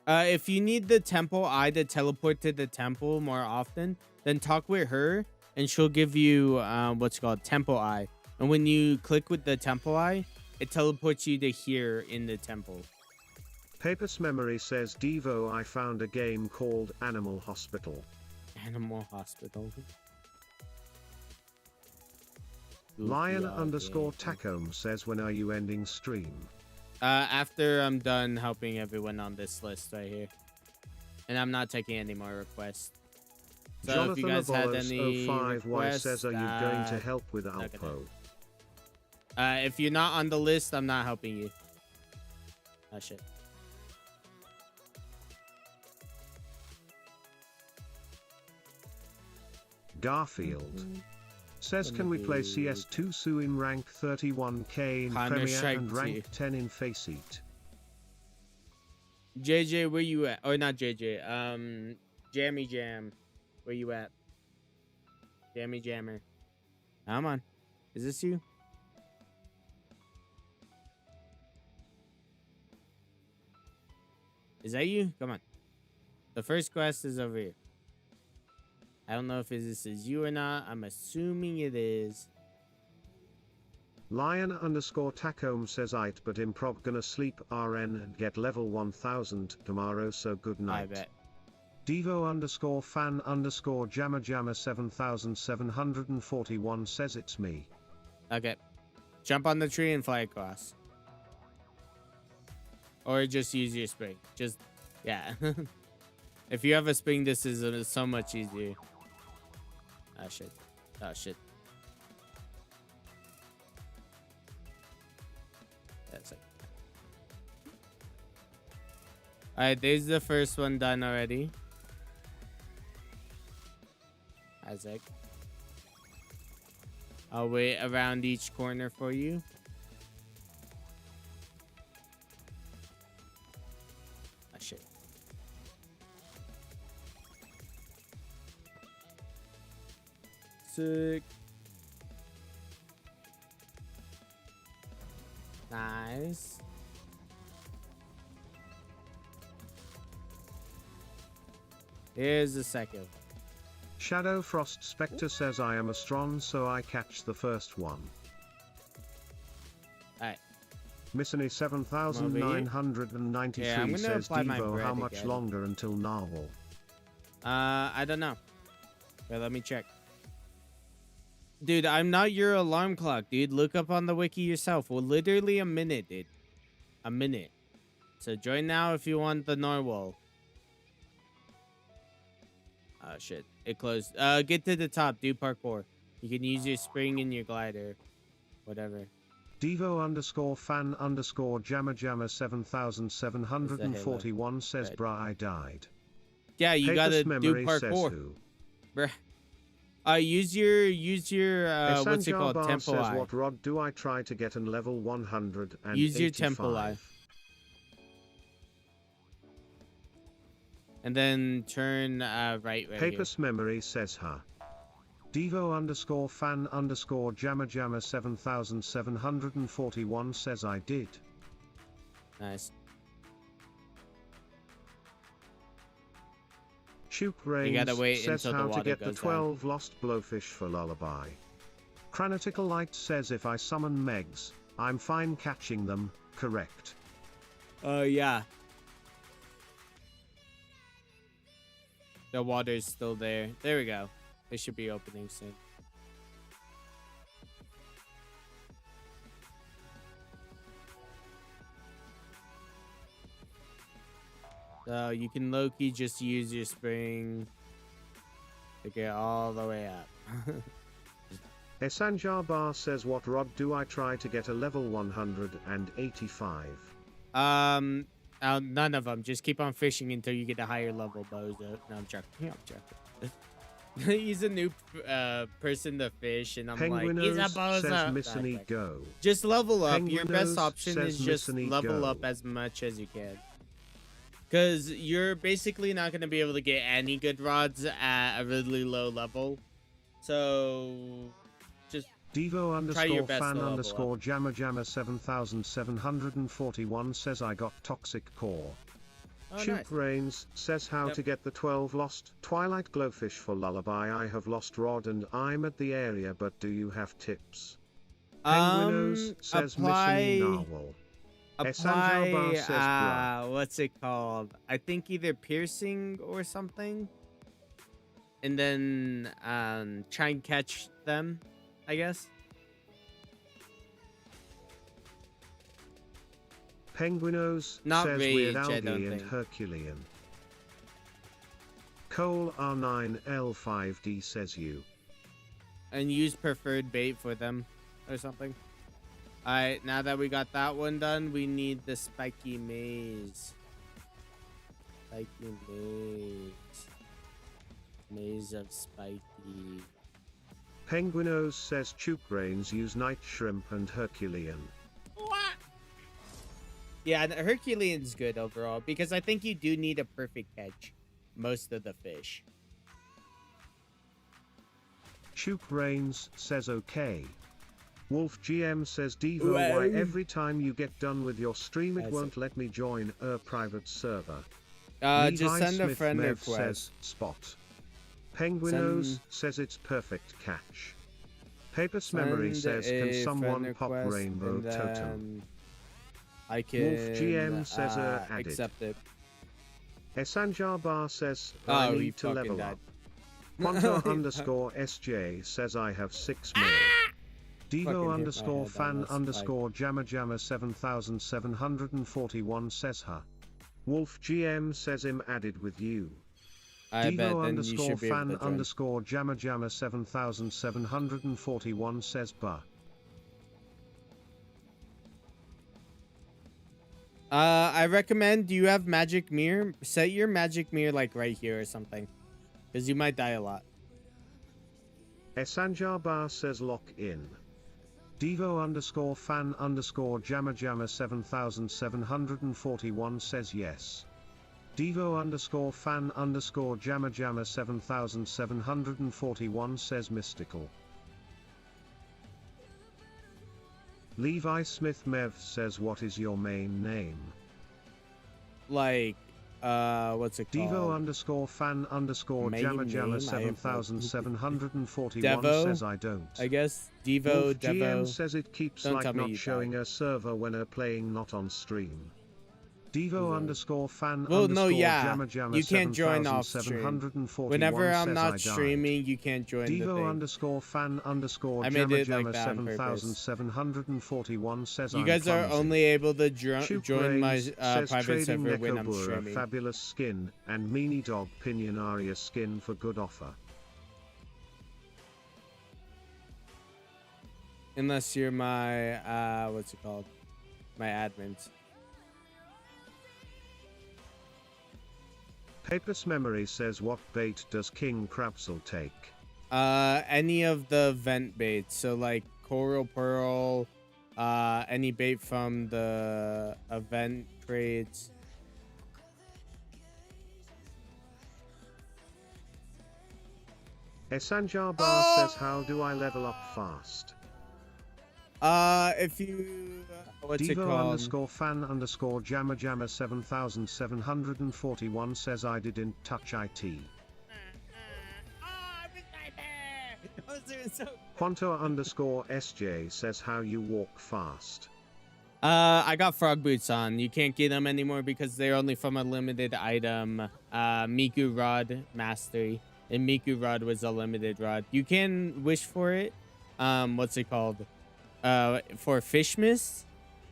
If you need the Temple Eye to teleport to the temple more often, then talk with her and she'll give you what's called Temple Eye. And when you click with the Temple Eye, it teleports you to here in the temple. Papers Memory says Devo I found a game called Animal Hospital. Animal Hospital. Lion underscore Tacome says when are you ending stream? After I'm done helping everyone on this list right here. And I'm not taking any more requests. So Jonathan if you guys had any 05Y requests, says are you going to help with Alpo? If you're not on the list, I'm not helping you. Oh shit. Garfield says can we play CS2 Suin rank 31k in Premier and rank 10 in Faceit? JJ, where you at? Or not JJ, Jammy Jam, where you at? Jammy Jammer. Come on. Is this you? Is that you? Come on. The first quest is over here. I don't know if this is you or not. I'm assuming it is. Lion underscore Tacome says I'd but improv gonna sleep RN and get level 1000 tomorrow so good night. I bet. Devo underscore fan underscore jammer jammer 7741 says it's me. Okay. Jump on the tree and fly across. Or just use your spring. Just, yeah. If you have a spring, this is so much easier. Oh, shit. Oh, shit. That's it. Alright, there's the first one done already. Isaac. I'll wait around each corner for you. Oh, shit. Sick. Nice. Here's the second. Shadow Frost Spectre says I am a strong so I catch the first one. Alright. Missany 7993 says Devo how much again. longer until Narwhal? I don't know. Wait, let me check. Dude, I'm not your alarm clock, dude. Look up on the wiki yourself. Well, literally a minute, dude. A minute. So join now if you want the Narwhal. Oh, shit. It closed. Get to the top. Do parkour. You can use your spring and your glider. Whatever. Devo underscore fan underscore jammer jammer 7741 says bruh I died. Yeah, you gotta Papers do Memory says parkour. who? Bruh. Use your what's it called? Bar Temple says eye. what rod do I try to get an level 185? Use your temple eye. And then turn right Papers here. Memory says huh. Devo underscore fan underscore jammer jammer 7741 says I did. Nice. Shoot Rains You gotta wait says until how the water to get the goes 12 down. lost blowfish for lullaby. Cranitical Light says if I summon Megs, I'm fine catching them, correct? Yeah. The water's still there. There we go. They should be opening soon. So you can low-key just use your spring to get all the way up. Esanjar Bar says what rod do I try to get a level 185? None of them. Just keep on fishing until you get a higher level bows. No, I'm joking. I'm joking. He's a new person to fish, and I'm like, he's a bozo. Says Missany go. Just level up. Your Penguinos best option is just Missany level go. up as much as you can. Because you're basically not going to be able to get any good rods at a really low level. So just Devo underscore fan underscore up. jammer jammer 7741 says I got toxic core. Oh, Shoot nice. Rains says how to get the 12 lost Twilight Glowfish for lullaby. I have lost rod and I'm at the area, but do you have tips? Penguinos says Missany narwhal. Apply, what's it called? I think either piercing or something. And then try and catch them, I guess. Penguinos Not says rage, Weird I Algae don't and think. Herculean. Cole R9L5D says you. And use preferred bait for them or something. Alright, now that we got that one done, we need the spiky maze. Spiky maze. Maze of spiky. Penguinos says Chook Brains use night shrimp and Herculean. What? Yeah, and Herculean's good overall because I think you do need a perfect catch most of the fish. Chook Brains says okay. Wolf GM says Devo, why every time you get done with your stream it won't let me join a private server? Just send a friend Mev request. says spot. Penguinos says it's perfect catch. Papers Memory says can someone pop rainbow totem? I can Wolf GM says added. accept it. Esanjar Bar says I need to level up. Ponto underscore SJ says I have 6 more. Devo underscore fan underscore jammer jammer 7741 says huh. Wolf GM says him added with you. Devo underscore fan underscore jammer jammer 7741 says bah. I recommend, do you have magic mirror? Set your magic mirror like right here or something. Because you might die a lot. Esanjar Bar says lock in. Devo underscore fan underscore jammer jammer 7741 says yes. Devo underscore fan underscore jammer jammer 7741 says mystical. Levi Smith Mev says what is your main name? Like, what's it called? Devo underscore fan underscore Main jammer jammer name? 7741 Devo? says I don't. I guess Devo, Wolf Devo. GM says it keeps Don't like tell me not you showing died. a server when playing not on stream. Devo underscore fan Well, underscore no, yeah. jammer jammer You can't join off stream. 7741 Whenever I'm says not I streaming, you can't join the Devo thing. underscore fan underscore I made jammer it like jammer that on purpose. 7741 says You I'm guys are clumsy. only able to Shoot join my Brains says private trading server when I'm Nekobura streaming. fabulous skin and meanie dog pinionaria skin for good offer. Unless you're my, what's it called? My admins. Apis Memory says what bait does King Crabsel take? Any of the vent baits. So like coral pearl, any bait from the event crates. Esanjar Bar says how do I level up fast? If you what's it Devo called? underscore fan underscore jammer jammer 7741 says I didn't touch IT. Quanto underscore SJ says how you walk fast. I got frog boots on. You can't get them anymore because they're only from a limited item. Miku Rod Mastery. And Miku Rod was a limited rod. You can wish for it. What's it called? For Fishmas.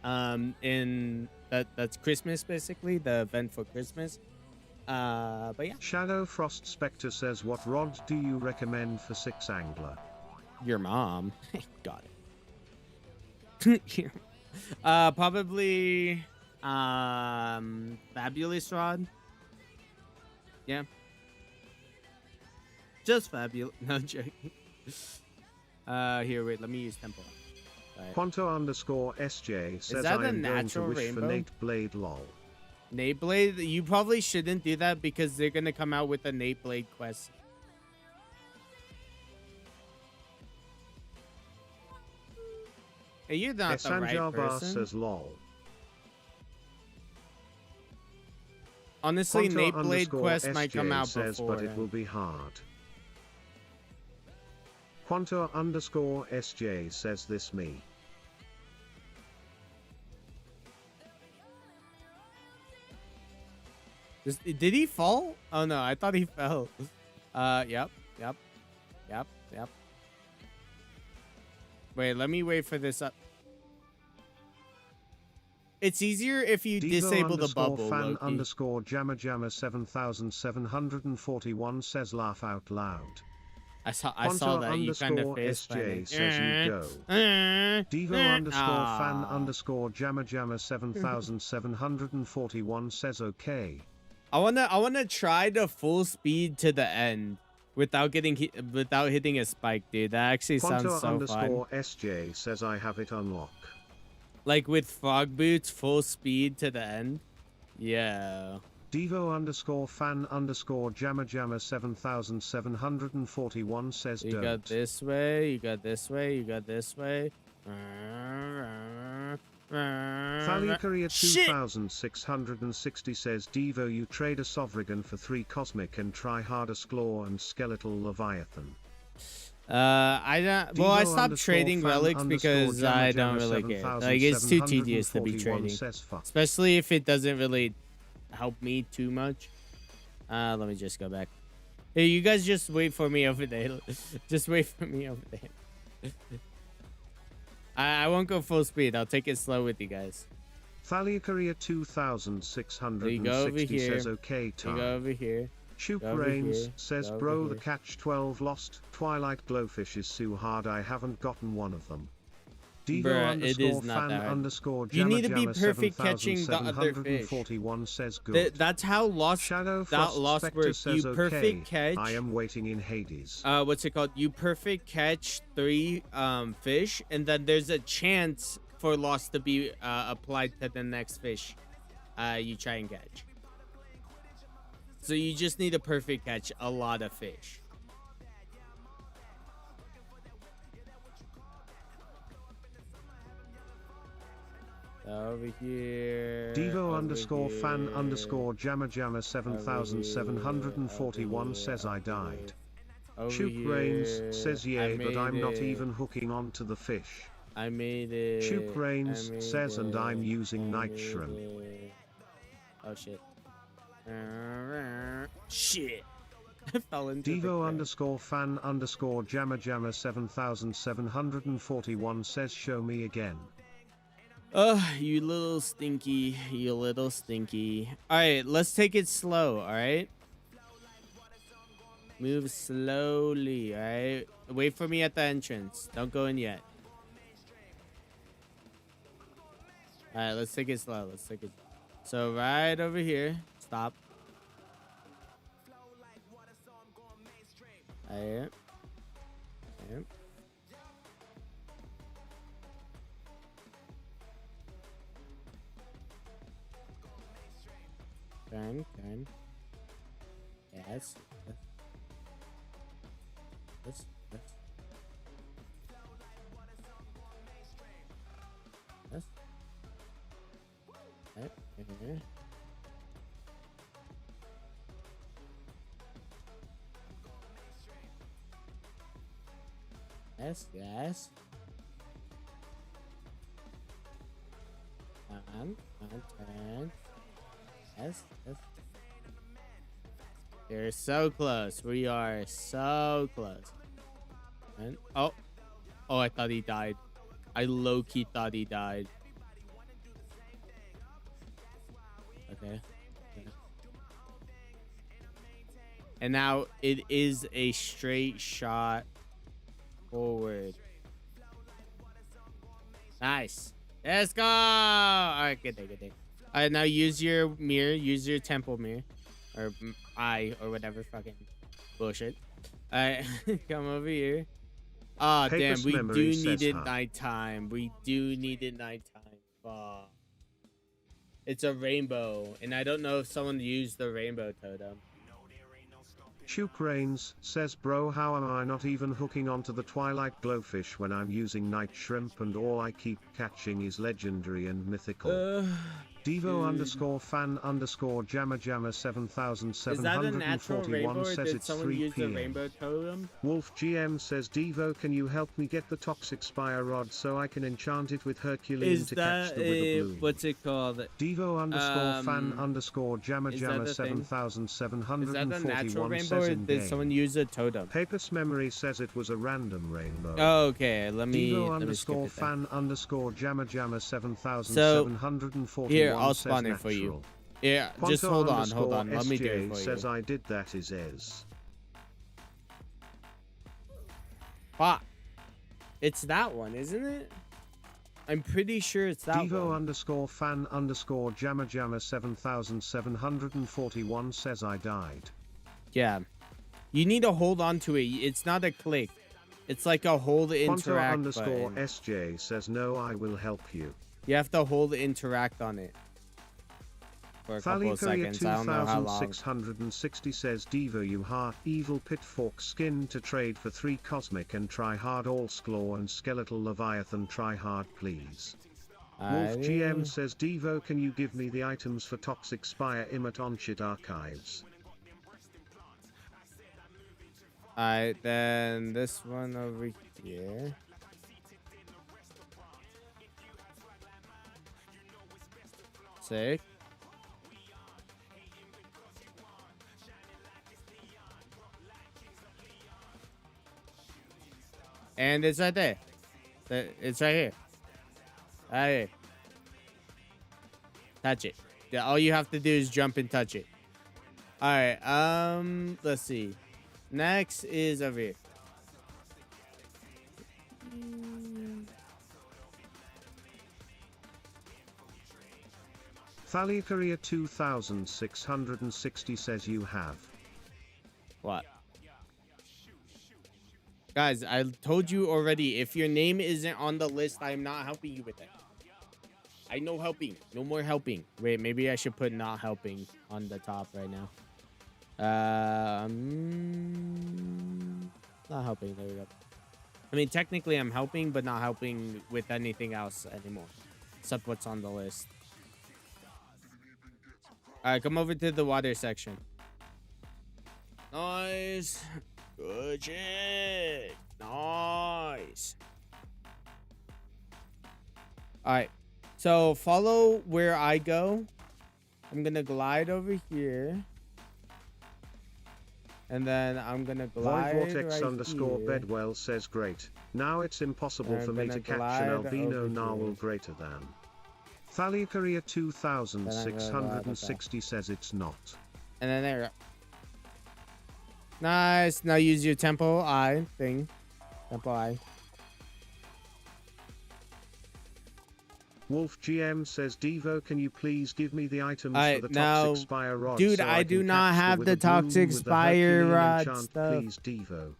That's Christmas basically, the event for Christmas. But yeah. Shadow Frost Spectre says what rod do you recommend for 6 angler? Your mom. Got it. Probably Fabulous Rod. Yeah. Just fabulous. No joking. Here, wait, let me use Temple. Right. Quanto underscore SJ says that I a am going to natural wish rainbow? for Nate Blade lol. Nate Blade? You probably shouldn't do that because they're gonna come out with a Nate Blade quest. Hey, you're not the right Esanjar Bar person. says lol. Honestly, Quanto Nate Blade underscore quest might come SJ out says, before. but it will be hard. Quanto underscore SJ says this me. Did he fall? Oh no, I thought he fell. Yep. Wait, let me wait for this up. It's easier if you Devo disable the bubble. Fan Loki. underscore jammer jammer 7741 says laugh out loud. I saw Quanto that you kind of underscore face SJ says you go. Devo underscore fan underscore jammer jammer 7741 says okay. I wanna try the full speed to the end without hitting a spike, dude. That actually sounds Quanto so underscore fun. SJ says I have it unlock. Like with frog boots, full speed to the end. Yeah. Devo underscore fan underscore jammer jammer 7741 says You don't. got this way. You got this way. You got this way. Thalia 2660 says Devo you trade a Sovrigan for 3 cosmic and try harder Sklaw and skeletal Leviathan. I stopped trading relics because I don't really care. Like, it's too tedious to be trading. Especially if it doesn't really help me too much. Let me just go back. Hey, you guys just wait for me over there. Just wait for me over there. I won't go full speed. I'll take it slow with you guys. Thalia 2660 says okay time. You go over here. Shoop Rains says bro the catch 12 lost. Twilight Glowfish is so hard I haven't gotten one of them. Devo underscore fan underscore you need to be jammer perfect catching the other fish. 741 says good. That's how Lost Shadow Lost works. You perfect catch. I am waiting in Hades. What's it called? You perfect catch 3 fish, and then there's a chance for Lost to be applied to the next fish you try and catch. So you just need to perfect catch a lot of fish. Over here. Devo underscore fan underscore jammer jammer 7741 says I died. Shoop Rains says yay, but I'm not even hooking on to the fish. I made it. Shoop Rains says and I'm using night shrimp. Oh shit. Shit. I fell into Devo underscore fan underscore jammer jammer 7741 says show me again. You little stinky. You little stinky. Alright, let's take it slow, alright? Move slowly, alright? Wait for me at the entrance. Don't go in yet. Alright, let's take it slow. Let's take it. So right over here. Stop. Alright. Yep. Turn. Yes. Yes. Right here. Yes. Turn. Yes. You're so close. We are so close. And oh, I thought he died. I low-key thought he died. Okay. And now it is a straight shot forward. Nice. Let's go. All right, good day. All right, now use your mirror. Use your temple mirror. Or eye or whatever fucking bullshit. All right, come over here. Oh, damn. We do need it nighttime. We do need it nighttime. Fuck. It's a rainbow. And I don't know if someone used the rainbow totem. Chuke Rains says, bro, how am I not even hooking onto the Twilight Glowfish when I'm using night shrimp and all I keep catching is legendary and mythical? Devo _fan _jammer jammer 7741 says it's 3 p.m. Wolf GM says, Devo, can you help me get the toxic spire rod so I can enchant it with Herculean to catch the wither bloom? What's it called? Devo _fan _jammer jammer 7741 says in did someone use a totem? Papus Memory says it was a random rainbow. Oh, okay, let me Devo _fan _jammer jammer 7741 here, I'll spawn it for you. Yeah, just hold on. Let me do it for you. Says I did that is Ez. Fuck. It's that one, isn't it? I'm pretty sure it's that Devo one. _fan _jammer jammer 7741 says I died. Yeah. You need to hold on to it. It's not a click. It's like a hold interact button. SJ says no, I will help you. You have to hold interact on it for a couple of seconds. I don't know how long. 2660 says Devo, you heart evil pitfork skin to trade for 3 cosmic and try hard all Sklaw and skeletal leviathan try hard please. Wolf GM says Devo, can you give me the items for toxic spire imit on shit archives? Alright, then this one over here. Sick. And it's right there. It's right here. Right here. Touch it. Yeah, all you have to do is jump and touch it. Alright, let's see. Next is over here. Thalia 2660 says you have. What? Guys, I told you already, if your name isn't on the list, I'm not helping you with that. I know helping. No more helping. Wait, maybe I should put not helping on the top right now. Not helping. There we go. I mean, technically I'm helping, but not helping with anything else anymore. Except what's on the list. Alright, come over to the water section. Nice. Good shit. Nice. Alright. So follow where I go. I'm gonna glide over here. And then I'm gonna glide Void Vortex right _, here. Bedwell says great. Now it's impossible for me to catch an albino narwhal greater than. Thalia 2660 says it's not. And then there we go. Nice. Now use your temple eye thing. Temple eye. Wolf GM says, Devo, can you please give me the items for the toxic spire rod? Dude, so I do not have the bloom toxic with the spire Herculean rod enchant, stuff. please, Devo.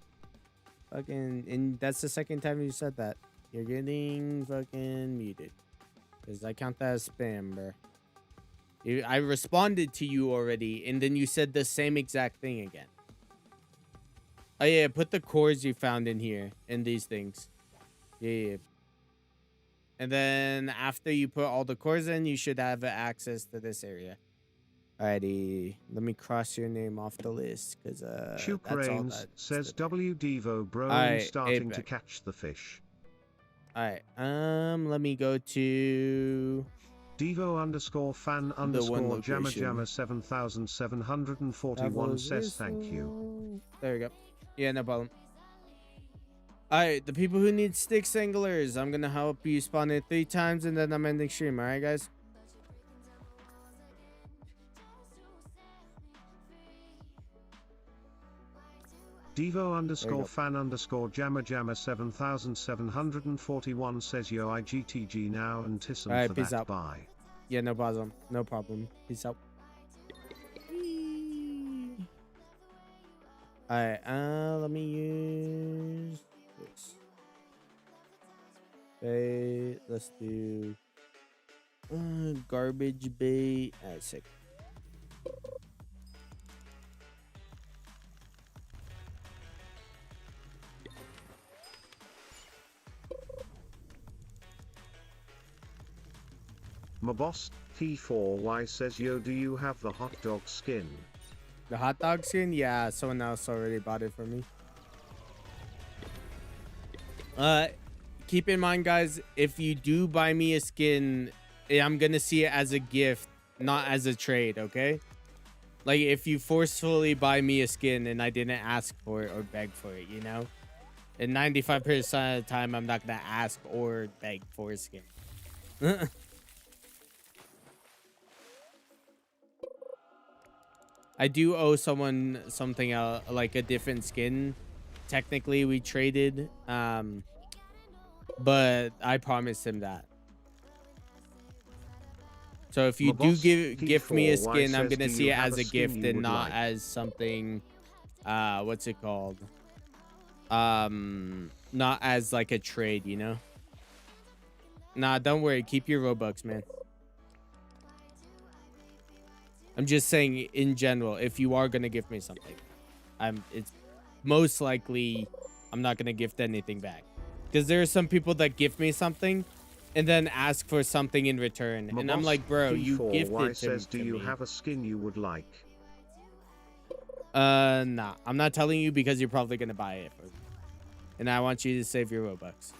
Fucking, and that's the second time you said that. You're getting fucking muted. Because I count that as spam, bro. I responded to you already, and then you said the same exact thing again. Oh, yeah, put the cores you found in here, in these things. Yeah. And then after you put all the cores in, you should have access to this area. Alrighty, let me cross your name off the list, because Shook that's all Rains that says W Devo bro Alright, starting Apex. to catch the fish. Alright, let me go to Devo underscore fan the one underscore jammer location. jammer 7741 says thank you. There we go. Yeah, no problem. Alright, the people who need sticks anglers, I'm gonna help you spawn it 3 times and then I'm ending stream, alright guys? Devo underscore fan underscore jammer jammer 7741 says yo IGTG now and Tissam Alright, for peace that out. bye. Yeah, no problem. No problem. Peace out. Alright, let me use this. Okay, let's do garbage bait. Alright, sick. My boss T4Y says yo do you have the hot dog skin? The hot dog skin? Yeah, someone else already bought it for me. Keep in mind, guys, if you do buy me a skin, I'm gonna see it as a gift, not as a trade, okay? Like, if you forcefully buy me a skin and I didn't ask for it or beg for it, you know? And 95% of the time, I'm not gonna ask or beg for a skin. I do owe someone something, like a different skin. Technically, we traded, but I promised him that. So if you do gift me a skin, I'm gonna see it as a gift and not as something, what's it called? Not as like a trade, you know? Nah, don't worry. Keep your Robux, man. I'm just saying in general, if you are gonna gift me something, it's most likely I'm not gonna gift anything back, because there are some people that gift me something and then ask for something in return, and I'm like, bro, you gifted says, to do you me. have a skin you would like? Nah, I'm not telling you because you're probably gonna buy it for me, and I want you to save your Robux.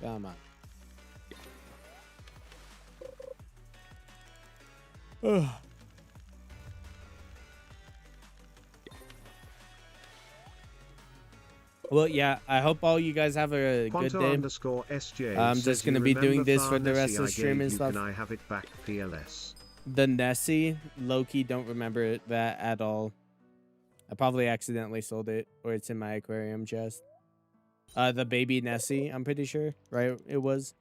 Come on. Ugh. Well, yeah, I hope all you guys have a good day. _SJ I'm just gonna be doing this for the rest of the stream and stuff. Can I have it back, PLS? The Nessie, low-key don't remember that at all. I probably accidentally sold it, or it's in my aquarium chest. The baby Nessie, I'm pretty sure, right? It was.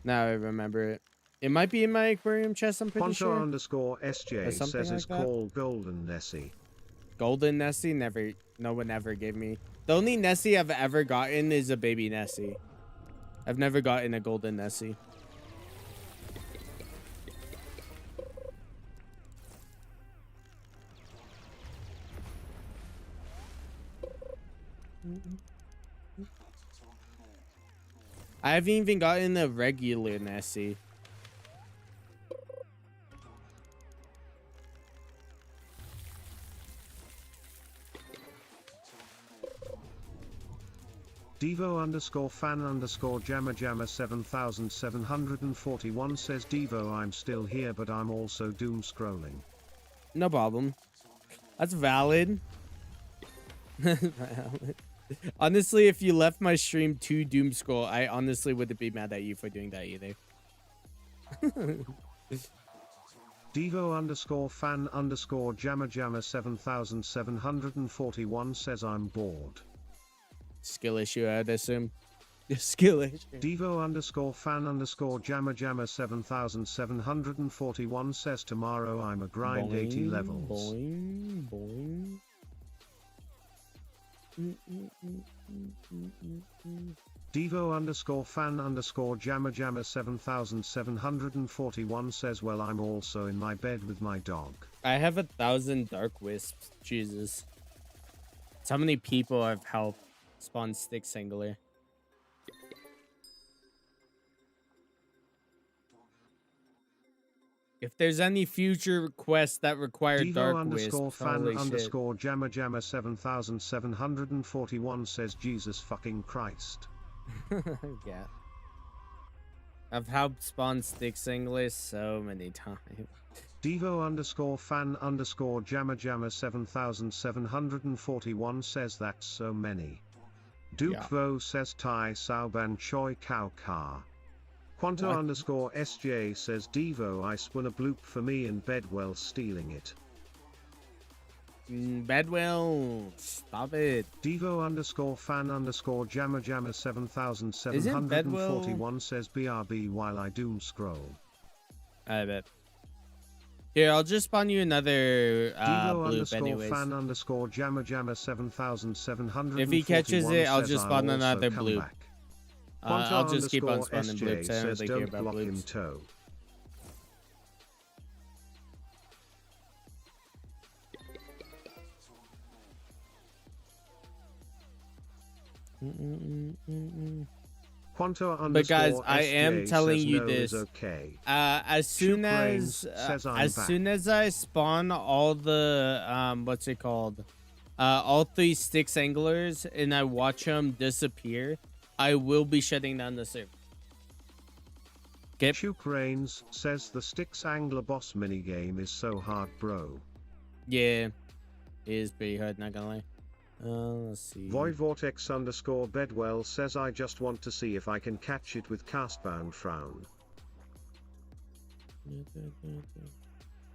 Now I remember it. It might be in my aquarium chest, I'm pretty sure. _SJ says it's called Golden Nessie. Golden Nessie? Never. No one ever gave me. The only Nessie I've ever gotten is a baby Nessie. I've never gotten a Golden Nessie. I haven't even gotten a regular Nessie. Devo underscore fan underscore jammer jammer 7741 says Devo, I'm still here but I'm also doom scrolling. No problem. That's valid. Valid. Honestly, if you left my stream to doom scroll, I honestly wouldn't be mad at you for doing that either. Devo underscore fan underscore jammer jammer 7741 says I'm bored. Skill issue, I'd assume. Skill issue. Devo underscore fan underscore jammer jammer 7741 says tomorrow I'm a grind Boing, 80 levels. Boing, boing. Devo underscore fan underscore jammer jammer 7741 says well I'm also in my bed with my dog. I have 1,000 dark wisps. Jesus. That's how many people I've helped spawn stick singular. If there's any future quests that require Devo dark underscore wisps, fan holy shit. underscore jammer jammer 7741 says Jesus fucking Christ. Yeah. I've helped spawn stick singlers so many times. Devo underscore fan underscore jammer jammer 7741 says that's so many. Dukevo says Tai Sao Ban Choi Cow Car. Quanto underscore SJ says Devo I spun a bloop for me and Bedwell stealing it. Bedwell, stop it. Devo underscore fan underscore jammer jammer 7741 says BRB while I doom scroll. I bet. Here, I'll just spawn you another Devo bloop underscore anyways. fan underscore jammer jammer 7741 If he catches it, I'll just spawn I'll another come bloop. back. I'll just keep on spawning SJ bloops. I don't says really care don't about block him bloops. toe. Quanto But guys, underscore I am SJ telling says you no this. is okay. As soon as soon as I spawn all the what's it called? All 3 sticks anglers and I watch them disappear, I will be shutting down the server. Chuke Rains says the Sticks Angler boss minigame is so hard, bro. Yeah, it is pretty hard, not gonna lie. Let's see. Void Vortex underscore Bedwell says I just want to see if I can catch it with Castbound Frown.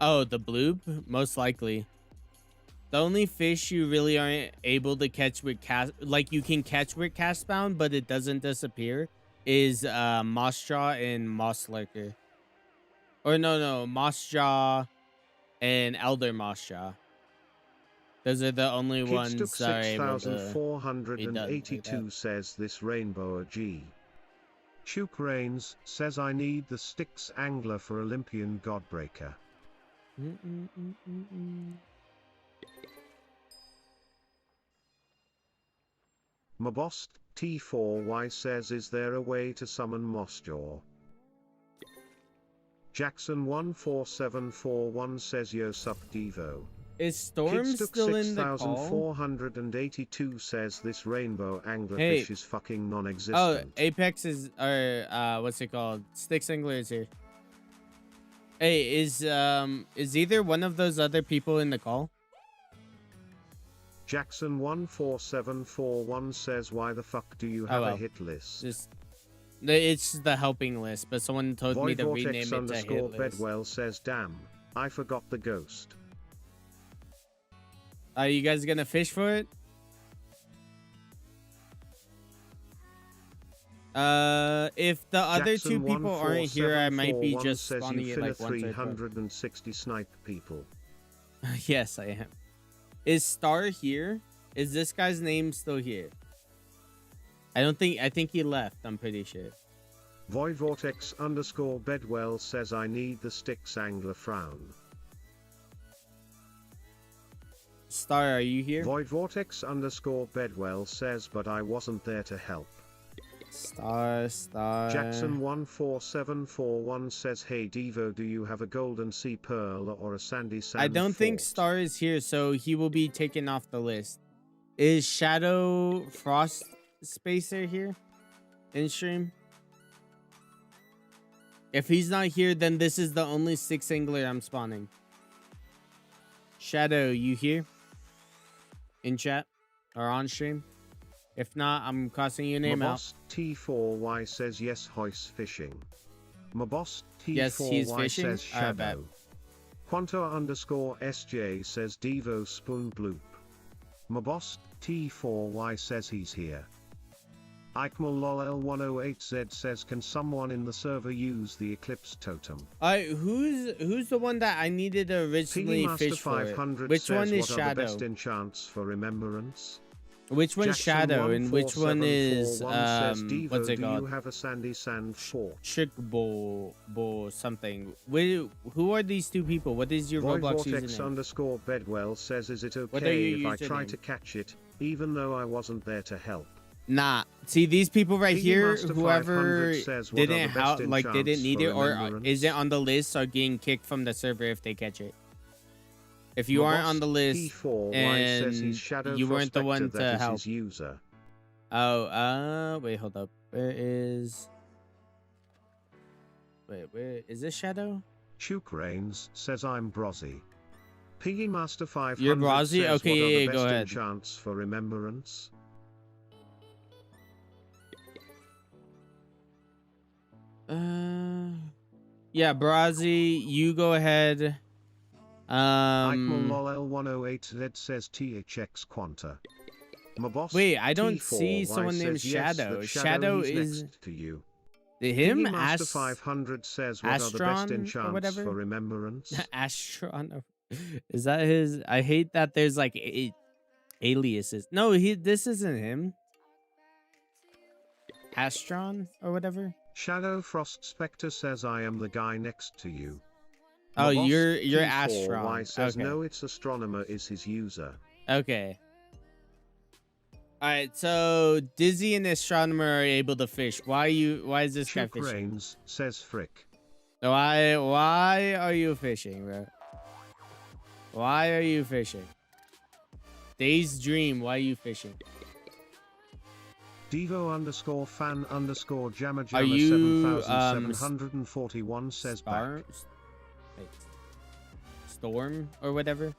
Oh, the bloop? Most likely. The only fish you really aren't able to catch with you can catch with Castbound, but it doesn't disappear, is Mossjaw and Moss Lurker. Or no, Mossjaw and Elder Mossjaw. Those are the only ones that are able to 6482 says this rainbow a G. Chuke Rains says I need the Sticks Angler for Olympian Godbreaker. Mabost T4Y says is there a way to summon Mossjaw? Jackson 14741 says yo sup Devo. Is Storm still in the call? 6482 says this rainbow anglerfish is fucking non-existent. Oh, Apex is what's it called? Sticks Angler is here. Hey, is either one of those other people in the call? Jackson 14741 says why the fuck do you have a hit list? It's the helping list, but someone told me to Vortex rename it to underscore hit list. Bedwell says damn, I forgot the ghost. Are you guys gonna fish for it? If the other 2 people aren't here, I might be just spawning it like once or 360 snipe people. Yes, I am. Is Star here? Is this guy's name still here? I think he left, I'm pretty sure. Void Vortex underscore Bedwell says I need the Sticks Angler frown. Star, are you here? Void Vortex underscore Bedwell says but I wasn't there to help. Star. Jackson 14741 says hey Devo, do you have a golden sea pearl or a sandy sand I don't think fort? Star is here, so he will be taken off the list. Is Shadow Frost Spacer here in stream? If he's not here, then this is the only Sticks Angler I'm spawning. Shadow, you here? In chat or on stream? If not, I'm crossing your name out. Maboss T4Y says yes, hoist fishing. Maboss Yes, he's T4Y fishing. says I bet. shadow. Quanto_SJ says Devo spoon bloop. Maboss T4Y says he's here. Ikmal lol L108Z says can someone in the server use the Eclipse totem? Who's the one that I needed to originally fish for? 500 Which says one is what are the Shadow? best enchants for remembrance? Which one's Shadow and which one is says, Devo, what's it do called? you have a sandy sand fort? Chickbo something. Who are these two people? What is your Void Roblox Vortex username? _Bedwell says is it What are okay your if I try username? to catch it, even though I wasn't there to help? Nah. See these people right here, Master whoever 500 says, what are the didn't best didn't need it enchants for or remembrance? isn't on the list are getting kicked from the server if they catch it. If you aren't on the list and you weren't the one to help. His user. Oh, wait, hold up. Where is this Shadow? Chuk Rains says I'm Brozzy. Piggy Master 500 You're Brozzy? says, Okay, what are yeah, the go best ahead. enchants for remembrance? Yeah, Brazzy, you go ahead. Ikmal lol L108Z says THX Quanta. Maboss Wait, I don't T4Y see someone named says yes, Shadow. that Shadow he's is next to you. him. Piggy Master 500 says what are the best Astron or enchants whatever? for remembrance? Astron. Is that his? I hate that there's like aliases. No, this isn't him. Astron or whatever. Shadow Frost Spectre says I am the guy next to you. Oh, Maboss you're T4Y Astron. says Okay. no, it's Astronomer is his user. Okay. All right, so Dizzy and Astronomer are able to fish. Why is this guy Chuk fishing? Rains says Frick. Why are you fishing, bro? Why are you fishing? Day's Dream, why are you fishing? Devo_fan_jammer Are you 7741 says back. Wait, Storm or whatever?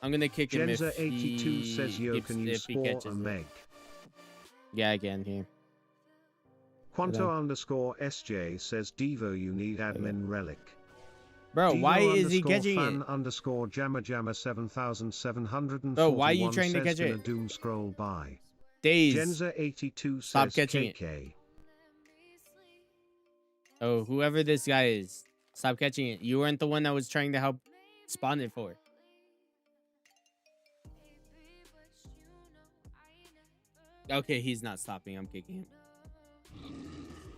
I'm gonna kick him if Genza82 says yo, can you if he spore a catches it. meg? Yeah, again here. Quanto_SJ says Devo you need admin relic. Bro, why is he catching fan it? _jammer 7741 Bro, why are you trying to says catch can it? a doom scroll by. Days. Genza82 Stop says catching KK. it. Oh, whoever this guy is, stop catching it. You weren't the one that was trying to help spawn it for. Okay, he's not stopping. I'm kicking him.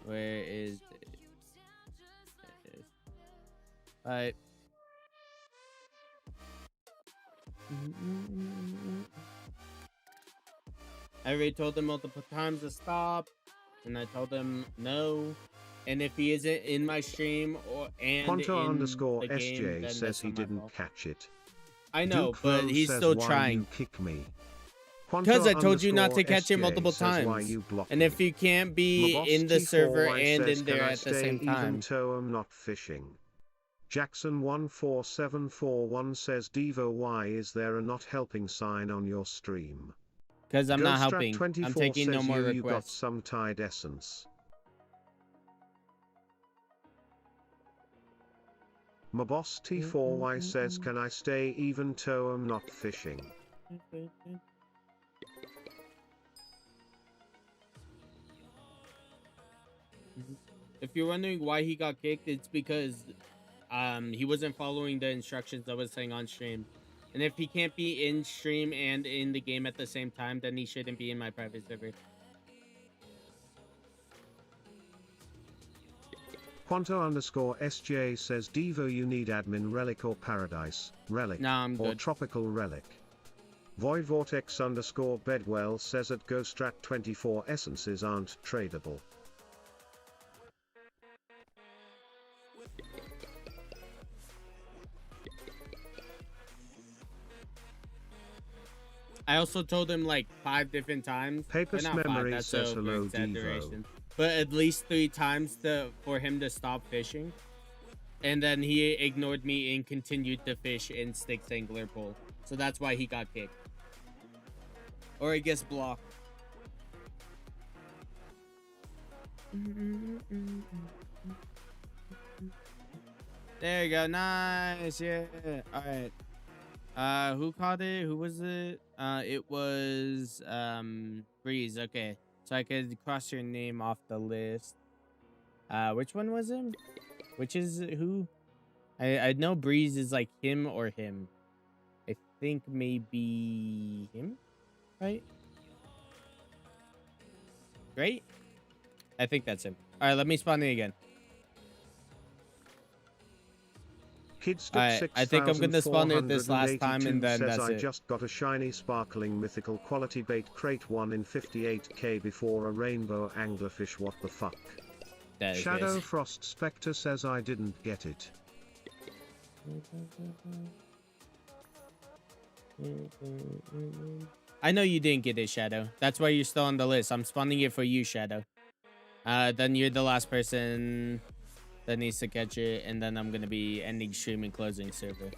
Where is it? Alright. I already told him multiple times to stop, and I told him no. And if he isn't in my stream in the game, Quanto_SJ then says that's he not my didn't fault. catch it. I know, Duke but Vo he's says, still "Why trying. You kick me. Because I told you not to catch it Quanto_SJ multiple says, "Why times. you block And me?" if you can't be Maboss in the server T4Y and says, in there "Can I at the stay same even time. though I'm not fishing?" Jackson14741 says Devo, why is there a not helping sign on your stream? Because I'm not helping. I'm 24 taking no says more you got requests. some Tide essence. Maboss T4Y says, can I stay even though I'm not fishing? If you're wondering why he got kicked, it's because he wasn't following the instructions I was saying on stream. And if he can't be in stream and in the game at the same time, then he shouldn't be in my private server. Quanto_SJ says Devo, you need admin relic or paradise relic Nah, I'm or good. tropical relic. Void Vortex_Bedwell says at Ghostrat 24 essences aren't tradable. I also told him like 5 different times. Papers But not 5, Memory that's says over hello, exaggeration. Devo. But at least 3 times for him to stop fishing. And then he ignored me and continued to fish in Sticks Angler Pole. So that's why he got kicked. Or it gets blocked. There you go. Nice. Yeah. All right. Who caught it? Who was it? It was Breeze. Okay. So I could cross your name off the list. Which one was it? Which is who? I know Breeze is like him or him. I think maybe him, right? Great. I think that's him. All right, let me spawn in again. Kidstuck I think I'm gonna spawn it this last time, and then says that's I it. just got a shiny sparkling mythical quality bait crate 1 in 58k before a rainbow anglerfish. What the fuck? Shadow Good. Frost Spectre says I didn't get it. I know you didn't get it, Shadow. That's why you're still on the list. I'm spawning it for you, Shadow. Then you're the last person that needs to catch it, and then I'm gonna be ending stream and closing server.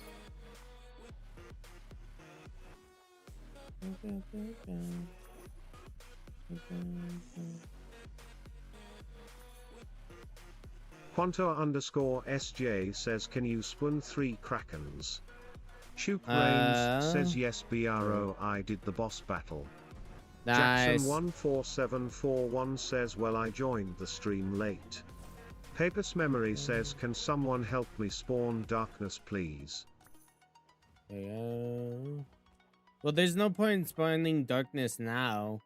Quanto_SJ says can you spawn 3 Krakens? Shoot Rains says yes bro I did the boss battle. Nice. Jackson14741 says well I joined the stream late. Papers Memory says can someone help me spawn darkness please? Well, there's no point in spawning darkness now.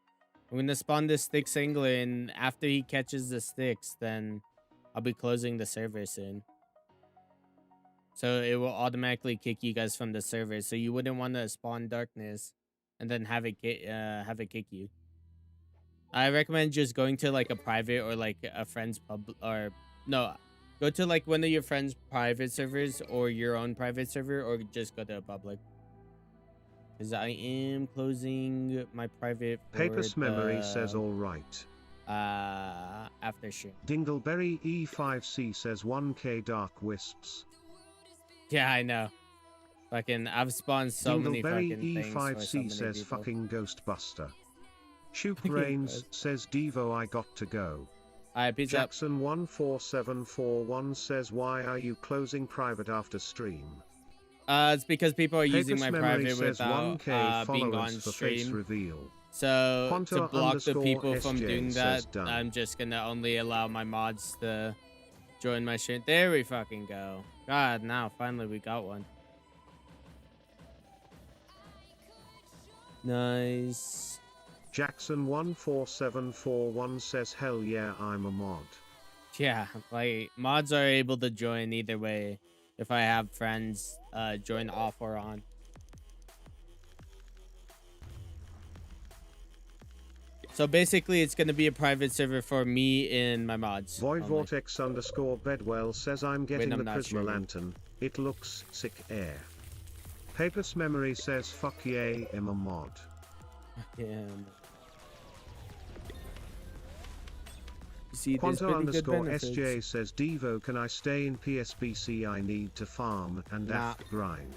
I'm gonna spawn the Styx Angler, and after he catches the Styx, then I'll be closing the server soon. So it will automatically kick you guys from the server. So you wouldn't want to spawn darkness and then have it kick you. I recommend just going to like a private or like a friend's pub, or no, go to like one of your friends' private servers or your own private server, or just go to a public. Because I am closing my private for Papers Memory says alright. After stream. Dingleberry E5C says 1k dark wisps. Yeah, I know. Fucking, I've spawned so many fucking Dingleberry things for so E5C many says people. fucking Ghostbuster. Shoot Brains says Devo I got to go. Alright, peace out. Jackson14741 says why are you closing private after stream? It's because people are using my Memory private says without 1k being on for face stream. reveal. So Quanto to block the people from SJ doing says that, done. I'm just gonna only allow my mods to join my stream. There we fucking go. God, now finally we got one. Nice. Jackson14741 says hell yeah I'm a mod. Yeah, like mods are able to join either way if I have friends join off or on. So basically it's going to be a private server for me and my mods. Void only. Vortex _Bedwell says I'm getting the Prisma streaming. Lantern. It looks sick air. Papers Memory says fuck yay I'm a mod. Yeah. See, Quanto_SJ says Devo can I stay in PSBC I need to farm and aft grind.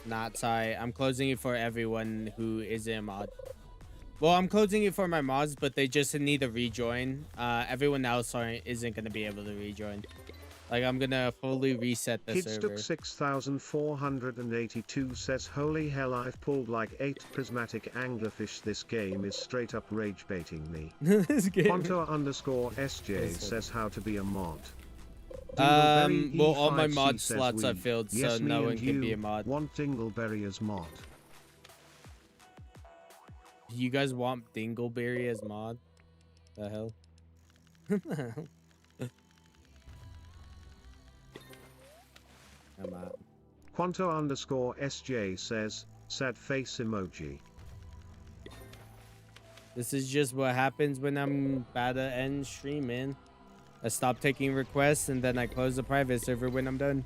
Not sorry. I'm closing it for everyone who is a mod. Well, I'm closing it for my mods, but they just need to rejoin. Everyone else isn't going to be able to rejoin. Like, I'm going to fully reset the server. Kidstuck 6482 says holy hell I've pulled like 8 prismatic anglerfish. This game is straight up rage baiting me. Quanto_SJ says how to be a mod. Well, all my mod slots are filled, so yes, no one can be a mod. Want Dingleberry as mod. You guys want Dingleberry as mod? The hell? Come on. Quanto_SJ says sad face emoji. This is just what happens when I'm about to end stream, man. I stop taking requests and then I close the private server when I'm done.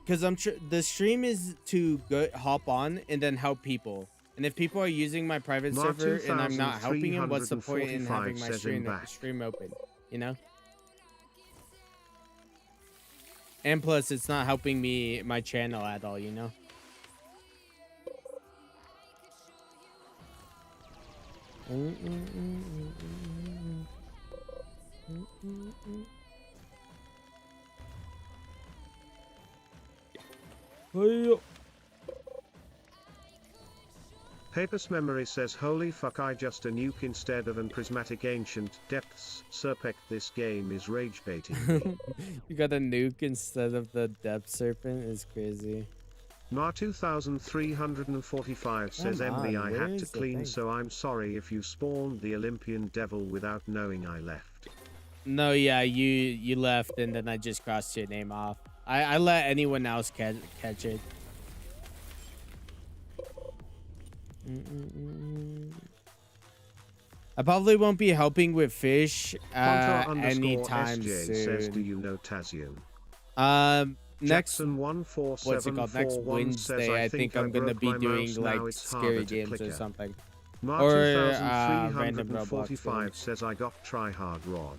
Because the stream is to hop on and then help people. And if people are using my private server and I'm not helping them, what's the point in having my stream open? You know? And plus, it's not helping my channel at all, you know? Papus Memory says holy fuck, I just a nuke instead of an prismatic ancient depths serpent. This game is rage baiting me. You got a nuke instead of the depth serpent is crazy. Ma 2345 says MB, I had to clean, so I'm sorry if you spawned the Olympian devil without knowing I left. No, yeah, you left and then I just crossed your name off. I let anyone else catch it. I probably won't be helping with fish anytime soon. Says, do you know Tazium? Next, what's it called? Next Wednesday, I think I'm gonna be doing like scary games or something. Or 2345 says I got try hard rod.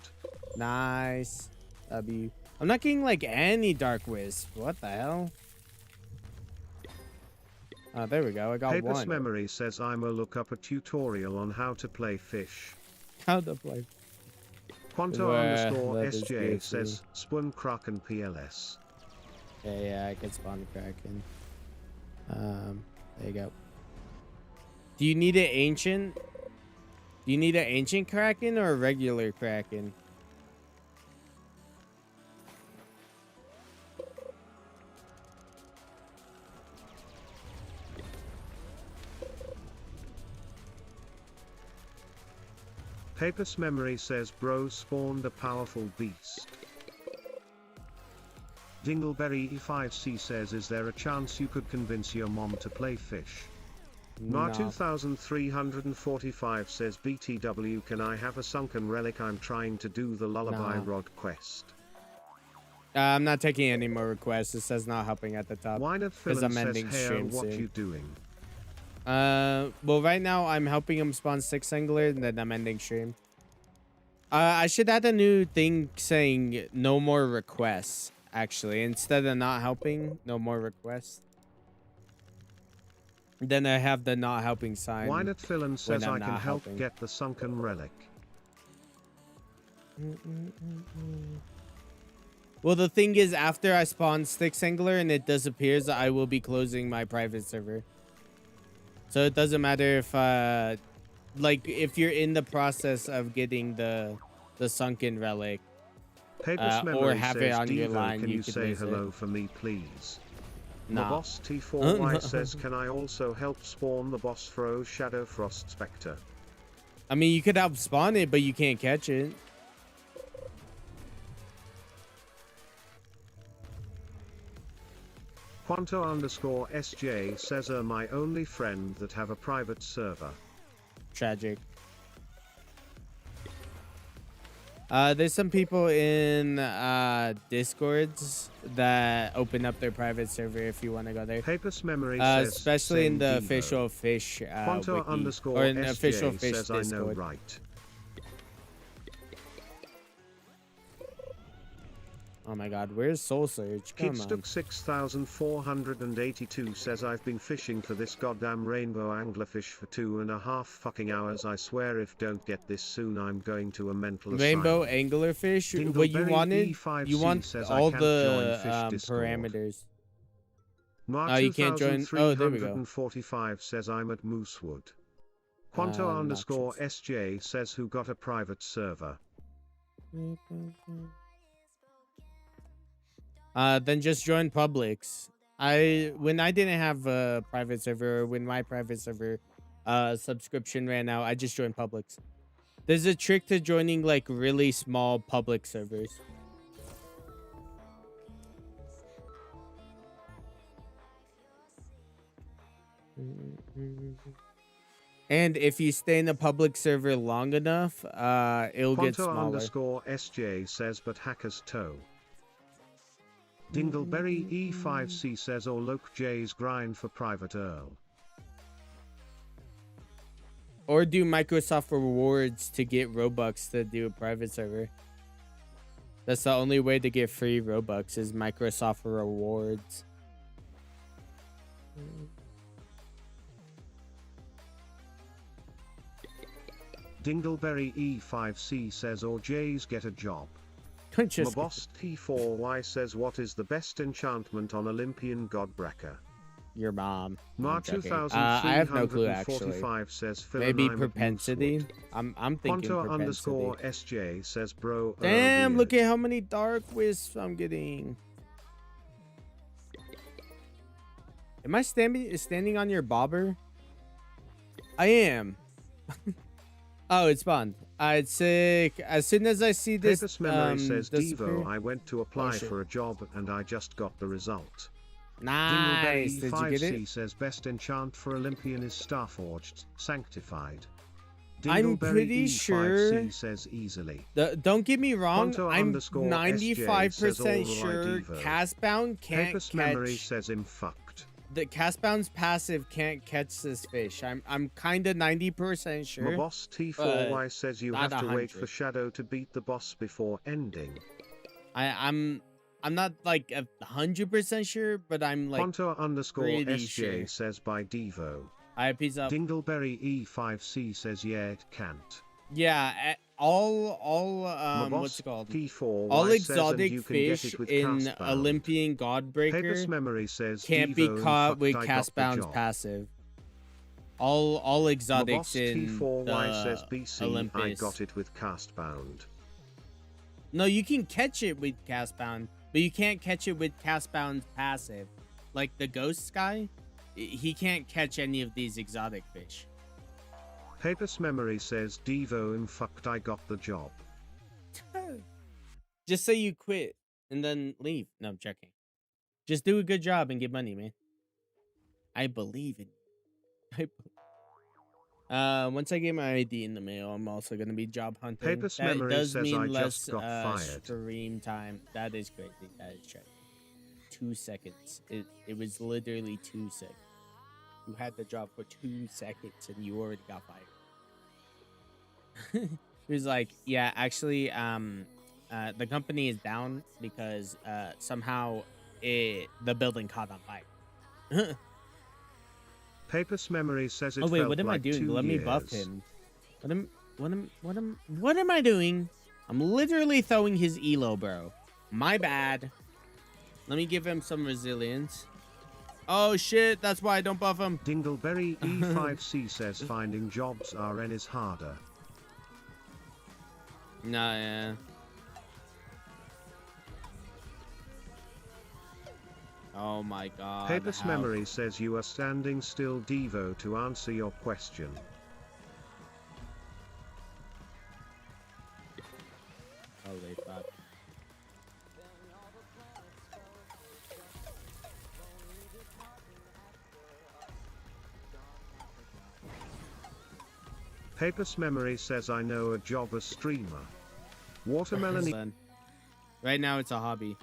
Nice. W. I'm not getting like any dark wisp. What the hell? Oh, there we go. I got Papus one. Memory says I'ma look up a tutorial on how to play fish. How to play. Quanto_SJ says spawn Kraken PLS. Yeah, I can spawn Kraken. There you go. Do you need an ancient? Do you need an ancient Kraken or a regular Kraken? Papus Memory says bro spawned a powerful beast. Dingleberry E5C says, is there a chance you could convince your mom to play fish? Ma 2345 says BTW, can I have a sunken relic? I'm trying to do the lullaby rod quest. I'm not taking any more requests. It says not helping at the top. Why not Phil I'm ending says, stream what soon. you doing? Well, right now I'm helping him spawn 6 angler, and then I'm ending stream. I should add a new thing saying no more requests, actually. Instead of not helping, no more requests. Then I have the not helping sign. Why not Phil says I can help get the sunken relic? Well, the thing is, after I spawn 6 angler and it disappears, I will be closing my private server. So it doesn't matter if like if you're in the process of getting the sunken relic or have it on your line, can you could say lose hello it. for me, please? Nah. The boss T4Y says, can I also help spawn the boss Fro Shadow Frost Spectre? I mean, you could help spawn it, but you can't catch it. Quanto_SJ says, my only friend that have a private server. Tragic. There's some people in Discords that open up their private server if you want to go there. Papus Memory says, especially in the official fish wiki, or in the official fish says, Discord. I know, right. Oh my god, where's Soul Surge? Come on. Keepstuck6482 says, I've been fishing for this goddamn rainbow anglerfish for 2.5 fucking hours. I swear if don't get this soon, I'm going to a mental Rainbow asylum. anglerfish? What you wanted? You want all the parameters. Oh, you can't join. Oh, there we go. 45 says, I'm at Moosewood. Quanto_SJ says, who got a private server? Then just join Publix. When I didn't have a private server, or when my private server subscription ran out, I just joined Publix. There's a trick to joining like really small public servers. And if you stay in a public server long enough, it'll get smaller. Quanto_SJ says, but hackers toe. Dingleberry E5C says, or Loke J's grind for private Earl. Or do Microsoft rewards to get Robux to do a private server. That's the only way to get free Robux is Microsoft rewards. Dingleberry E5C says or Jays get a job. Just Maboss T4Y says what is the best enchantment on Olympian Godbreaker? your mom. Mar I'm joking. 2345 I have no clue actually. says Maybe Philanime propensity. Moosewood. I'm thinking Ponto propensity. _SJ says bro. Damn, look weird. at how many dark wisps I'm getting. Am I standing on your bobber? I am. Oh, it spawned. It's sick. As soon as I see this, Papus Memory says disappear. Devo, I went to apply shit. for a job and I just got the result. Nice. Dingleberry Did you get it? E5C says best enchant for Olympian is Starforged, Sanctified. I'm pretty Dingleberry sure. E5C says easily. Don't get me wrong. Ponto I'm _SJ 95% says sure Devo. Castbound can't Papus catch. Memory says him fucked. The Castbound's passive can't catch this fish. I'm kind of 90% sure. My boss T4Y says you have not to wait 100. for Shadow to beat the boss before ending. I'm not like 100% sure, but I'm like Ponto pretty _SJ sure. says by Devo. Alright, peace up. Dingleberry E5C says yeah it can't. Yeah, all My boss what's it called? T4Y All says, and exotic you can get fish it with in Castbound. Olympian Papus Godbreaker Memory says can't be Devo, caught fucked, with I got the Castbound's job. passive. All My boss exotics in T4Y says the BC, I Olympus. got it with Castbound. No, you can catch it with Castbound, but you can't catch it with Castbound's passive. Like the ghost guy, he can't catch any of these exotic fish. Papus Memory says Devo, I'm fucked, I got the job. Just say you quit and then leave. No, I'm checking. Just do a good job and get money, man. I believe in you. Once I get my ID in the mail, I'm also gonna be job hunting. Papus That Memory does says mean I less just got fired. stream time. That is crazy. That is true. 2 seconds. It was literally 2 seconds. You had the job for 2 seconds and you already got fired. He was like, yeah, actually, the company is down because somehow the building caught on fire. Papus Memory says it Oh wait, felt what am I like doing? 2 Let me buff years. him. What am I doing? I'm literally throwing his elo, bro. My bad. Let me give him some resilience. Oh shit, that's why I don't buff him. Dingleberry E5C says finding jobs RN is harder. Nah, yeah. Oh my god. Papus how- Memory says you are standing still, Devo, to answer your question. Holy fuck. Papus Memory says I know a job as streamer. Watermelon. Son. Right now it's a hobby.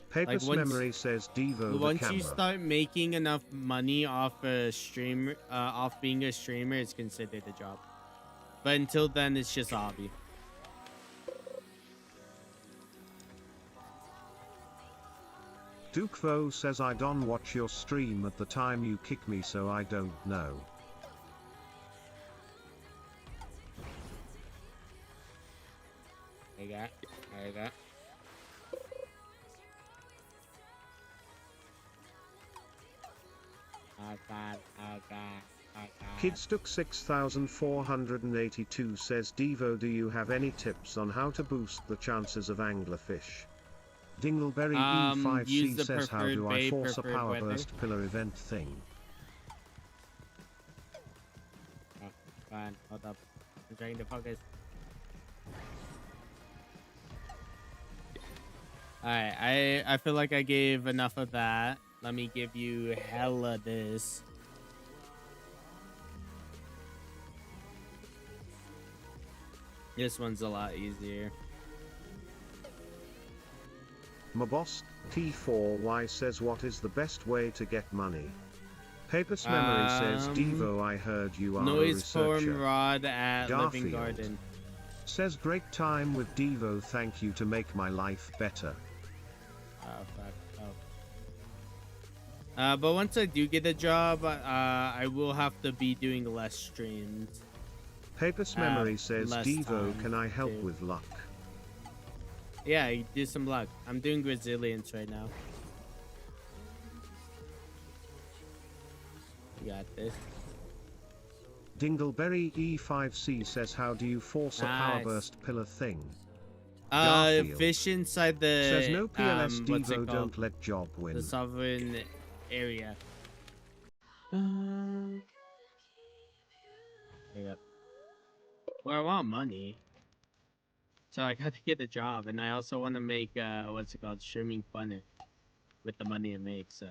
Papus once- Memory says Devo the Once camera. you start making enough money off a streamer, off being a streamer, it's considered a job. But until then, it's just a hobby. Dukevo says I don't watch your stream at the time you kick me, so I don't know. I got. Kidstuck 6482 says Devo, do you have any tips on how to boost the chances of anglerfish? Dingleberry use E5C the says how preferred do I bait, force a preferred power weather. burst pillar event thing? Oh, fine, hold up. I'm trying to focus. Alright, I feel like I gave enough of that. Let me give you hella this. This one's a lot easier. My boss T4Y says what is the best way to get money? Papus Memory says Devo, I heard you are a Noise researcher. form rod at Living Garfield Garden. says great time with Devo, thank you to make my life better. Oh fuck. But once I do get a job, I will have to be doing less streams. Papers Memory says, less Devo, time can I help too. with luck? Yeah, you do some luck. I'm doing resilience right now. You got this. Dingleberry E5C says, how do you force a power burst pillar thing? Fish inside the says no PLS what's it Devo, called? don't let job win. The sovereign area. Yeah. Well, I want money, so I got to get a job, and I also want to make what's it called, streaming funner with the money I make. So.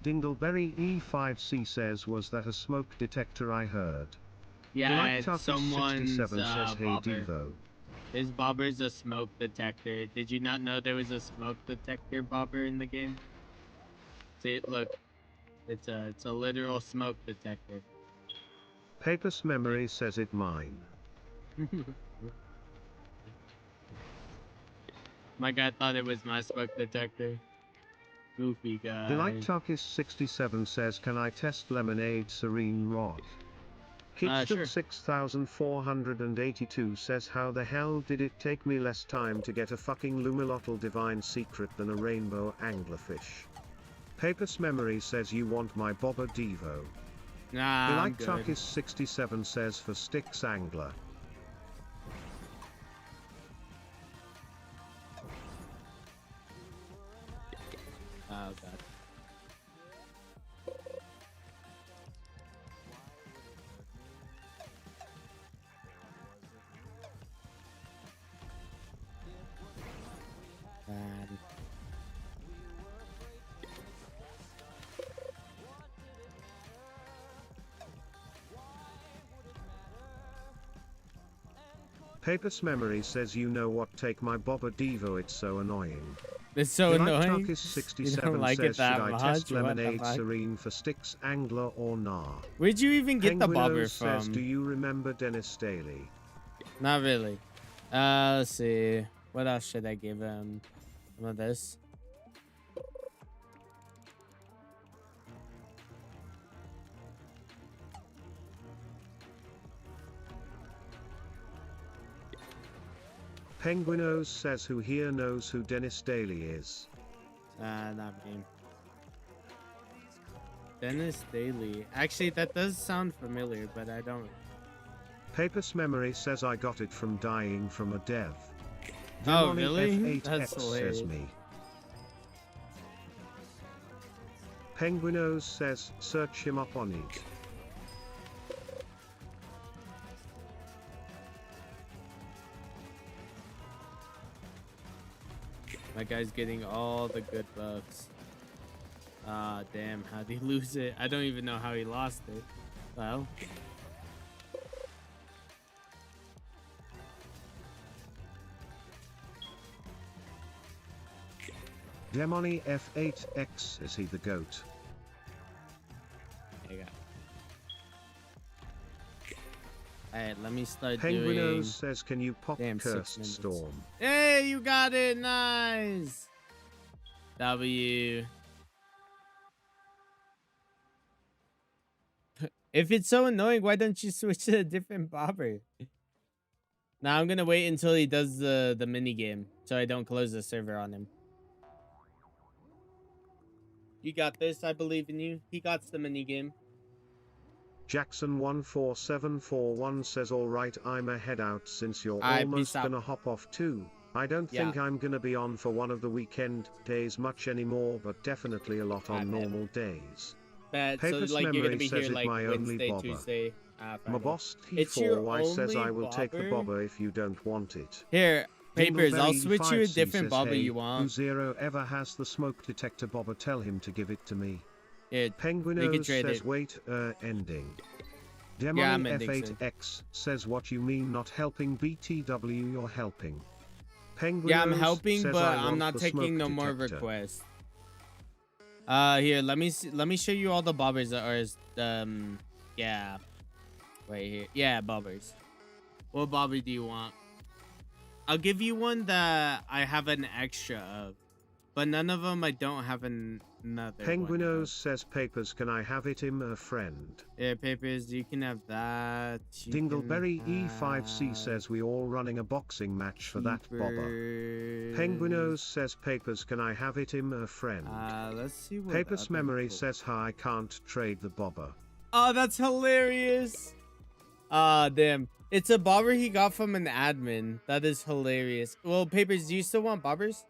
Dingleberry E5C says, was that a smoke detector I heard? Yeah, it's someone's 67 says, hey bobber. Devo. His bobber's a smoke detector. Did you not know there was a smoke detector bobber in the game? See, look, it's a literal smoke detector. Papers Memory says it mine. My guy thought it was my smoke detector. Goofy guy. Delight Tuckis 67 says, can I test Lemonade Serene Rod? Kitchen Sure. 6482 says, how the hell did it take me less time to get a fucking Lumilotl divine secret than a rainbow anglerfish? Papers Memory says, you want my Bobber Devo. Nah, Delight Tuckis 67 says, for Sticks Angler. Oh god. Papers Memory says, you know what, take my Bobber Devo, it's so annoying. It's so annoying. Tuckis 67 like says, should I test Lemonade Serene for Sticks Angler or nah? Where'd you even get the bobber from? Says, do you remember Dennis Daly? Not really. Let's see. What else should I give him? Some of this. Penguinos says, who here knows who Dennis Daly is? Not me. Dennis Daly. Actually, that does sound familiar, but I don't. Papers Memory says, I got it from dying from a dev. Oh, Demoni really? F8X That's hilarious. says me. Penguinos says, search him up on it. My guy's getting all the good buffs. Ah, damn. How'd he lose it? I don't even know how he lost it. Well. Demoni F8X, is he the goat? There you go. Alright, let me start Penguinos doing... says, can you pop Cursed Storm? Hey, you got it! Nice! W. If it's so annoying, why don't you switch to a different bobber? Now I'm gonna wait until he does the mini game, so I don't close the server on him. You got this. I believe in you. He got the mini game. Jackson 14741 says, alright, I'm a head out since you're almost gonna hop off too. I don't think I'm gonna be on for one of the weekend days much anymore, but definitely a lot on normal days. Papers so, like, Memory says, like, my Wednesday, only Tuesday, my boss T4Y says, I will take the bobber if you don't want it. Here, Papers, I'll switch you a different says, bobber hey, you want. Zero ever has the smoke detector bobber, tell him to give it to me. Here, we can Penguinos trade says it. wait, ending. Yeah, I'm Demony ending soon. F8X says what you mean not helping BTW you're helping. Penguinos Yeah, I'm helping, says but I I'm want not the taking smoke no more detector. requests. Here, let me show you all the bobbers that are yeah. Right here. Yeah, bobbers. What bobber do you want? I'll give you one that I have an extra of, but none of them I don't have another one Penguinos of. says papers can I have it him a friend. Yeah, papers, you can have that. You Dingleberry can E5C have says we all running a boxing match for that bobber. papers. Penguinos says papers can I have it him a friend. Let's see what Papers other memory people- says hi I can't trade the bobber. Oh, that's hilarious. Damn. It's a bobber he got from an admin. That is hilarious. Well, papers, do you still want bobbers?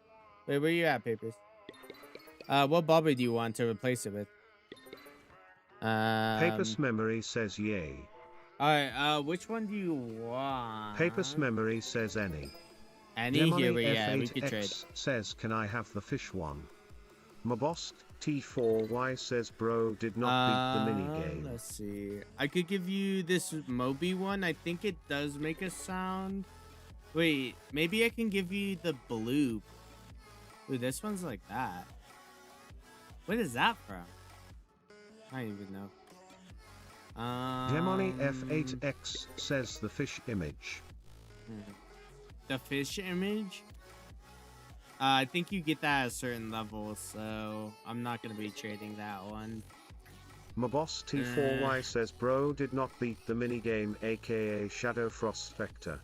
Wait, where you at, papers? What bobber do you want to replace it with? Papers memory says yay. Alright, which one do you want? Papers memory says any. Any here, yeah, we could trade. F8X says can I have the fish one? My boss T4Y says bro did not beat the mini game. Let's see. I could give you this Moby one. I think it does make a sound. Wait, maybe I can give you the blue. Ooh, this one's like that. What is that from? I don't even know. Demony F8X says the fish image. The fish image? I think you get that at a certain level, so I'm not going to be trading that one. My boss T4Y says bro did not beat the minigame aka Shadow Frost Spectre.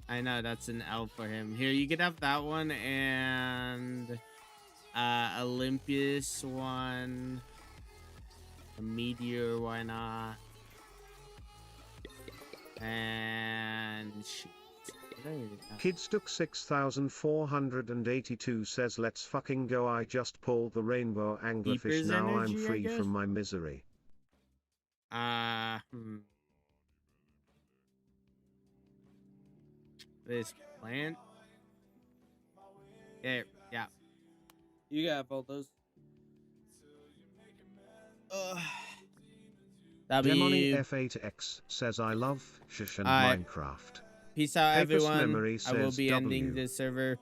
I know, that's an L for him. Here, you could have that one and Olympus one. A Meteor, why not? And shoot. Kidstuck 6482 says let's fucking go I just pulled the rainbow anglerfish Keeper's now energy, I'm free from my misery. This plant. Yeah. You got all those. Demony F8X says I love Shish and Minecraft. Peace out, Papers everyone. memory I will says be ending W. this server.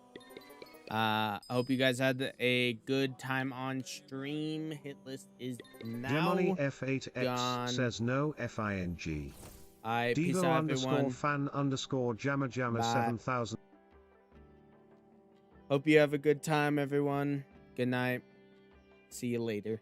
I hope you guys had a good time on stream. Hit list is now Demony F8X gone. says no FING. Peace Devo out, everyone. _fan _jammer 7000. Hope you have a good time, everyone. Good night. See you later.